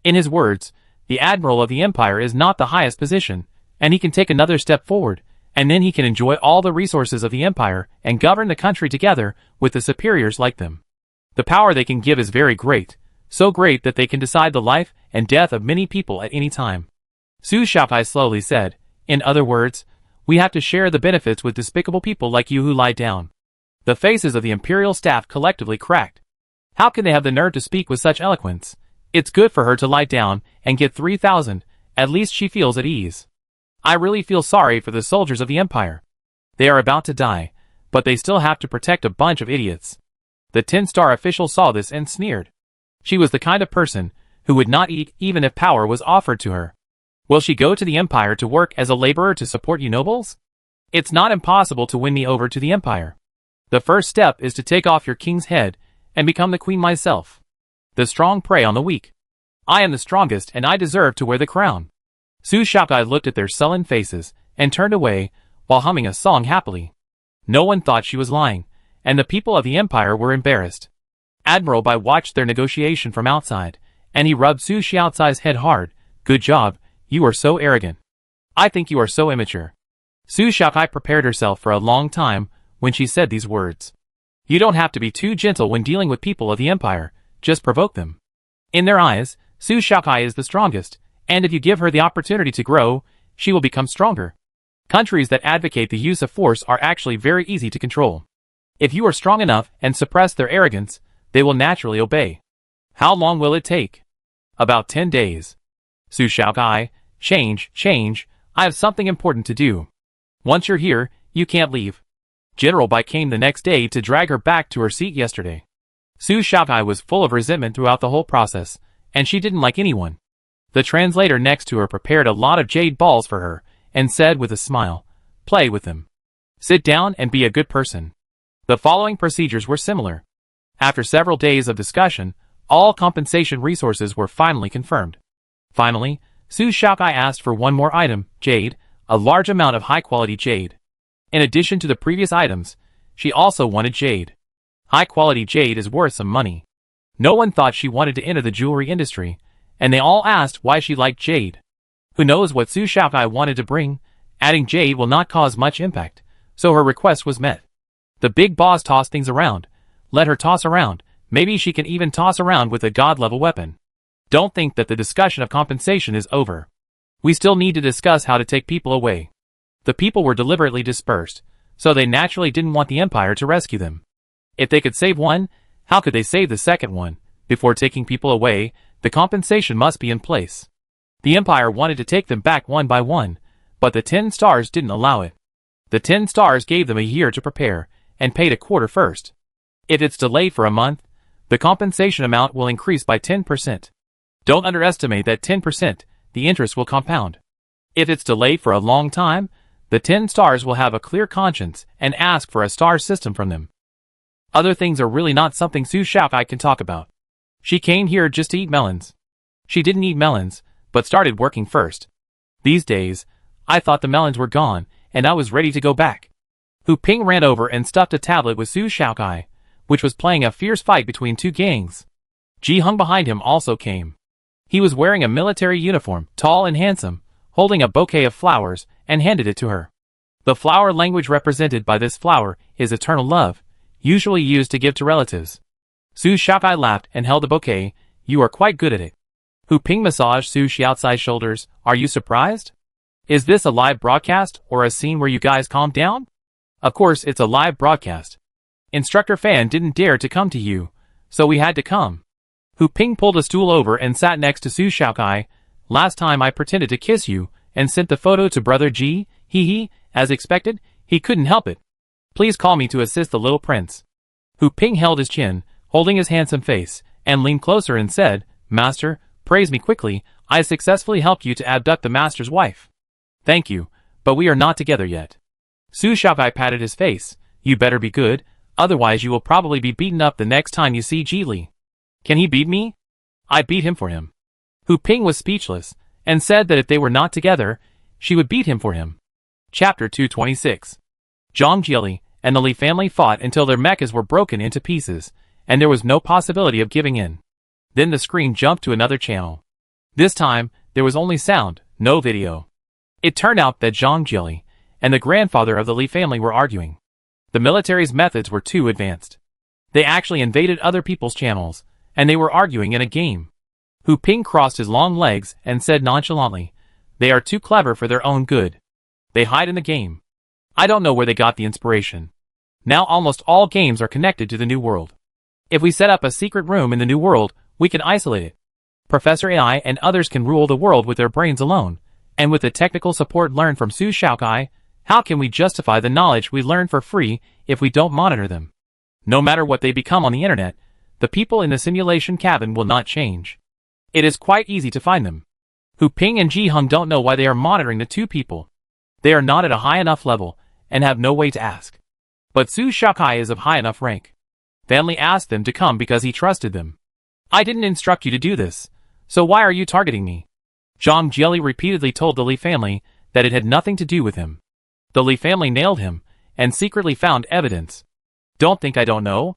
[SPEAKER 1] In his words, the admiral of the empire is not the highest position, and he can take another step forward, and then he can enjoy all the resources of the empire and govern the country together with the superiors like them. The power they can give is very great, so great that they can decide the life and death of many people at any time. Su Xiaokai slowly said, in other words, we have to share the benefits with despicable people like you who lie down. The faces of the imperial staff collectively cracked. How can they have the nerve to speak with such eloquence? It's good for her to lie down and get 3,000, at least she feels at ease. I really feel sorry for the soldiers of the empire. They are about to die, but they still have to protect a bunch of idiots. The 10-star official saw this and sneered. She was the kind of person who would not eat even if power was offered to her. Will she go to the empire to work as a laborer to support you nobles? It's not impossible to win me over to the empire. The first step is to take off your king's head and become the queen myself. The strong prey on the weak. I am the strongest and I deserve to wear the crown. Su Xiaokai looked at their sullen faces and turned away while humming a song happily. No one thought she was lying, and the people of the empire were embarrassed. Admiral Bai watched their negotiation from outside, and he rubbed Su Xiaokai's head hard. Good job, you are so arrogant. I think you are so immature. Su Xiaokai prepared herself for a long time when she said these words. You don't have to be too gentle when dealing with people of the empire, just provoke them. In their eyes, Su Xiaokai is the strongest, and if you give her the opportunity to grow, she will become stronger. Countries that advocate the use of force are actually very easy to control. If you are strong enough and suppress their arrogance, they will naturally obey. How long will it take? About 10 days. Su Xiaokai, change, I have something important to do. Once you're here, you can't leave. General Bai came the next day to drag her back to her seat yesterday. Su Xiaokai was full of resentment throughout the whole process, and she didn't like anyone. The translator next to her prepared a lot of jade balls for her, and said with a smile, play with them. Sit down and be a good person. The following procedures were similar. After several days of discussion, all compensation resources were finally confirmed. Finally, Su Xiaokai asked for one more item, jade, a large amount of high-quality jade. In addition to the previous items, she also wanted jade. High-quality jade is worth some money. No one thought she wanted to enter the jewelry industry, and they all asked why she liked jade. Who knows what Su Xiaokai wanted to bring? Adding jade will not cause much impact, so her request was met. The big boss tossed things around. Let her toss around. Maybe she can even toss around with a god-level weapon. Don't think that the discussion of compensation is over. We still need to discuss how to take people away. The people were deliberately dispersed, so they naturally didn't want the empire to rescue them. If they could save one, how could they save the second one? Before taking people away, the compensation must be in place. The empire wanted to take them back one by one, but the 10 stars didn't allow it. The 10 stars gave them a year to prepare, and paid a quarter first. If it's delayed for a month, the compensation amount will increase by 10%. Don't underestimate that 10%, the interest will compound. If it's delayed for a long time, the 10 stars will have a clear conscience and ask for a star system from them. Other things are really not something Su Xiaokai can talk about. She came here just to eat melons. She didn't eat melons, but started working first. These days, I thought the melons were gone, and I was ready to go back. Hu Ping ran over and stuffed a tablet with Su Xiaokai, which was playing a fierce fight between two gangs. Ji Hung behind him also came. He was wearing a military uniform, tall and handsome, holding a bouquet of flowers, and handed it to her. The flower language represented by this flower is eternal love, usually used to give to relatives. Su Shaokai laughed and held the bouquet. You are quite good at it. Hu Ping massaged Su Xiaocai's shoulders. Are you surprised? Is this a live broadcast or a scene where you guys calm down? Of course it's a live broadcast. Instructor Fan didn't dare to come to you, so we had to come. Hu Ping pulled a stool over and sat next to Su Shaokai. Last time I pretended to kiss you and sent the photo to Brother Ji, as expected, he couldn't help it. Please call me to assist the little prince. Hu Ping held his chin, holding his handsome face, and leaned closer and said, Master, praise me quickly, I successfully helped you to abduct the master's wife. Thank you, but we are not together yet. Su Shaokai patted his face. You better be good, otherwise you will probably be beaten up the next time you see Ji Li. Can he beat me? I beat him for him. Hu Ping was speechless, and said that if they were not together, she would beat him for him. Chapter 226. Zhang Jili and the Li family fought until their mechas were broken into pieces, and there was no possibility of giving in. Then the screen jumped to another channel. This time, there was only sound, no video. It turned out that Zhang Jili and the grandfather of the Li family were arguing. The military's methods were too advanced. They actually invaded other people's channels, and they were arguing in a game. Hu Ping crossed his long legs and said nonchalantly, They are too clever for their own good. They hide in the game. I don't know where they got the inspiration. Now almost all games are connected to the new world. If we set up a secret room in the new world, we can isolate it. Professor AI and others can rule the world with their brains alone, and with the technical support learned from Su Shaokai, how can we justify the knowledge we learn for free if we don't monitor them? No matter what they become on the internet, the people in the simulation cabin will not change. It is quite easy to find them. Hu Ping and Ji Hung don't know why they are monitoring the two people. They are not at a high enough level, and have no way to ask. But Su Shaokai is of high enough rank. Family asked them to come because he trusted them. I didn't instruct you to do this, so why are you targeting me? Zhang Jili repeatedly told the Li family that it had nothing to do with him. The Li family nailed him, and secretly found evidence. Don't think I don't know?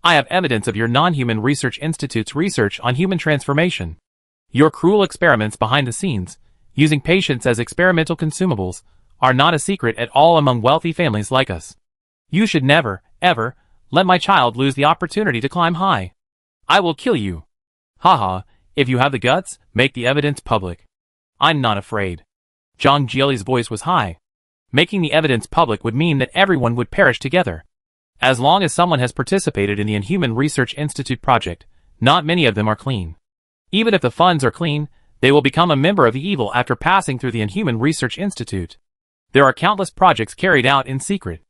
[SPEAKER 1] I have evidence of your non-human research institute's research on human transformation. Your cruel experiments behind the scenes, using patients as experimental consumables, are not a secret at all among wealthy families like us. You should never, ever, let my child lose the opportunity to climb high. I will kill you. Haha, if you have the guts, make the evidence public. I'm not afraid. Zhang Jili's voice was high. Making the evidence public would mean that everyone would perish together. As long as someone has participated in the Inhuman Research Institute project, not many of them are clean. Even if the funds are clean, they will become a member of the evil after passing through the Inhuman Research Institute. There are countless projects carried out in secret.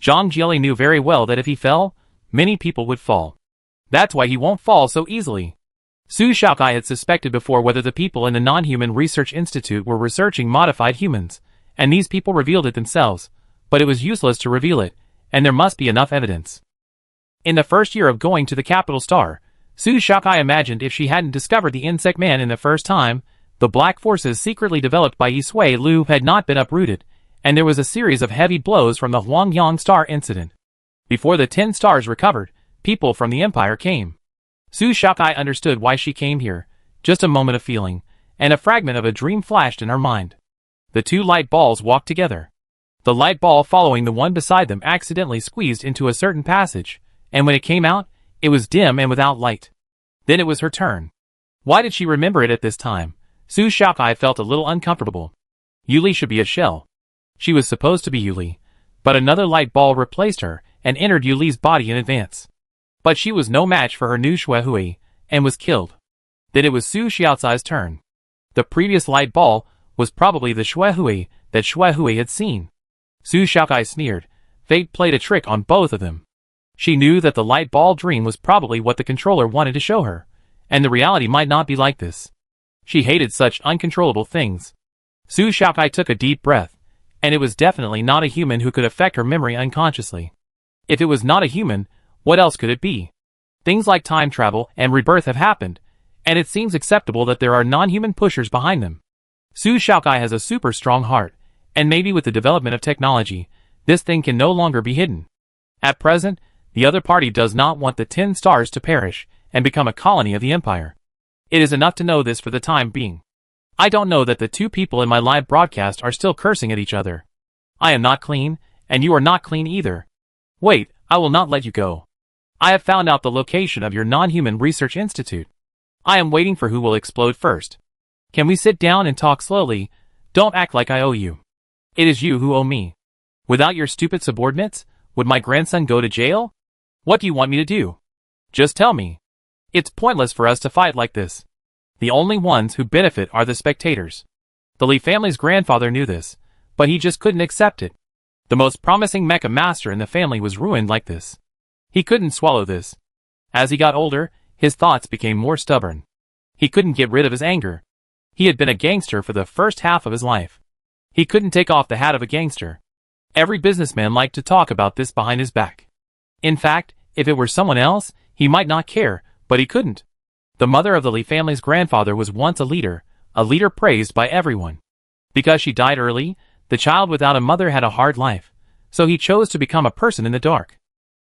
[SPEAKER 1] Zhang Jili knew very well that if he fell, many people would fall. That's why he won't fall so easily. Su Shaokai had suspected before whether the people in the Non-Human Research Institute were researching modified humans, and these people revealed it themselves, but it was useless to reveal it, and there must be enough evidence. In the first year of going to the capital star, Su Shaokai imagined if she hadn't discovered the insect man in the first time, the black forces secretly developed by Yi Sui Lu had not been uprooted, and there was a series of heavy blows from the Huangyang star incident. Before the 10 stars recovered, people from the empire came. Su Shaokai understood why she came here, just a moment of feeling, and a fragment of a dream flashed in her mind. The two light balls walked together. The light ball following the one beside them accidentally squeezed into a certain passage, and when it came out, it was dim and without light. Then it was her turn. Why did she remember it at this time? Su Shaokai felt a little uncomfortable. Yuli should be a shell. She was supposed to be Yuli, but another light ball replaced her and entered Yuli's body in advance. But she was no match for her new Shuehui, and was killed. Then it was Su Xiaocai's turn. The previous light ball was probably the Shuehui that Shuehui had seen. Su Shaokai sneered. Fate played a trick on both of them. She knew that the light ball dream was probably what the controller wanted to show her, and the reality might not be like this. She hated such uncontrollable things. Su Shaokai took a deep breath, and it was definitely not a human who could affect her memory unconsciously. If it was not a human, what else could it be? Things like time travel and rebirth have happened, and it seems acceptable that there are non-human pushers behind them. Su Shaokai has a super strong heart, and maybe with the development of technology, this thing can no longer be hidden. At present, the other party does not want the 10 stars to perish, and become a colony of the Empire. It is enough to know this for the time being. I don't know that the two people in my live broadcast are still cursing at each other. I am not clean, and you are not clean either. Wait, I will not let you go. I have found out the location of your non-human research institute. I am waiting for who will explode first. Can we sit down and talk slowly? Don't act like I owe you. It is you who owe me. Without your stupid subordinates, would my grandson go to jail? What do you want me to do? Just tell me. It's pointless for us to fight like this. The only ones who benefit are the spectators. The Lee family's grandfather knew this, but he just couldn't accept it. The most promising mecha master in the family was ruined like this. He couldn't swallow this. As he got older, his thoughts became more stubborn. He couldn't get rid of his anger. He had been a gangster for the first half of his life. He couldn't take off the hat of a gangster. Every businessman liked to talk about this behind his back. In fact, if it were someone else, he might not care, but he couldn't. The mother of the Lee family's grandfather was once a leader praised by everyone. Because she died early, the child without a mother had a hard life, so he chose to become a person in the dark.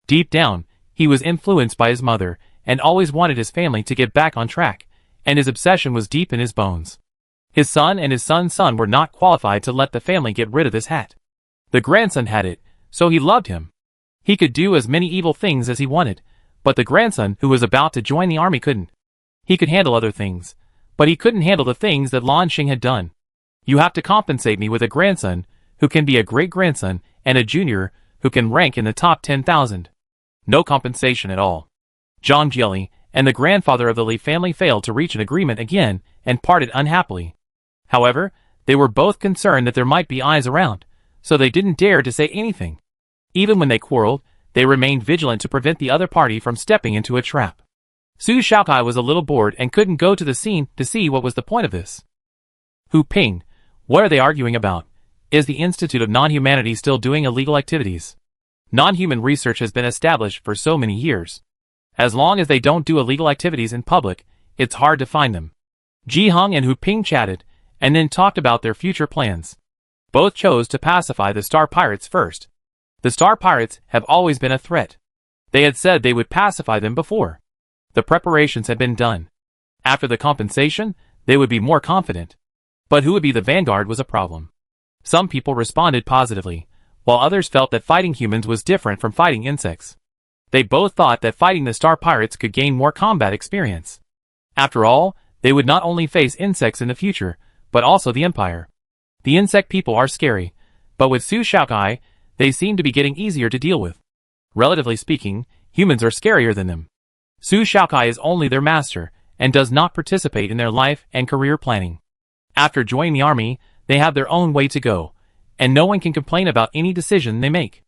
[SPEAKER 1] Deep down, he was influenced by his mother, and always wanted his family to get back on track, and his obsession was deep in his bones. His son and his son's son were not qualified to let the family get rid of this hat. The grandson had it, so he loved him. He could do as many evil things as he wanted, but the grandson who was about to join the army couldn't. He could handle other things, but he couldn't handle the things that Lan Xing had done. You have to compensate me with a grandson who can be a great-grandson and a junior who can rank in the top 10,000. No compensation at all. Zhang Jili and the grandfather of the Li family failed to reach an agreement again and parted unhappily. However, they were both concerned that there might be eyes around, so they didn't dare to say anything. Even when they quarreled, they remained vigilant to prevent the other party from stepping into a trap. Su Shaokai was a little bored and couldn't go to the scene to see what was the point of this. Hu Ping, what are they arguing about? Is the Institute of Non-Humanity still doing illegal activities? Non-human research has been established for so many years. As long as they don't do illegal activities in public, it's hard to find them. Ji Hung and Hu Ping chatted, and then talked about their future plans. Both chose to pacify the Star Pirates first. The Star Pirates have always been a threat. They had said they would pacify them before. The preparations had been done. After the compensation, they would be more confident. But who would be the vanguard was a problem. Some people responded positively, while others felt that fighting humans was different from fighting insects. They both thought that fighting the Star Pirates could gain more combat experience. After all, they would not only face insects in the future, but also the Empire. The insect people are scary, but with Su Shaokai, they seem to be getting easier to deal with. Relatively speaking, humans are scarier than them. Su Shaokai is only their master, and does not participate in their life and career planning. After joining the army, they have their own way to go, and no one can complain about any decision they make.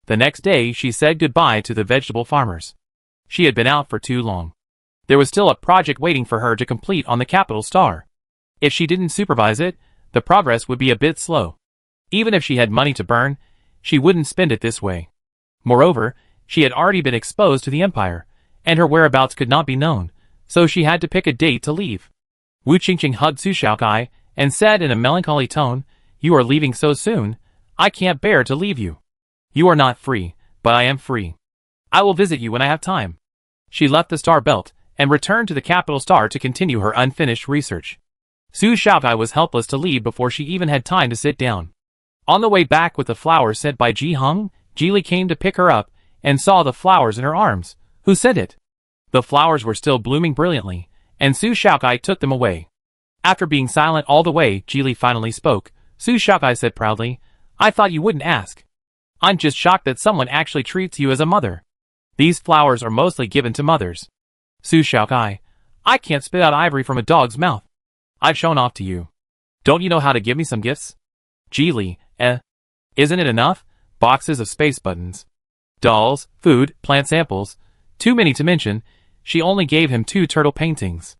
[SPEAKER 1] The next day, she said goodbye to the vegetable farmers. She had been out for too long. There was still a project waiting for her to complete on the capital star. If she didn't supervise it, the progress would be a bit slow. Even if she had money to burn, she wouldn't spend it this way. Moreover, she had already been exposed to the Empire, and her whereabouts could not be known, so she had to pick a date to leave. Wu Qingqing hugged Su Shaokai, and said in a melancholy tone, "You are leaving so soon. I can't bear to leave you. You are not free, but I am free. I will visit you when I have time." She left the Star Belt, and returned to the capital star to continue her unfinished research. Su Shaokai was helpless to leave before she even had time to sit down. On the way back with the flowers sent by Ji Hung, Ji Li came to pick her up, and saw the flowers in her arms. Who sent it? The flowers were still blooming brilliantly, and Su Shaokai took them away. After being silent all the way, Ji Li finally spoke. Su Shaokai said proudly, "I thought you wouldn't ask. I'm just shocked that someone actually treats you as a mother. These flowers are mostly given to mothers." Su Shaokai, "I can't spit out ivory from a dog's mouth. I've shown off to you. Don't you know how to give me some gifts?" Ji Li, Isn't it enough? Boxes of space buttons. Dolls, food, plant samples. Too many to mention. She only gave him 2 turtle paintings.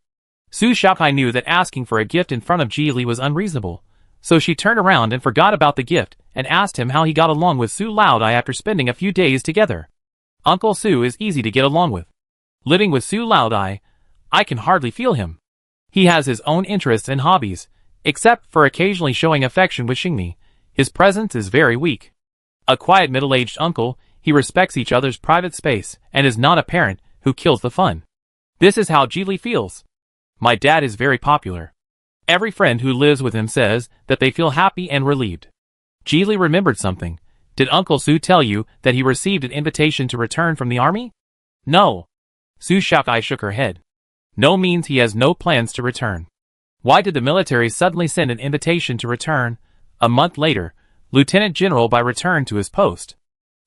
[SPEAKER 1] Su Shaokai knew that asking for a gift in front of Ji Li was unreasonable, so she turned around and forgot about the gift and asked him how he got along with Su Laodai after spending a few days together. Uncle Su is easy to get along with. Living with Su Laodai, I can hardly feel him. He has his own interests and hobbies, except for occasionally showing affection with Xingmi. His presence is very weak. A quiet middle-aged uncle, he respects each other's private space and is not a parent who kills the fun. This is how Ji Li feels. My dad is very popular. Every friend who lives with him says that they feel happy and relieved. Ji Li remembered something. Did Uncle Su tell you that he received an invitation to return from the army? No. Su Xiaokai shook her head. No means he has no plans to return. Why did the military suddenly send an invitation to return, a month later, Lieutenant General by return to his post?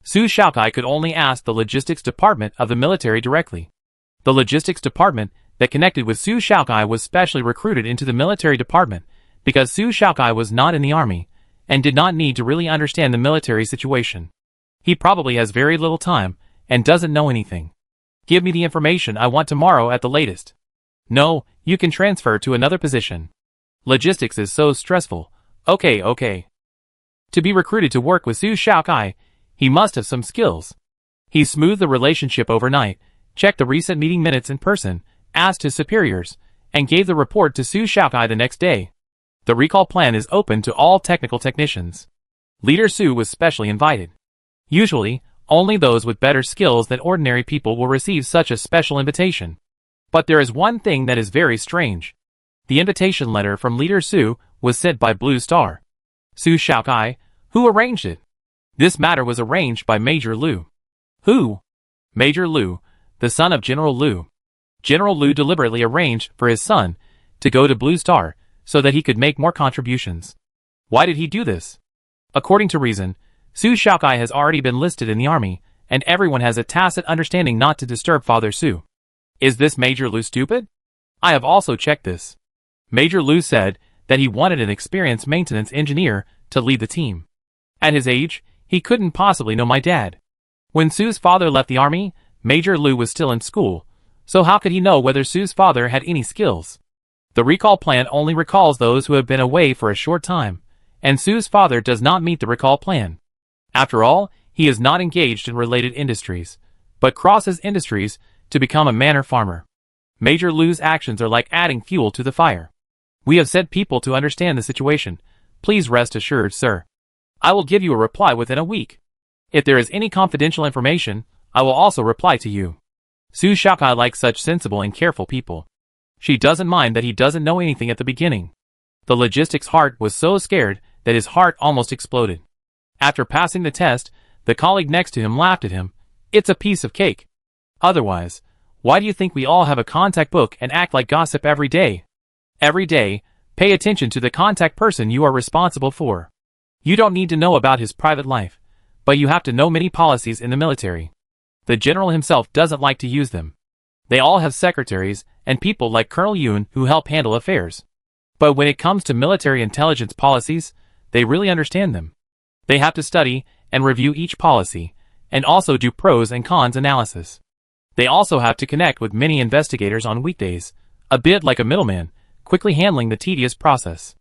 [SPEAKER 1] Su Xiaokai could only ask the logistics department of the military directly. The logistics department that connected with Su Xiaokai was specially recruited into the military department because Su Xiaokai was not in the army and did not need to really understand the military situation. He probably has very little time and doesn't know anything. Give me the information I want tomorrow at the latest. No, you can transfer to another position. Logistics is so stressful. Okay. To be recruited to work with Su Xiaokai, he must have some skills. He smoothed the relationship overnight, checked the recent meeting minutes in person, asked his superiors, and gave the report to Su Xiaokai the next day. The recall plan is open to all technical technicians. Leader Su was specially invited. Usually, only those with better skills than ordinary people will receive such a special invitation. But there is one thing that is very strange. The invitation letter from Leader Su was sent by Blue Star. Su Xiaokai, who arranged it? This matter was arranged by Major Liu. Who? Major Liu, the son of General Liu. General Liu deliberately arranged for his son to go to Blue Star so that he could make more contributions. Why did he do this? According to reason, Su Xiaokai has already been listed in the army, and everyone has a tacit understanding not to disturb Father Su. Is this Major Liu stupid? I have also checked this. Major Liu said that he wanted an experienced maintenance engineer to lead the team. At his age, he couldn't possibly know my dad. When Su's father left the army, Major Liu was still in school, so how could he know whether Su's father had any skills? The recall plan only recalls those who have been away for a short time, and Su's father does not meet the recall plan. After all, he is not engaged in related industries, but crosses industries to become a manor farmer. Major Liu's actions are like adding fuel to the fire. We have sent people to understand the situation. Please rest assured, sir. I will give you a reply within a week. If there is any confidential information, I will also reply to you. Su Xiaokai likes such sensible and careful people. She doesn't mind that he doesn't know anything at the beginning. The logistics heart was so scared that his heart almost exploded. After passing the test, the colleague next to him laughed at him. It's a piece of cake. Otherwise, why do you think we all have a contact book and act like gossip every day? Every day, pay attention to the contact person you are responsible for. You don't need to know about his private life, but you have to know many policies in the military. The general himself doesn't like to use them. They all have secretaries and people like Colonel Yun who help handle affairs. But when it comes to military intelligence policies, they really understand them. They have to study and review each policy, and also do pros and cons analysis. They also have to connect with many investigators on weekdays, a bit like a middleman, quickly handling the tedious process.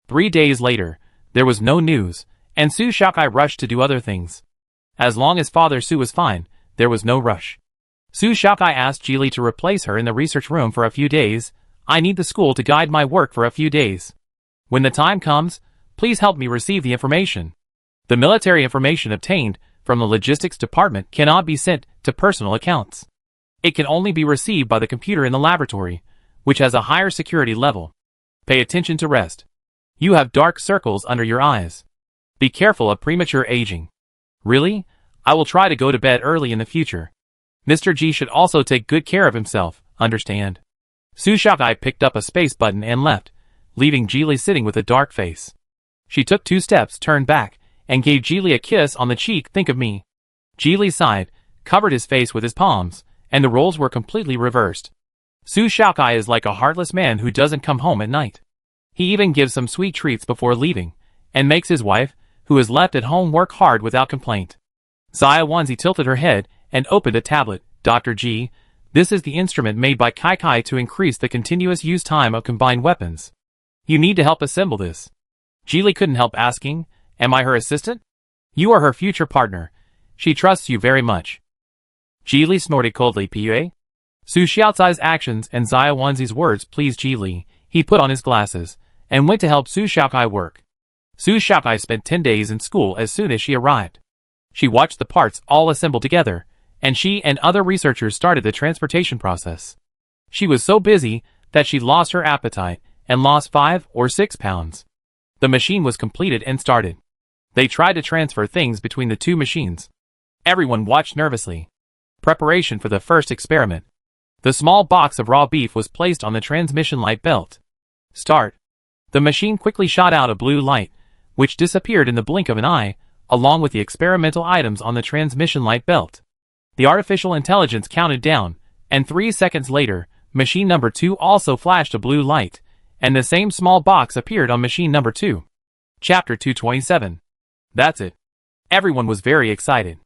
[SPEAKER 1] 3 days later, there was no news, and Su Xiaokai rushed to do other things. As long as Father Su was fine, there was no rush. Su Xiaokai asked Ji Li to replace her in the research room for a few days. I need the school to guide my work for a few days. When the time comes, please help me receive the information. The military information obtained from the logistics department cannot be sent to personal accounts. It can only be received by the computer in the laboratory, which has a higher security level. Pay attention to rest. You have dark circles under your eyes. Be careful of premature aging. Really? I will try to go to bed early in the future. Mr. G should also take good care of himself, understand? Su Xiaokai picked up a space button and left, leaving Ji Li sitting with a dark face. She took 2 steps, turned back, and gave Ji Li a kiss on the cheek. Think of me. Ji Li sighed, covered his face with his palms, and the roles were completely reversed. Su Xiaokai is like a heartless man who doesn't come home at night. He even gives some sweet treats before leaving, and makes his wife, who is left at home, work hard without complaint. Xia Wanzi tilted her head and opened a tablet. Dr. G, this is the instrument made by Kai Kai to increase the continuous use time of combined weapons. You need to help assemble this. Ji Li couldn't help asking, am I her assistant? You are her future partner. She trusts you very much. Ji Li snorted coldly. Pua? Su Xiaocai's actions and Xia Wanzi's words pleased Ji Li. He put on his glasses and went to help Su Xiaokai work. Su Xiaokai spent 10 days in school as soon as she arrived. She watched the parts all assemble together, and she and other researchers started the transportation process. She was so busy that she lost her appetite and lost 5 or 6 pounds. The machine was completed and started. They tried to transfer things between the two machines. Everyone watched nervously. Preparation for the first experiment. The small box of raw beef was placed on the transmission light belt. Start. The machine quickly shot out a blue light, which disappeared in the blink of an eye, along with the experimental items on the transmission light belt. The artificial intelligence counted down, and 3 seconds later, machine number 2 also flashed a blue light, and the same small box appeared on machine number 2. Chapter 227. That's it. Everyone was very excited.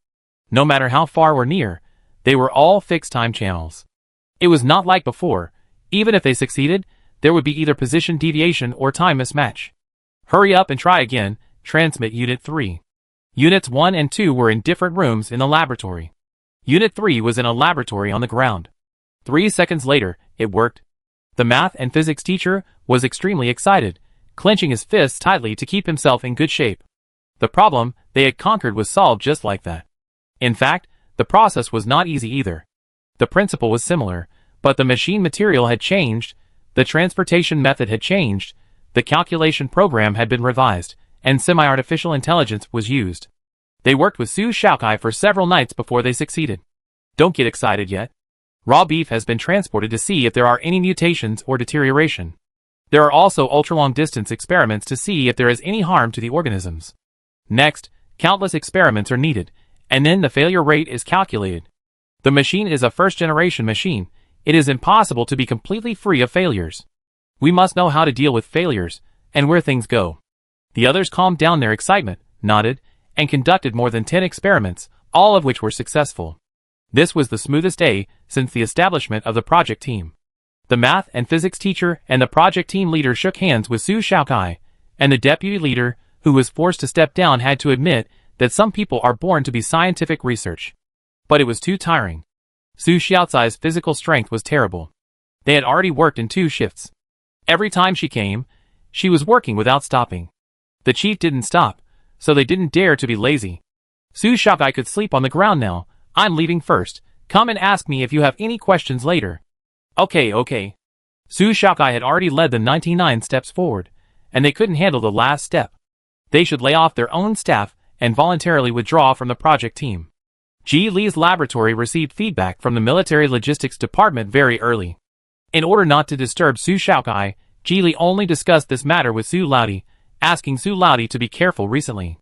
[SPEAKER 1] No matter how far or near, they were all fixed time channels. It was not like before. Even if they succeeded, there would be either position deviation or time mismatch. Hurry up and try again, transmit Unit 3. Units 1 and 2 were in different rooms in the laboratory. Unit 3 was in a laboratory on the ground. 3 seconds later, it worked. The math and physics teacher was extremely excited, clenching his fists tightly to keep himself in good shape. The problem they had conquered was solved just like that. In fact, the process was not easy either. The principle was similar, but the machine material had changed, the transportation method had changed, the calculation program had been revised, and semi-artificial intelligence was used. They worked with Su Xiaokai for several nights before they succeeded. Don't get excited yet. Raw beef has been transported to see if there are any mutations or deterioration. There are also ultra-long distance experiments to see if there is any harm to the organisms. Next, countless experiments are needed, and then the failure rate is calculated. The machine is a first-generation machine. It is impossible to be completely free of failures. We must know how to deal with failures, and where things go. The others calmed down their excitement, nodded, and conducted more than 10 experiments, all of which were successful. This was the smoothest day since the establishment of the project team. The math and physics teacher and the project team leader shook hands with Su Xiaokai, and the deputy leader, who was forced to step down, had to admit that some people are born to be scientific research. But it was too tiring. Su Xiaocai's physical strength was terrible. They had already worked in 2 shifts. Every time she came, she was working without stopping. The chief didn't stop, so they didn't dare to be lazy. Su Xiaokai could sleep on the ground now. I'm leaving first. Come and ask me if you have any questions later. Okay. Su Xiaokai had already led the 99 steps forward, and they couldn't handle the last step. They should lay off their own staff and voluntarily withdraw from the project team. Ji Li's laboratory received feedback from the military logistics department very early. In order not to disturb Su Xiaokai, Ji Li only discussed this matter with Su Laudi, asking Su Laudi to be careful recently.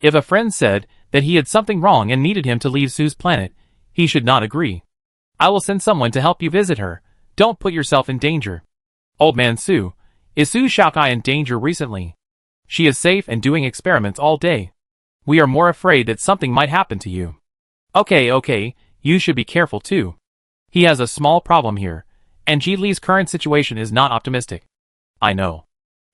[SPEAKER 1] If a friend said that he had something wrong and needed him to leave Su's planet, he should not agree. I will send someone to help you visit her. Don't put yourself in danger. Old man Su, is Su Xiaokai in danger recently? She is safe and doing experiments all day. We are more afraid that something might happen to you. Okay, you should be careful too. He has a small problem here, and Ji Li's current situation is not optimistic. I know.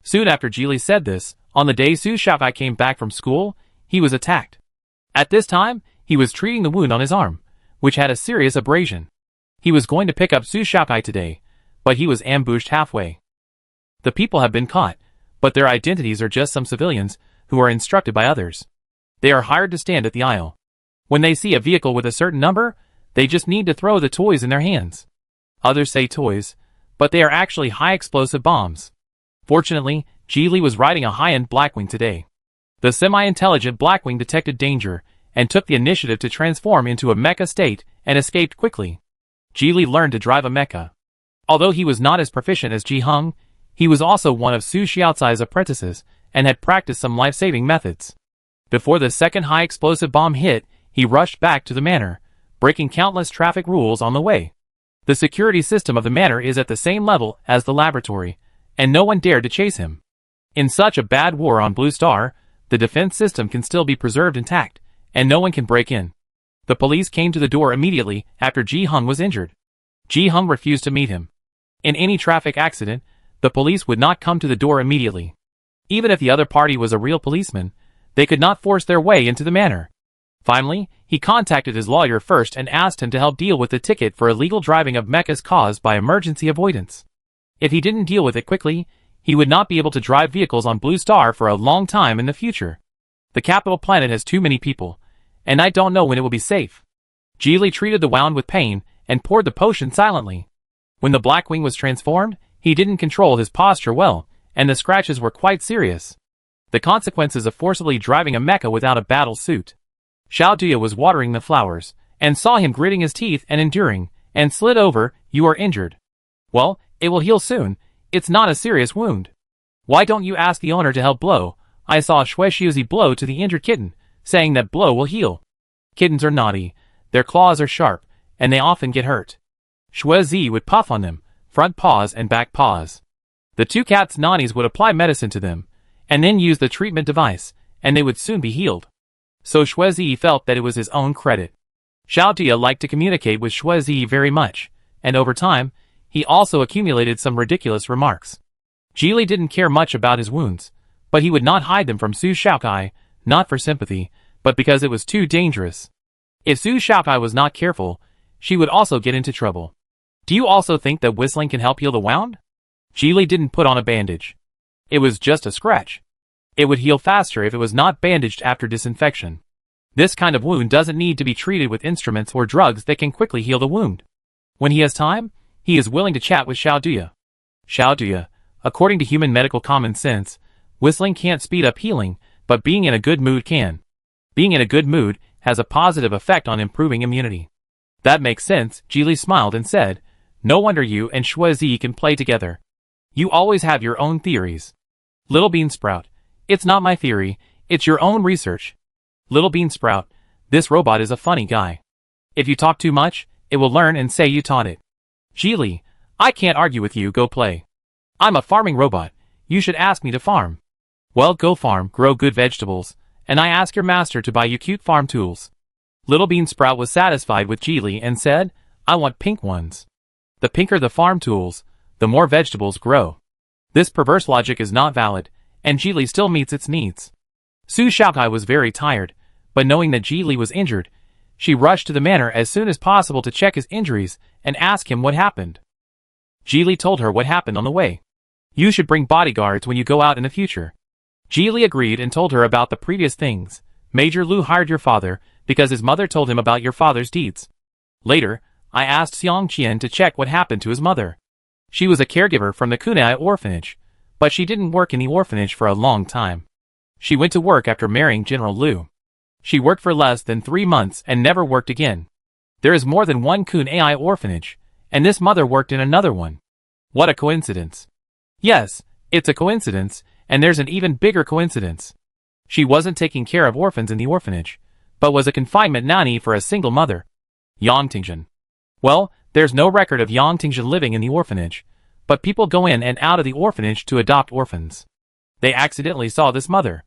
[SPEAKER 1] Soon after Ji Li said this, on the day Su Xiaokai came back from school, he was attacked. At this time, he was treating the wound on his arm, which had a serious abrasion. He was going to pick up Su Xiaokai today, but he was ambushed halfway. The people have been caught, but their identities are just some civilians who are instructed by others. They are hired to stand at the aisle. When they see a vehicle with a certain number, they just need to throw the toys in their hands. Others say toys, but they are actually high-explosive bombs. Fortunately, Ji Li was riding a high-end Blackwing today. The semi-intelligent Blackwing detected danger and took the initiative to transform into a mecha state and escaped quickly. Ji Li learned to drive a mecha. Although he was not as proficient as Ji Hung, he was also one of Su Xiaocai's apprentices and had practiced some life-saving methods. Before the second high-explosive bomb hit, he rushed back to the manor, breaking countless traffic rules on the way. The security system of the manor is at the same level as the laboratory, and no one dared to chase him. In such a bad war on Blue Star, the defense system can still be preserved intact, and no one can break in. The police came to the door immediately after Ji Hung was injured. Ji Hung refused to meet him. In any traffic accident, the police would not come to the door immediately. Even if the other party was a real policeman, they could not force their way into the manor. Finally, he contacted his lawyer first and asked him to help deal with the ticket for illegal driving of mechas caused by emergency avoidance. If he didn't deal with it quickly, he would not be able to drive vehicles on Blue Star for a long time in the future. The capital planet has too many people, and I don't know when it will be safe. Ji Li treated the wound with pain and poured the potion silently. When the Blackwing was transformed, he didn't control his posture well, and the scratches were quite serious. The consequences of forcibly driving a mecha without a battle suit. Xiao Duya was watering the flowers, and saw him gritting his teeth and enduring, and slid over. "You are injured." "Well, it will heal soon. It's not a serious wound." "Why don't you ask the owner to help blow?" I saw Shuexiuzi blow to the injured kitten, saying that blow will heal. Kittens are naughty, their claws are sharp, and they often get hurt. Shuexiu would puff on them, front paws and back paws. The two cats' nannies would apply medicine to them, and then use the treatment device, and they would soon be healed. So Shuexiu felt that it was his own credit. Xiao Dia liked to communicate with Shuexiu very much, and over time, he also accumulated some ridiculous remarks. Geely didn't care much about his wounds, but he would not hide them from Su Shaokai, not for sympathy, but because it was too dangerous. If Su Shaokai was not careful, she would also get into trouble. "Do you also think that whistling can help heal the wound?" Geely didn't put on a bandage. It was just a scratch. It would heal faster if it was not bandaged after disinfection. This kind of wound doesn't need to be treated with instruments or drugs that can quickly heal the wound. When he has time, he is willing to chat with Xiao Duya. Xiao Duya, according to human medical common sense, whistling can't speed up healing, but being in a good mood can. Being in a good mood has a positive effect on improving immunity. "That makes sense," Geely smiled and said. "No wonder you and Shuexiu can play together. You always have your own theories." Little Bean Sprout, "It's not my theory, it's your own research." Little Bean Sprout, "This robot is a funny guy. If you talk too much, it will learn and say you taught it." Geely, "I can't argue with you, go play. I'm a farming robot, you should ask me to farm." "Well, go farm, grow good vegetables, and I ask your master to buy you cute farm tools." Little Bean Sprout was satisfied with Geely and said, "I want pink ones. The pinker the farm tools, the more vegetables grow." This perverse logic is not valid, and Geely still meets its needs. Su Shaokai was very tired, but knowing that Geely was injured, she rushed to the manor as soon as possible to check his injuries and ask him what happened. Geely told her what happened on the way. "You should bring bodyguards when you go out in the future." Geely agreed and told her about the previous things. "Major Lu hired your father because his mother told him about your father's deeds. Later, I asked Xiang Qian to check what happened to his mother. She was a caregiver from the Kunai orphanage, but she didn't work in the orphanage for a long time. She went to work after marrying General Lu. She worked for less than 3 months and never worked again. There is more than one Kunai orphanage, and this mother worked in another one. What a coincidence." "Yes, it's a coincidence, and there's an even bigger coincidence. She wasn't taking care of orphans in the orphanage, but was a confinement nanny for a single mother. Yang Tingzhen. Well, there's no record of Yang Tingzhen living in the orphanage, but people go in and out of the orphanage to adopt orphans. They accidentally saw this mother.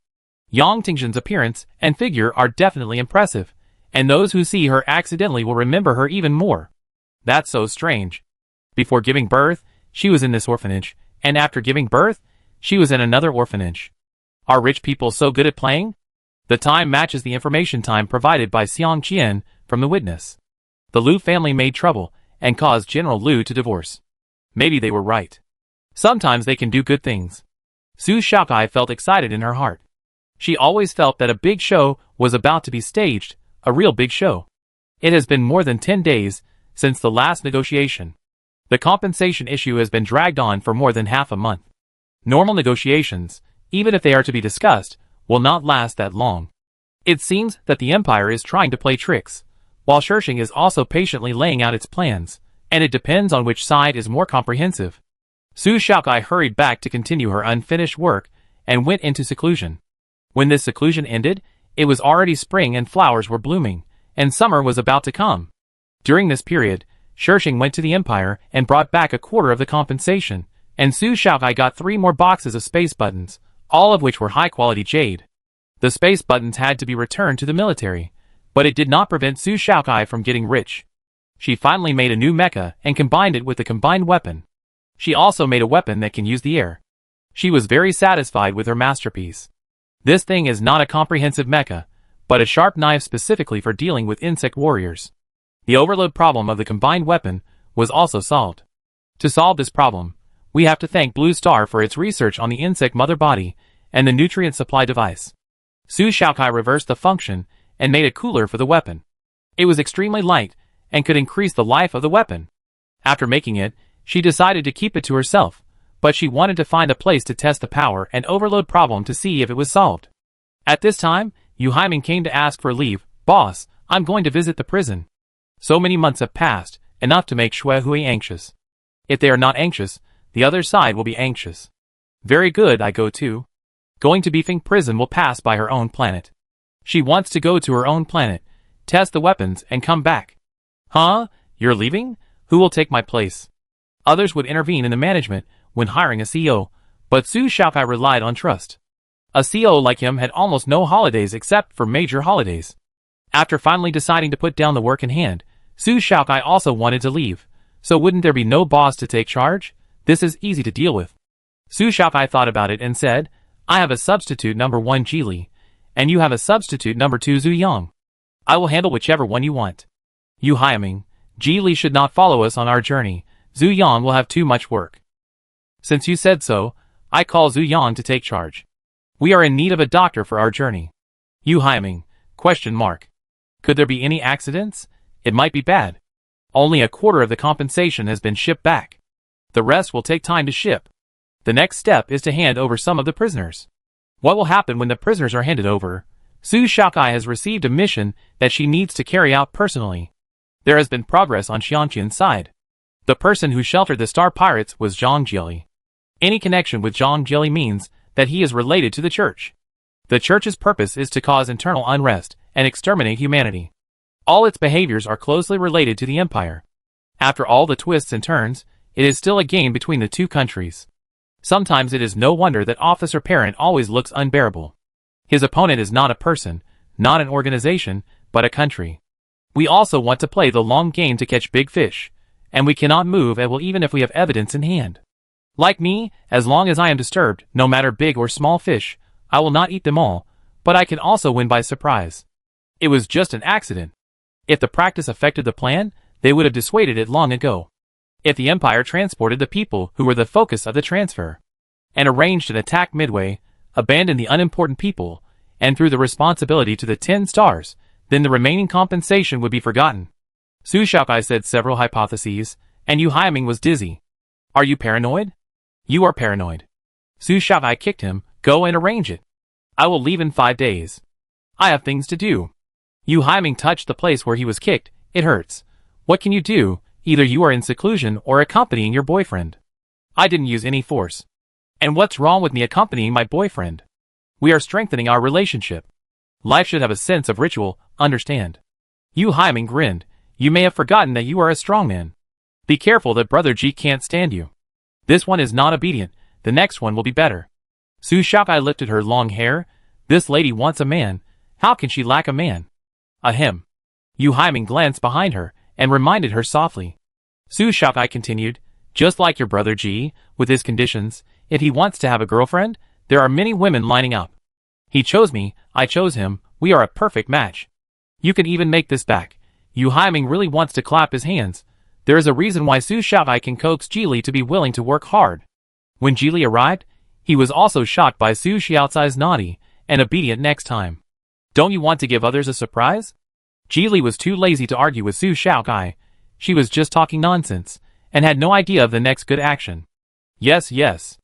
[SPEAKER 1] Yang Tingzhen's appearance and figure are definitely impressive, and those who see her accidentally will remember her even more. That's so strange. Before giving birth, she was in this orphanage, and after giving birth, she was in another orphanage. Are rich people so good at playing?" The time matches the information time provided by Xiang Qian from the witness. The Lu family made trouble and caused General Lu to divorce. Maybe they were right. Sometimes they can do good things. Su Shaokai felt excited in her heart. She always felt that a big show was about to be staged, a real big show. It has been more than 10 days since the last negotiation. The compensation issue has been dragged on for more than half a month. Normal negotiations, even if they are to be discussed, will not last that long. It seems that the Empire is trying to play tricks, while Shirshing is also patiently laying out its plans, and it depends on which side is more comprehensive. Su Shaokai hurried back to continue her unfinished work and went into seclusion. When this seclusion ended, it was already spring and flowers were blooming, and summer was about to come. During this period, Shirshing went to the Empire and brought back a quarter of the compensation, and Su Shaokai got 3 more boxes of space buttons, all of which were high-quality jade. The space buttons had to be returned to the military, but it did not prevent Su Shaokai from getting rich. She finally made a new mecha and combined it with the combined weapon. She also made a weapon that can use the air. She was very satisfied with her masterpiece. This thing is not a comprehensive mecha, but a sharp knife specifically for dealing with insect warriors. The overload problem of the combined weapon was also solved. To solve this problem, we have to thank Blue Star for its research on the insect mother body and the nutrient supply device. Su Shaokai reversed the function and made a cooler for the weapon. It was extremely light and could increase the life of the weapon. After making it, She decided to keep it to herself, but she wanted to find a place to test the power and overload problem to see if it was solved. At this time, Yu Haiming came to ask for leave. Boss, I'm going to visit the prison. So many months have passed, enough to make Shui Hui anxious. If they are not anxious, the other side will be anxious. Very good, I go too. Going to Beefing prison will pass by her own planet. She wants to go to her own planet, test the weapons and come back. Huh? You're leaving? Who will take my place? Others would intervene in the management when hiring a CEO, but Su Shaokai relied on trust. A CEO like him had almost no holidays except for major holidays. After finally deciding to put down the work in hand, Su Shaokai also wanted to leave, so wouldn't there be no boss to take charge? This is easy to deal with. Su Shaokai thought about it and said, I have a substitute number 1 Jili, and you have a substitute number 2 Zhu Yang. I will handle whichever one you want. Yu Haiming, Jili should not follow us on our journey. Zhu Yang will have too much work. Since you said so, I call Zhu Yang to take charge. We are in need of a doctor for our journey. Yu Haiming, ? Could there be any accidents? It might be bad. Only a quarter of the compensation has been shipped back. The rest will take time to ship. The next step is to hand over some of the prisoners. What will happen when the prisoners are handed over? Su Shaokai has received a mission that she needs to carry out personally. There has been progress on Xianqian's side. The person who sheltered the Star Pirates was Zhang Jili. Any connection with Zhang Jili means that he is related to the church. The church's purpose is to cause internal unrest and exterminate humanity. All its behaviors are closely related to the empire. After all the twists and turns, it is still a game between the two countries. Sometimes it is no wonder that Officer Parent always looks unbearable. His opponent is not a person, not an organization, but a country. We also want to play the long game to catch big fish, and we cannot move at will even if we have evidence in hand. Like me, as long as I am disturbed, no matter big or small fish, I will not eat them all, but I can also win by surprise. It was just an accident. If the practice affected the plan, they would have dissuaded it long ago. If the Empire transported the people who were the focus of the transfer, and arranged an attack midway, abandoned the unimportant people, and threw the responsibility to the 10 stars, then the remaining compensation would be forgotten. Su Shaokai said several hypotheses, and Yu Haiming was dizzy. Are you paranoid? You are paranoid. Su Shaokai kicked him. Go and arrange it. I will leave in 5 days. I have things to do. Yu Haiming touched the place where he was kicked. It hurts. What can you do? Either you are in seclusion or accompanying your boyfriend. I didn't use any force. And what's wrong with me accompanying my boyfriend? We are strengthening our relationship. Life should have a sense of ritual, understand? Yu Haiming grinned. You may have forgotten that you are a strong man. Be careful that Brother Ji can't stand you. This one is not obedient. The next one will be better. Su Shaokai lifted her long hair. This lady wants a man. How can she lack a man? Ahem. Yu Haiming glanced behind her and reminded her softly. Su Shaokai continued, just like your brother Ji, with his conditions, if he wants to have a girlfriend, there are many women lining up. He chose me, I chose him, we are a perfect match. You can even make this back. Yu Haiming really wants to clap his hands. There is a reason why Su Shaokai can coax Jili to be willing to work hard. When Jili arrived, he was also shocked by Su Xiaocai's naughty and obedient next time. Don't you want to give others a surprise? Jili was too lazy to argue with Su Shaokai. She was just talking nonsense, and had no idea of the next good action. Yes, yes.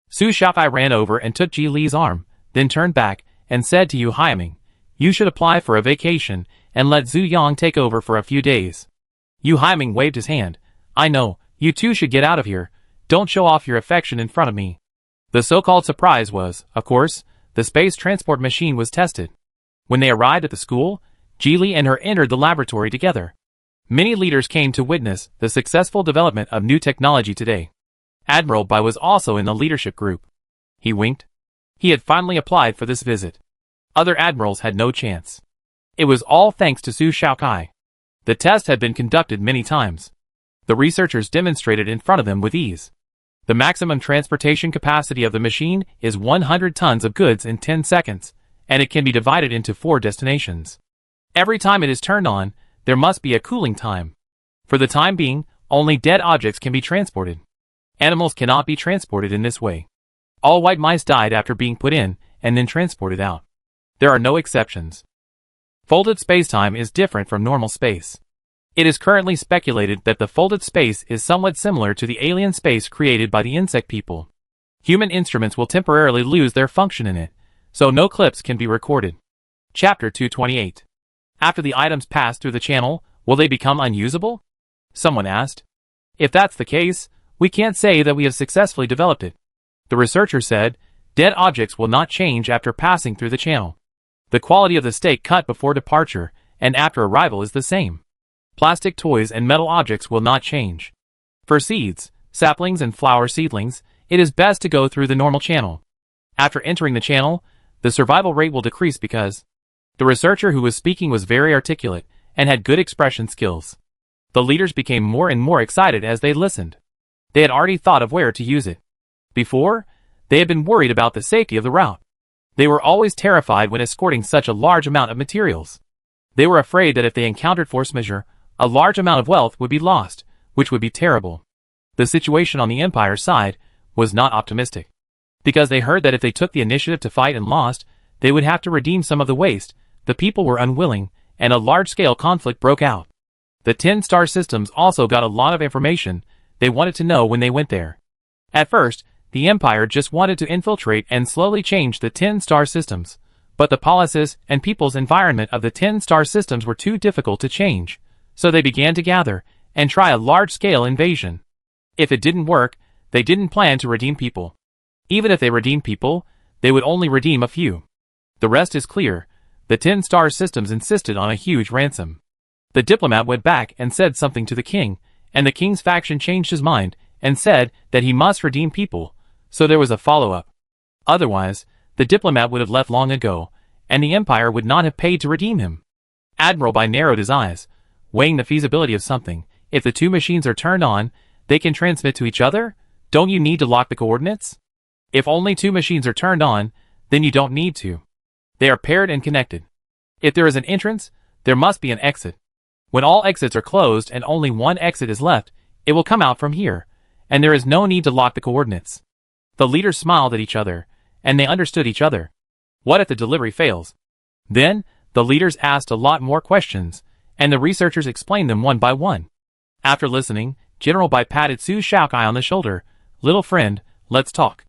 [SPEAKER 1] Su Shaokai ran over and took Jili's arm, then turned back, and said to Yu Haiming, you should apply for a vacation, and let Zhu Yang take over for a few days. Yu Haiming waved his hand. I know, you two should get out of here. Don't show off your affection in front of me. The so-called surprise was, of course, the space transport machine was tested. When they arrived at the school, Jili and her entered the laboratory together. Many leaders came to witness the successful development of new technology today. Admiral Bai was also in the leadership group. He winked. He had finally applied for this visit. Other admirals had no chance. It was all thanks to Su Shaokai. The test had been conducted many times. The researchers demonstrated in front of them with ease. The maximum transportation capacity of the machine is 100 tons of goods in 10 seconds, and it can be divided into 4 destinations. Every time it is turned on, there must be a cooling time. For the time being, only dead objects can be transported. Animals cannot be transported in this way. All white mice died after being put in, and then transported out. There are no exceptions. Folded spacetime is different from normal space. It is currently speculated that the folded space is somewhat similar to the alien space created by the insect people. Human instruments will temporarily lose their function in it, so no clips can be recorded. Chapter 228. After the items pass through the channel, will they become unusable? Someone asked. If that's the case, we can't say that we have successfully developed it. The researcher said, dead objects will not change after passing through the channel. The quality of the steak cut before departure and after arrival is the same. Plastic toys and metal objects will not change. For seeds, saplings and flower seedlings, it is best to go through the normal channel. After entering the channel, the survival rate will decrease because the researcher who was speaking was very articulate and had good expression skills. The leaders became more and more excited as they listened. They had already thought of where to use it. Before, they had been worried about the safety of the route. They were always terrified when escorting such a large amount of materials. They were afraid that if they encountered force majeure, a large amount of wealth would be lost, which would be terrible. The situation on the Empire side was not optimistic, because they heard that if they took the initiative to fight and lost, they would have to redeem some of the waste. The people were unwilling, and a large-scale conflict broke out. The 10-star systems also got a lot of information they wanted to know when they went there. At first, the Empire just wanted to infiltrate and slowly change the 10-star systems, but the policies and people's environment of the 10-star systems were too difficult to change. So they began to gather and try a large-scale invasion. If it didn't work, they didn't plan to redeem people. Even if they redeemed people, they would only redeem a few. The rest is clear. The 10-star systems insisted on a huge ransom. The diplomat went back and said something to the king, and the king's faction changed his mind and said that he must redeem people, so there was a follow-up. Otherwise, the diplomat would have left long ago, and the Empire would not have paid to redeem him. Admiral Bai narrowed his eyes, weighing the feasibility of something. If the two machines are turned on, they can transmit to each other? Don't you need to lock the coordinates? If only two machines are turned on, then you don't need to. They are paired and connected. If there is an entrance, there must be an exit. When all exits are closed and only one exit is left, it will come out from here, and there is no need to lock the coordinates. The leaders smiled at each other, and they understood each other. What if the delivery fails? Then, the leaders asked a lot more questions, and the researchers explained them one by one. After listening, General Bai patted Su Shaokai on the shoulder. Little friend, let's talk.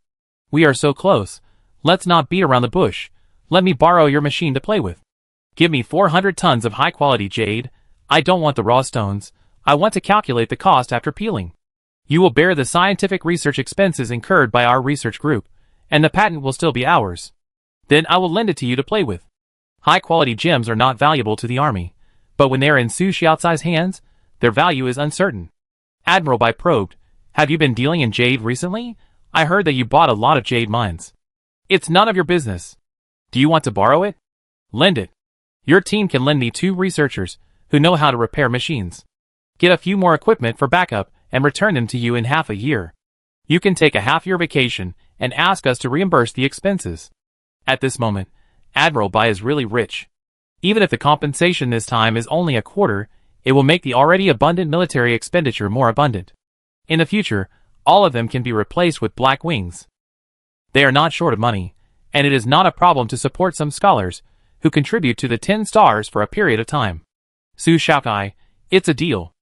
[SPEAKER 1] We are so close. Let's not beat around the bush. Let me borrow your machine to play with. Give me 400 tons of high-quality jade. I don't want the raw stones. I want to calculate the cost after peeling. You will bear the scientific research expenses incurred by our research group, and the patent will still be ours. Then I will lend it to you to play with. High-quality gems are not valuable to the army, but when they are in Su Xiaocai's hands, their value is uncertain. Admiral Bai probed, have you been dealing in jade recently? I heard that you bought a lot of jade mines. It's none of your business. Do you want to borrow it? Lend it. Your team can lend me 2 researchers who know how to repair machines. Get a few more equipment for backup and return them to you in half a year. You can take a half-year vacation and ask us to reimburse the expenses. At this moment, Admiral Bai is really rich. Even if the compensation this time is only a quarter, it will make the already abundant military expenditure more abundant. In the future, all of them can be replaced with black wings. They are not short of money, and it is not a problem to support some scholars who contribute to the 10 stars for a period of time. Su Shaokai, it's a deal.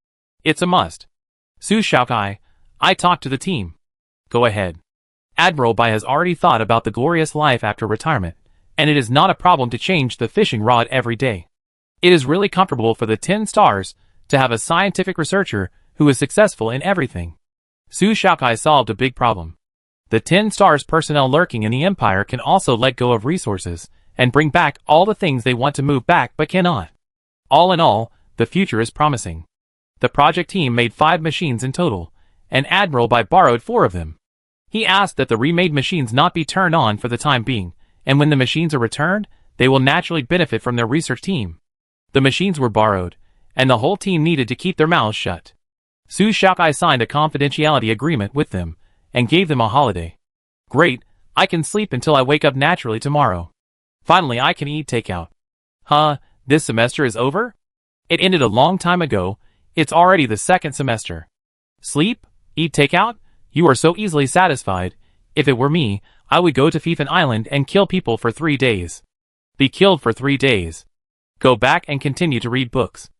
[SPEAKER 1] It's a must. Su Shaokai, I talked to the team. Go ahead. Admiral Bai has already thought about the glorious life after retirement, and it is not a problem to change the fishing rod every day. It is really comfortable for the 10 stars to have a scientific researcher who is successful in everything. Su Shaokai solved a big problem. The 10 stars personnel lurking in the Empire can also let go of resources and bring back all the things they want to move back but cannot. All in all, the future is promising. The project team made 5 machines in total, and Admiral Bai borrowed 4 of them. He asked that the remade machines not be turned on for the time being, and when the machines are returned, they will naturally benefit from their research team. The machines were borrowed, and the whole team needed to keep their mouths shut. Su Shaokai signed a confidentiality agreement with them, and gave them a holiday. Great, I can sleep until I wake up naturally tomorrow. Finally I can eat takeout. Huh, this semester is over? It ended a long time ago, it's already the 2nd semester. Sleep? Eat takeout? You are so easily satisfied. If it were me, I would go to Fifen Island and kill people for 3 days. Be killed for 3 days. Go back and continue to read books.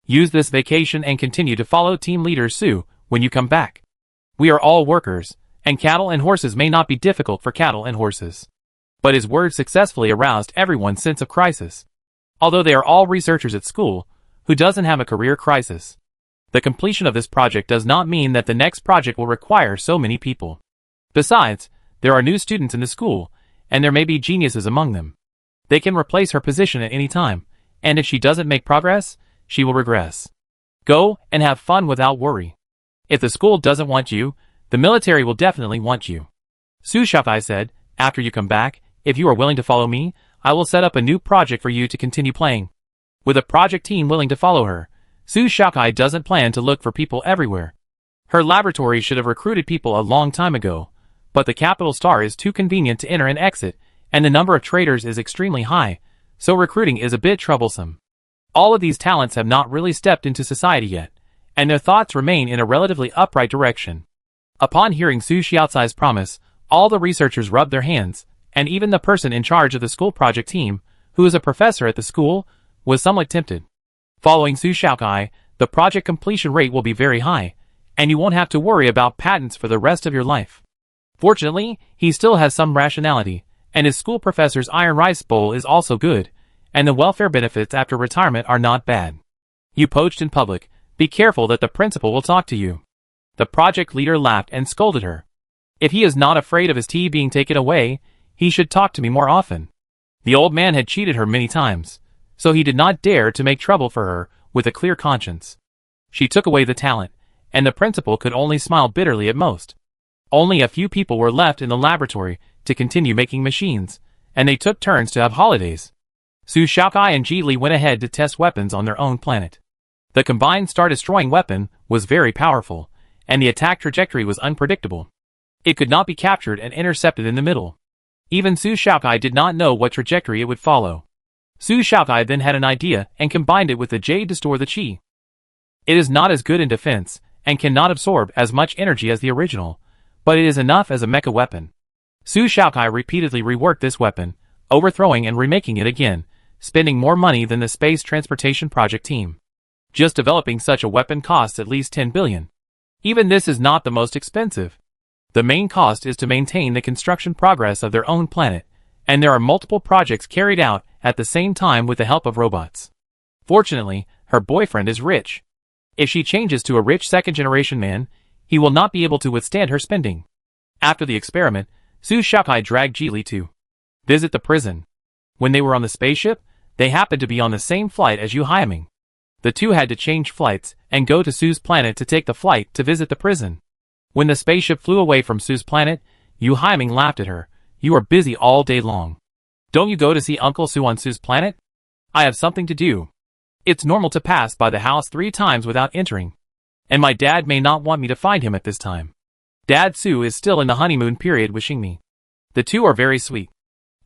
[SPEAKER 1] Use this vacation and continue to follow team leader Sue when you come back. We are all workers, and cattle and horses may not be difficult for cattle and horses. But his words successfully aroused everyone's sense of crisis. Although they are all researchers at school, who doesn't have a career crisis? The completion of this project does not mean that the next project will require so many people. Besides, there are new students in the school, and there may be geniuses among them. They can replace her position at any time, and if she doesn't make progress, she will regress. Go and have fun without worry. If the school doesn't want you, the military will definitely want you. Su Shakai said, after you come back, if you are willing to follow me, I will set up a new project for you to continue playing. With a project team willing to follow her, Su Shakai doesn't plan to look for people everywhere. Her laboratory should have recruited people a long time ago, but the capital star is too convenient to enter and exit, and the number of traders is extremely high, so recruiting is a bit troublesome. All of these talents have not really stepped into society yet, and their thoughts remain in a relatively upright direction. Upon hearing Su Xiaocai's promise, all the researchers rubbed their hands, and even the person in charge of the school project team, who is a professor at the school, was somewhat tempted. Following Su Xiaocai, the project completion rate will be very high, and you won't have to worry about patents for the rest of your life. Fortunately, he still has some rationality, and his school professor's iron rice bowl is also good, and the welfare benefits after retirement are not bad. You poached in public, be careful that the principal will talk to you. The project leader laughed and scolded her. If he is not afraid of his tea being taken away, he should talk to me more often. The old man had cheated her many times, so he did not dare to make trouble for her with a clear conscience. She took away the talent, and the principal could only smile bitterly at most. Only a few people were left in the laboratory to continue making machines, and they took turns to have holidays. Su Xiaocai and Ji Li went ahead to test weapons on their own planet. The combined star-destroying weapon was very powerful, and the attack trajectory was unpredictable. It could not be captured and intercepted in the middle. Even Su Xiaocai did not know what trajectory it would follow. Su Xiaocai then had an idea and combined it with the jade to store the qi. It is not as good in defense, and cannot absorb as much energy as the original, but it is enough as a mecha weapon. Su Xiaocai repeatedly reworked this weapon, overthrowing and remaking it again, spending more money than the space transportation project team. Just developing such a weapon costs at least 10 billion. Even this is not the most expensive. The main cost is to maintain the construction progress of their own planet, and there are multiple projects carried out at the same time with the help of robots. Fortunately, her boyfriend is rich. If she changes to a rich second-generation man, he will not be able to withstand her spending. After the experiment, Su Xiaocai dragged Ji Li to visit the prison. When they were on the spaceship, they happened to be on the same flight as Yu Haiming. The two had to change flights and go to Su's planet to take the flight to visit the prison. When the spaceship flew away from Su's planet, Yu Haiming laughed at her. You are busy all day long. Don't you go to see Uncle Su on Su's planet? I have something to do. It's normal to pass by the house 3 times without entering. And my dad may not want me to find him at this time. Dad Su is still in the honeymoon period wishing me. The two are very sweet.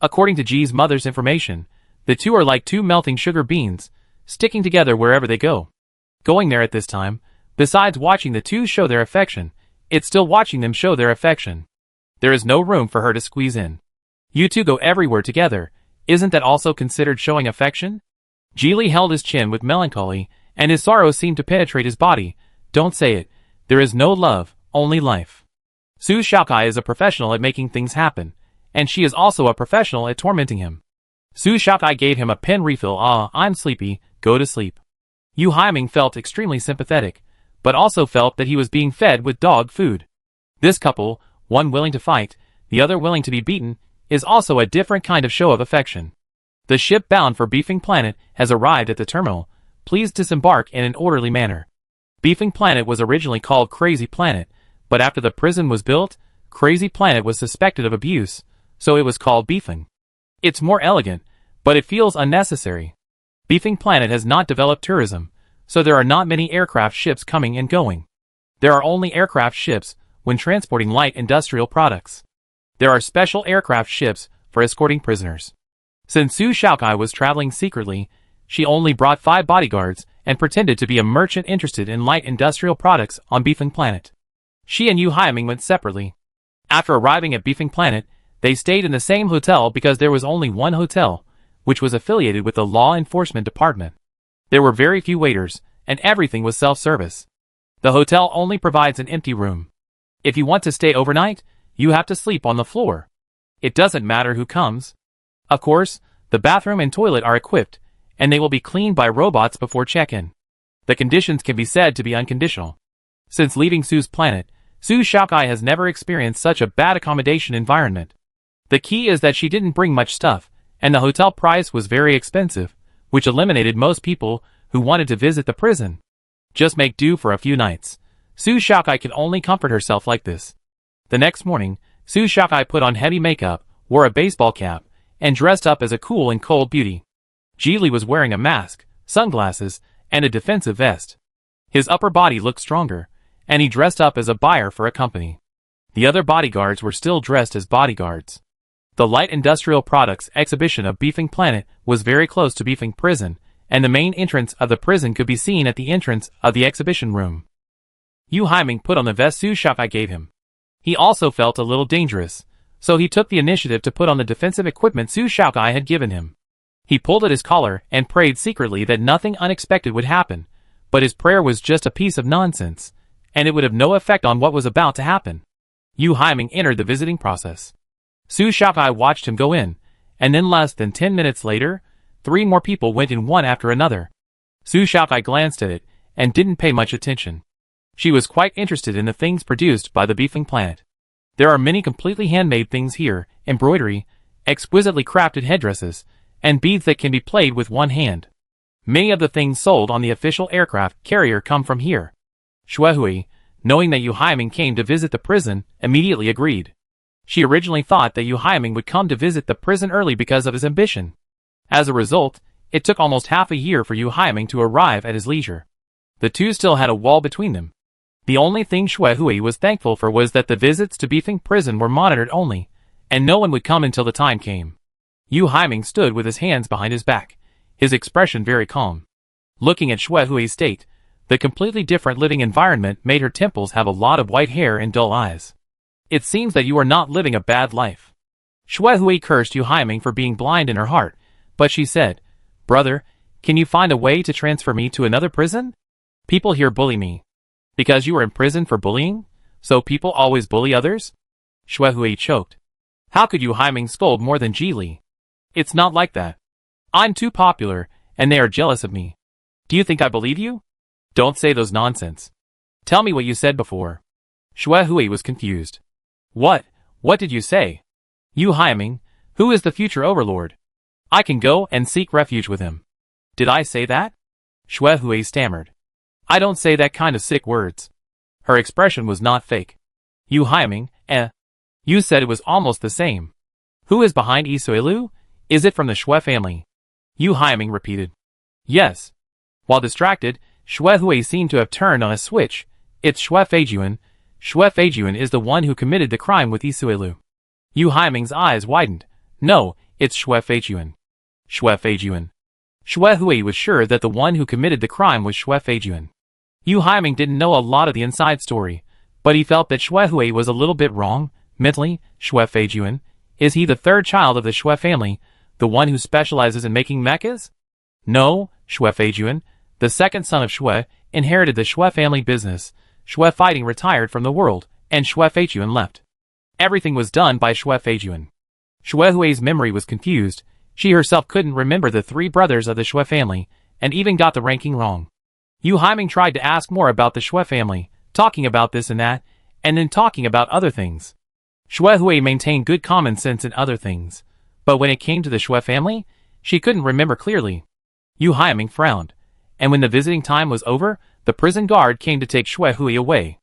[SPEAKER 1] According to Ji's mother's information, the two are like 2 melting sugar beans, sticking together wherever they go. Going there at this time, besides watching the two show their affection, it's still watching them show their affection. There is no room for her to squeeze in. You two go everywhere together, isn't that also considered showing affection? Ji Li held his chin with melancholy, and his sorrow seemed to penetrate his body. Don't say it. There is no love, only life. Su Xiaocai is a professional at making things happen, and she is also a professional at tormenting him. Su Xiaocai gave him a pen refill. I'm sleepy, go to sleep. Yu Haiming felt extremely sympathetic, but also felt that he was being fed with dog food. This couple, one willing to fight, the other willing to be beaten, is also a different kind of show of affection. The ship bound for Beefing Planet has arrived at the terminal. Please disembark in an orderly manner. Beefing Planet was originally called Crazy Planet, but after the prison was built, Crazy Planet was suspected of abuse, so it was called Beefing. It's more elegant, but it feels unnecessary. Beefing Planet has not developed tourism, so there are not many aircraft ships coming and going. There are only aircraft ships when transporting light industrial products. There are special aircraft ships for escorting prisoners. Since Su Xiaocai was traveling secretly, she only brought 5 bodyguards and pretended to be a merchant interested in light industrial products on Beefing Planet. She and Yu Haiming went separately. After arriving at Beefing Planet, they stayed in the same hotel because there was only one hotel, which was affiliated with the law enforcement department. There were very few waiters, and everything was self-service. The hotel only provides an empty room. If you want to stay overnight, you have to sleep on the floor. It doesn't matter who comes. Of course, the bathroom and toilet are equipped, and they will be cleaned by robots before check-in. The conditions can be said to be unconditional. Since leaving Sue's planet, Su Shaokai has never experienced such a bad accommodation environment. The key is that she didn't bring much stuff, and the hotel price was very expensive, which eliminated most people who wanted to visit the prison. Just make do for a few nights. Su Shaokai could only comfort herself like this. The next morning, Su Shaokai put on heavy makeup, wore a baseball cap, and dressed up as a cool and cold beauty. Geely was wearing a mask, sunglasses, and a defensive vest. His upper body looked stronger, and he dressed up as a buyer for a company. The other bodyguards were still dressed as bodyguards. The light industrial products exhibition of Beefing Planet was very close to Beefing Prison, and the main entrance of the prison could be seen at the entrance of the exhibition room. Yu Haiming put on the vest Su Shaokai gave him. He also felt a little dangerous, so he took the initiative to put on the defensive equipment Su Shaokai had given him. He pulled at his collar and prayed secretly that nothing unexpected would happen, but his prayer was just a piece of nonsense, and it would have no effect on what was about to happen. Yu Haiming entered the visiting process. Su Shaokai watched him go in, and then less than 10 minutes later, 3 more people went in one after another. Su Shaokai glanced at it, and didn't pay much attention. She was quite interested in the things produced by the Beefing Planet. There are many completely handmade things here, embroidery, exquisitely crafted headdresses, and beads that can be played with one hand. Many of the things sold on the official aircraft carrier come from here. Shuehui, knowing that Yu Haiming came to visit the prison, immediately agreed. She originally thought that Yu Haiming would come to visit the prison early because of his ambition. As a result, it took almost half a year for Yu Haiming to arrive at his leisure. The two still had a wall between them. The only thing Shuehui was thankful for was that the visits to Beefing Prison were monitored only, and no one would come until the time came. Yu Haiming stood with his hands behind his back, his expression very calm. Looking at Shuehui's state, the completely different living environment made her temples have a lot of white hair and dull eyes. It seems that you are not living a bad life. Shuehui cursed Yu Haiming for being blind in her heart, but she said, "Brother, can you find a way to transfer me to another prison? People here bully me. Because you are in prison for bullying? So people always bully others?" Shuehui choked. How could Yu Haiming scold more than Geely? It's not like that. I'm too popular, and they are jealous of me. Do you think I believe you? Don't say those nonsense. Tell me what you said before. Shuehui was confused. What did you say? Yu Haiming, who is the future overlord? I can go and seek refuge with him. Did I say that? Shuehui stammered. I don't say that kind of sick words. Her expression was not fake. Yu Haiming, You said it was almost the same. Who is behind Isuelu? Is it from the Shui family? Yu Haiming repeated. Yes. While distracted, Shuehui seemed to have turned on a switch. It's Shui Feijuan. Shui Feijuan is the one who committed the crime with Isuelu. Yu Haiming's eyes widened. No, it's Shui Feijuan. Shui Feijuan. Shuehui was sure that the one who committed the crime was Shui Feijuan. Yu Haiming didn't know a lot of the inside story, but he felt that Shuehui was a little bit wrong, mentally. Shui Feijuan, is he the third child of the Shui family, the one who specializes in making mechas? No, Shui Feijuan, the second son of Shui, inherited the Shui family business. Shui Fighting retired from the world, and Shui Feijuan left. Everything was done by Shui Feijuan. Shuehui's memory was confused. She herself couldn't remember the 3 brothers of the Shui family, and even got the ranking wrong. Yu Haiming tried to ask more about the Shui family, talking about this and that, and then talking about other things. Shuehui maintained good common sense in other things, but when it came to the Shui family, she couldn't remember clearly. Yu Haiming frowned, and when the visiting time was over, the prison guard came to take Shuehui away.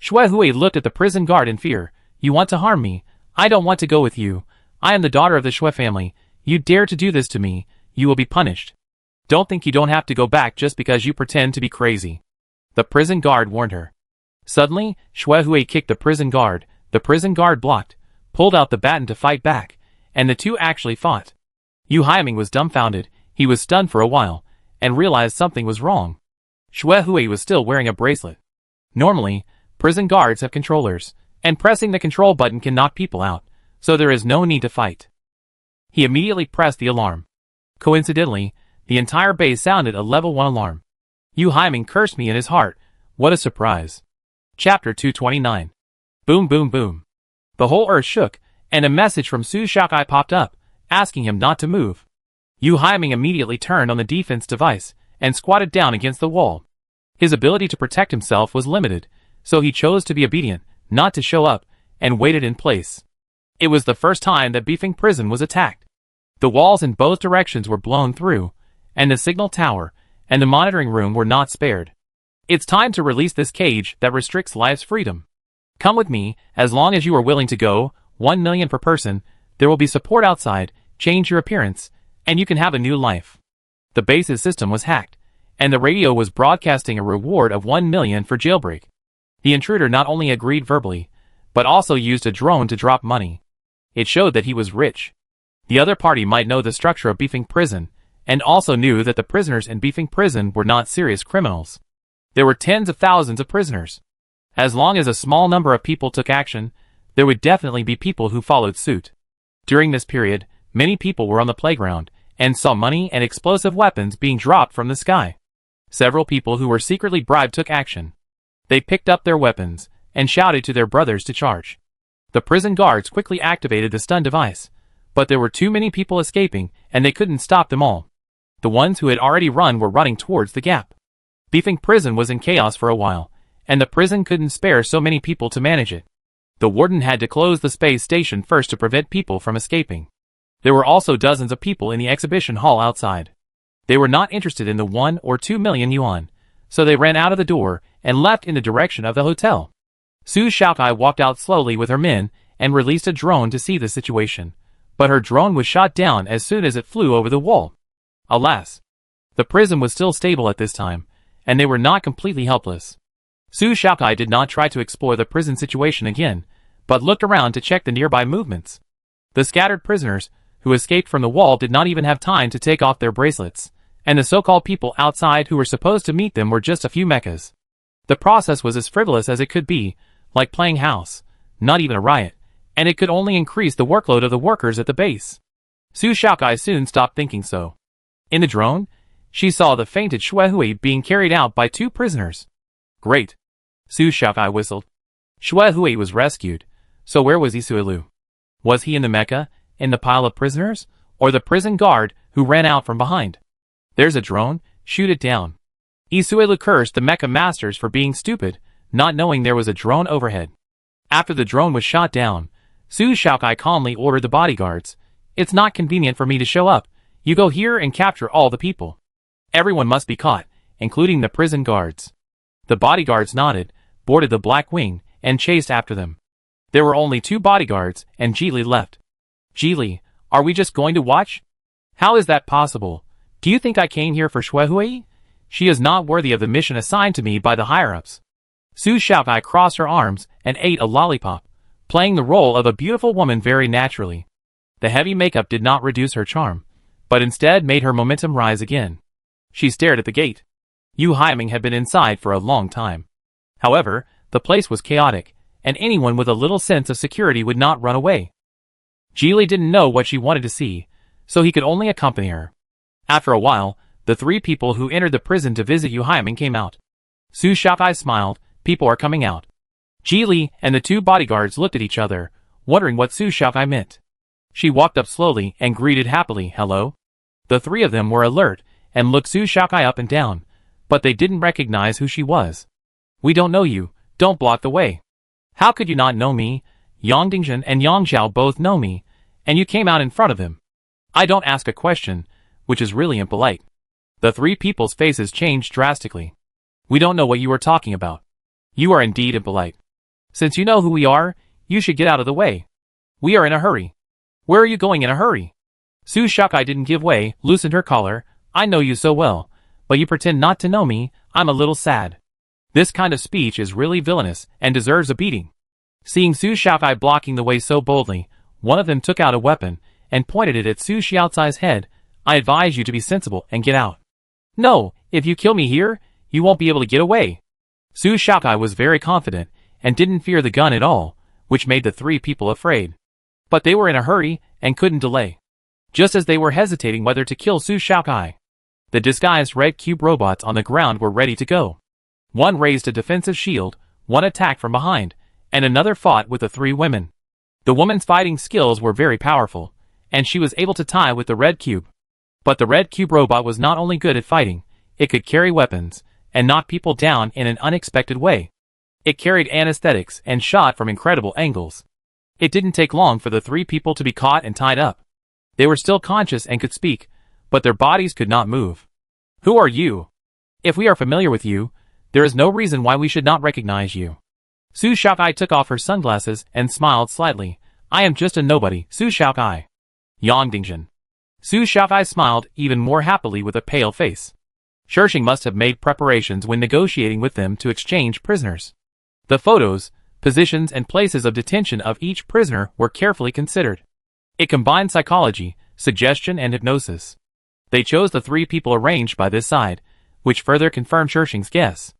[SPEAKER 1] Shuehui looked at the prison guard in fear. You want to harm me? I don't want to go with you. I am the daughter of the Shui family. You dare to do this to me, you will be punished. Don't think you don't have to go back just because you pretend to be crazy. The prison guard warned her. Suddenly, Shuehui kicked the prison guard blocked, pulled out the baton to fight back, and the two actually fought. Yu Haiming was dumbfounded. He was stunned for a while, and realized something was wrong. Shuehui was still wearing a bracelet. Normally, prison guards have controllers, and pressing the control button can knock people out, so there is no need to fight. He immediately pressed the alarm. Coincidentally, the entire base sounded a level 1 alarm. Yu Haiming cursed me in his heart. What a surprise. Chapter 229. Boom boom boom. The whole earth shook, and a message from Su Shakai popped up, asking him not to move. Yu Haiming immediately turned on the defense device, and squatted down against the wall. His ability to protect himself was limited, so he chose to be obedient, not to show up, and waited in place. It was the first time that Beefing Prison was attacked. The walls in both directions were blown through, and the signal tower and the monitoring room were not spared. It's time to release this cage that restricts life's freedom. Come with me, as long as you are willing to go, 1 million per person, there will be support outside, change your appearance, and you can have a new life. The base's system was hacked, and the radio was broadcasting a reward of 1 million for jailbreak. The intruder not only agreed verbally, but also used a drone to drop money. It showed that he was rich. The other party might know the structure of Beefing Prison, and also knew that the prisoners in Beefing Prison were not serious criminals. There were tens of thousands of prisoners. As long as a small number of people took action, there would definitely be people who followed suit. During this period, many people were on the playground, and saw money and explosive weapons being dropped from the sky. Several people who were secretly bribed took action. They picked up their weapons, and shouted to their brothers to charge. The prison guards quickly activated the stun device, but there were too many people escaping, and they couldn't stop them all. The ones who had already run were running towards the gap. Beefing Prison was in chaos for a while, and the prison couldn't spare so many people to manage it. The warden had to close the space station first to prevent people from escaping. There were also dozens of people in the exhibition hall outside. They were not interested in the 1 or 2 million yuan, so they ran out of the door and left in the direction of the hotel. Su Shaokai walked out slowly with her men and released a drone to see the situation, but her drone was shot down as soon as it flew over the wall. Alas! The prison was still stable at this time, and they were not completely helpless. Su Shaokai did not try to explore the prison situation again, but looked around to check the nearby movements. The scattered prisoners who escaped from the wall did not even have time to take off their bracelets, and the so-called people outside who were supposed to meet them were just a few mechas. The process was as frivolous as it could be, like playing house, not even a riot, and it could only increase the workload of the workers at the base. Su Shaokai soon stopped thinking so. In the drone, she saw the fainted Shuehui being carried out by 2 prisoners. Great. Su Shaokai whistled. Shuehui was rescued, so where was Isuelu? Was he in the mecha, in the pile of prisoners, or the prison guard who ran out from behind? There's a drone, shoot it down. Isuelu cursed the mecha masters for being stupid, not knowing there was a drone overhead. After the drone was shot down, Su Shaokai calmly ordered the bodyguards, "It's not convenient for me to show up. You go here and capture all the people. Everyone must be caught, including the prison guards." The bodyguards nodded, boarded the Black Wing, and chased after them. There were only 2 bodyguards, and Jili left. "Jili, are we just going to watch? How is that possible? Do you think I came here for Shuehui? She is not worthy of the mission assigned to me by the higher-ups." Su Shaokai crossed her arms and ate a lollipop, playing the role of a beautiful woman very naturally. The heavy makeup did not reduce her charm, but instead made her momentum rise again. She stared at the gate. Yu Haiming had been inside for a long time. However, the place was chaotic, and anyone with a little sense of security would not run away. Jili didn't know what she wanted to see, so he could only accompany her. After a while, the 3 people who entered the prison to visit Yu Haiming came out. Su Shaokai smiled. People are coming out. Jili and the 2 bodyguards looked at each other, wondering what Su Shaokai meant. She walked up slowly and greeted happily, "Hello?" The 3 of them were alert and looked Su Shaokai up and down, but they didn't recognize who she was. "We don't know you, don't block the way." "How could you not know me? Yang Dingjun and Yang Zhao both know me, and you came out in front of them." "I don't ask a question," which is really impolite. The 3 people's faces changed drastically. "We don't know what you are talking about." "You are indeed impolite. Since you know who we are, you should get out of the way. We are in a hurry." "Where are you going in a hurry?" Su Shaokai didn't give way, loosened her collar. "I know you so well, but you pretend not to know me. I'm a little sad." This kind of speech is really villainous and deserves a beating. Seeing Su Shaokai blocking the way so boldly, one of them took out a weapon and pointed it at Su Xiaocai's head. "I advise you to be sensible and get out." "No, if you kill me here, you won't be able to get away." Su Shaokai was very confident and didn't fear the gun at all, which made the 3 people afraid. But they were in a hurry and couldn't delay. Just as they were hesitating whether to kill Su Shaokai, The disguised red cube robots on the ground were ready to go. One raised a defensive shield, one attacked from behind, and another fought with the three women. The woman's fighting skills were very powerful, and she was able to tie with the red cube. But the red cube robot was not only good at fighting, it could carry weapons, and knock people down in an unexpected way. It carried anesthetics and shot from incredible angles. It didn't take long for the three people to be caught and tied up. They were still conscious and could speak, but their bodies could not move. Who are you? If we are familiar with you, there is no reason why we should not recognize you. Su Xiaokai took off her sunglasses and smiled slightly. I am just a nobody, Su Xiaokai. Yang Dingjin. Su Xiaokai smiled even more happily with a pale face. Shirshing must have made preparations when negotiating with them to exchange prisoners. The photos, positions and places of detention of each prisoner were carefully considered. It combined psychology, suggestion and hypnosis. They chose the three people arranged by this side, which further confirmed Shirshing's guess.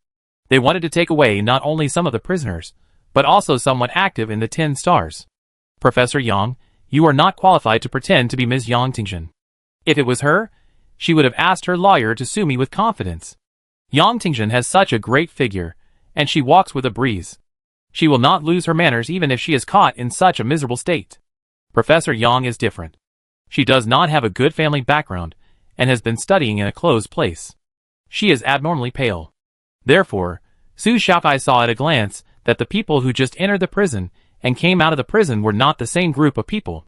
[SPEAKER 1] They wanted to take away not only some of the prisoners, but also someone active in the 10 stars. Professor Yang, you are not qualified to pretend to be Ms. Yang Tingjin. If it was her, she would have asked her lawyer to sue me with confidence. Yang Tingjin has such a great figure, and she walks with a breeze. She will not lose her manners even if she is caught in such a miserable state. Professor Yang is different. She does not have a good family background, and has been studying in a closed place. She is abnormally pale. Therefore, Su Xiaokai saw at a glance that the people who just entered the prison and came out of the prison were not the same group of people.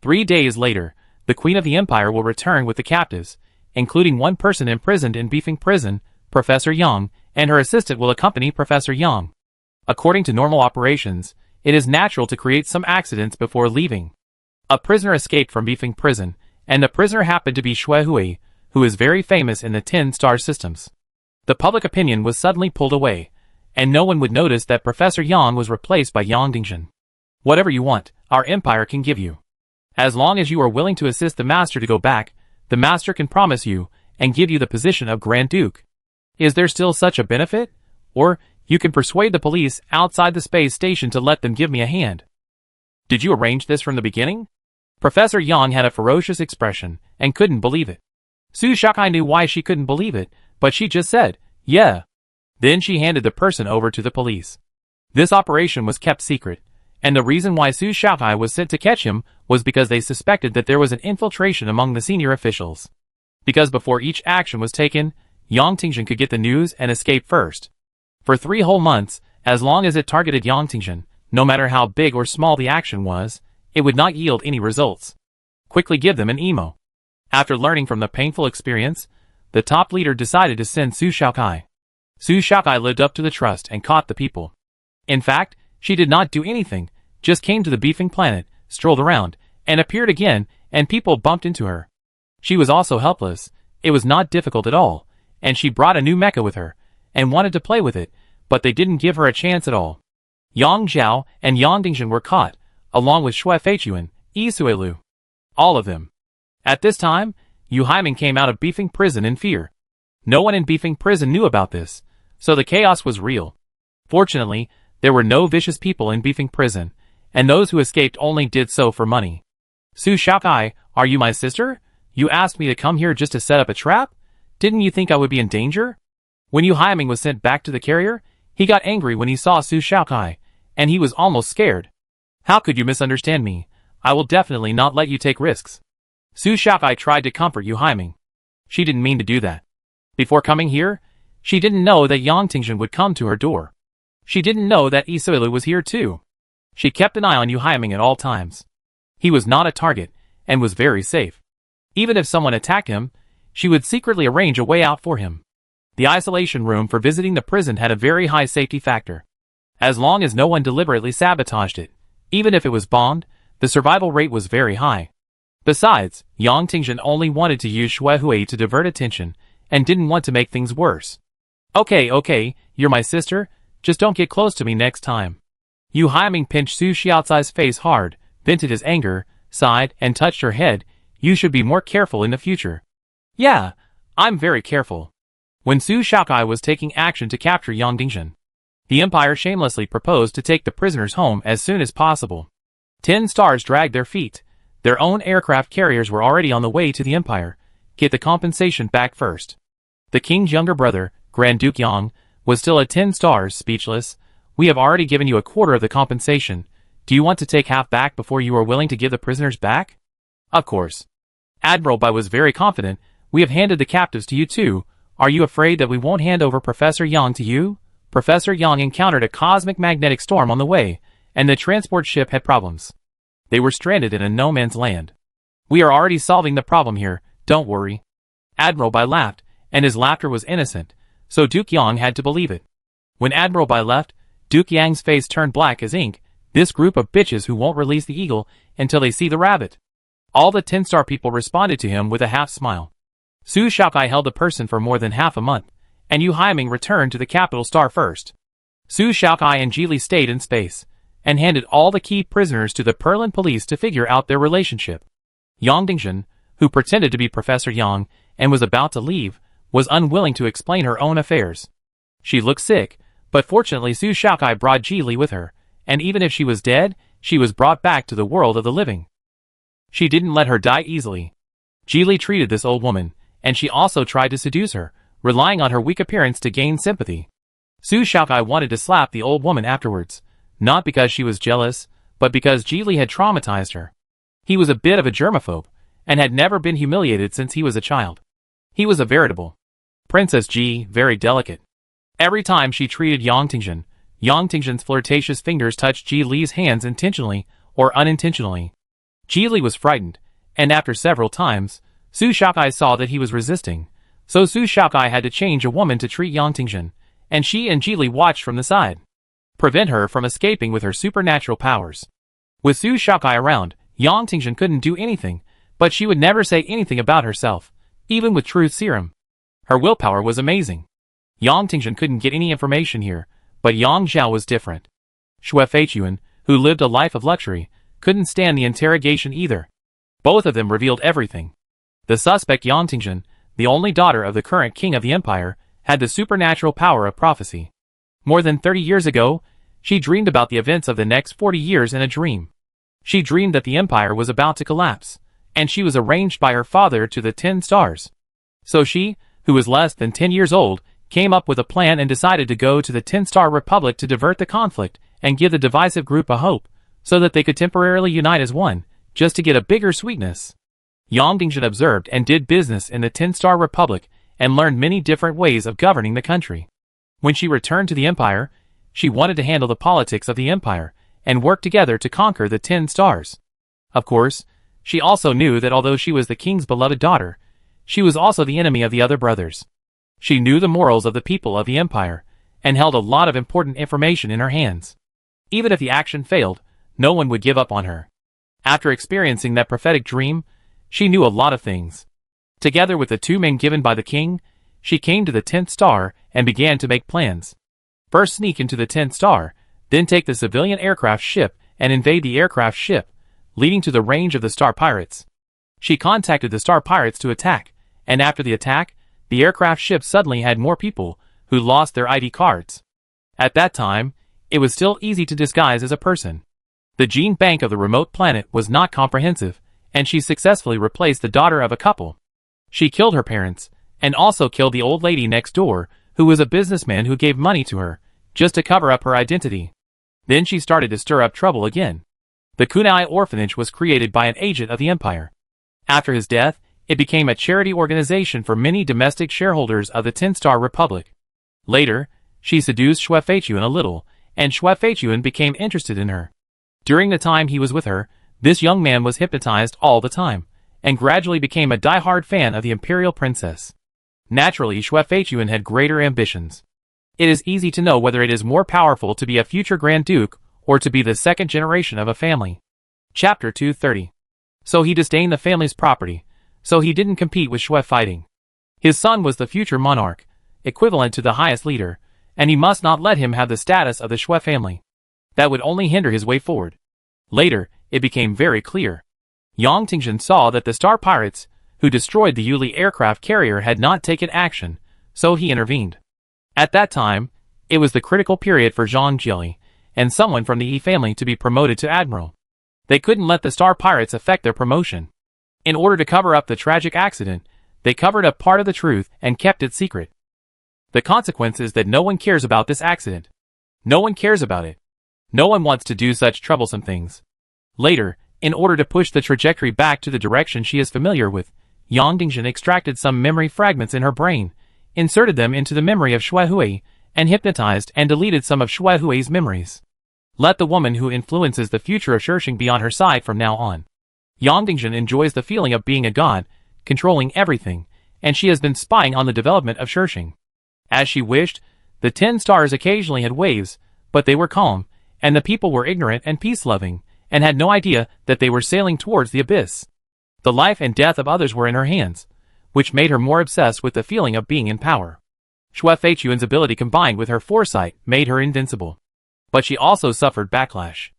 [SPEAKER 1] 3 days later, the Queen of the Empire will return with the captives, including one person imprisoned in Beefing Prison, Professor Yang, and her assistant will accompany Professor Yang. According to normal operations, it is natural to create some accidents before leaving. A prisoner escaped from Beefing Prison, and the prisoner happened to be Xue Hui, who is very famous in the 10-star systems. The public opinion was suddenly pulled away, and no one would notice that Professor Yang was replaced by Yang Dingjin. Whatever you want, our empire can give you. As long as you are willing to assist the master to go back, the master can promise you and give you the position of Grand Duke. Is there still such a benefit? Or, you can persuade the police outside the space station to let them give me a hand. Did you arrange this from the beginning? Professor Yang had a ferocious expression, and couldn't believe it. Su Xiaokai knew why she couldn't believe it, but she just said, yeah. Then she handed the person over to the police. This operation was kept secret, and the reason why Su Xiaokai was sent to catch him was because they suspected that there was an infiltration among the senior officials. Because before each action was taken, Yang Tingjin could get the news and escape first. For 3 whole months, as long as it targeted Yang Tingjin, no matter how big or small the action was, it would not yield any results. Quickly give them an emo. After learning from the painful experience, the top leader decided to send Su Xiaokai. Su Xiaokai lived up to the trust and caught the people. In fact, she did not do anything, just came to the beefing planet, strolled around, and appeared again, and people bumped into her. She was also helpless. It was not difficult at all, and she brought a new mecha with her, and wanted to play with it, but they didn't give her a chance at all. Yang Zhao and Yang Dingjin were caught, along with Xue Feichuan, Yi Suelu. All of them. At this time, Yu Haiming came out of Beefing Prison in fear. No one in Beefing Prison knew about this, so the chaos was real. Fortunately, there were no vicious people in Beefing Prison, and those who escaped only did so for money. Su Xiaokai, are you my sister? You asked me to come here just to set up a trap? Didn't you think I would be in danger? When Yu Haiming was sent back to the carrier, he got angry when he saw Su Xiaokai, and he was almost scared. How could you misunderstand me? I will definitely not let you take risks. Su Xiaokai tried to comfort Yu Haiming. She didn't mean to do that. Before coming here, she didn't know that Yang Tingjin would come to her door. She didn't know that Isuelu was here too. She kept an eye on Yu Haiming at all times. He was not a target, and was very safe. Even if someone attacked him, she would secretly arrange a way out for him. The isolation room for visiting the prison had a very high safety factor. As long as no one deliberately sabotaged it, even if it was bombed, the survival rate was very high. Besides, Yang Tingjin only wanted to use Xue Hui to divert attention, and didn't want to make things worse. Okay, you're my sister, just don't get close to me next time. Yu Haiming pinched Su Xiaocai's face hard, vented his anger, sighed, and touched her head. You should be more careful in the future. Yeah, I'm very careful. When Su Xiaokai was taking action to capture Yang Dingjin, the Empire shamelessly proposed to take the prisoners home as soon as possible. 10 stars dragged their feet. Their own aircraft carriers were already on the way to the Empire, get the compensation back first. The king's younger brother, Grand Duke Yang, was still at 10 stars, speechless. We have already given you a quarter of the compensation. Do you want to take half back before you are willing to give the prisoners back? Of course. Admiral Bai was very confident. We have handed the captives to you too. Are you afraid that we won't hand over Professor Yang to you? Professor Yang encountered a cosmic magnetic storm on the way, and the transport ship had problems. They were stranded in a no-man's land. We are already solving the problem here, don't worry. Admiral Bai laughed, and his laughter was innocent, so Duke Yang had to believe it. When Admiral Bai left, Duke Yang's face turned black as ink. This group of bitches who won't release the eagle until they see the rabbit. All the 10-star people responded to him with a half-smile. Su Shaokai held the person for more than half a month, and Yu Haiming returned to the capital star first. Su Shaokai and Jili stayed in space, and handed all the key prisoners to the Perlin police to figure out their relationship. Yang Dingzhen, who pretended to be Professor Yang and was about to leave, was unwilling to explain her own affairs. She looked sick, but fortunately Su Shaokai brought Jili with her, and even if she was dead, she was brought back to the world of the living. She didn't let her die easily. Jili treated this old woman, and she also tried to seduce her, relying on her weak appearance to gain sympathy. Su Shaokai wanted to slap the old woman afterwards, not because she was jealous, but because Jili had traumatized her. He was a bit of a germaphobe, and had never been humiliated since he was a child. He was a veritable Princess Ji, very delicate. Every time she treated Yang Tingzhen's flirtatious fingers touched Ji Li's hands intentionally or unintentionally. Ji Li was frightened, and after several times, Su Shaokai saw that he was resisting, so Su Shaokai had to change a woman to treat Yang Tingzhen, and she and Ji Li watched from the side. Prevent her from escaping with her supernatural powers. With Su Shaokai around, Yang Tingzhen couldn't do anything, but she would never say anything about herself, even with truth serum. Her willpower was amazing. Yang Tingzhen couldn't get any information here, but Yang Zhao was different. Xue Feichuan, who lived a life of luxury, couldn't stand the interrogation either. Both of them revealed everything. The suspect Yang Tingzhen, the only daughter of the current king of the empire, had the supernatural power of prophecy. More than 30 years ago, she dreamed about the events of the next 40 years in a dream. She dreamed that the empire was about to collapse, and she was arranged by her father to the 10 stars. So she, who was less than 10 years old, came up with a plan and decided to go to the 10-star republic to divert the conflict and give the divisive group a hope, so that they could temporarily unite as one, just to get a bigger sweetness. Yang Dingzhen observed and did business in the 10-star republic and learned many different ways of governing the country. When she returned to the empire, she wanted to handle the politics of the empire and work together to conquer the 10 stars. Of course, she also knew that although she was the king's beloved daughter, she was also the enemy of the other brothers. She knew the morals of the people of the empire, and held a lot of important information in her hands. Even if the action failed, no one would give up on her. After experiencing that prophetic dream, she knew a lot of things. Together with the 2 men given by the king, she came to the 10th star and began to make plans. First sneak into the 10th star, then take the civilian aircraft ship and invade the aircraft ship, leading to the range of the star pirates. She contacted the star pirates to attack, and after the attack, the aircraft ship suddenly had more people who lost their ID cards. At that time, it was still easy to disguise as a person. The gene bank of the remote planet was not comprehensive, and she successfully replaced the daughter of a couple. She killed her parents, and also killed the old lady next door, who was a businessman who gave money to her, just to cover up her identity. Then she started to stir up trouble again. The Kunai orphanage was created by an agent of the empire. After his death, it became a charity organization for many domestic shareholders of the 10-star republic. Later, she seduced Xue Feichuan a little, and Xue Feichuan became interested in her. During the time he was with her, this young man was hypnotized all the time, and gradually became a die-hard fan of the imperial princess. Naturally, Xue Feichuan had greater ambitions. It is easy to know whether it is more powerful to be a future Grand Duke or to be the second generation of a family. Chapter 230. So he disdained the family's property, so he didn't compete with Xue fighting. His son was the future monarch, equivalent to the highest leader, and he must not let him have the status of the Xue family. That would only hinder his way forward. Later, it became very clear. Yang Tingzhen saw that the star pirates, who destroyed the Yuli aircraft carrier, had not taken action, so he intervened. At that time, it was the critical period for Zhang Jili and someone from the Yi family to be promoted to admiral. They couldn't let the star pirates affect their promotion. In order to cover up the tragic accident, They covered up part of the truth and kept it secret. The consequence is that no one cares about this accident. No one cares about it. No one wants to do such troublesome things. Later, in order to push the trajectory back to the direction she is familiar with, Yang Dingjin extracted some memory fragments in her brain, inserted them into the memory of Shuehui, and hypnotized and deleted some of Shuehui's memories. Let the woman who influences the future of Shirshing be on her side from now on. Yang Dingjin enjoys the feeling of being a god, controlling everything, and she has been spying on the development of Shirshing. As she wished, the 10 stars occasionally had waves, but they were calm, and the people were ignorant and peace-loving, and had no idea that they were sailing towards the abyss. The life and death of others were in her hands, which made her more obsessed with the feeling of being in power. Xue Feichuan's ability combined with her foresight made her invincible. But she also suffered backlash.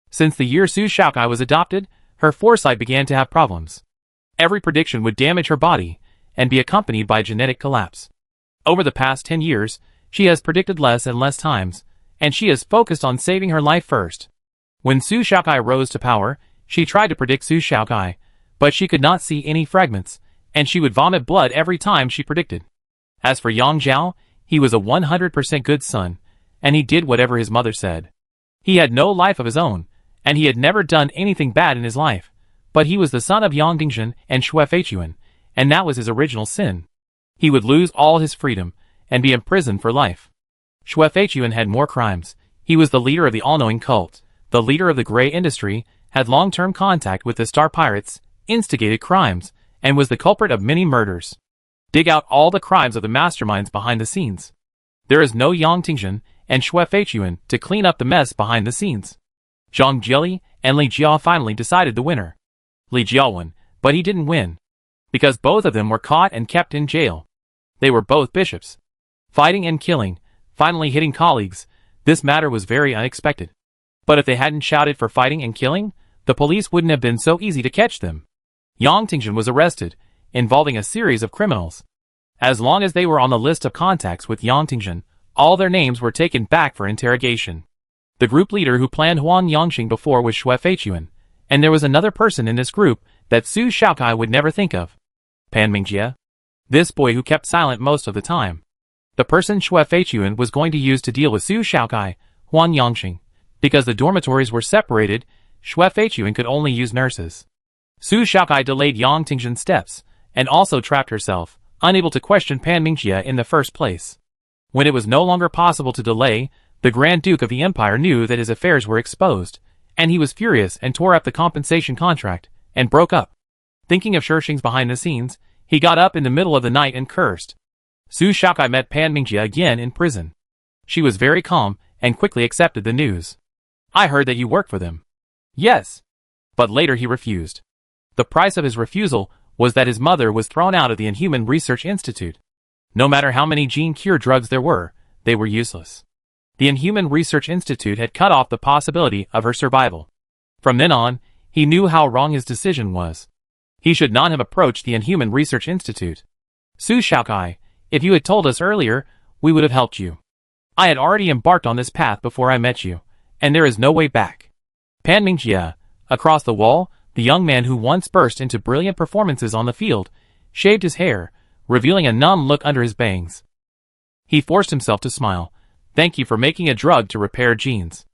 [SPEAKER 1] Since the year Su Shaokai was adopted, her foresight began to have problems. Every prediction would damage her body, and be accompanied by genetic collapse. Over the past 10 years, she has predicted less and less times, and she is focused on saving her life first. When Su Shaokai rose to power, she tried to predict Su Shaokai, but she could not see any fragments, and she would vomit blood every time she predicted. As for Yang Zhao, he was a 100% good son, and he did whatever his mother said. He had no life of his own, and he had never done anything bad in his life, but he was the son of Yang Dingjin and Xue Feichuan, and that was his original sin. He would lose all his freedom, and be imprisoned for life. Xue Feichuan had more crimes. He was the leader of the all-knowing cult, the leader of the gray industry, had long-term contact with the star pirates, instigated crimes, and was the culprit of many murders. Dig out all the crimes of the masterminds behind the scenes. There is no Yang Dingjin and Xue Feichuan to clean up the mess behind the scenes. Zhang Jili and Li Jiao finally decided the winner. Li Jiao won, but he didn't win. Because both of them were caught and kept in jail. They were both bishops. Fighting and killing, finally hitting colleagues, this matter was very unexpected. But if they hadn't shouted for fighting and killing, the police wouldn't have been so easy to catch them. Yang Dingjin was arrested, involving a series of criminals. As long as they were on the list of contacts with Yang Dingjin, all their names were taken back for interrogation. The group leader who planned Huan Yangxing before was Xue Feichuan, and there was another person in this group that Su Shaokai would never think of. Pan Mingjie. This boy who kept silent most of the time. The person Xue Feichuan was going to use to deal with Su Shaokai, Huan Yangxing. Because the dormitories were separated, Xue Feichuan could only use nurses. Su Shaokai delayed Yang Dingjin's steps, and also trapped herself, unable to question Pan Mingjie in the first place. When it was no longer possible to delay, the Grand Duke of the Empire knew that his affairs were exposed, and he was furious and tore up the compensation contract, and broke up. Thinking of Shirshing's behind the scenes, he got up in the middle of the night and cursed. Su Shaokai met Pan Mingjie again in prison. She was very calm, and quickly accepted the news. I heard that you work for them. Yes. But later he refused. The price of his refusal was that his mother was thrown out of the Inhuman Research Institute. No matter how many gene cure drugs there were, they were useless. The Inhuman Research Institute had cut off the possibility of her survival. From then on, he knew how wrong his decision was. He should not have approached the Inhuman Research Institute. Su Shaokai, if you had told us earlier, we would have helped you. I had already embarked on this path before I met you, and there is no way back. Pan Mingjie, across the wall, the young man who once burst into brilliant performances on the field, shaved his hair, revealing a numb look under his bangs. He forced himself to smile. Thank you for making a drug to repair genes.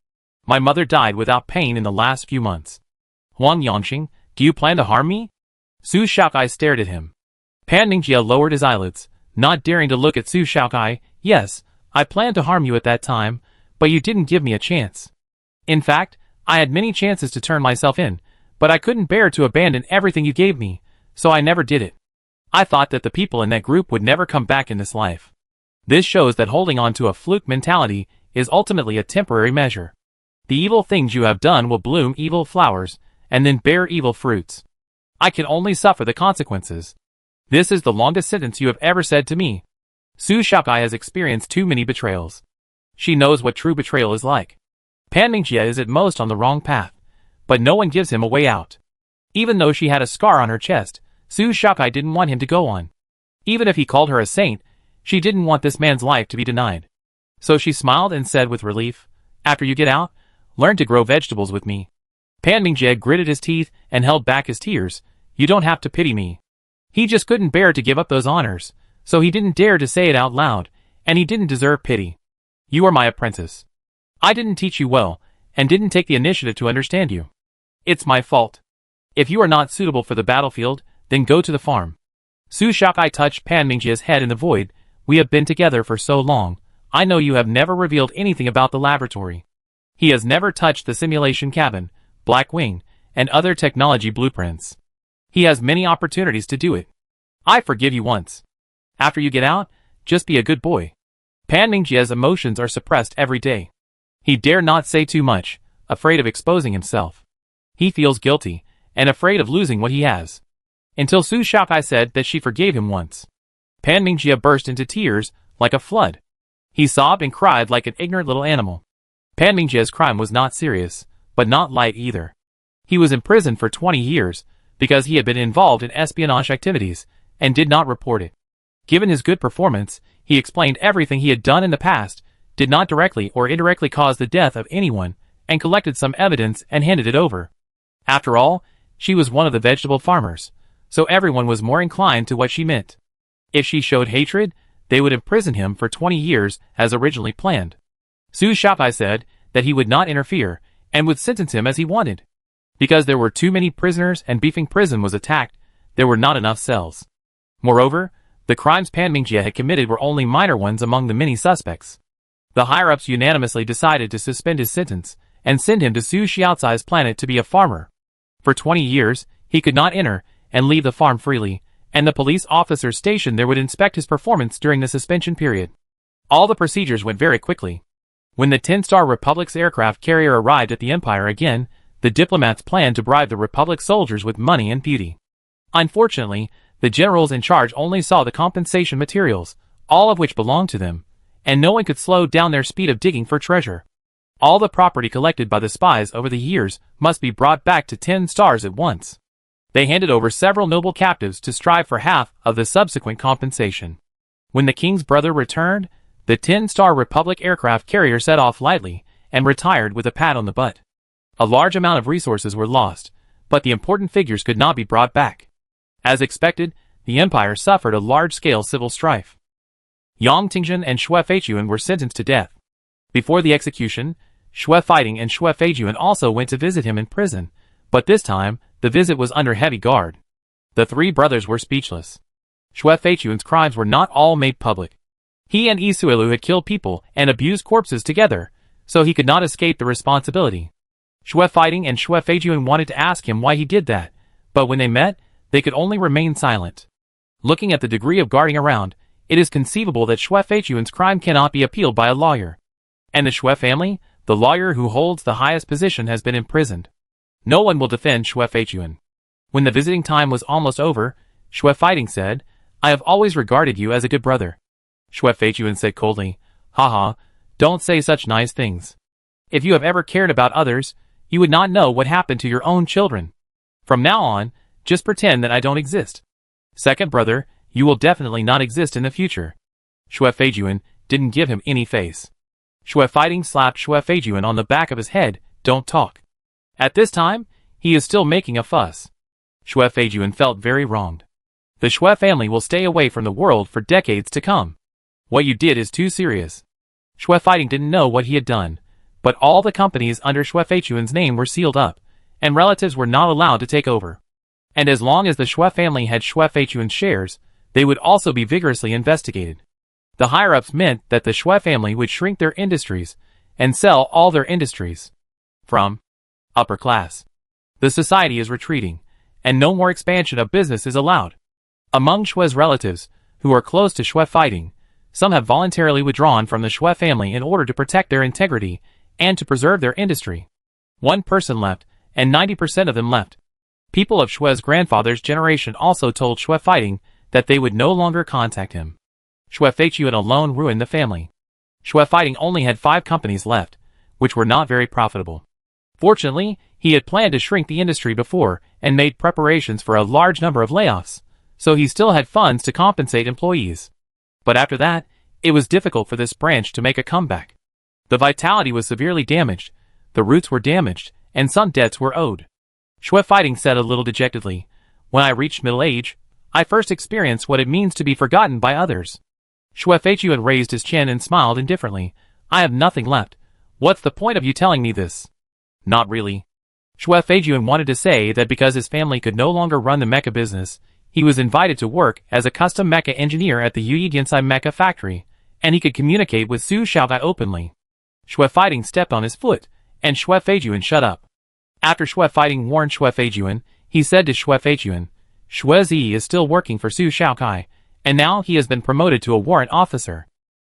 [SPEAKER 1] My mother died without pain in the last few months. Huang Yangxing, do you plan to harm me? Su Shaokai stared at him. Pan Mingjie lowered his eyelids, not daring to look at Su Shaokai. Yes, I planned to harm you at that time, but you didn't give me a chance. In fact, I had many chances to turn myself in, but I couldn't bear to abandon everything you gave me, so I never did it. I thought that the people in that group would never come back in this life. This shows that holding on to a fluke mentality is ultimately a temporary measure. The evil things you have done will bloom evil flowers, and then bear evil fruits. I can only suffer the consequences. This is the longest sentence you have ever said to me. Su Shaokai has experienced too many betrayals. She knows what true betrayal is like. Pan Mingjie is at most on the wrong path, but no one gives him a way out. Even though she had a scar on her chest, Su Shaokai didn't want him to go on. Even if he called her a saint, she didn't want this man's life to be denied. So she smiled and said with relief, after you get out, learn to grow vegetables with me. Pan Mingjie gritted his teeth and held back his tears. You don't have to pity me. He just couldn't bear to give up those honors, so he didn't dare to say it out loud, and he didn't deserve pity. You are my apprentice. I didn't teach you well, and didn't take the initiative to understand you. It's my fault. If you are not suitable for the battlefield, then go to the farm. Su Shakai touched Pan Mingjia's head in the void. We have been together for so long. I know you have never revealed anything about the laboratory. He has never touched the simulation cabin, Black Wing, and other technology blueprints. He has many opportunities to do it. I forgive you once. After you get out, just be a good boy. Pan Mingjia's emotions are suppressed every day. He dare not say too much, afraid of exposing himself. He feels guilty, and afraid of losing what he has. Until Su Shakai said that she forgave him once. Pan Mingjia burst into tears, like a flood. He sobbed and cried like an ignorant little animal. Pan Mingjia's crime was not serious, but not light either. He was imprisoned for 20 years, because he had been involved in espionage activities, and did not report it. Given his good performance, he explained everything he had done in the past, did not directly or indirectly cause the death of anyone, and collected some evidence and handed it over. After all, she was one of the vegetable farmers, so everyone was more inclined to what she meant. If she showed hatred, they would imprison him for 20 years as originally planned. Su Shakai said that he would not interfere, and would sentence him as he wanted. Because there were too many prisoners and Beefing Prison was attacked, there were not enough cells. Moreover, the crimes Pan Mingjia had committed were only minor ones among the many suspects. The higher-ups unanimously decided to suspend his sentence, and send him to Su Xiaocai's planet to be a farmer. For 20 years, he could not enter and leave the farm freely, and the police officers stationed there would inspect his performance during the suspension period. All the procedures went very quickly. When the 10-star Republic's aircraft carrier arrived at the Empire again, the diplomats planned to bribe the Republic soldiers with money and beauty. Unfortunately, the generals in charge only saw the compensation materials, all of which belonged to them, and no one could slow down their speed of digging for treasure. All the property collected by the spies over the years must be brought back to 10 stars at once. They handed over several noble captives to strive for half of the subsequent compensation. When the king's brother returned, the 10-star Republic aircraft carrier set off lightly, and retired with a pat on the butt. A large amount of resources were lost, but the important figures could not be brought back. As expected, the Empire suffered a large-scale civil strife. Yang Tingjun and Xue Feijuan were sentenced to death. Before the execution, Xue Fighting and Xue Feijuan also went to visit him in prison, but this time, the visit was under heavy guard. The three brothers were speechless. Xue Feijuan's crimes were not all made public. He and Isuelu had killed people and abused corpses together, so he could not escape the responsibility. Xue Fighting and Xue Feijuan wanted to ask him why he did that, but when they met, they could only remain silent. Looking at the degree of guarding around, it is conceivable that Xue Feijuan's crime cannot be appealed by a lawyer. And the Xue family, the lawyer who holds the highest position, has been imprisoned. No one will defend Xue Feijuan. When the visiting time was almost over, Xue Fighting said, "I have always regarded you as a good brother." Xue Feijuan said coldly, "Haha, don't say such nice things. If you have ever cared about others, you would not know what happened to your own children. From now on, just pretend that I don't exist. Second brother, you will definitely not exist in the future." Xue Feijuan didn't give him any face. Xue Fighting slapped Xue Feijuan on the back of his head, "Don't talk. At this time, he is still making a fuss." Xue Feijuan felt very wronged. The Xue family will stay away from the world for decades to come. What you did is too serious. Xue Fighting didn't know what he had done, but all the companies under Xue Feijuan's name were sealed up, and relatives were not allowed to take over. And as long as the Xue family had Xue Feijuan's shares, they would also be vigorously investigated. The higher-ups meant that the Xue family would shrink their industries, and sell all their industries. From upper class. The society is retreating, and no more expansion of business is allowed. Among Xue's relatives, who are close to Xue Fighting, some have voluntarily withdrawn from the Xue family in order to protect their integrity and to preserve their industry. One person left, and 90% of them left. People of Xue's grandfather's generation also told Xue Fighting that they would no longer contact him. Xue Feijuan alone ruined the family. Xue Fighting only had 5 companies left, which were not very profitable. Fortunately, he had planned to shrink the industry before and made preparations for a large number of layoffs, so he still had funds to compensate employees. But after that, it was difficult for this branch to make a comeback. The vitality was severely damaged, the roots were damaged, and some debts were owed. Xue Fighting said a little dejectedly, "When I reached middle age, I first experienced what it means to be forgotten by others. Xue Feiyuan raised his chin and smiled indifferently. I have nothing left. What's the point of you telling me this? Not really. Xue Feiyuan wanted to say that because his family could no longer run the mecha business, he was invited to work as a custom mecha engineer at the Yuyi Gensai mecha factory, and he could communicate with Su Xiaogai openly. Xue Fighting stepped on his foot, and Xue Feiyuan shut up. After Xue Fighting warned Xue Feiyuan, he said to Xue Feiyuan, Xue Zi is still working for Su Xiaogai, and now he has been promoted to a warrant officer.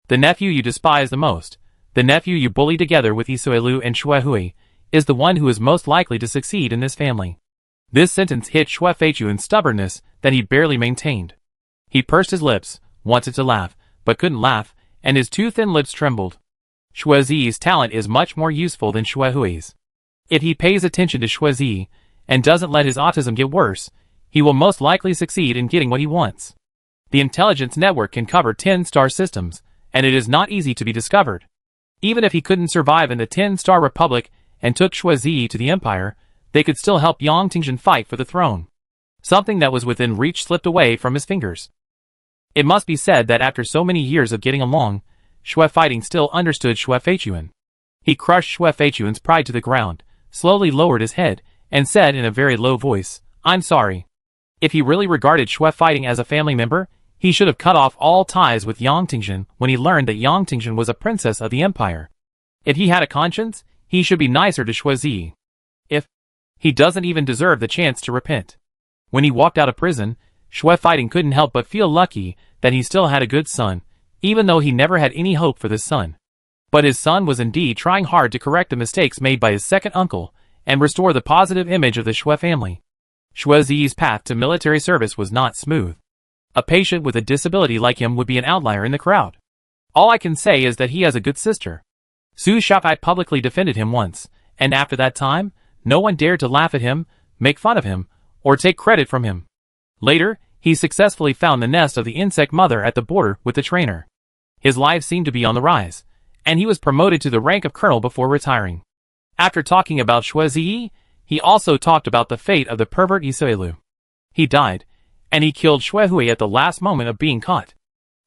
[SPEAKER 1] The nephew you despise the most, the nephew you bully together with Isuelu and Xue Hui, is the one who is most likely to succeed in this family. This sentence hit Xue Feiyuan's stubbornness that he barely maintained. He pursed his lips, wanted to laugh, but couldn't laugh, and his two thin lips trembled. Xue Zi's talent is much more useful than Xue Hui's. If he pays attention to Xue Zi, and doesn't let his autism get worse, he will most likely succeed in getting what he wants. The intelligence network can cover 10-star systems, and it is not easy to be discovered. Even if he couldn't survive in the 10-star Republic and took Xue Zi to the Empire, they could still help Yang Tingzhen fight for the throne. Something that was within reach slipped away from his fingers. It must be said that after so many years of getting along, Xue Fighting still understood Xue Feiyuan. He crushed Xue Feiyuan's pride to the ground, slowly lowered his head, and said in a very low voice, I'm sorry. If he really regarded Xue Fighting as a family member, he should have cut off all ties with Yang Tingzhen when he learned that Yang Tingzhen was a princess of the Empire. If he had a conscience, he should be nicer to Xue Zi. He doesn't even deserve the chance to repent. When he walked out of prison, Xue Fighting couldn't help but feel lucky that he still had a good son, even though he never had any hope for this son. But his son was indeed trying hard to correct the mistakes made by his second uncle and restore the positive image of the Xue family. Xue Zi's path to military service was not smooth. A patient with a disability like him would be an outlier in the crowd. All I can say is that he has a good sister. Su Xiaogai publicly defended him once, and after that time, no one dared to laugh at him, make fun of him, or take credit from him. Later, he successfully found the nest of the insect mother at the border with the trainer. His life seemed to be on the rise, and he was promoted to the rank of colonel before retiring. After talking about Xue Zi, he also talked about the fate of the pervert Isuelu. He died, and he killed Xue Hui at the last moment of being caught.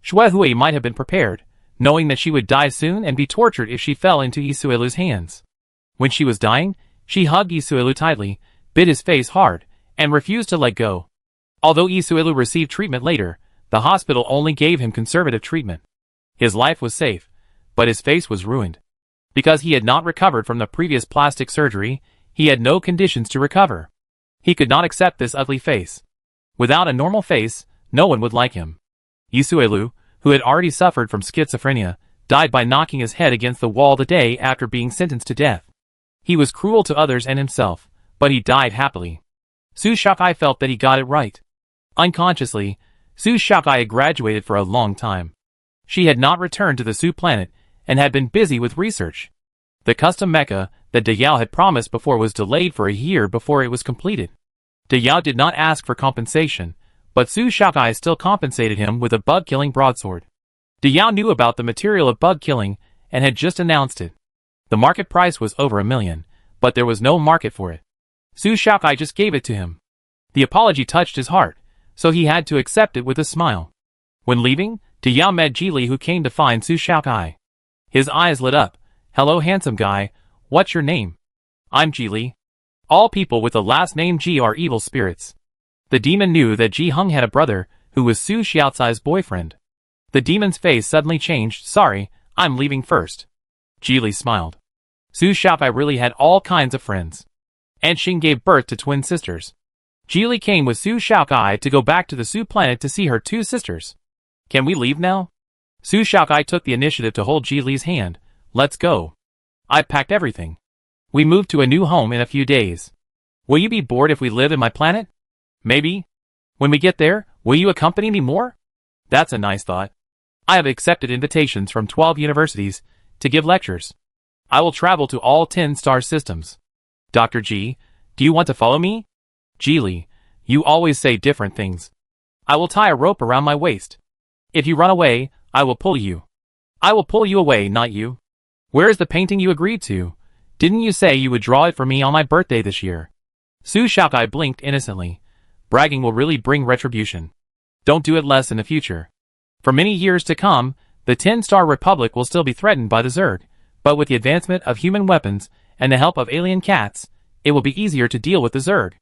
[SPEAKER 1] Xue Hui might have been prepared, knowing that she would die soon and be tortured if she fell into Isuelu's hands. When she was dying, she hugged Isuelu tightly, bit his face hard, and refused to let go. Although Isuelu received treatment later, the hospital only gave him conservative treatment. His life was safe, but his face was ruined. Because he had not recovered from the previous plastic surgery, he had no conditions to recover. He could not accept this ugly face. Without a normal face, no one would like him. Isuelu, who had already suffered from schizophrenia, died by knocking his head against the wall the day after being sentenced to death. He was cruel to others and himself, but he died happily. Su Xiaogai felt that he got it right. Unconsciously, Su Xiaogai had graduated for a long time. She had not returned to the Su planet and had been busy with research. The custom mecha that De Yao had promised before was delayed for a year before it was completed. De Yao did not ask for compensation, but Su Xiaogai still compensated him with a bug-killing broadsword. De Yao knew about the material of bug killing and had just announced it. The market price was over $1 million, but there was no market for it. Su Xiaogai just gave it to him. The apology touched his heart, so he had to accept it with a smile. When leaving, De Yao met Jili, who came to find Su Xiaogai. His eyes lit up. Hello, handsome guy. What's your name? I'm Jili. All people with the last name Ji are evil spirits. The demon knew that Ji Hung had a brother, who was Su Xiaocai's boyfriend. The demon's face suddenly changed. Sorry, I'm leaving first. Jili smiled. Su Xiaogai really had all kinds of friends. And Xing gave birth to twin sisters. Jili came with Su Xiaogai to go back to the Su planet to see her two sisters. Can we leave now? Su Xiaogai took the initiative to hold Jili's hand. Let's go. I've packed everything. We moved to a new home in a few days. Will you be bored if we live in my planet? Maybe. When we get there, will you accompany me more? That's a nice thought. I have accepted invitations from 12 universities to give lectures. I will travel to all 10-star systems. Dr. G, do you want to follow me? Jili, you always say different things. I will tie a rope around my waist. If you run away, I will pull you. I will pull you away, not you. Where is the painting you agreed to? Didn't you say you would draw it for me on my birthday this year? Su Xiaogai blinked innocently. Bragging will really bring retribution. Don't do it less in the future. For many years to come, the 10-star Republic will still be threatened by the Zerg, but with the advancement of human weapons and the help of alien cats, it will be easier to deal with the Zerg.